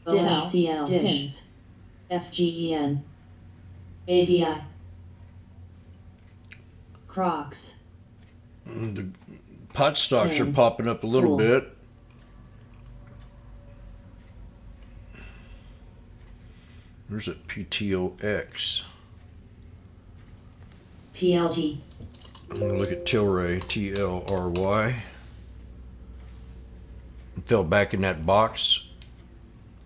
OCL, Pins, FGEN, ADI, Crocs, The pot stocks are Pin. popping up a little Cool. bit. There's a PTOX. PLT, I'm going to look at Tilray, TLRY. It fell back in that box.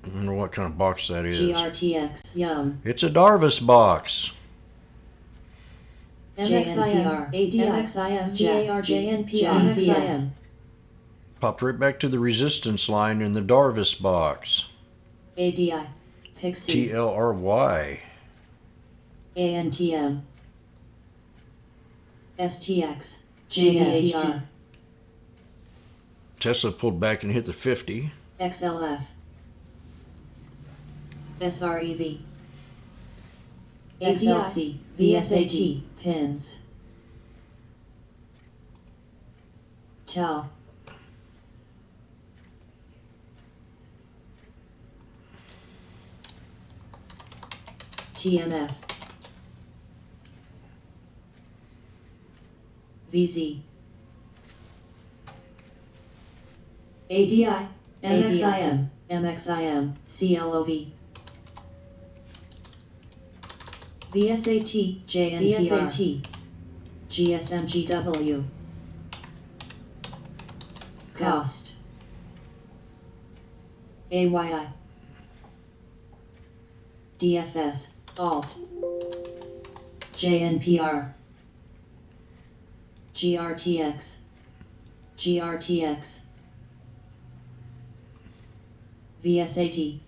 I wonder what kind of box that is. GRTX, Yum, It's a Darvis box. MXIM, ADI, MXIM, CAR, JNPR, CCS, Popped right back to the resistance line in the Darvis box. ADI, Pixie, TLRY. ANTM, STX, JNPR, Tesla pulled back and hit the 50. XLF, SREV, XLC, VSAT, Pins, TEL, TMF, VZ, ADI, MXIM, MXIM, CLOV, VSAT, JNPR, GSMGW, Cost, AYI, DFS, Alt, JNPR, GRTX, GRTX, VSAT,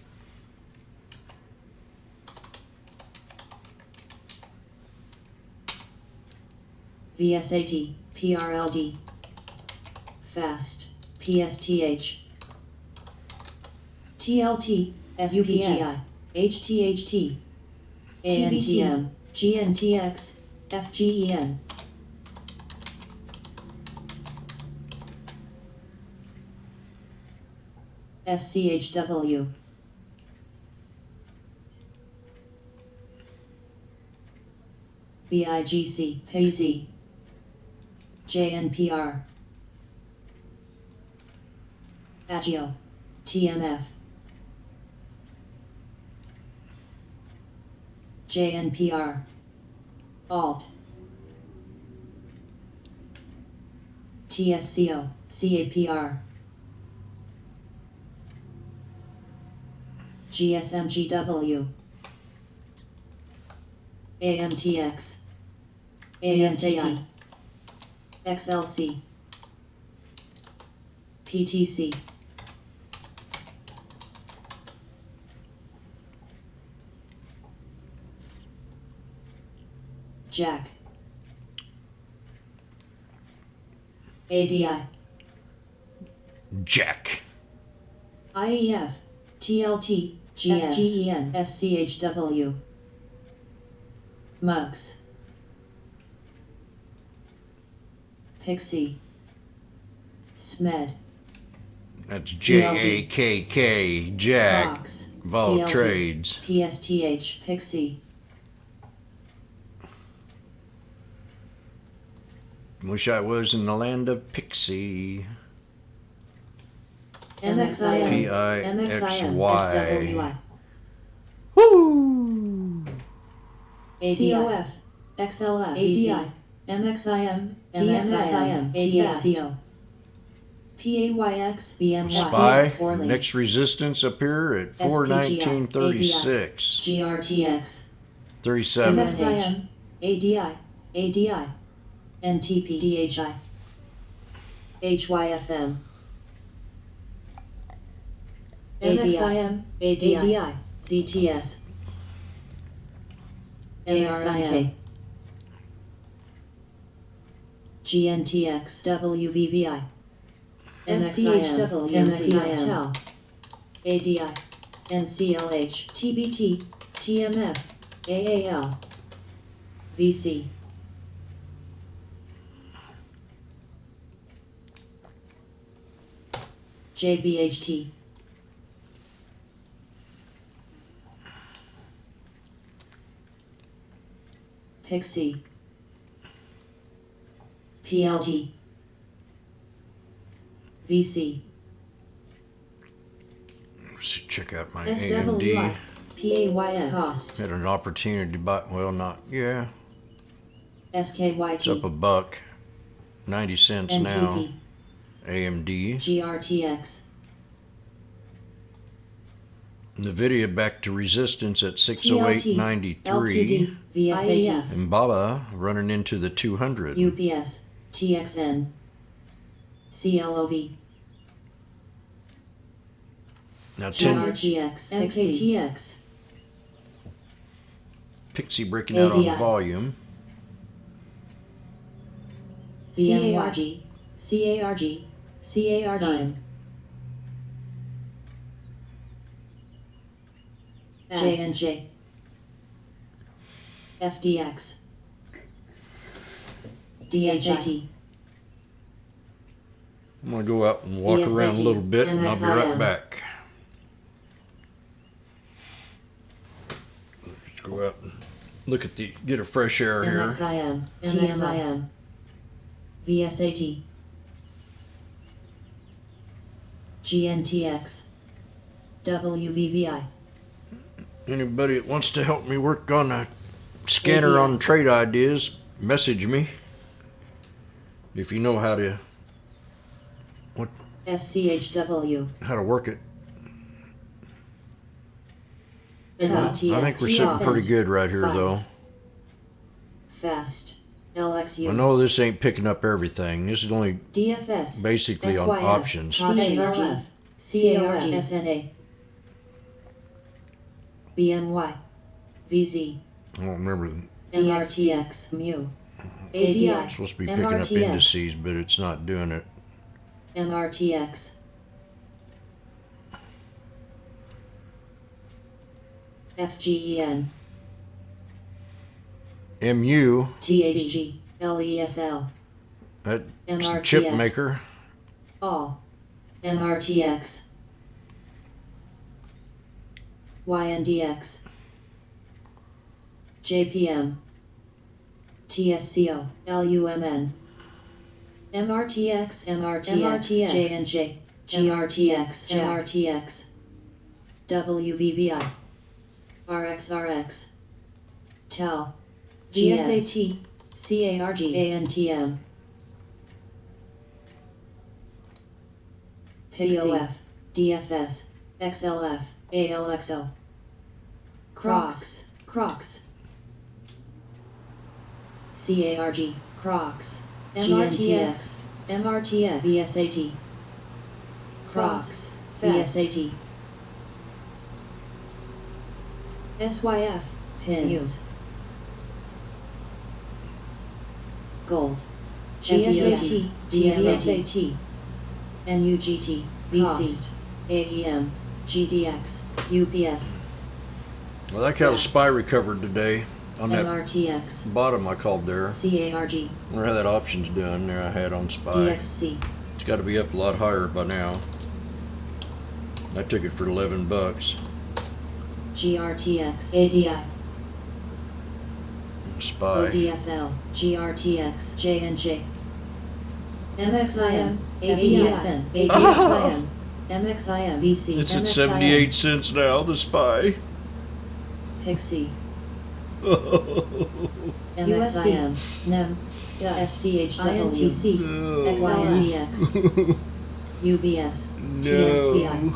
VSAT, PRLD, FAST, PSTH, TLT, SPGI, HTHT, ANTM, GNTX, FGEN, SCHW, BIGC, PIGC, JNPR, Agio, TMF, JNPR, Alt, TSCO, CAPR, GSMGW, AMTX, ANTI, XLC, PTC, Jack, ADI, Jack. IEF, TLT, GFGEN, SCHW, MUX, Pixie, SMED, That's JAKK, Jack. Fox, Vol PLT, Trades. PSTH, Pixie, Wish I was in the land of Pixie. MXIM, PIXY. SWI, Woo! COF, XLF, ADI, MXIM, DXIM, TSCO, PAYX, BMY, Spy. Next resistance up here at 419.36. GRTX, 37. MXIM, ADI, ADI, NTP, DHI, HYFM, MXIM, ADI, ZTS, MXIM, GNTX, WVVI, SCHW, MCIM, ADI, NCLH, TBT, TMF, AAL, VC, JBHT, Pixie, PLT, VC, Let's check out my SWI, AMD. PAYX, Cost, Had an opportunity to buy. Well, not. Yeah. It's up SKYT, a buck. 90 cents now. NTP, AMD. GRTX, Nvidia back to resistance at TLT, 608.93. LQD, VSAT, And Baba running into the 200. UPS, TXN, CLOV, Now 10 GRTX, MKTX, Pixie breaking out on ADI. volume. CARG, CARG, CARG, J&J, FDX, DHIT, I'm going to go out and walk around a little bit and I'll be right MSIM. back. Let's go out and look at get a fresh air here. MXIM, TMIM, VSAT, GNTX, WVVI, Anybody that wants to help me work on a scanner ADI. on trade ideas, message me. If you know how to SCHW, work it. LTX, I think we're sitting pretty good right here Fine. though. FAST, LXU, I know this ain't picking up everything. This is only DFS, basically on SYF, options. CARG, CARG, SNA, BMY, VZ, I don't remember. DRTX, MU, It's ADI, supposed to be picking up MRTX, indices, but it's not doing it. MRTX, FGEN, MU, THG, LESL, that's the chip MRTX. maker. all, MRTX, YNDX, JPM, TSCO, LUMN, MRTX, MRTX, J&J, GRTX, MRTX, WVVI, RXRX, TEL, GSAT, CARG, ANTM, COF, DFS, XLF, ALXO. Crocs. Crocs. CARG. Crocs. MRTX. MRTX. VSAT. Crocs. VSAT. SYF. Pins. Gold. GSAT. DSAT. NUGT. VC. AEM. GDX. UPS. I like how the spy recovered today on that MRTX. bottom I called there. CARG. I wonder how that option's doing there I had on spy. DXC. It's got to be up a lot higher by now. I took it for $11. GRTX. ADI. Spy. ODFL. GRTX. JNJ. MXIM. ADXN. ADXIM. MXIM. VC. It's at MXIM. 78 cents now, the spy. Pixie. No. MXIM. NEM. SCHINTC. XIMDX. UBS. TNCI.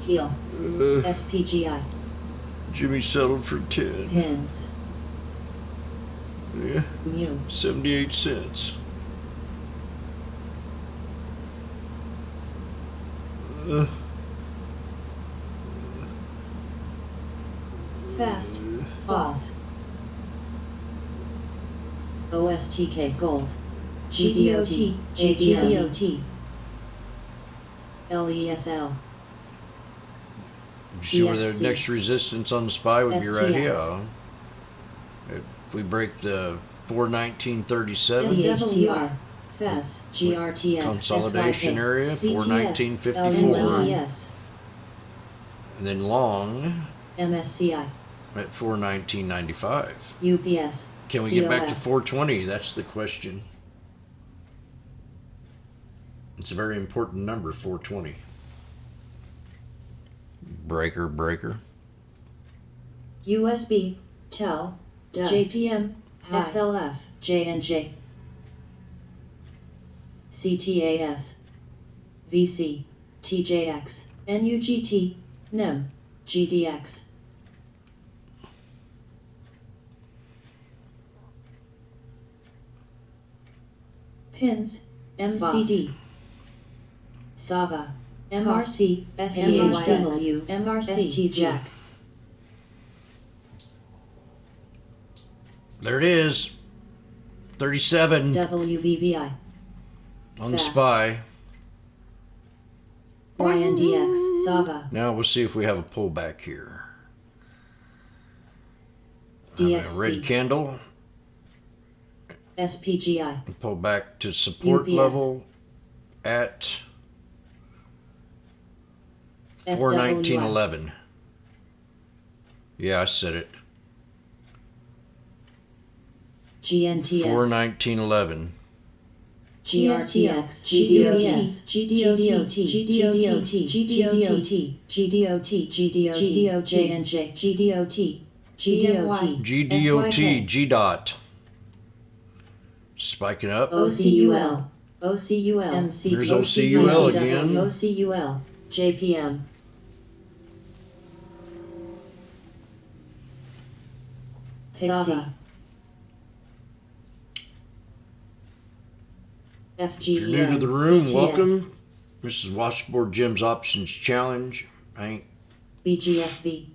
Heel. SPGI. Jimmy settled for 10. Pins. Yeah, Mu. 78 cents. Fast. False. OSTK Gold. GDOT. GDOT. LESL. You see where the DXC. next resistance on the spy would be right STX. here. If we break the 419.37 SWR. FES. GRTX. consolidation SYK. area, CTS. 419.54, LNTS. and then long MSCI. at 419.95. UPS. Can we get back to COF. 420? That's the question. It's a very important number, 420. Breaker. USB. TEL. Dust. JPM. Hi. XLF. JNJ. CTAS. VC. TJX. NUGT. NEM. GDX. Pins. MCD. SAVA. MRC. SCHW. MRC. Jack. There it is. 37 WVVI. on the Fast. spy. YNDX. SAVA. Now we'll see if we have a pullback here. A red DXC. candle. SPGI. Pull back to support UPS. level at 419.11. Yeah, I said it. GNTX. 419.11. GRTX. GDOT. GDOT. GDOT. GDOT. GDOT. GDOT. JNJ. GDOT. GDOT. GDOT. GDOT. Spiking up. OCUL. OCUL. MCT. There's OCUL again. OCUL. JPM. Pixie. If you're new to the room, welcome. This is Washboardjim's Options Challenge. I ain't BGFB.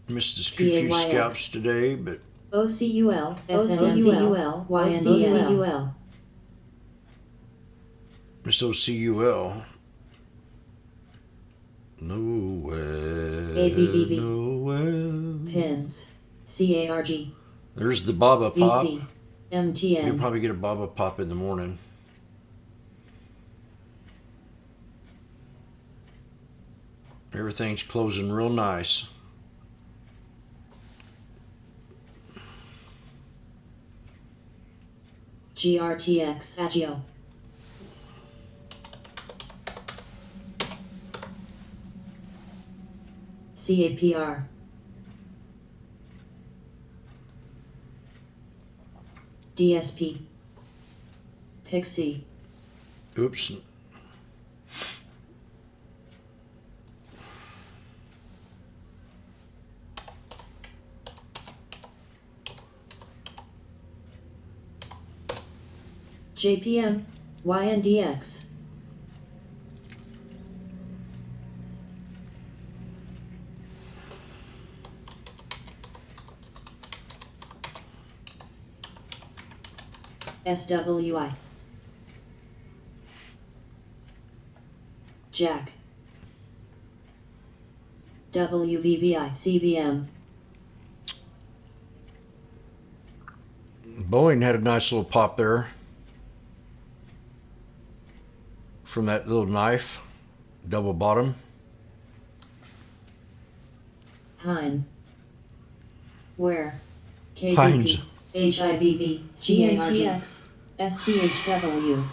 missed a few PAYX. scalps today, but OCUL. SNCUL. YNDL. Miss OCUL. Nowhere. ABBV. Nowhere. Pins. CARG. There's the Baba Pop. VC. MTN. You'll probably get a Baba Pop in the morning. Everything's closing real nice. GRTX. Agio. CAPR. DSP. Pixie. Oops. JPM, YNDX. SWI. Jack. WVVI CVM. Boeing had a nice little pop there from that little knife, double bottom. Hein. Where? KDP. Heinz. HIVB. GATX. SCHW.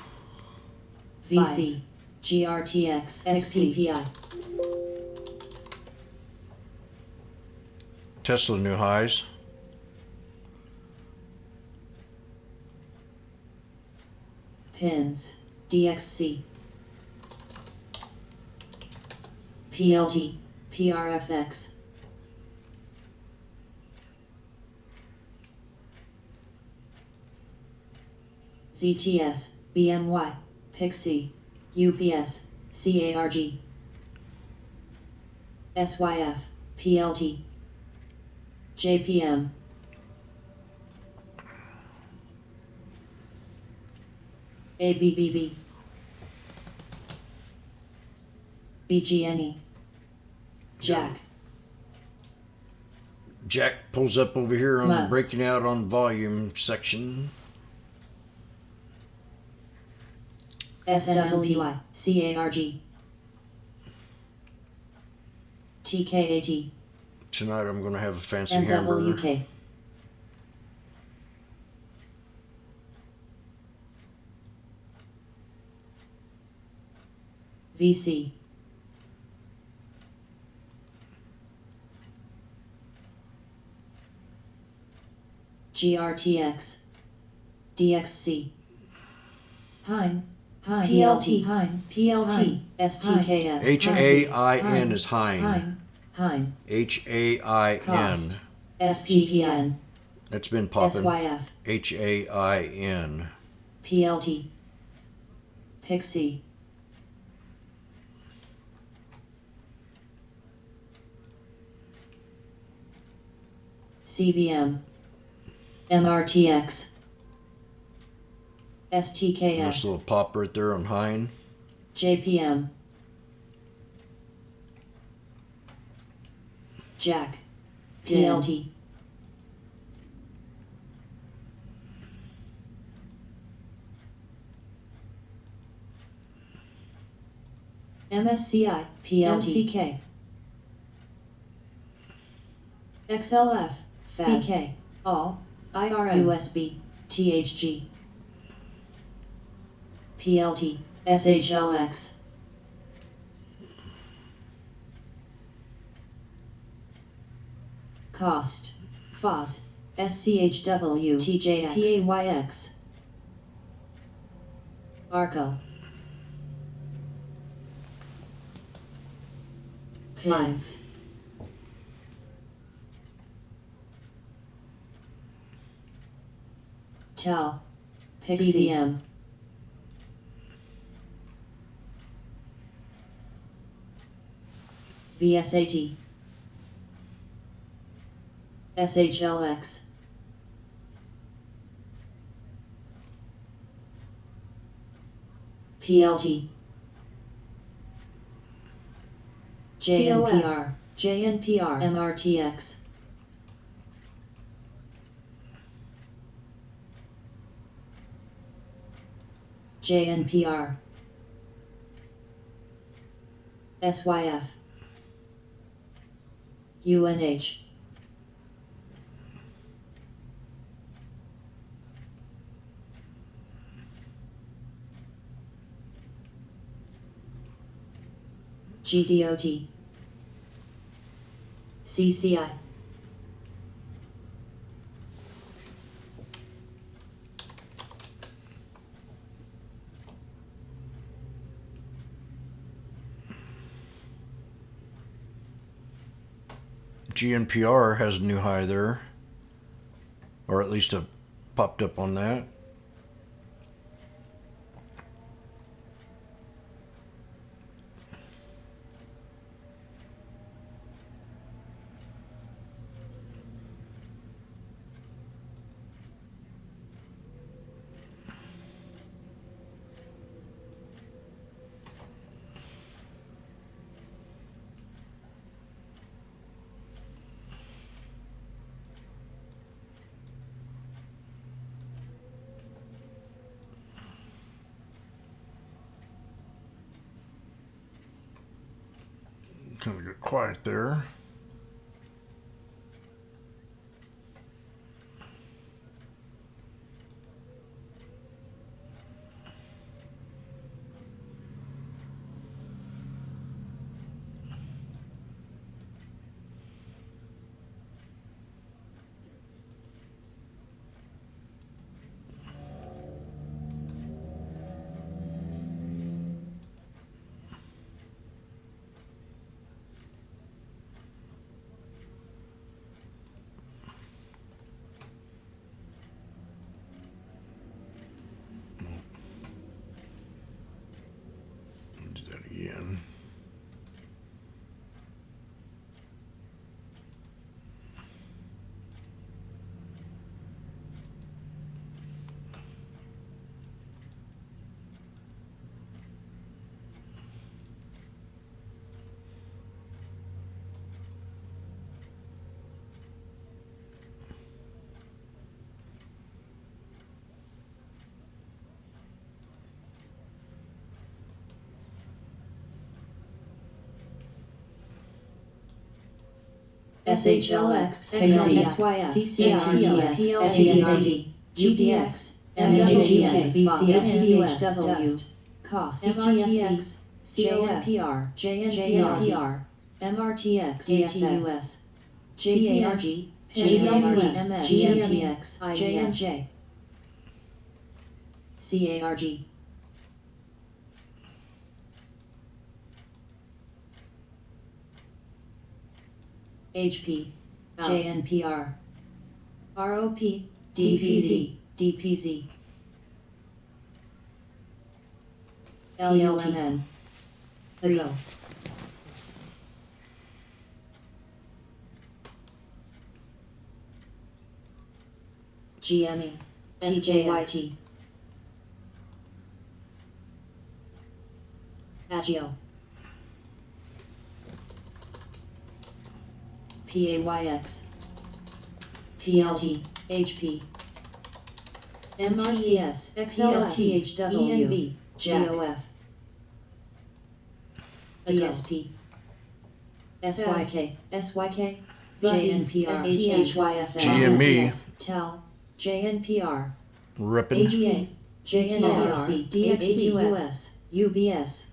VC. GRTX. SPPI. Tesla new highs. Pins. DXC. PLT. PRFX. ZTS, BMY, Pixie, UPS, CARG, SYF, PLT, JPM, ABBV, BGNE, Jack. Jack pulls up over here on the Months. breaking out on volume section. SWPY, CARG, TKAT, Tonight I'm going to have a fancy hamburger. NWK, VC, GRTX, DXC, Hein, PLT, Hein, PLT, STKS, H-A-I-N is Hein. Hein, H-A-I-N. Cost, SPPN, That's been popping. SYF, H-A-I-N. PLT, Pixie, CVM, MRTX, Nice STKS, little pop right there on Hein. JPM, Jack, PLT, MSCI, PLTK, XLF, FAS, BK, All, IRM, USB, THG, PLT, SHLX, Cost, FOS, SCHW, TJX, PAYX, ARCO, Pins, Tel, CVM, VSAT, SHLX, PLT, JNPR, MRTX, JNPR, SYF, UNH, GDOT, CCI, GNPR has a new high there. Or at least popped up on that. Kind of get quiet there. Do that again. SHLX, SYF, CCRTS, SGRD, GDX, MWGX, BCSUSW, COS, MRTX, CONPR, JNPR, MRTX, DFS, JARG, PNMS, GMTX, JNJ, CARG. HP, JNPR, ROP, DPZ, DPZ, LUMN, ago. GME, TJYT, Agio. PAYX, PLT, HP, MRCS, XLTHW, ENB, GOF, DSP, SYK, SYK, JNPR, STHYFM, GME. TEL, JNPR, Ripping. AGA, JNPR, DXCUS, UBS,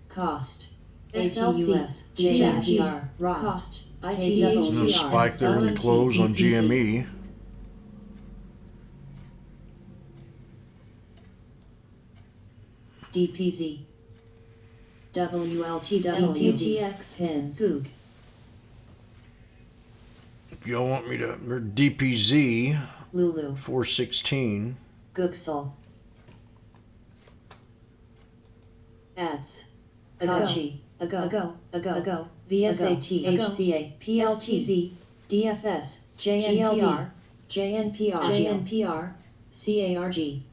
Cost, XLCUS, JNPR, Cost, ITWTR, No spike there in the close on GME. DPZ, WLTW, DPTX, pins, Goog, If y'all want me to, or DPZ Lulu, 416. Googsel, Ads, Agachi, Ago, VSAT, HCA, PLTZ, DFS, JNPR, JNPR, CARG.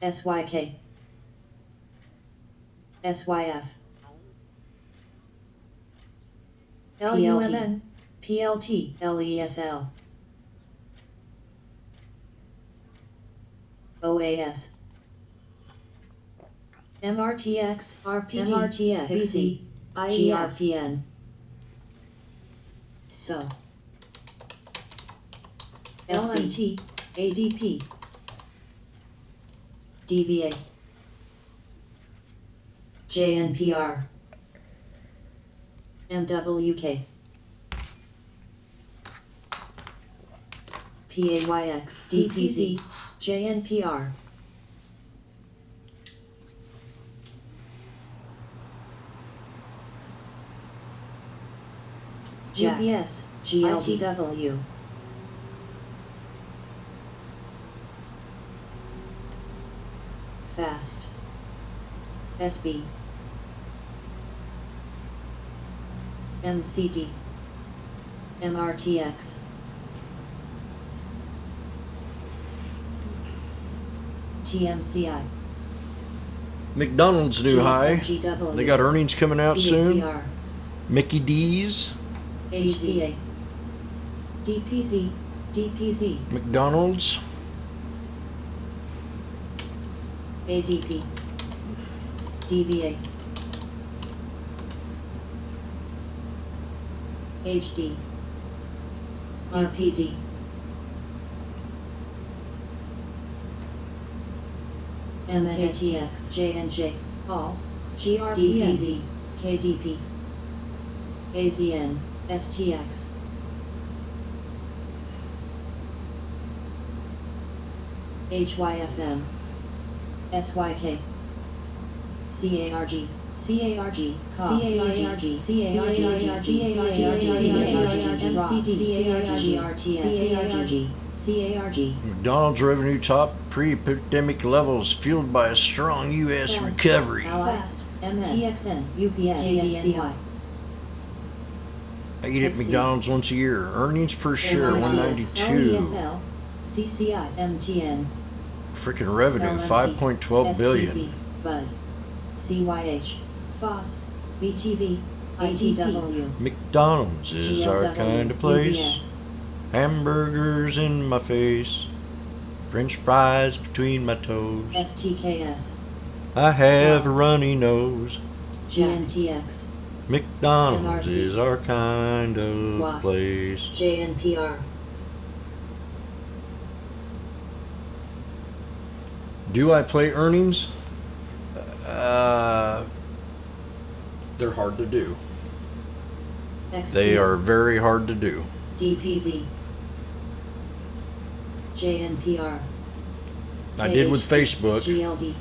SYK, SYF, LUMN, PLT, LESL, OAS, MRTX, RPD, MRTX, PC, IERPN, SO, LMT, ADP, DVA, JNPR, MWK, PAYX, DPZ, JNPR, GPS, GLTW, Fast, SB, MCD, MRTX, TMCI, McDonald's new high. GSMGW, They got earnings coming out soon. CACR, Mickey D's. HCA, DPZ, DPZ, McDonald's, ADP, DVA, HD, RPZ, MNTX, J&J, All, GRDPZ, KDP, AZN, STX, HYFM, SYK, CARG, CARG, CARG, CARG, McDonald's revenue top pre-pandemic levels fueled by a strong U.S. recovery. Fast, TXN, UPS, JCY. I eat at McDonald's once a year. Earnings per share, 192. LESL, CCI, MTN, Freaking revenue, 5.12 billion. Bud, CYH, FOS, BTV, ITW, McDonald's is our kind of place. Hamburgers in my face. French fries between my toes. STKS, I have a runny nose. GNTX, McDonald's MRT. is our kind of Watt. place. JNPR, Do I play earnings? They're hard to do. XP, They are very hard to do. DPZ, JNPR, I did with KHC, Facebook, GLD,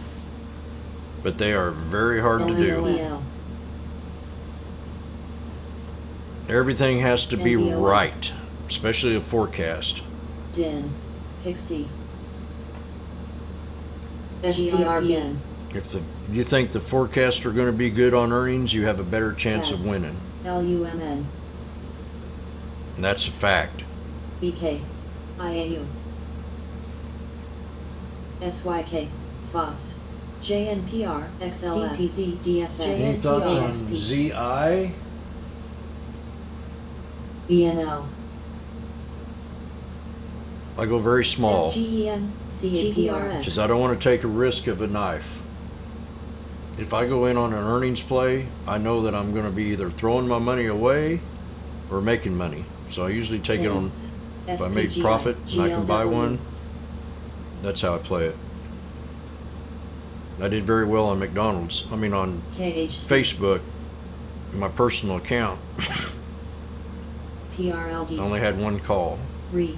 but they are very hard to do. LECL, Everything has to be NBOS. right, especially a forecast. DIN, Pixie, SPRBN, If you think the forecasts are going to be good on earnings, you have a better chance of Yes. winning. LUMN, And that's a fact. BK, IAU, SYK, FOS, JNPR, XLF, DPZ, DFF, Any thoughts on ASP, ZI? BNL, I go very small FGEN, CAPRX, because I don't want to take a risk of a knife. If I go in on an earnings play, I know that I'm going to be either throwing my money away or making money. So I usually take it on, if I make profit and I can buy one, that's how I play it. I did very well on McDonald's. I mean on KHC, Facebook, my personal account. PRLD, I only had one call. RE,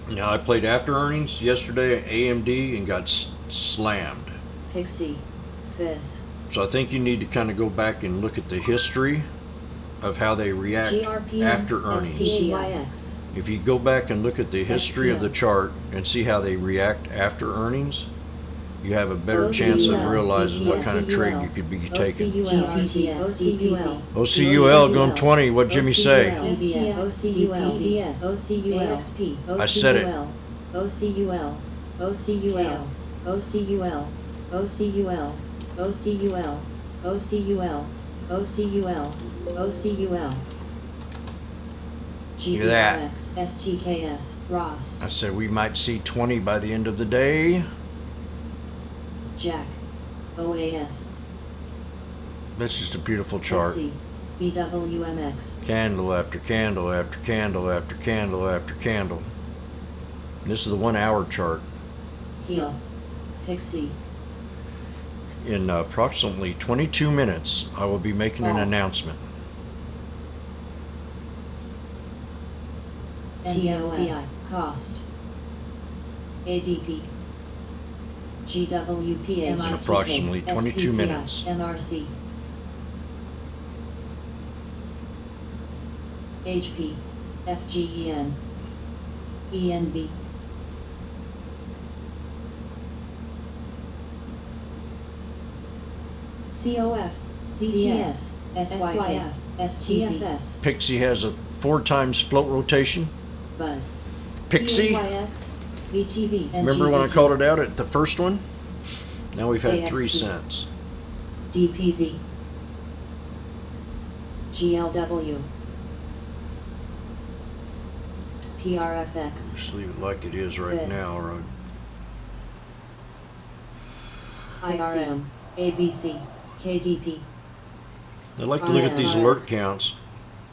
Now I played after earnings yesterday at AMD and got slammed. Pixie, FIS, So I think you need to kind of go back and look at the history of how they react GRPN, after earnings. SPAYX, If you go back and look at the history of the chart and see how they react after earnings, you have a better chance of realizing what kind of trade you could be taking. OCUL, OCUL going 20, what'd Jimmy say? I said it. OCUL, OCUL, OCUL, OCUL, OCUL, OCUL, OCUL, OCUL. Look at that. GDRX, STKS, ROST, I said we might see 20 by the end of the day. JACK, OAS, That's just a beautiful chart. SC, BWMX, Candle after candle after candle after candle after candle. This is the 1 hour chart. HEAL, Pixie, In approximately 22 minutes, I will be making an announcement. TMCI, Cost, ADP, GWP, In approximately 22 minutes. MRC, HP, FGEN, ENB, COF, CTS, SYF, STFS, Pixie has a 4 times float rotation. BUD, Pixie, PYX, VTV, and remember when I GVT, called it out at the first one? Now we've had 3 AXP. cents. DPZ, GLW, PRFX. Just leave it like it is right This. now. Or IRM. ABC. KDP. I'd like to look at these alert counts.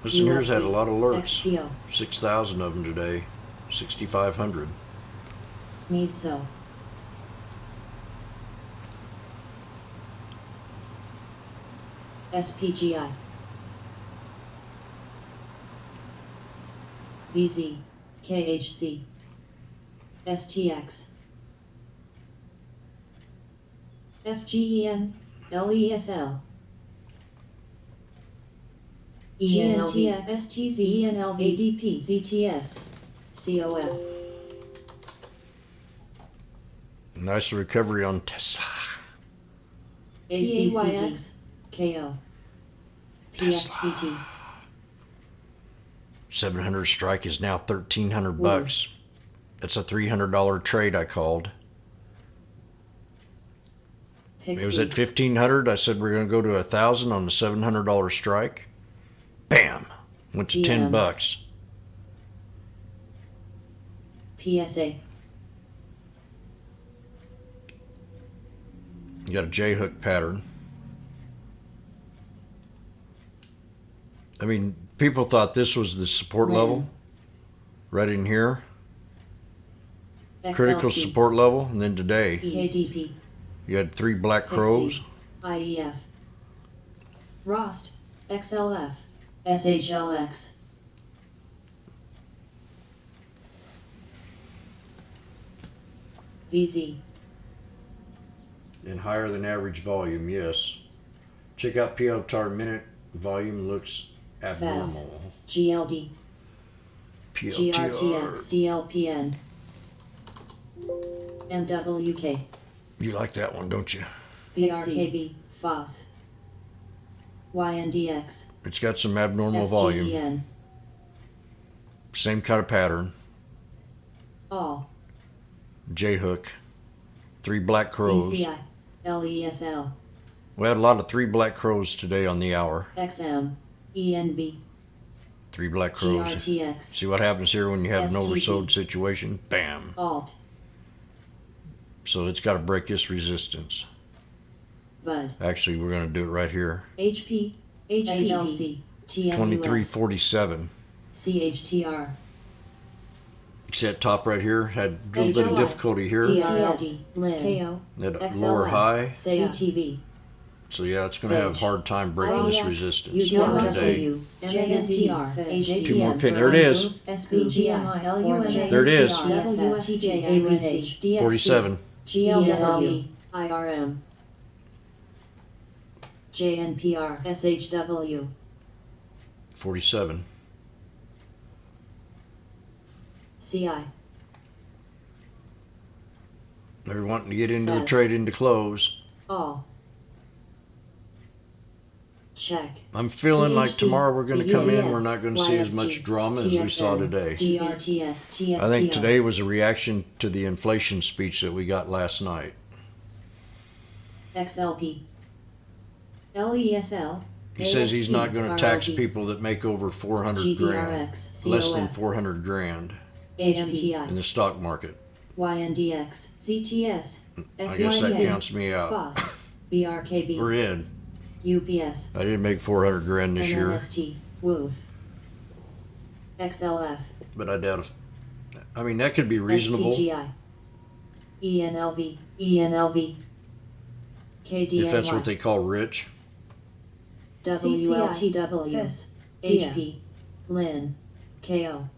This one here's had a lot of alerts. XPO. 6,000 of them today. 6,500. MISO. SPGI. VZ. KHC. STX. FGEN. LESL. GNTX. STZ. ENLV. ADP. ZTS. COF. Nice recovery on Tesla. ACCD. KO. PXPT. 700 strike is now 1,300 bucks. That's a $300 trade I called. It was at 1,500. I said we're going to go to 1,000 on the $700 strike. Bam! Went to 10 bucks. PSA. You got a J-hook pattern. I mean, people thought this was the support level. Right in here. Critical support level. And then today, KDP. you had 3 black crows. IEF. ROST. XLF. SHLX. VZ. And higher than average volume, yes. Check out PLTAR minute. Volume looks abnormal. GLD. PLTR. GRTX. DLPN. MWK. You like that one, don't you? VRKB. FOS. YNDX. It's got some abnormal volume. FGEN. Same kind of pattern. All. J-hook. 3 black crows. CCI. LESL. We had a lot of 3 black crows today on the hour. XM. ENB. 3 black crows. GRTX. See what happens here when you have an STP. oversold situation? Bam. Alt. So it's got to break this resistance. Bud. Actually, we're going to do it right here. HP. HLC. TMUS. 2347. CHTR. See that top right here? Had a little bit of difficulty here. CRLD. KO. That lower high. UTV. So yeah, it's going to have a hard time breaking this resistance today. UWSU. MASTR. 2 more pin. There it is. SPGI. There it is. WSTJ. 47. GLW. IRM. JNPR. SHW. 47. CI. They're wanting to get into the trade into close. All. Check. I'm feeling like tomorrow we're going to come in. We're not going to see as YSG, much drama as we saw today. GRTX. TSCO. I think today was a reaction to the inflation speech that we got last night. XLP. LESL. He says he's not going to tax RLD, people that make over 400 grand, GDRX. less than COF, 400 grand HMTI. in the stock market. YNDX. ZTS. I guess that counts me out. FOS. BRKB. We're in. UPS. I didn't make 400 grand this year, NMST. WOOF. XLF. but I doubt if. I mean, that could be reasonable. SPGI. ENLV. ENLV. KDNY. If that's what they call rich. WLTW. HP. LIN. KO.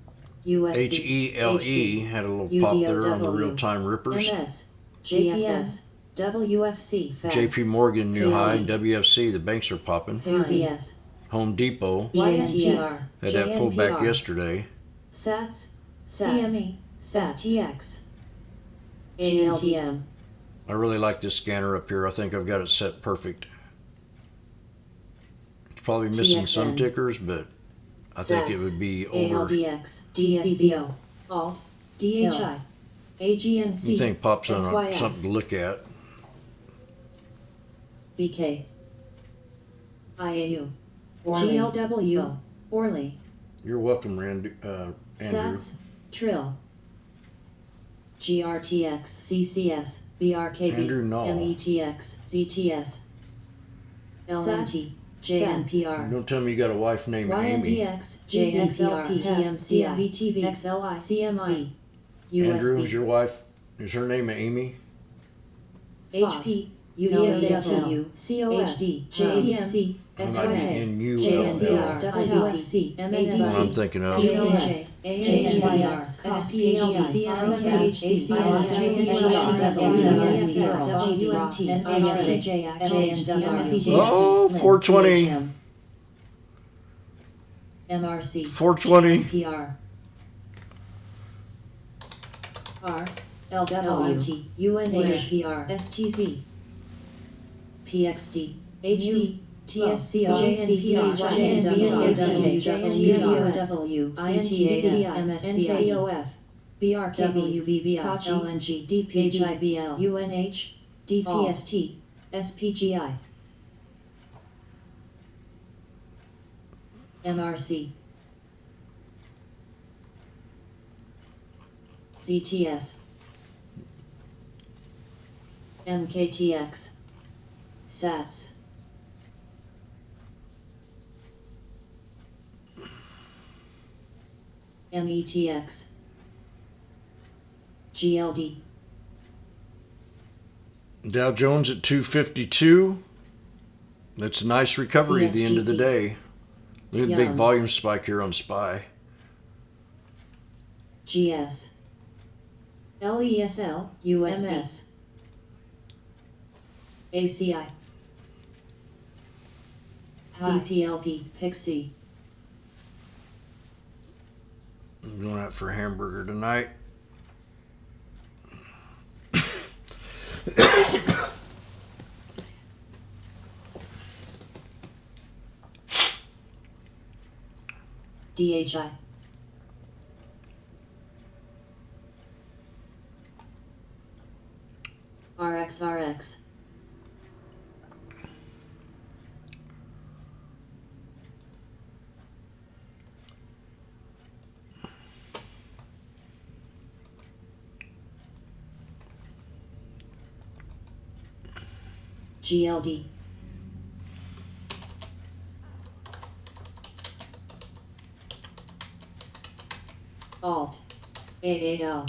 USB. HELE had a little pop there on the real-time rippers. MS. JPS. WFC. Fast. JP Morgan new KC. high, WFC, the banks are popping. KCS. Home Depot YNTR. had that pullback yesterday. SATS. CME. STX. ALTM. I really like this scanner up here. I think I've got it set perfect. It's probably missing some TXN. tickers, but I think it would be over. ALDX. DSCO. Alt. DHI. AGNC. You think pops on SYF. something to look at. BK. IAU. GLW. Orly. You're welcome, Andrew. SATS. Trill. GRTX, CCS, BRKB, Andrew, no. METX, ZTS, LMT, JNPR, Don't tell me you got a wife named Amy. YNDX, JNPR, TMC, VTV, XLI, CMI, Andrew, is USB, your wife, is her name Amy? HP, UDSW, COHD, JADC, N-U-L-L. JNPR, WFC, That's what I'm MNDC, thinking of. DLJ, ANCR, SPHD, CMKHC, Oh, 420. MRC, 420. PR, R, LWT, UNHPR, STZ, PXD, HD, TSCO, JNPR, JNPR, INTAS, MSCIOF, BRKB, VVI, LNG, DPHIBL, UNH, DPST, SPGI, MRC, ZTS, MKTX, SATS, METX, GLD, Dow Jones at 252. That's a nice recovery at the end of the CSGP. day. Look at the big Yum. volume spike here on SPY. GS, LESL, USB, ACI, CPLP, Pixie, I'm going out for a hamburger tonight. DHI, RXRX, GLD, Alt, AAL,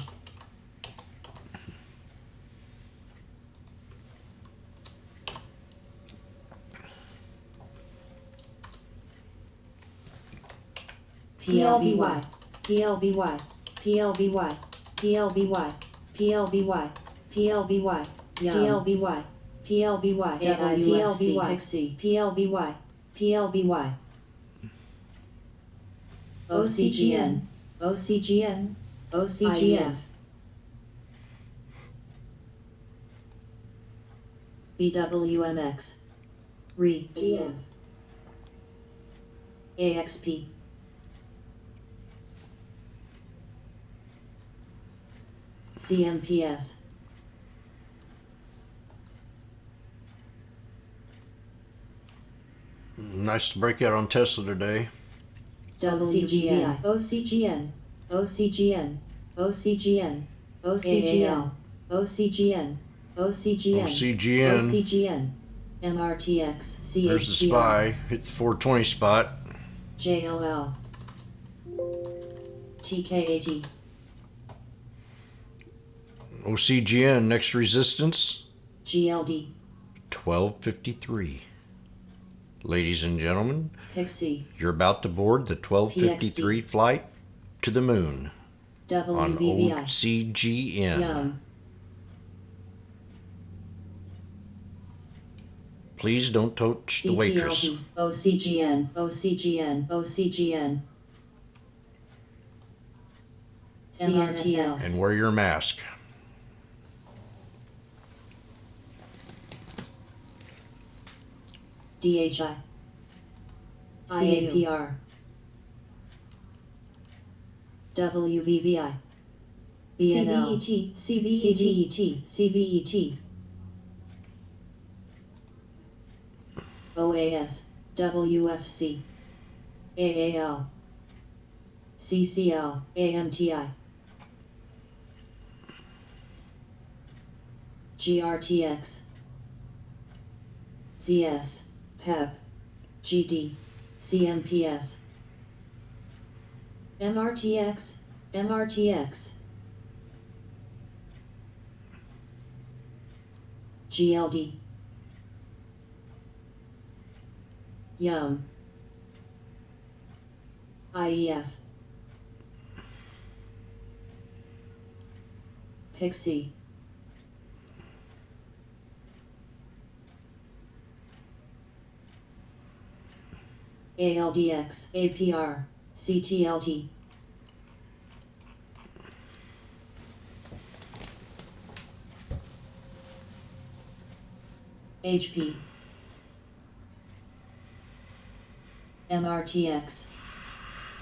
PLBY, PLBY, PLBY, PLBY, PLBY, PLBY, PLBY, PLBY, WFC, Pixie, PLBY, PLBY, OCGN, OCGN, OCGF, BWMX, RE, GF, AXP, CMPS, Nice to break out on Tesla today. WGN, OCGN, OCGN, OCGN, OCGN, OCGN, OCGN, OCGN. OCGN, MRTX, There's the CHCR, SPY. Hit the 420 spot. JLL, TKAT, OCGN, next resistance, GLD, 1253. Ladies and gentlemen, Pixie, you're about to board the 1253 flight to the moon on WVVI, OCGN. Yum, Please don't touch the waitress. CTLP, OCGN, OCGN, OCGN, CRTX, And wear your mask. DHI, CAPR, WVVI, BNL, CVET, CVET, OAS, WFC, AAL, CCL, AMTI, GRTX, ZS, PEP, GD, CMPS, MRTX, MRTX, GLD, YUM, IEF, Pixie, ALDX, APR, CTLT, HP, MRTX,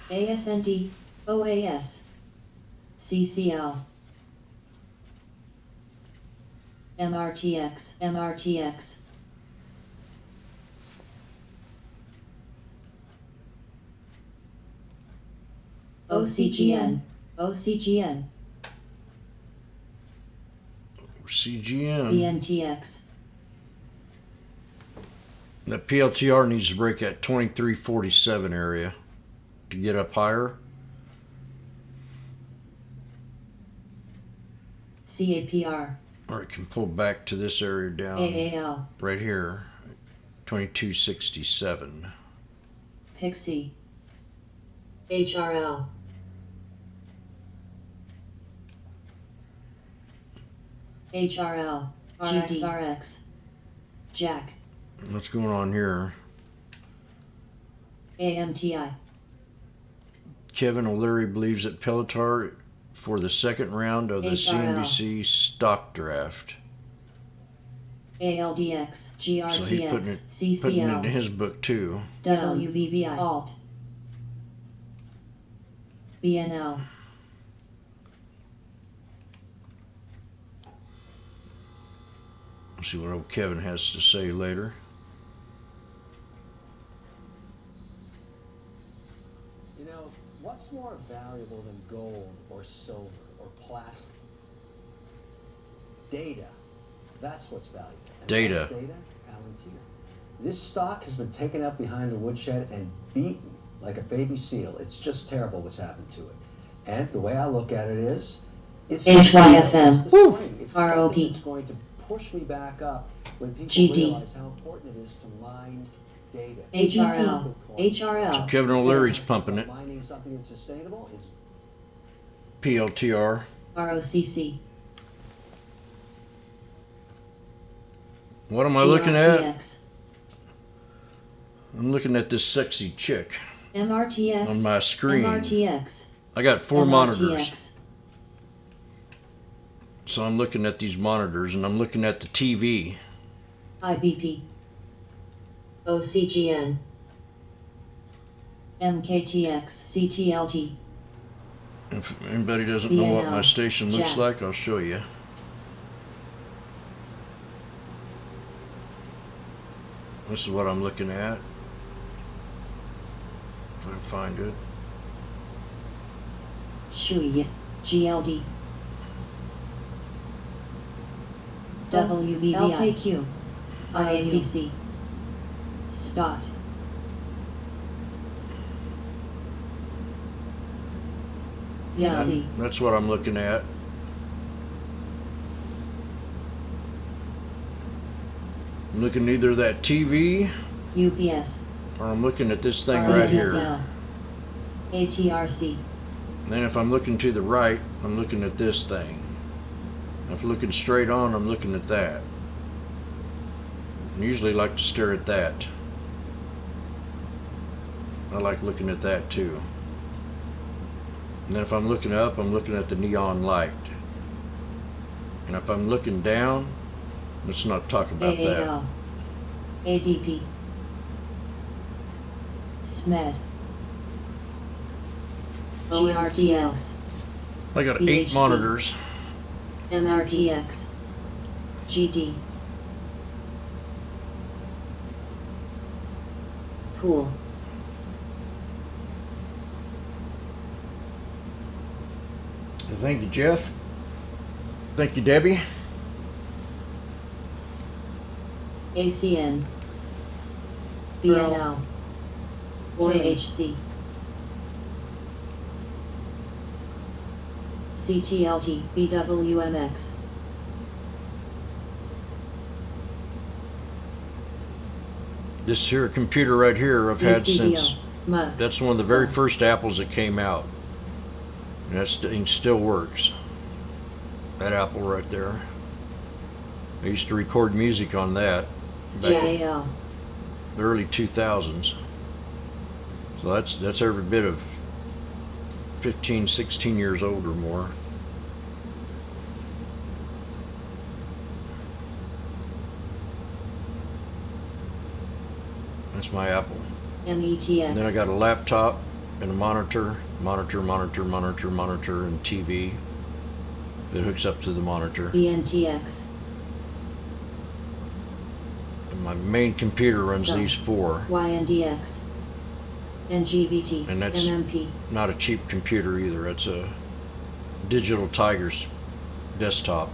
ASND, OAS, CCL, MRTX, MRTX, OCGN, OCGN, CGM. BNTX, The PLTR needs to break at 2347 area to get up higher. CAPR, Or it can pull back to this area down AAL, right here, 2267. Pixie, HRL, HRL, RXRX, Jack, What's going on here? AMTI, Kevin O'Leary believes that Pelotar for the second round of the HRL. CNBC stock draft. ALDX, So he's GRTX, putting it in CCL, his book too. WVVI, Alt, BNL, Let's see what old Kevin has to say later. You know, what's more valuable than gold or silver or plastic? Data. That's what's valuable. And Data. what's data? Palantir. This stock has been taken out behind the woodshed and beaten like a baby seal. It's just terrible what's happened to it. And the way I look at it is, it's HYFM. it's the spring. It's ROP. something that's going to push me back up when people GD. realize how important it is to mine data. HRL, HRL, Kevin O'Leary's pumping it. Mining something that's sustainable is PLTR. ROCC, What am I looking at? GRTX, I'm looking at this sexy chick MRTX, on my screen. MRTX, I got four monitors. MRTX, So I'm looking at these monitors and I'm looking at the TV. IBP, OCGN, MKTX, CTLT, If anybody doesn't know what my BNL, station looks Jack. like, I'll show you. This is what I'm looking at. If I can find it. Shui, GLD, WVVI, LKQ, IACC, Spot, YAC, That's what I'm looking at. I'm looking either that TV UPS, or I'm looking at this thing right here. CCL, ATRC, And then if I'm looking to the right, I'm looking at this thing. If looking straight on, I'm looking at that. I usually like to stare at that. I like looking at that too. And then if I'm looking up, I'm looking at the neon light. And if I'm looking down, let's not talk about that. AAL, ADP, SMED, GRTX, I got 8 BHD. monitors. MRTX, GD, Pool, Thank you, Jeff. Thank you, Debbie. ACN, BNL, KHC, CTLT, BWMX. This here computer right here I've had since, MUX. that's one of the very first Apples that came out. And that thing still works. That Apple right there. I used to record music on that back in JAL. the early 2000s. So that's every bit of 15, 16 years old or more. That's my Apple. METX. And then I got a laptop and a monitor, monitor, and TV that hooks up to the monitor. BNTX. And my main computer runs So, these four. YNDX. NGVT. And that's MMP. not a cheap computer either. It's a Digital Tigers desktop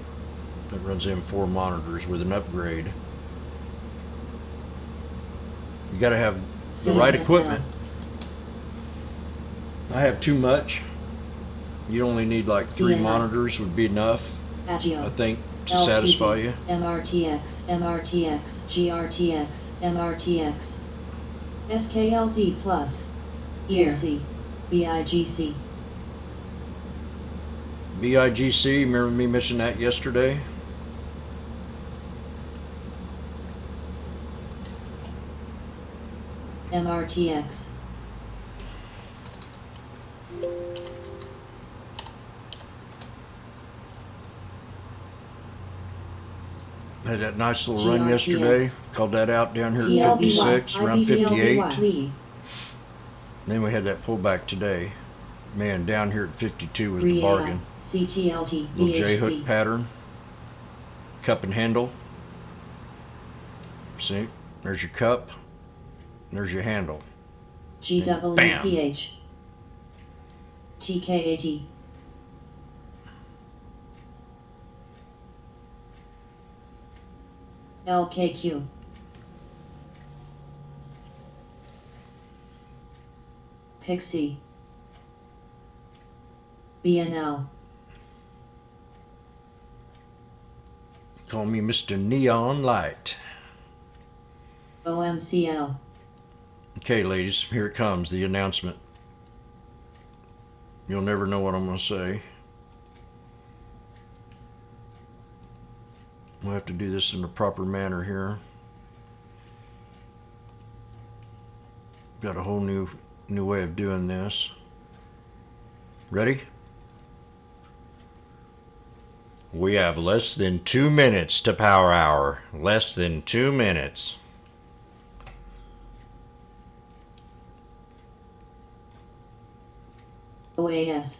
that runs in four monitors with an upgrade. You got to have the right CSL. equipment. I have too much. You only need like 3 CNI. monitors would be enough, Agio. I think, to LPD, satisfy you. MRTX, MRTX, GRTX, MRTX, SKLZ Plus, ERC, BIGC, BIGC, remember me mentioning that yesterday? MRTX, I had that nice little run GRTX. yesterday. Called that out down here at ELBY, 56, around 58. IBDLBY, Then we had that pullback today. Man, down here at 52 was the REAL, bargain. CTLT, Little J-hook BHC, pattern. Cup and handle. See, there's your cup. And there's your handle. GWPH, TKAT, LKQ, Pixie, BNL, Call me Mr. Neon Light. OMCL, Okay, ladies, here it comes, the announcement. You'll never know what I'm going to say. We'll have to do this in the proper manner here. Got a whole new way of doing this. Ready? We have less than 2 minutes to power hour. Less than 2 minutes. OAS,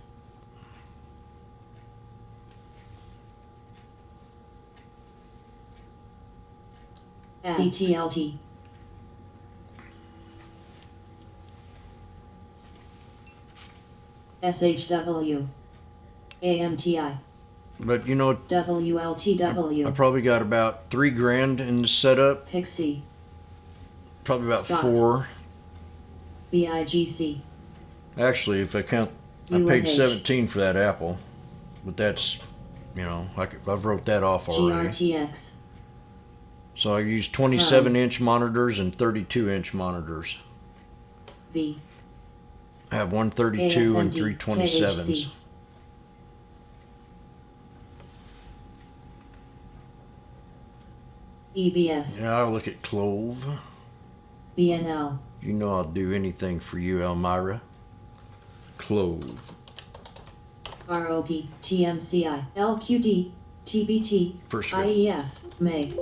CTLT, SHW, AMTI, But you know, I WLTW, probably got about $3,000 in the setup. Pixie, Probably about Scott. 4. BIGC, Actually, if I count, I paid UNH. 17 for that Apple. But that's, you know, I've wrote that off already. GRTX, So I use 27-inch monitors and 32-inch monitors. V, I have one 32 and ASMD, 3 27s. KHC, EBS, Yeah, I'll look at Clove. BNL, You know I'll do anything for you, Elmira. Clove. ROP, TMCI, LQD, TBT, First of all, IEF, MEG,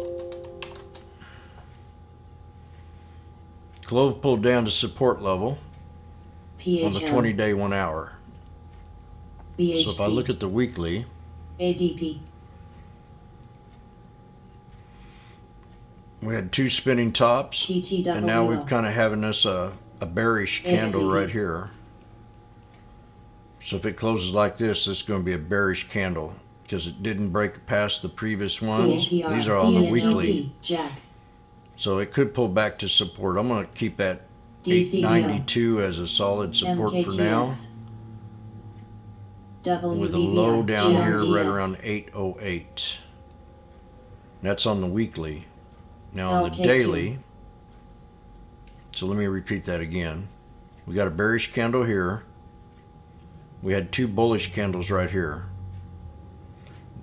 Clove pulled down to support level on the PHM, 20-day 1 hour. BHC, So if I look at the weekly, ADP, we had 2 spinning tops, TTWL, and now we've kind of having us a bearish candle SCD. right here. So if it closes like this is going to be a bearish candle because it didn't break past the previous ones. CAPR, These are on the CSGP, weekly. Jack, So it could pull back to support. I'm going to keep that DCBO. 892 as a solid support for now, with a low down here right around 808. That's on the weekly. Now on the LKQ. daily, so let me repeat that again. We got a bearish candle here. We had two bullish candles right here.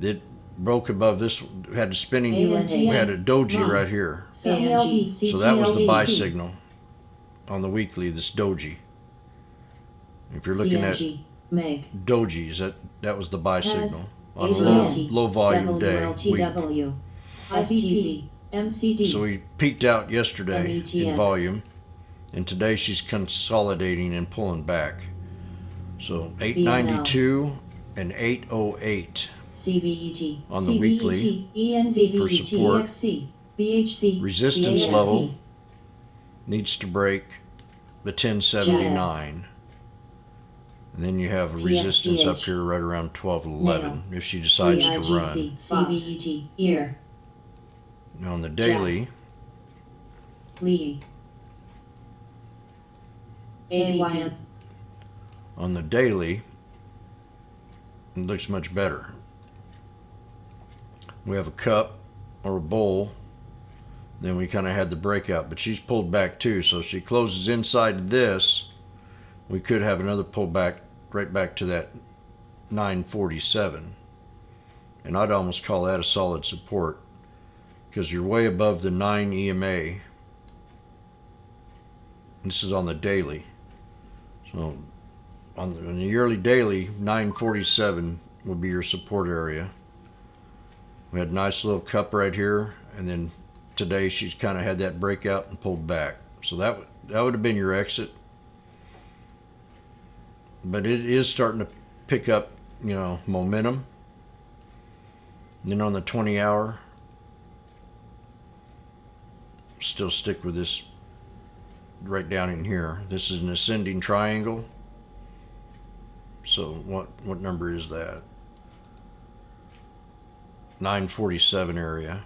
It broke above this, had a spinning, we had a doji right here. So that was the buy signal on the weekly, this doji. If you're looking at dojis, that was the buy signal on a low volume day. So we peaked out yesterday in volume, and today she's consolidating and pulling back. So 892 and 808 on the weekly for support. Resistance level needs to break the 1079. And then you have a resistance up here right around 1211 if she decides to run. Now on the daily, on the daily, it looks much better. We have a cup or a bowl, then we kind of had the breakout, but she's pulled back too, so if she closes inside this, we could have another pullback right back to that 947, and I'd almost call that a solid support because you're way above the 9 EMA. This is on the daily, so on the yearly daily, 947 would be your support area. We had a nice little cup right here, and then today she's kind of had that breakout and pulled back. So that would have been your exit. But it is starting to pick up, momentum. And then on the 20-hour, still stick with this right down in here. This is an ascending triangle. So what number is that? 947 area.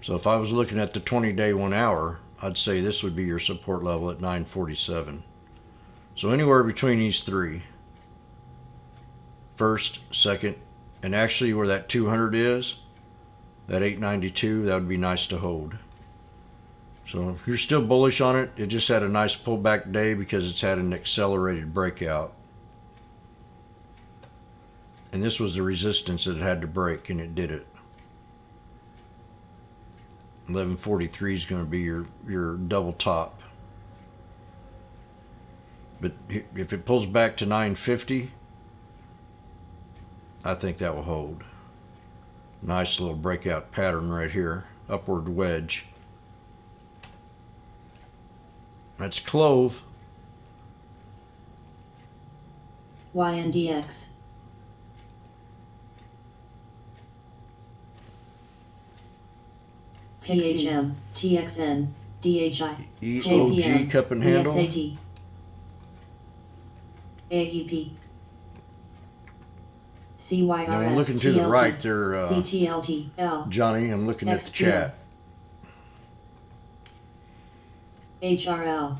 So if I was looking at the 20-day 1 hour, I'd say this would be your support level at 947. So anywhere between these three, first, second, and actually where that 200 is, that 892, that would be nice to hold. So if you're still bullish on it, it just had a nice pullback day because it's had an accelerated breakout. And this was the resistance that it had to break, and it did it. 1143 is going to be your double top. But if it pulls back to 950, I think that will hold. Nice little breakout pattern right here. Upward wedge. That's clove. YNDX. PHM, TXN, DHI, EOG cup and handle. ESAT, AUP, CYRX, Now I'm looking to the right there, CTLT, L, Johnny. I'm looking at the chat. HRL,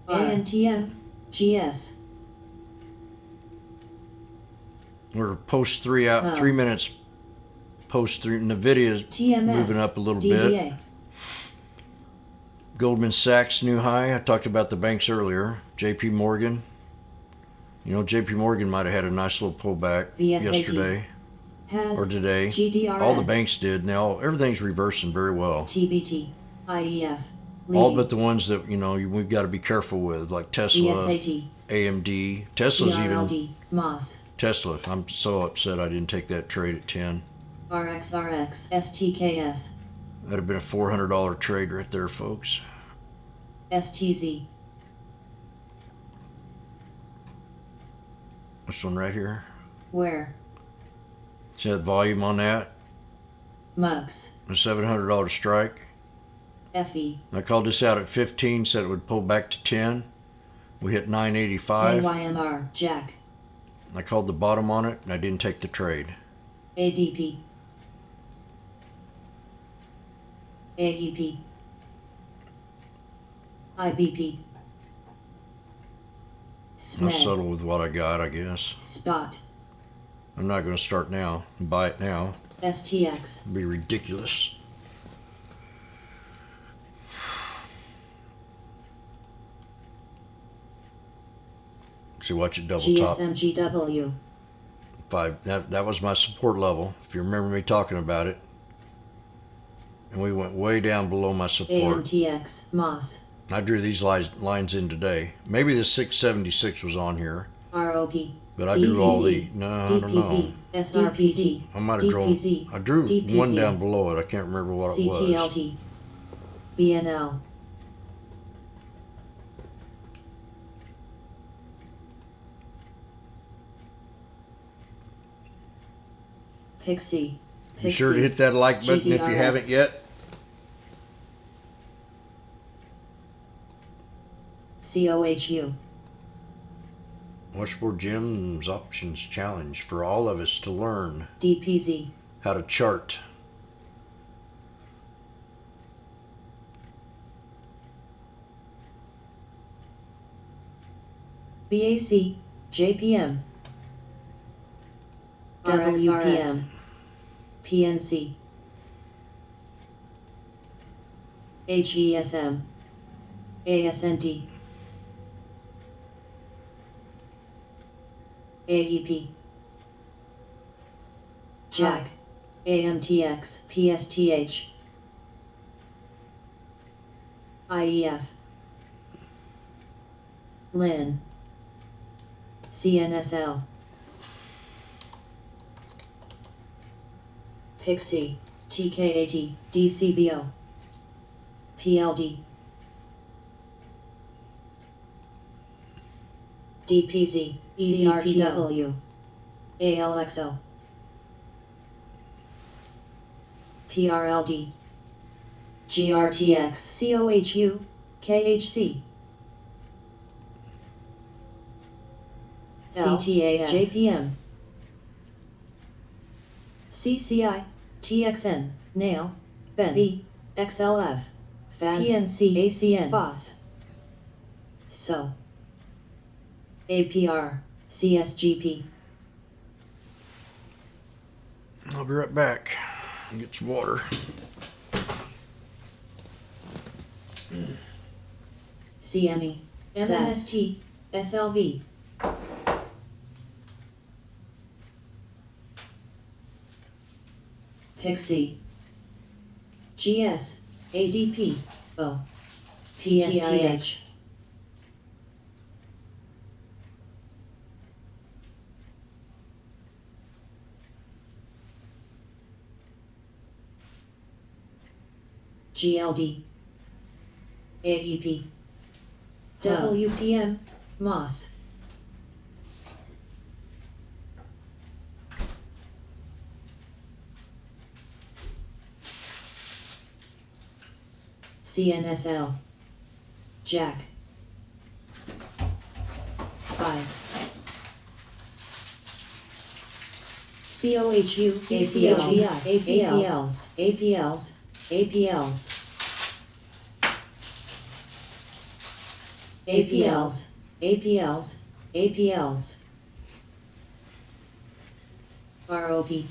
ANTM, GS. We're post 3 out, 3 minutes post 3. Nvidia's TMF, moving up a little DBA. bit. Goldman Sachs new high. I talked about the banks earlier. JP Morgan. JP Morgan might have had a nice little pullback yesterday or today. GDRX, All the banks did. Now everything's reversing very well. TBT, IEF, All but the ones that we've got to be careful with, like Tesla, ESAT, AMD. Tesla's CRLD, even MOS, Tesla. I'm so upset I didn't take that trade at 10. RXRX, STKS, That'd have been a $400 trade right there, folks. STZ, This one right here. Where, See that volume on that? MUX, A $700 strike. FE, I called this out at 15, said it would pull back to 10. We hit 985. KYMR, Jack, I called the bottom on it, and I didn't take the trade. ADP, AEP, IBP, I'll SMED, settle with what I got, I guess. Spot, I'm not going to start now and buy it now. STX, It'd be ridiculous. See, watch it double top. GSMGW, 5. That was my support level, if you remember me talking about it. And we went way down below my support. AMTX, MOS, I drew these lines in today. Maybe the 676 was on here, ROP, but I drew all the. DPZ, No, I don't know. DPZ, SRPT, I might have drawn. DPZ, I drew DPZ, one down below it. I can't remember what it was. CTLT, BNL, Pixie, Be sure to hit that like button if you GDRX. haven't yet. COHU, Washboardjim's Options Challenge for all of us to learn DPZ, how to chart. BAC, JPM, WPM, PNC, HESM, ASNT, AEP, JAC, AMTX, PSTH, IEF, LIN, CNSL, Pixie, TKAT, DCBO, PLD, DPZ, EZRTW, ALXO, PRLD, GRTX, COHU, KHC, CTAS, JPM, CCI, TXN, NAIL, BEN, B, XLF, FAS, PNC, ACN, FOS, SO, APR, CSGP, I'll be right back. Get some water. CME, MNST, SLV, Pixie, GS, ADP, O, PSTH, GLD, AEP, WPM, MOS, CNSL, JAC, 5, COHU, APLs, APLs, APLs, APLs, APLs, APLs, APLs, ROP,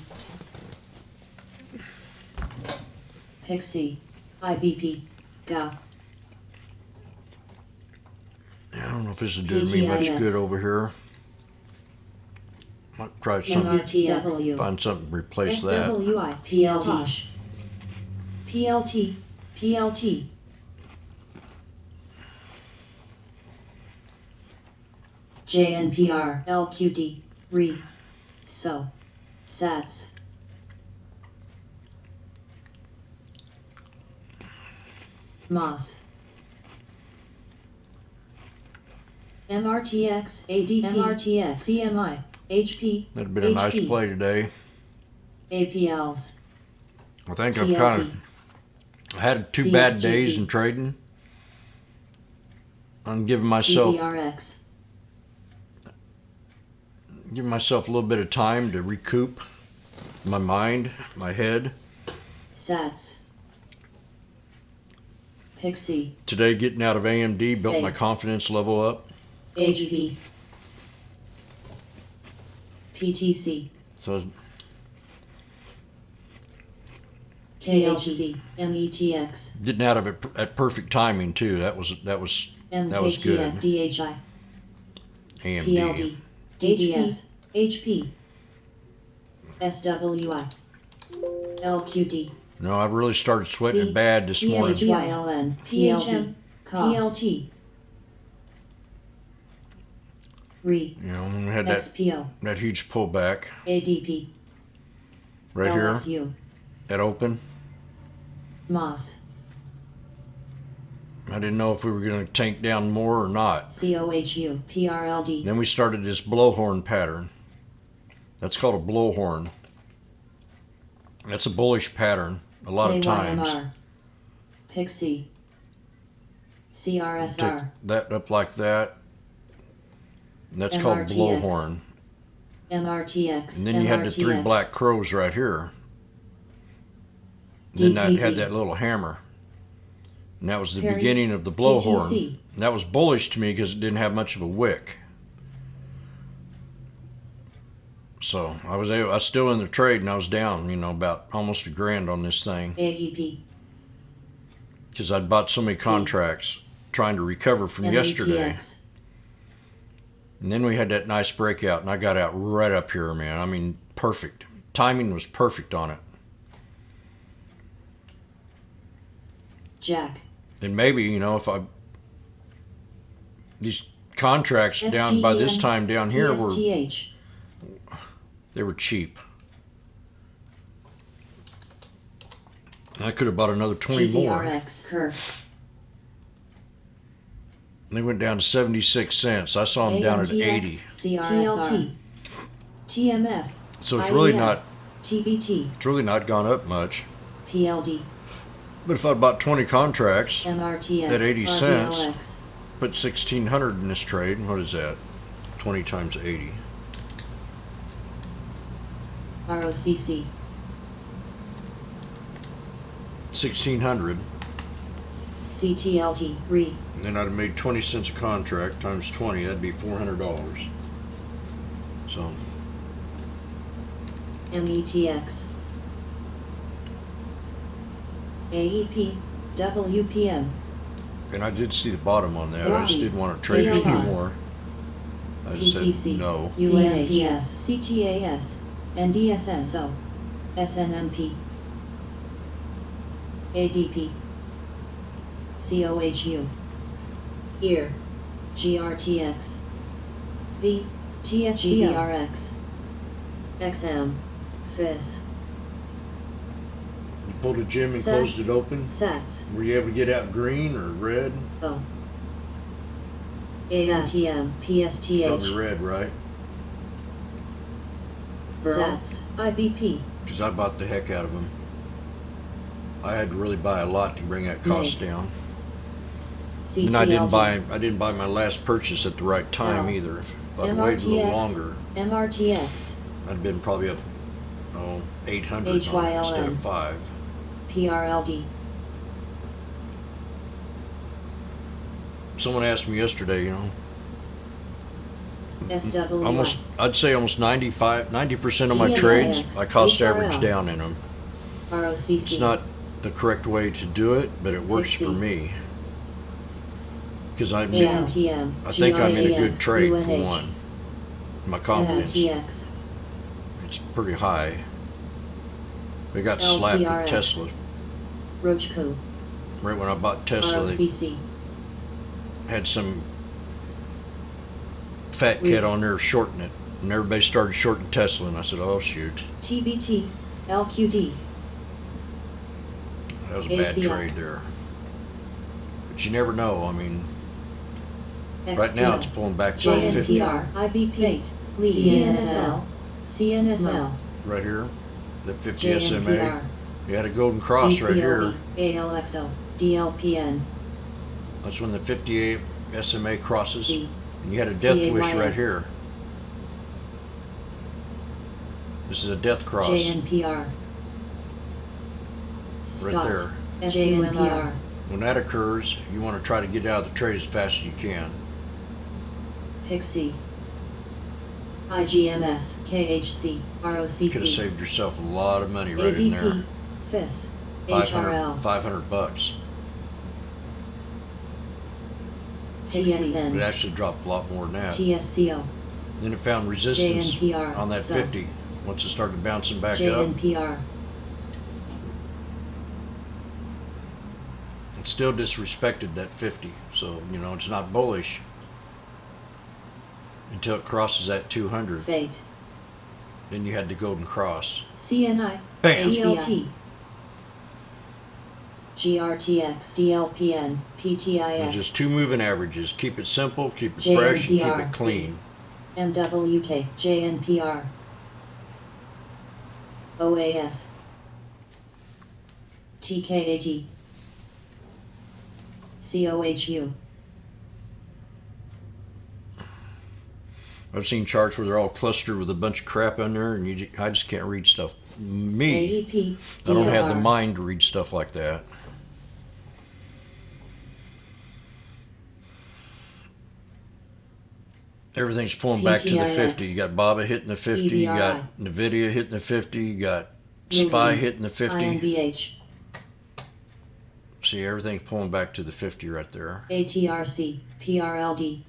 Pixie, IBP, GO, I don't know if this is doing me much PTIS. good over here. Might try something. MRTW, Find something to replace that. SWI, PLT, PLT, PLT, JNPR, LQD, RE, SO, SATS, MOS, MRTX, ADP, MRTX, CMI, HP, That'd have been a nice HP, play today. APLs, I think I've TLT, kind of had two bad CSGP, days in trading. I'm giving myself DDRX, a little bit of time to recoup my mind, my head. SATS, Pixie. Today, getting out of AMD built my Face. confidence level up. HP. PTC. So KHC. METX. getting out of it at perfect timing too. That was MKTX. good. DHI. AMD. PLD. DDS. HP. SWI. LQD. No, I really started sweating it bad this morning. PHYLN. PHM. PLT. RE. You know, when we had that XPO. huge pullback ADP. right here LSU. at open. MOS. I didn't know if we were going to tank down more or not. COHU. PRLD. Then we started this blowhorn pattern. That's called a blowhorn. That's a bullish pattern a lot of times. KYMR. Pixie. Take CRSR. that up like that. And that's called MRTX. blowhorn. MRTX. And then you had the three MRTX. black crows right here. Then I had DPZ. that little hammer. And that was the Perry. beginning of the blowhorn. PTC. And that was bullish to me because it didn't have much of a wick. So I was still in the trade, and I was down, about almost $1,000 on this thing AEP. because I'd bought so many contracts trying to recover from yesterday. METX. And then we had that nice breakout, and I got out right up here, man. I mean, perfect. Timing was perfect on it. Jack. And maybe, if these contracts down by this time down here were, PSTH. they were cheap. I could have bought another 20 more. GDRX curve. They went down to 76 cents. I saw them down at 80. TLT. TMF. So it's really IEF, not TBT. it's really not gone up much. PLD. But if I bought 20 contracts, MRTX. At 80 cents. RBLX. put 1,600 in this trade, what is that? 20 times 80. ROCC. 1,600. CTLT. RE. And then I'd have made 20 cents a contract times 20. That'd be $400. So METX. AEP. WPM. and I did see the bottom on that. I just didn't want to trade it DLI. anymore. I just PTC. said no. UNPS. CTAS. NDSSO. SNMP. ADP. COHU. EAR. GRTX. V. TSCDRX. XM. FIS. You pulled a gym and Sets. closed it open. SATS. Were you able to get out green or red? O. AMTM. Probably PSTH. red, right? SATS. IBP. Because I bought the heck out of them. I had to really buy a lot to bring that cost down. CTLT. And I didn't buy my last purchase at the right time L. either. If I'd waited a little MRTX. longer, MRTX. I'd been probably up 800 on it instead HYLN. of 5. PRLD. Someone asked me yesterday, SWI. I'd say almost 90% of my GMIX, trades, I cost HRL. average down in them. ROCC. It's not the correct way to do it, but it works for XC. me. Because I AMTM. think I'm in a good GIAX, trade for UNH. one. My confidence, MTX. it's pretty high. We got slapped LTRX. with Tesla. Rochco. Right when I bought Tesla, they ROCC. had some fat kid on there shorting it. And everybody started shorting Tesla, and I said, oh, shoot. TBT. LQD. That was a bad ACL. trade there. But you never know. I mean, XPO. right now it's pulling back to 50 JNPR. IBP. CNSL. CNSL. right here. The 50 SMA. JNPR. You had a golden cross right here. ALXO. DLPN. That's when the 58 SMA crosses. D. And you had a death wish PAYX. right here. This is a death cross JNPR. right Spot. there. JNPR. When that occurs, you want to try to get out of the trade as fast as you can. Pixie. IGMS, KHC, You could have ROCC, saved yourself a lot of money right in there. ADP, FIS, HRL, 500 bucks. TXN, It actually dropped a lot more than that. TSCO, Then it found resistance JNPR, on that so 50 once it started bouncing back up. JNPR, It still disrespected that 50, so you know it's not bullish until it crosses that 200. Fate, Then you had the golden cross. CNI, Bam! GLT, GRTX, DLPN, And PTIX, just two moving averages. Keep it simple, keep it fresh, and keep JNPR, it clean. MWK, JNPR, OAS, TKAT, COHU, I've seen charts where they're all clustered with a bunch of crap on there, and I just can't read stuff. Me, AEP, I don't have the DLR, mind to read stuff like that. Everything's pulling back to the PTIX, 50. You got BABA hitting the 50. You got NVIDIA hitting the 50. You got SPY hitting the 50. INVH, See, everything's pulling back to the 50 right there. ATRC, PRLD,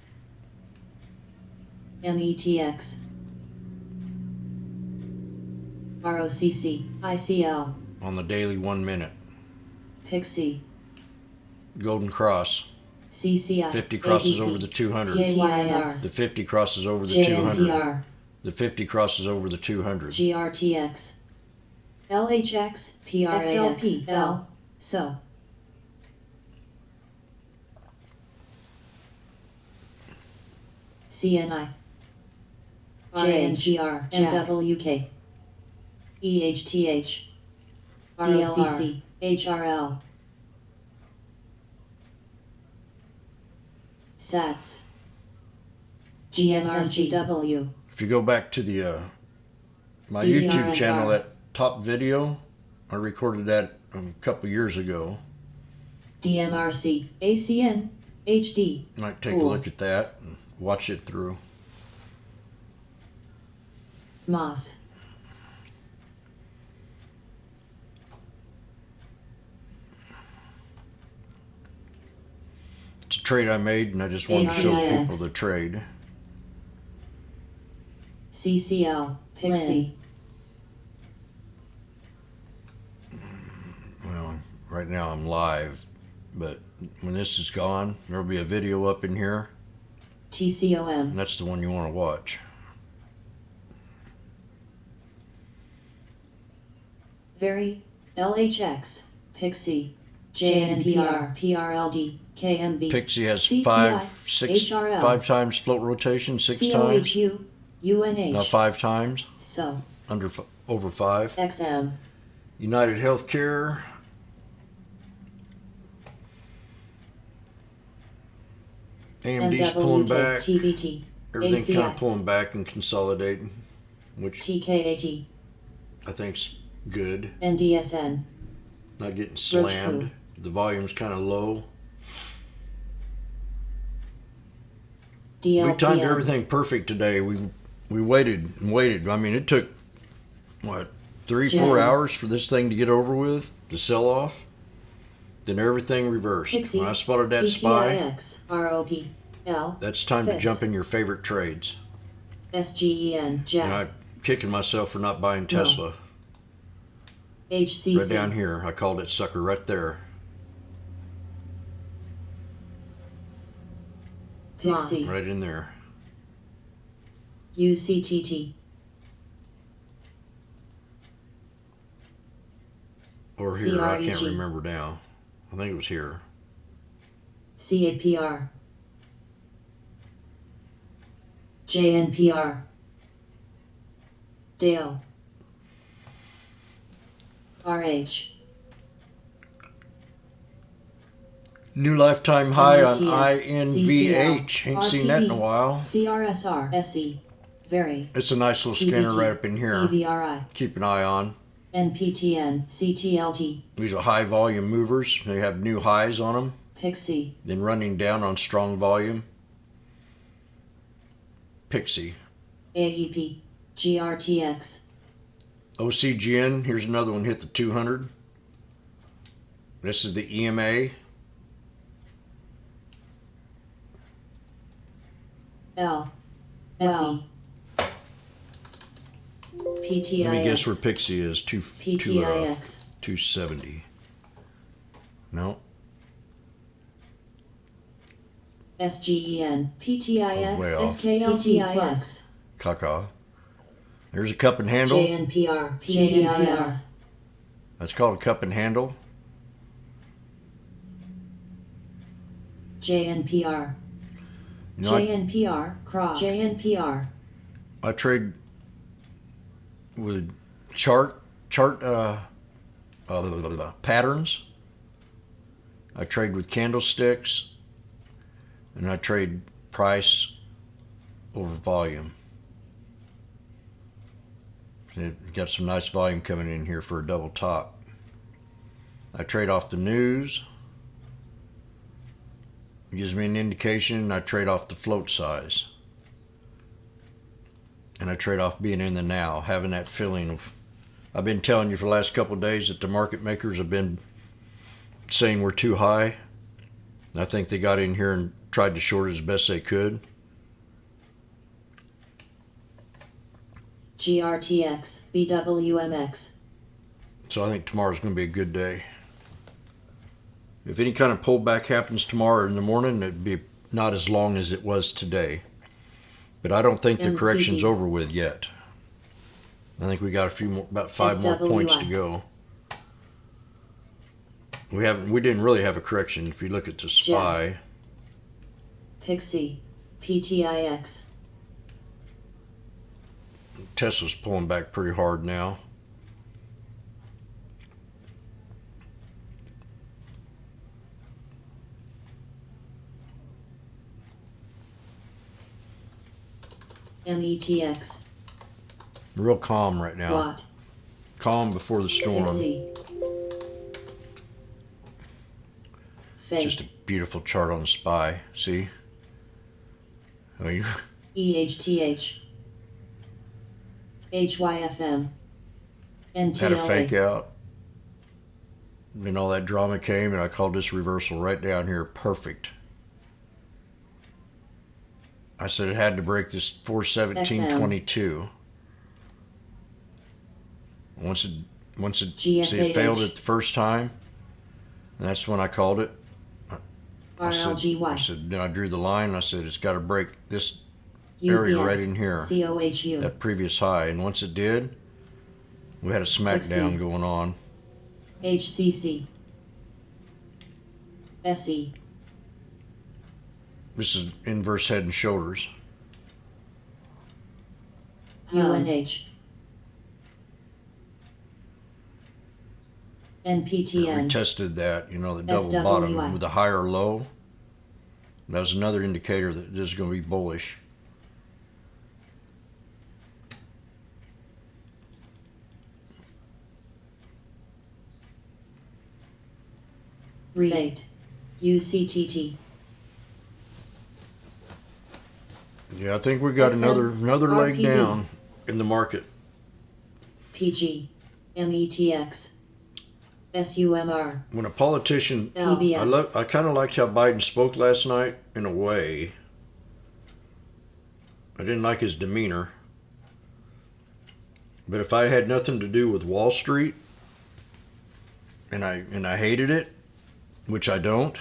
METX, ROCC, ICL, On the daily 1 minute. Pixie, Golden cross. CCI, 50 crosses ADP, over the 200. PTIX, The 50 crosses over the 200. JNPR, The 50 crosses over the 200. GRTX, LHX, PRAX, L, SO, CNI, JNGR, MWK, EHTH, ROCC, HRL, SATS, GSMGW, If you go back to the my DRSR. YouTube channel, that top video, I recorded that a couple years ago. DMRC, ACN, HD, You might take a Cool. look at that and watch it through. MOS, It's a trade I made, and I just wanted to show ARIX. people the trade. CCL, Pixie, Well, right now I'm live, but when this is gone, there'll be a video up in here, TCOM, and that's the one you want to watch. Very, LHX, Pixie, JNPR, PRLD, KMB, Pixie has CCI, HRL, 5 times float rotation, 6 times. COHU, UNH, Not 5 times, SO, over 5. XM, United Healthcare, AMD's pulling MWK, back. TVT, Everything kind ACI, of pulling back and consolidating, which TKAT, I think's good. NDSN, Not getting slammed. True. The volume's kind of low. DLPN, We timed everything perfect today. We waited and waited. I mean, it took what 3-4 Jen. hours for this thing to get over with, the sell off. Then everything reversed. Pixie, When I spotted that SPY, PTIX, ROP, L, that's time to FIS. jump in your favorite trades. SGEN, And Jack, I'm kicking myself for not buying Tesla. HCC, Right down here, I called it sucker right there. Pixie, Right in there. UCTT, Or here, I can't CREG. remember now. I think it was here. CAPR, JNPR, Dale, RH, New lifetime high on MOTX, INVH. Ain't seen that in a RPD, while. CRSR, SE, Very, It's a nice little scanner TVT, right up in here. EVRI, Keep an eye on. NPTN, CTLT, These are high volume movers. They have new highs on them. Pixie, Then running down on strong volume. Pixie. AEP, GRTX, OCGN, here's another one hit the 200. This is the EMA. L, FE, PTIX, Let me guess where Pixie is. PTIX, 270. No. SGEN, PTIX, Way off. SKLT Plus, Caca. There's a cup and handle. JNPR, PTIX, That's called a cup and handle. JNPR, You know, JNPR, Crocs, JNPR, I trade with chart patterns. I trade with candlesticks, and I trade price over volume. Got some nice volume coming in here for a double top. I trade off the news. It gives me an indication. I trade off the float size. And I trade off being in the now, having that feeling of, I've been telling you for the last couple of days that the market makers have been saying we're too high. I think they got in here and tried to short it as best they could. GRTX, BWMX, So I think tomorrow's going to be a good day. If any kind of pullback happens tomorrow in the morning, it'd be not as long as it was today. But I don't think the MCD. correction's over with yet. I think we got a few more, about 5 more points to go. We didn't really have a correction if you look at the SPY. Pixie, PTIX, Tesla's pulling back pretty hard now. METX, Real calm right now. Watt, Calm before the storm. Pixie, Just a Fate, beautiful chart on the SPY. See? Oh, you EHTH, HYFM, had a fake NTLA, out. Then all that drama came, and I called this reversal right down here perfect. I said it had to break this 417.22. Once it see, it failed it the first time, and that's when I called it. I said, RLGY, then I drew the line, and I said it's got to break this area right in here, COHU, that previous high. And once it did, we had a smackdown going on. HCC, SE, This is inverse head and shoulders. UNH, I NPTN, retested that, the double SWI. bottom with a higher low. That was another indicator that this is going to be bullish. Relate, UCTT, Yeah, I think we got XM, another leg RPD. down in the market. PG, METX, SUMR, When a politician, LBM, I kind of liked how Biden spoke last night in a way. I didn't like his demeanor. But if I had nothing to do with Wall Street and I hated it, which I don't,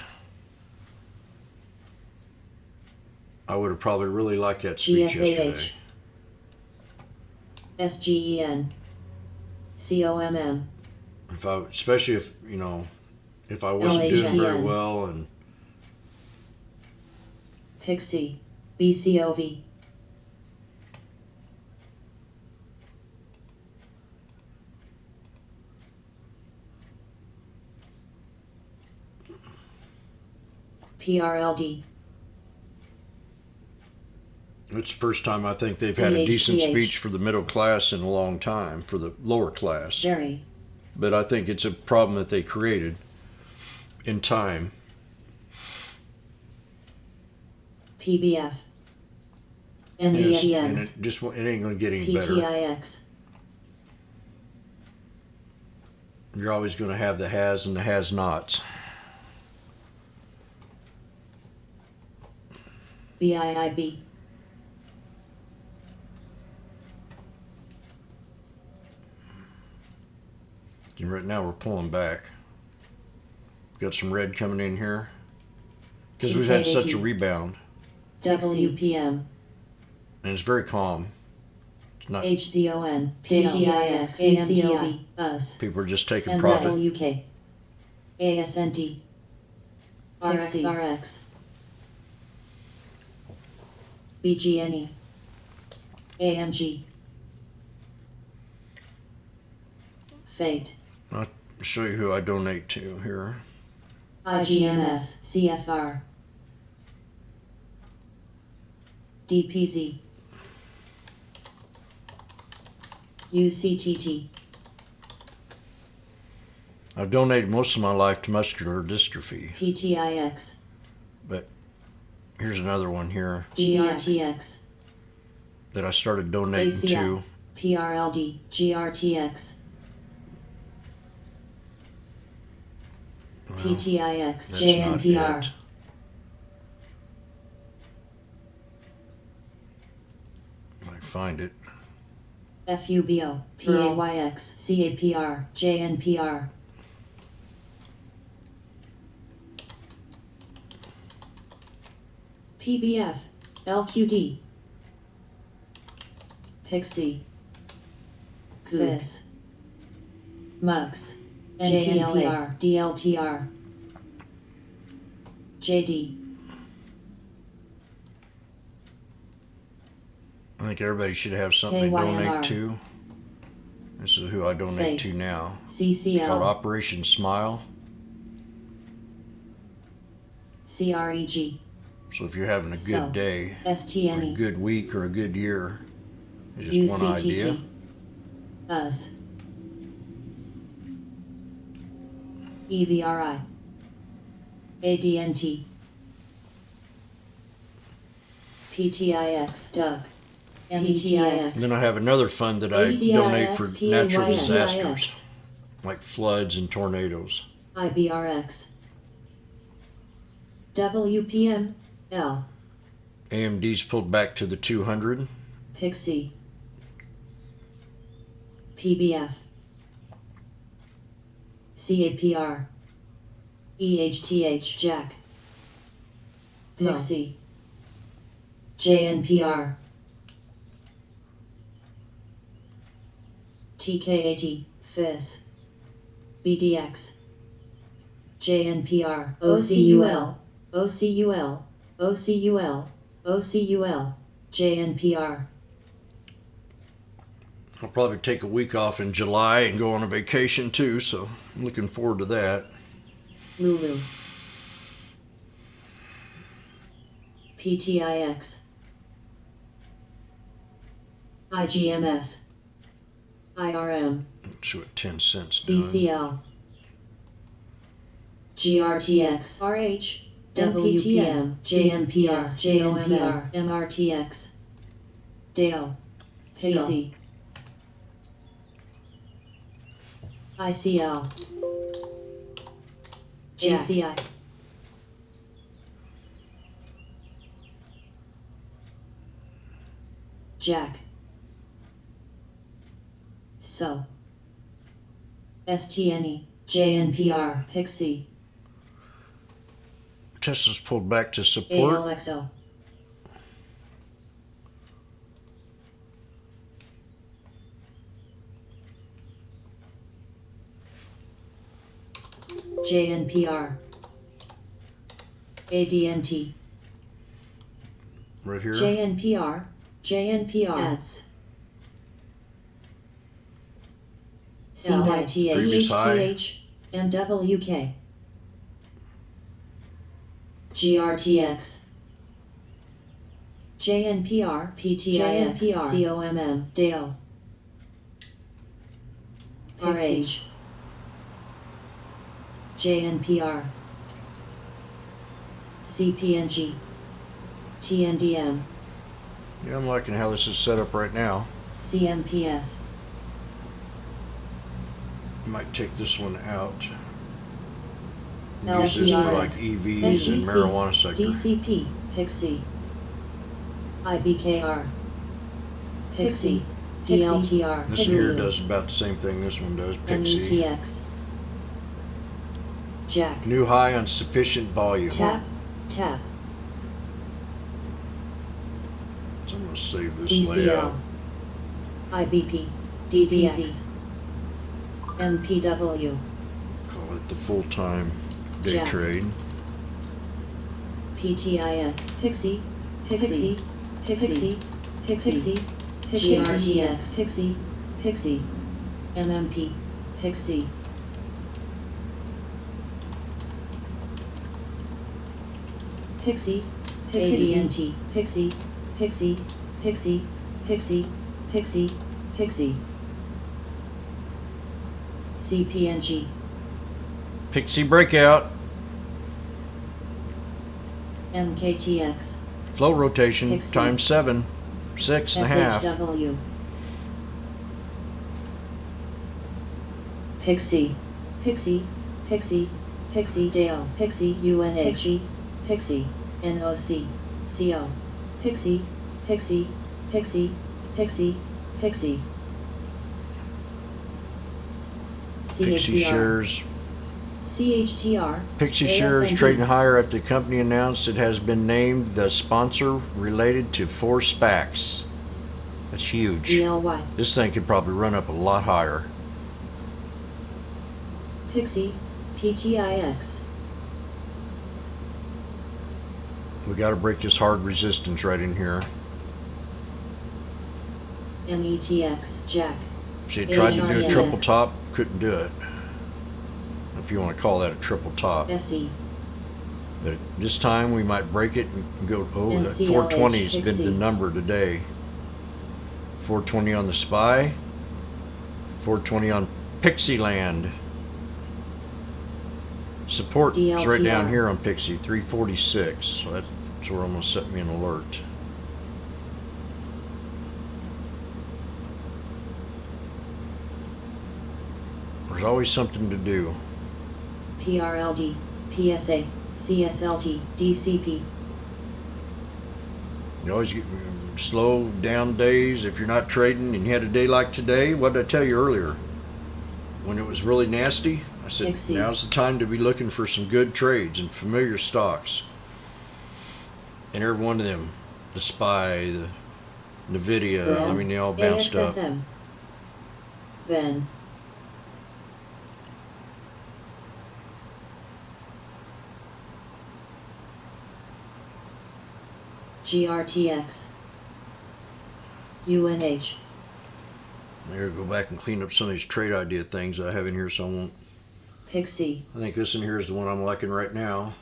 I would have probably really liked that speech yesterday. GSAH, SGEN, COMM, Especially if I wasn't doing very LHTN. well and Pixie, BCOV, PRLD, It's the first time I think they've had a decent AHTH. speech for the middle class in a long time, for the lower class. Very. But I think it's a problem that they created in time. PBF. And NDX. it ain't going to get any better. PTIX. You're always going to have the has and the has-nots. BIIB. And right now we're pulling back. Got some red coming in here. Because we've had such a rebound. WPM. And it's very calm. It's not, HZON. PTIX. AMTI. US. people are just taking profit. MWK. ASNT. RXRX. BGNE. AMG. Fate. I'll show you who I donate to here. IGMS. CFR. DPZ. UCTT. I've donated most of my life to muscular dystrophy. PTIX. But here's another one here GRTX. that I started donating ACL. to. PRLD. GRTX. Well, PTIX. that's not JNPR. it. If I can find it. FUBO. PAYX. CAPR. JNPR. PBF. LQD. Pixie. FIS. MUX. NTLR. DLTR. JD. I think everybody should have something to KYMR. donate to. This is who I donate Fate. to now. It's called CCL. Operation Smile. CREG. So if you're having a good So, day, or a STNE. good week, or a good year, it's just one idea. UCTT. US. EVRI. ADNT. PTIX. Duck. MTIX. And then I have another fund that I ACIX, donate for natural PAYX. disasters, like floods and tornadoes. IBRX. WPM. L. AMD's pulled back to the 200. Pixie. PBF. CAPR. EHTH. Jack. Pixie. JNPR. TKAT. FIS. BDX. JNPR. OCUL. OCUL. OCUL. OCUL. JNPR. I'll probably take a week off in July and go on a vacation too, so I'm looking forward to that. Lulu. PTIX. IGMS. IRM. Let's see what 10 cents doing. CCL. GRTX. RH. WPM. JMPR. JOMR. MRTX. DAO. Pixie. ICL. JCI. Jack. So. STNE. JNPR. Pixie. Tesla's pulled back to support. ALXO. JNPR. ADNT. Right here. JNPR. JNPR. Ads. Previous high. CYTH. MWK. GRTX. JNPR, PTIX, COMM, DAO, RH, JNPR, CPNG, TNDM, Yeah, I'm liking how this is set up right now. CMPS, Might take this one out. Use this for LTRX, like EVs and SEC, marijuana sector. DCP, PIXI, IBKR, PIXI, DLTR, This one here does about the same thing this one does. Pixie. METX, Jack, New high on sufficient volume. Tap, Tap, So I'm going to save this CCL, layout. IBP, DDX, MPW, Call it the full-time day Jack. trade. PTIX, Pixie, Pixie, Pixie, Pixie, GRTX, Pixie, Pixie, MMP, Pixie, Pixie, ADNT, Pixie, Pixie, Pixie, Pixie, Pixie, Pixie, CPNG, Pixie breakout. MKTX, Float rotation Pixie. times 7. 6.5. SHW, Pixie, Pixie, Pixie, Pixie Dale, Pixie UNH, Pixie, NOC, CO, Pixie, Pixie, Pixie, Pixie, Pixie, Pixie CHTR, shares. CHTR, Pixie shares ASMD. trading higher after the company announced it has been named the sponsor related to 4 SPACs. That's huge. ELY, This thing could probably run up a lot higher. Pixie, PTIX, We got to break this hard resistance right in here. METX, Jack, See, it tried to do a HRTX. triple top, couldn't do it. If you want to call that a triple top. SE, But this time we might break it and go, oh, that NCLH, 420 has been the Pixie. number today. 420 on the SPY, 420 on Pixie Land. Support is right down DLTR. here on Pixie, 346. So that's where I'm going to set me an alert. There's always something to do. PRLD, PSA, CSLT, DCP, You always get slow down days if you're not trading and you had a day like today. What did I tell you earlier? When it was really nasty, I said, Exceed. now's the time to be looking for some good trades and familiar stocks. And every one of them, the SPY, the NVIDIA, I mean, they all bounced up. AXSM, Ben, GRTX, UNH, I'm here to go back and clean up some of these trade idea things I have in here, so I won't. Pixie, I think this in here is the one I'm liking right now.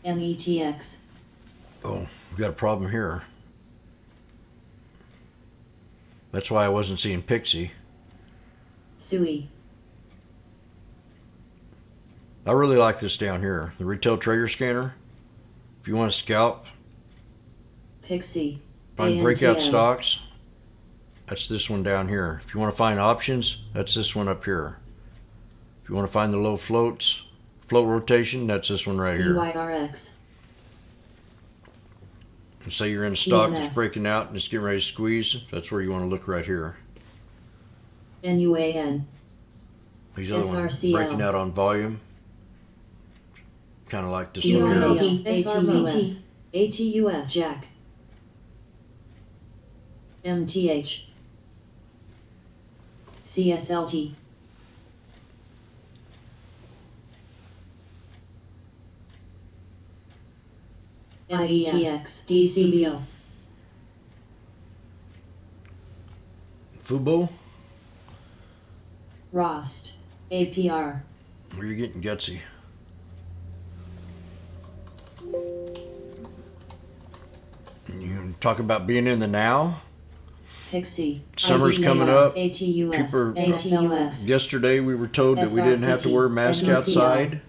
METX, Oh, we've got a problem here. That's why I wasn't seeing Pixie. SUI, I really like this down here, the retail trader scanner. If you want to scalp, Pixie, find breakout ANTM, stocks, that's this one down here. If you want to find options, that's this one up here. If you want to find the low floats, float rotation, that's this one right here. CYRX, And say you're in a stock that's CMF. breaking out and it's getting ready to squeeze, that's where you want to look right here. NUAN, These other ones SRCL. breaking out on volume. Kind of like this one here. PRLD, ATUS, Jack, MTH, CSLT, IETX, DCBO, Fubo, ROST, APR. Where you getting gutsy? You talk about being in the now. Pixie. Summer's IDUS, coming up. ATUS. People- ATUS. Yesterday we were told that we didn't have to wear a mask SRPT, outside.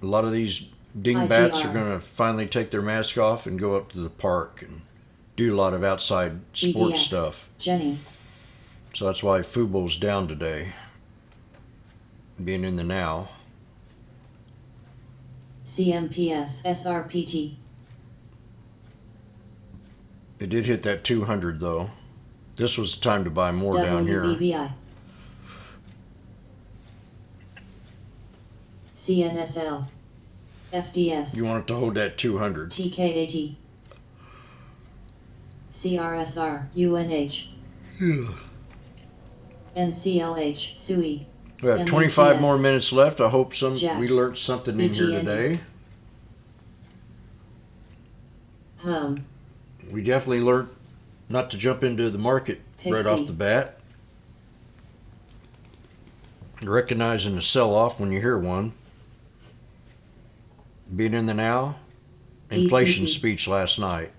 A lot of these dingbats IGR. are going to finally take their mask off and go up to the park and do a lot of outside sports BDX. stuff. Jenny. So that's why Fubo's down today. Being in the now. CMPS. SRPT. It did hit that 200 though. This was the time to buy more down here. WVVI. CNSL. FDS. You want it to hold that 200. TKAT. CRSR. UNH. NCLH. SUI. We have 25 MUTX. more minutes left. I hope Jack. we learned something in here EGN. today. Hum. We definitely learned not to jump into the market right off Pixie. the bat. Recognizing the sell-off when you hear one. Being in the now. Inflation DCP. speech last night.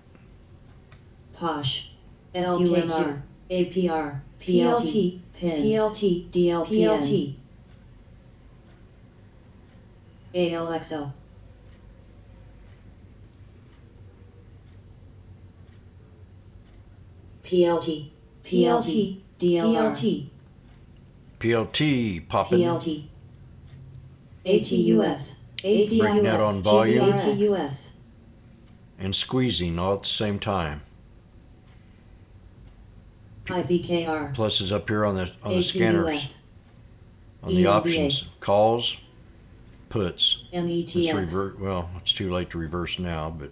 Posh. SUMR. APR. PLT. PINS. PLT. DLPN. PLT. ALXO. PLT. PLT. DLRT. PLT popping. PLT. ATUS. ACUS. Breaking that on volume. ATUS. And squeezing all at the same time. IBKR. Plus is up here on the scanners. ATUS. On the ENVA. options. Calls. Puts. Let's METX. revert. Well, it's too late to reverse now, but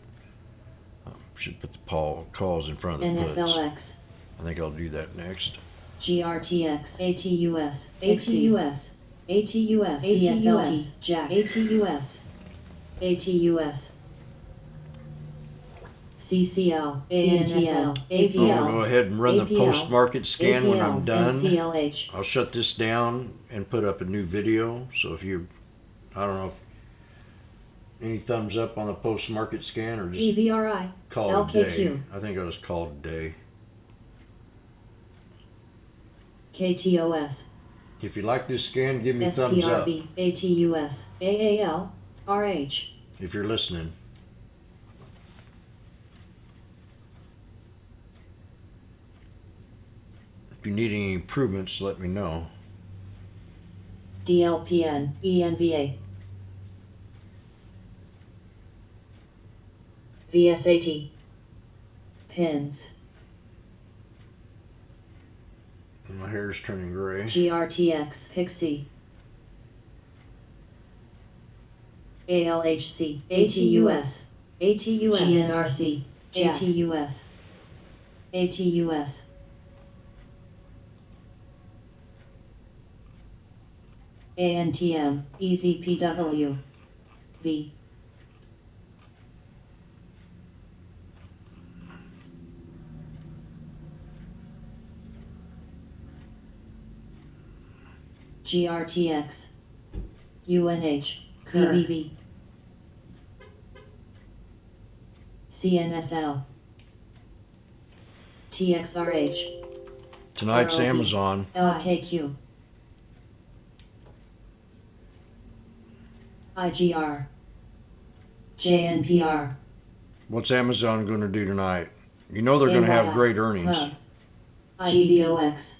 should put the calls in front of the puts. NFLX. I think I'll do that next. GRTX. ATUS. ATUS. ATUS. CSLT. Jack. ATUS. ATUS. CCL. ANTL. I'm APL. gonna go ahead and run the post-market scan when I'm done. CLH. I'll shut this down and put up a new video. So if you, I don't know if any thumbs up on the post-market scan or just EVRI. call it a day. LKQ. I think I'll just call it a day. KTOS. If you like this scan, give me thumbs up. SPRB. ATUS. AAL. RH. If you're listening. If you need any improvements, let me know. DLPN. ENVA. VSAT. Pins. My hair's turning gray. GRTX. Pixie. ALHC. ATUS. ATUS. GNRC. ATUS. ATUS. ANTM. EZPW. V. GRTX. UNH. VVV. CNSL. TXRH. Tonight's RLP. Amazon. LKQ. IGR. JNPR. What's Amazon going to do tonight? You know they're going to have great earnings. Hub. GBOX.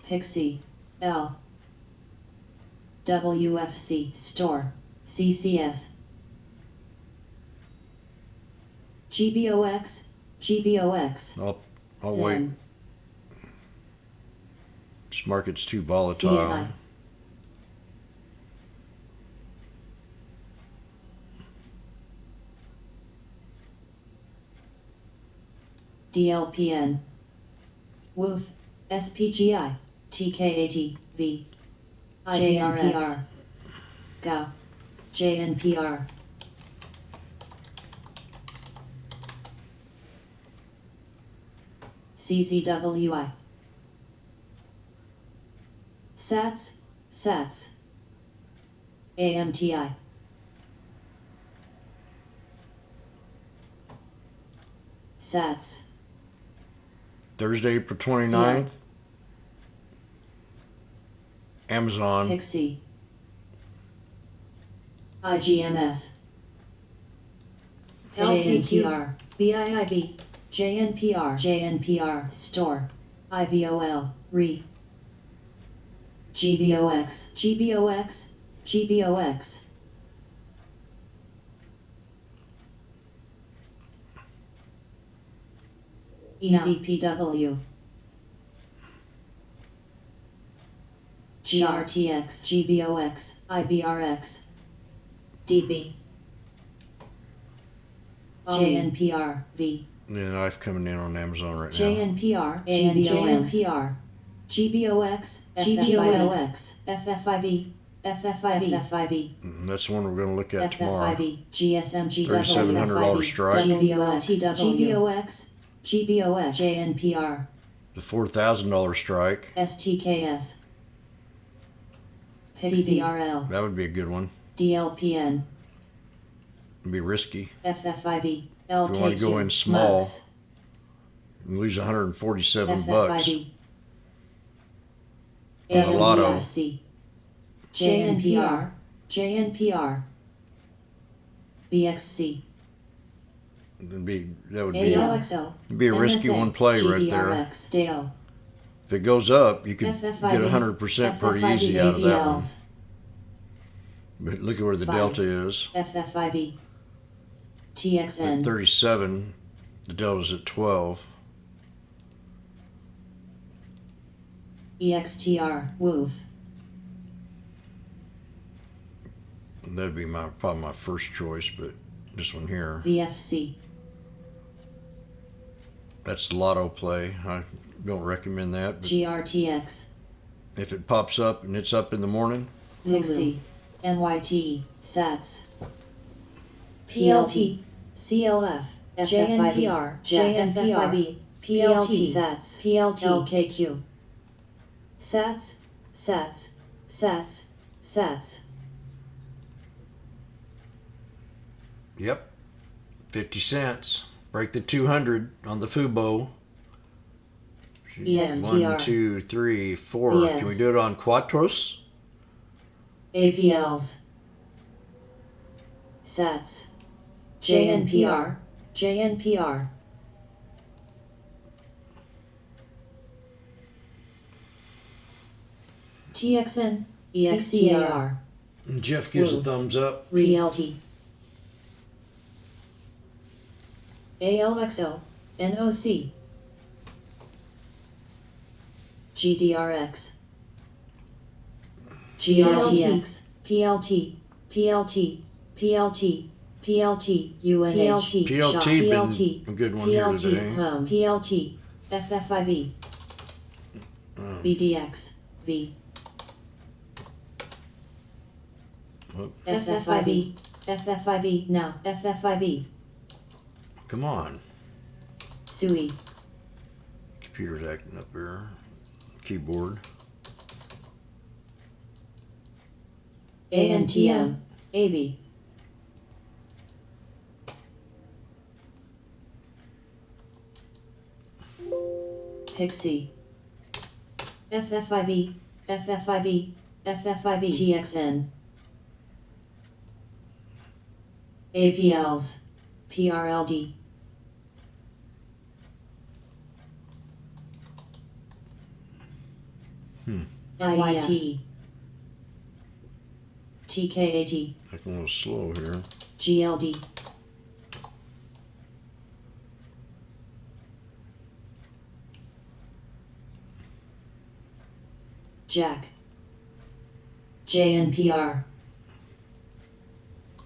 Pixie. L. WFC. Store. CCS. GBOX. GBOX. I'll wait. Zen. This market's too volatile. CNI. DLPN. WOOF. SPGI. TKAT. V. JNPR. GO. JNPR. CZWI. SATS, SATS. AMTI. SATS. Thursday, April 29th. Amazon. Pixie. IGMS. JNPR. BIIB. JNPR. JNPR. Store. IVOL. RE. GBOX. GBOX. GBOX. EZPW. GRTX. GBOX. IBRX. DB. JNPR. V. The knife coming in on Amazon right now. JNPR. JNPR. GBOX. GBOX. FFIV. FFIV. FFIV. That's the one we're going to look at tomorrow. FFIV. GSMGW. $3,700 strike. GBOX. GBOX. JNPR. The $4,000 strike. STKS. CBRL. That would be a good one. DLPN. It'd be risky. FFIV. If we want to go in small, we lose 147 bucks. FFIV. On the lotto. AMGFC. JNPR. JNPR. BXC. That would be ALXL. it'd be a risky one play right there. GDRX. DAO. If it goes up, you could FFIV. get 100% pretty easy out of that one. But look at where the Five. delta is. FFIV. At TXN. 37, the delta's at 12. EXTR. WOOF. That'd be probably my first choice, but this one here, VFC. that's the lotto play. I don't recommend that, but GRTX. if it pops up and it's up in the morning, Pixie. NYT. SATS. PLT. CLF. JNPR. JNPR. PLT. SATS. PLT. LKQ. SATS. SATS. SATS. SATS. yep, 50 cents. Break the 200 on the Fubo. EXTR. 1, 2, 3, 4. Yes. Can we do it on Quattros? APLs. SATS. JNPR. JNPR. TXN. EXTAR. Jeff gives a thumbs up. Realty. ALXL. NOC. GDRX. GRTX. PLT. PLT. PLT. PLT. UNH. PLT been a good one here today. PLT. FFIV. BDX. V. Whoop. FFIV. FFIV. Now. FFIV. Come on. SUI. Computer's acting up here. Keyboard. ANTM. AV. Pixie. FFIV. FFIV. FFIV. TXN. APLs. PRLD. IYT. TKAT. Acting a little slow here. GLD. Jack. JNPR.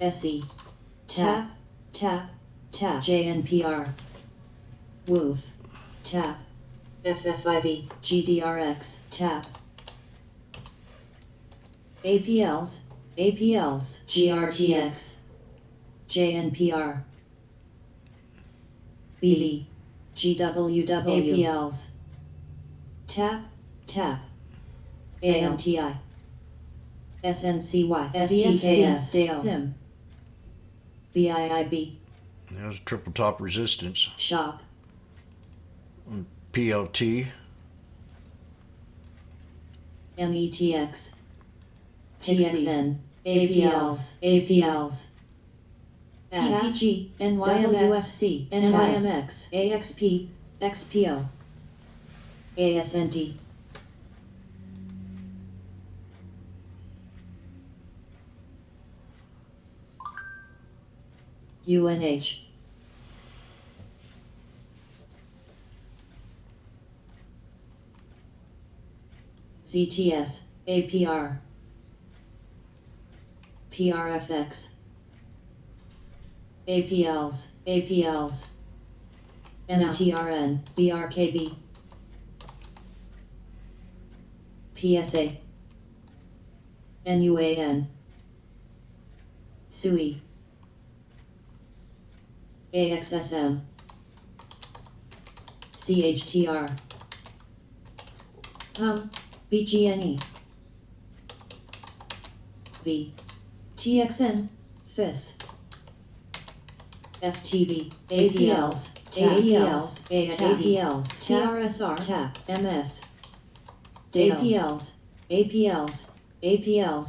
SE. Tap, tap, tap. JNPR. Woof. Tap. FFIV. GDRX. Tap. APLs. APLs. GRTX. JNPR. BB. GWW. APLs. Tap, tap. AMTI SNCY STKS Deo Zim BIIB There's triple top resistance. Shop PLT. METX TXN APLs ACLs TPG NYMFC NYMX AXP XPO ASNT UNH ZTS APR PRFX APLs MTRN BRKB PSA NUAN SUI AXSM CHTR BGNE V TXN FIS FTV APLs APLs APLs TRSR TAP MS APLs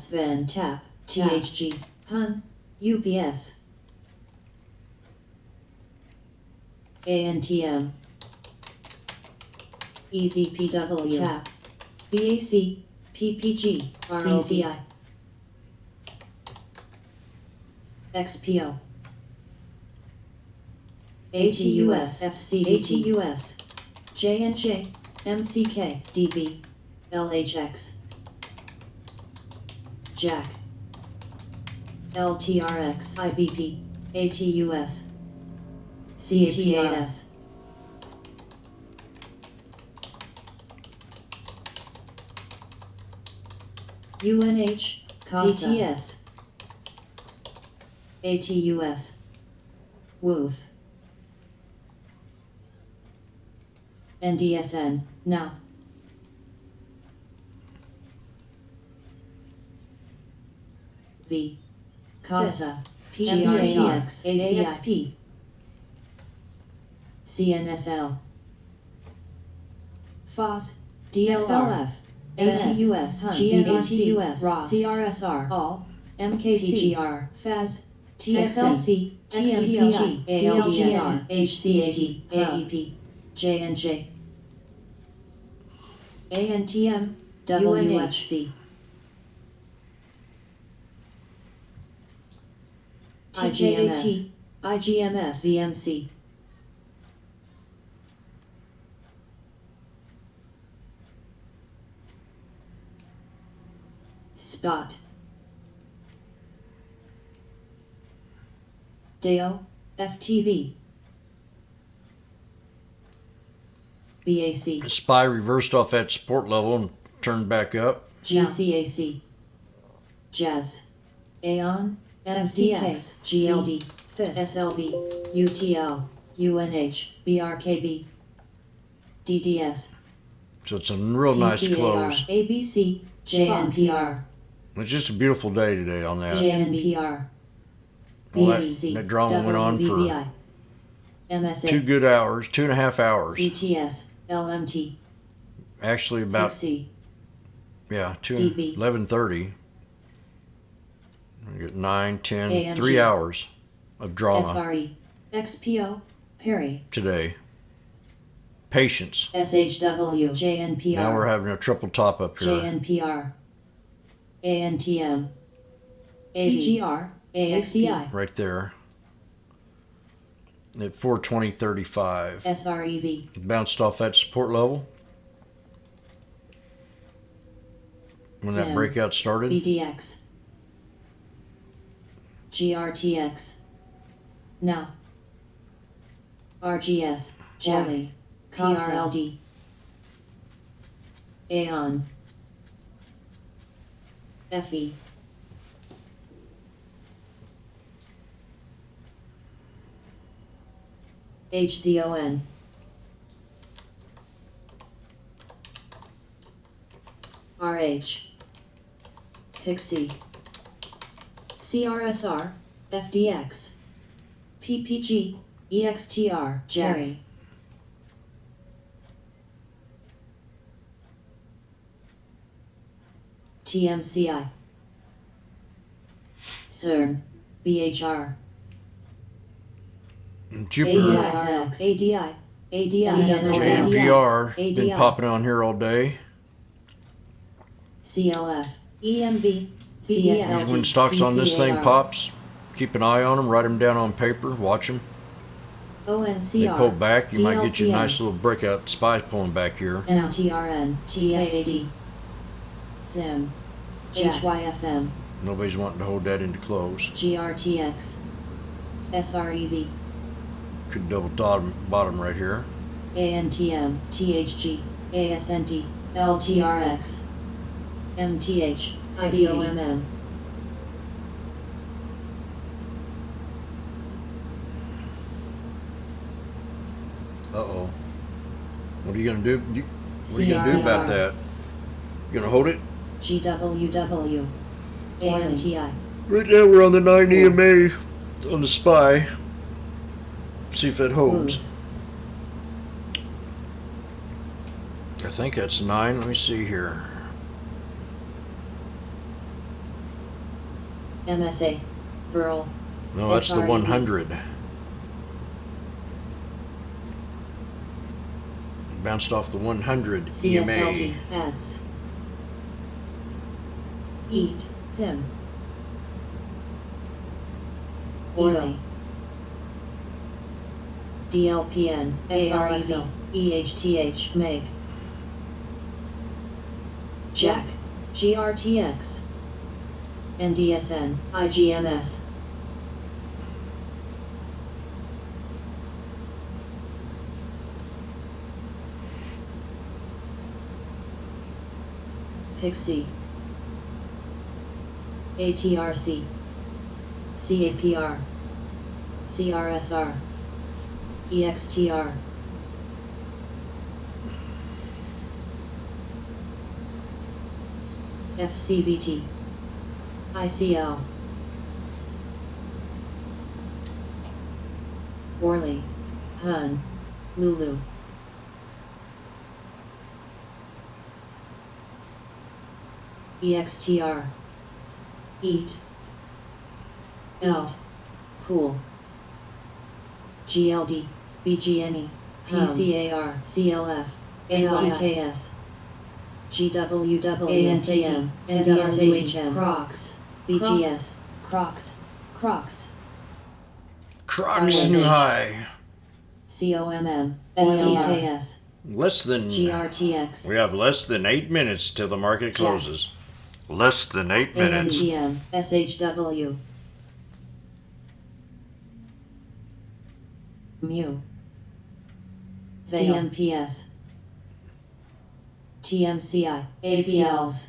VEN TAP THG HUN UPS ANTM EZPW TAP BAC PPG CCI XPO ATUS FC ATUS JNJ MCK DB LHX Jack LTRX IBP ATUS CATAS UNH ZTS ATUS WOOF NDSN now V CASA PCAX AXP CNSL FOS DLRF ATUS GNRTUS CRSR ALL MKCGR FAS TXLC TMCI DLGR HCAT AEP JNJ ANTM WFC IGMS IGMS VMC Spot Deo FTV BAC SPY reversed off that support level and turned back up. GCAC Jazz Aeon FCX GLD FIS SLB UTL UNH BRKB DDS So it's a real nice close. ABC JNPR It's just a beautiful day today on that. JNPR Well, that drama went on for MSA 2.5 hours. CTS LMT Actually about, XC yeah, DB. 11:30. 9, 10, AMG. 3 hours of drama SRE XPO Perry today. Patience. SHW JNPR Now we're having a triple top up here. JNPR ANTM APGR AXCI Right there. At 420.35. SREV Bounced off that support level. When that Zim. breakout started. BDX GRTX now RGS Jelly PRLD Aeon FE HZON RH. Pixie. CRSR, FDX. PPG, EXTR, Jerry. TMCI. CERN, BHR. Jupiter ADI, JMPR been popping on here all day. CLF, EMB, When stocks on this thing pops, keep an eye on them, write them down on paper, watch them. ONCR, They pull back, you might get your DLPM, nice little breakout spy pulling back here. NTRN, TFC, ZIM, HYFM, Nobody's wanting to hold that into close. GRTX, SREV, Could double bottom right here. ANTM, THG, ASNT, LTRX, MTH, COMM. Uh-oh. What are you gonna do? What are you gonna do about that? You gonna hold it? GWW, ANTI, Right now we're on the 9 EMA on the SPY. See if that holds. I think that's 9. Let me see here. MSA, Burl, No, that's the SREV. 100. Bounced off the 100 CSLT, EMA. ads. Eat, Sim. Orly. DLPN, AREV, EHTH, MEG. Jack, GRTX. NDSN, IGMS. Pixie. ATRC. CAPR. CRSR. EXTR. FCBT. ICL. Orly. Hun. Lulu. EXTR. Eat. Out. Pool. GLD. BGNE. PCAR. CLF. STKS. GWW. NDSHM. Crocs. BGS. Crocs. Crocs. Crocs new high. COMM. STKS. Less than. GRTX. We have less than 8 minutes till the market closes. Less than 8 minutes. ACGM. SHW. Mu. CMPS. TMCI. APLs.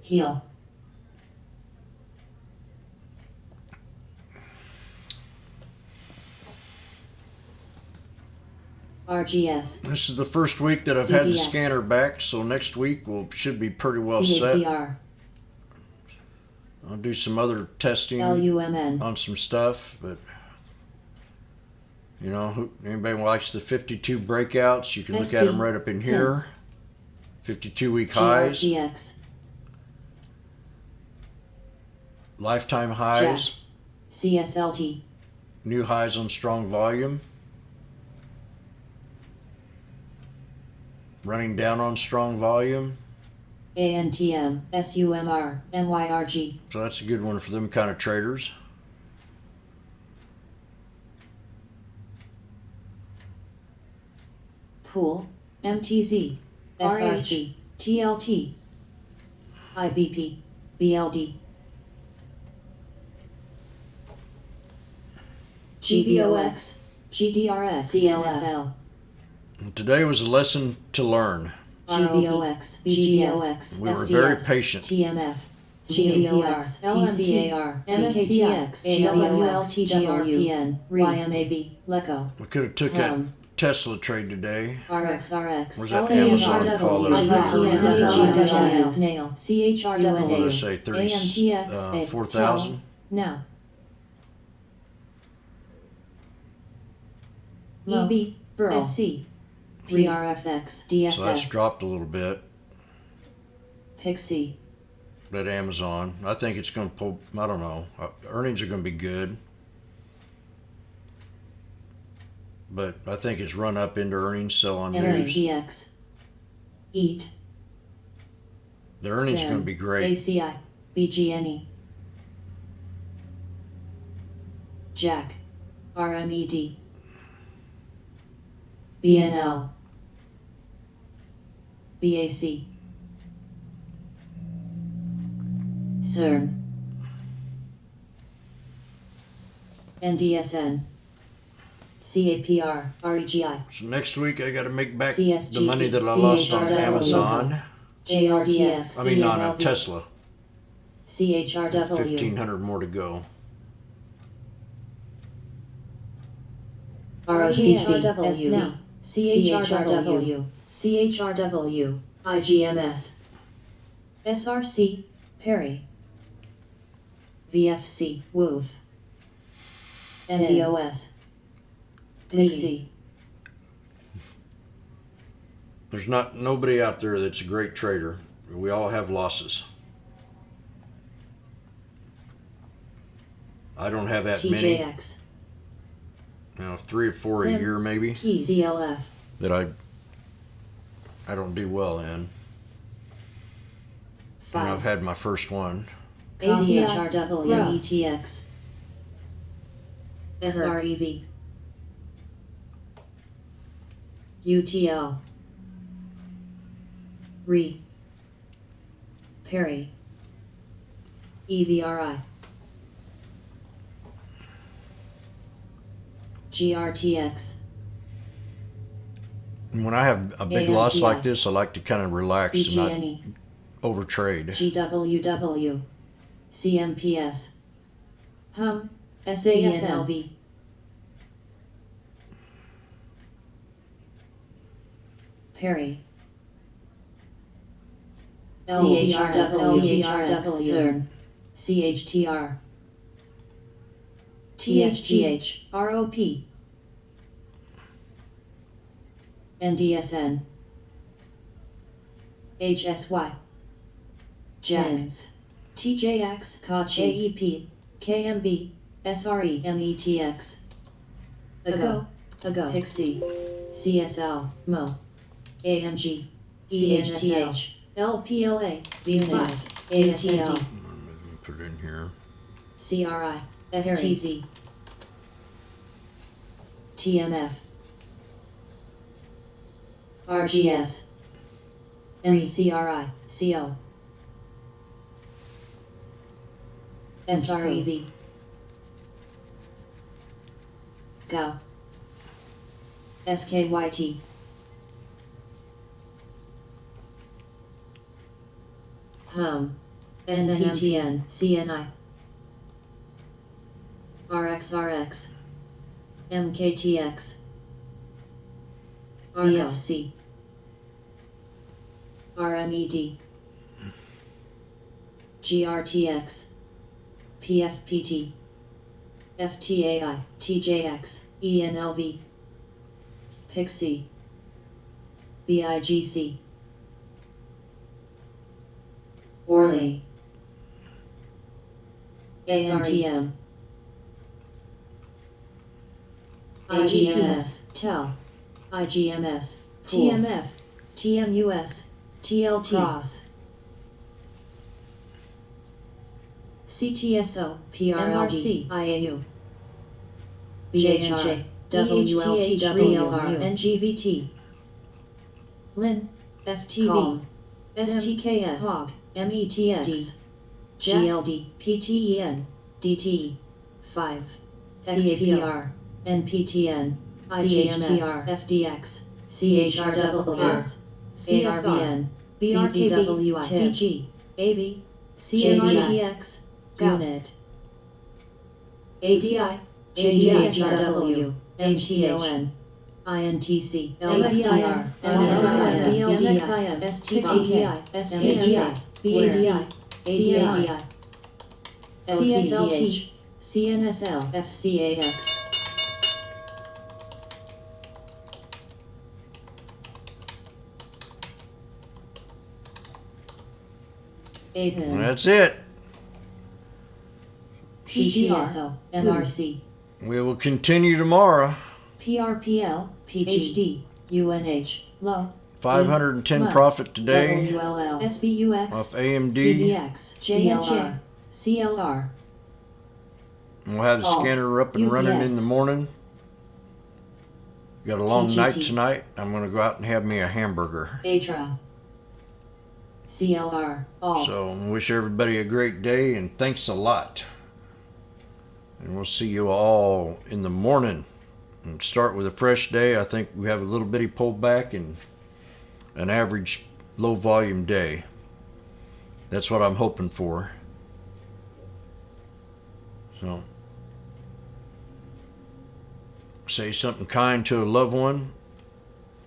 Heal. RGS. This is the first week that I've had the BDX. scanner back, so next week should be pretty well set. CAPR. I'll do some other testing LUMN. on some stuff, but you know, anybody likes the 52 breakouts, you can look at them right up in here. 52-week highs, GRTX. lifetime highs, Jack. CSLT. new highs on strong volume, running down on strong volume. ANTM. SUMR. MYRG. So that's a good one for them kind of traders. Pool. MTZ. SRC. TLT. IBP. BLD. GBOX. GDRS. CLSL. And today was a lesson to learn. GBOX, BGOX, We were very patient. TMF, CAPR, LMCAR, MSCX, GWLTGRPN, YMAB, LECO, We could have took that Tesla trade today. RXRX, Where's that Amazon call that I LAMRW, Snail, What did I say? AMTX, 4,000? Now. EB, Burl, SC, PRFX, DFS, So that's dropped a little bit. Pixie, That Amazon. I think it's going to pull, I don't know. Earnings are going to be good. But I think it's run up into earnings, sell on news. MATX, EAT, The earnings are going to be great. ACI, BGNE, Jack, RMED, BNL, BAC, CERN, NDSN, CAPR, REGI, So next week I got to make back CSGP, the money that I lost on CHRW. Amazon. JRDX, I mean, on CNLV, Tesla. CHRW, 1,500 more to go. ROCC, CHRW, CHRW, IGMS, SRC, Perry, VFC, WOOF, NBOS, Pixie, There's nobody out there that's a great trader. We all have losses. I don't have that many. TJX, 3 or 4 a Sim. year maybe CLF, that I don't do well in. And I've 5, had my first one. ACHRW, ETX, SREV, UTL, RE, Perry, EVRI, GRTX, And when I have a big loss like this, I like to kind of relax and not BGNE, overtrade. GWW, CMPS, HUM, SAFLV, Perry, CHRW, CERN, CHTR, TSGH, ROP, NDSN, HSY, JANS, TJX, KEP, KMB, SRE, METX, AGO, Pixie, CSL, MO, AMG, CHTH, LPLA, VSAT, ATL, Put it in here. CRI, STZ, TMF, RGS, MECRI, CO, SREV, GO, SKYT, HUM, SNPTN, CNI, RXRX, MKTX, RFC, RMED, GRTX, PFPT, FTAI, TJX, ENLV, Pixie, BIGC, Orly, ANTM, IGMS, TEL, IGMS, TMF, TMUS, TLT, Cross, CTSO, PRLD, IAU, BHR, WLTW, NGVT, LIN, FTV, STKS, HOG, METX, GLD, PTEN, DTE, 5, CAPR, NPTN, IGMTR, FDX, CHRW, CRVN, BRKB, DG, AB, CNRTX, GUNET, ADI, JDHRW, MTON, INTC, LXTR, MXIM, MXIM, STTI, SPGI, BADI, ADI, CSLT, CNSL, FCAX. APIN, That's it. PTSO, NRC, We will continue tomorrow. PRPL, PGD, UNH, LO, 510 profit today WLL, SBUX, off AMD. CDX, JLR, CLR, We'll have the Alt, scanner up and running in UPS. the morning. Got a long night TGT. tonight. I'm going to go out and have me a hamburger. ATRA, CLR, ALT. So wish everybody a great day and thanks a lot. And we'll see you all in the morning. And start with a fresh day. I think we have a little bitty pullback and an average low volume day. That's what I'm hoping for. So say something kind to a loved one,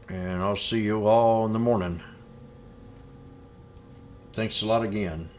and I'll see you all in the morning. Thanks a lot again.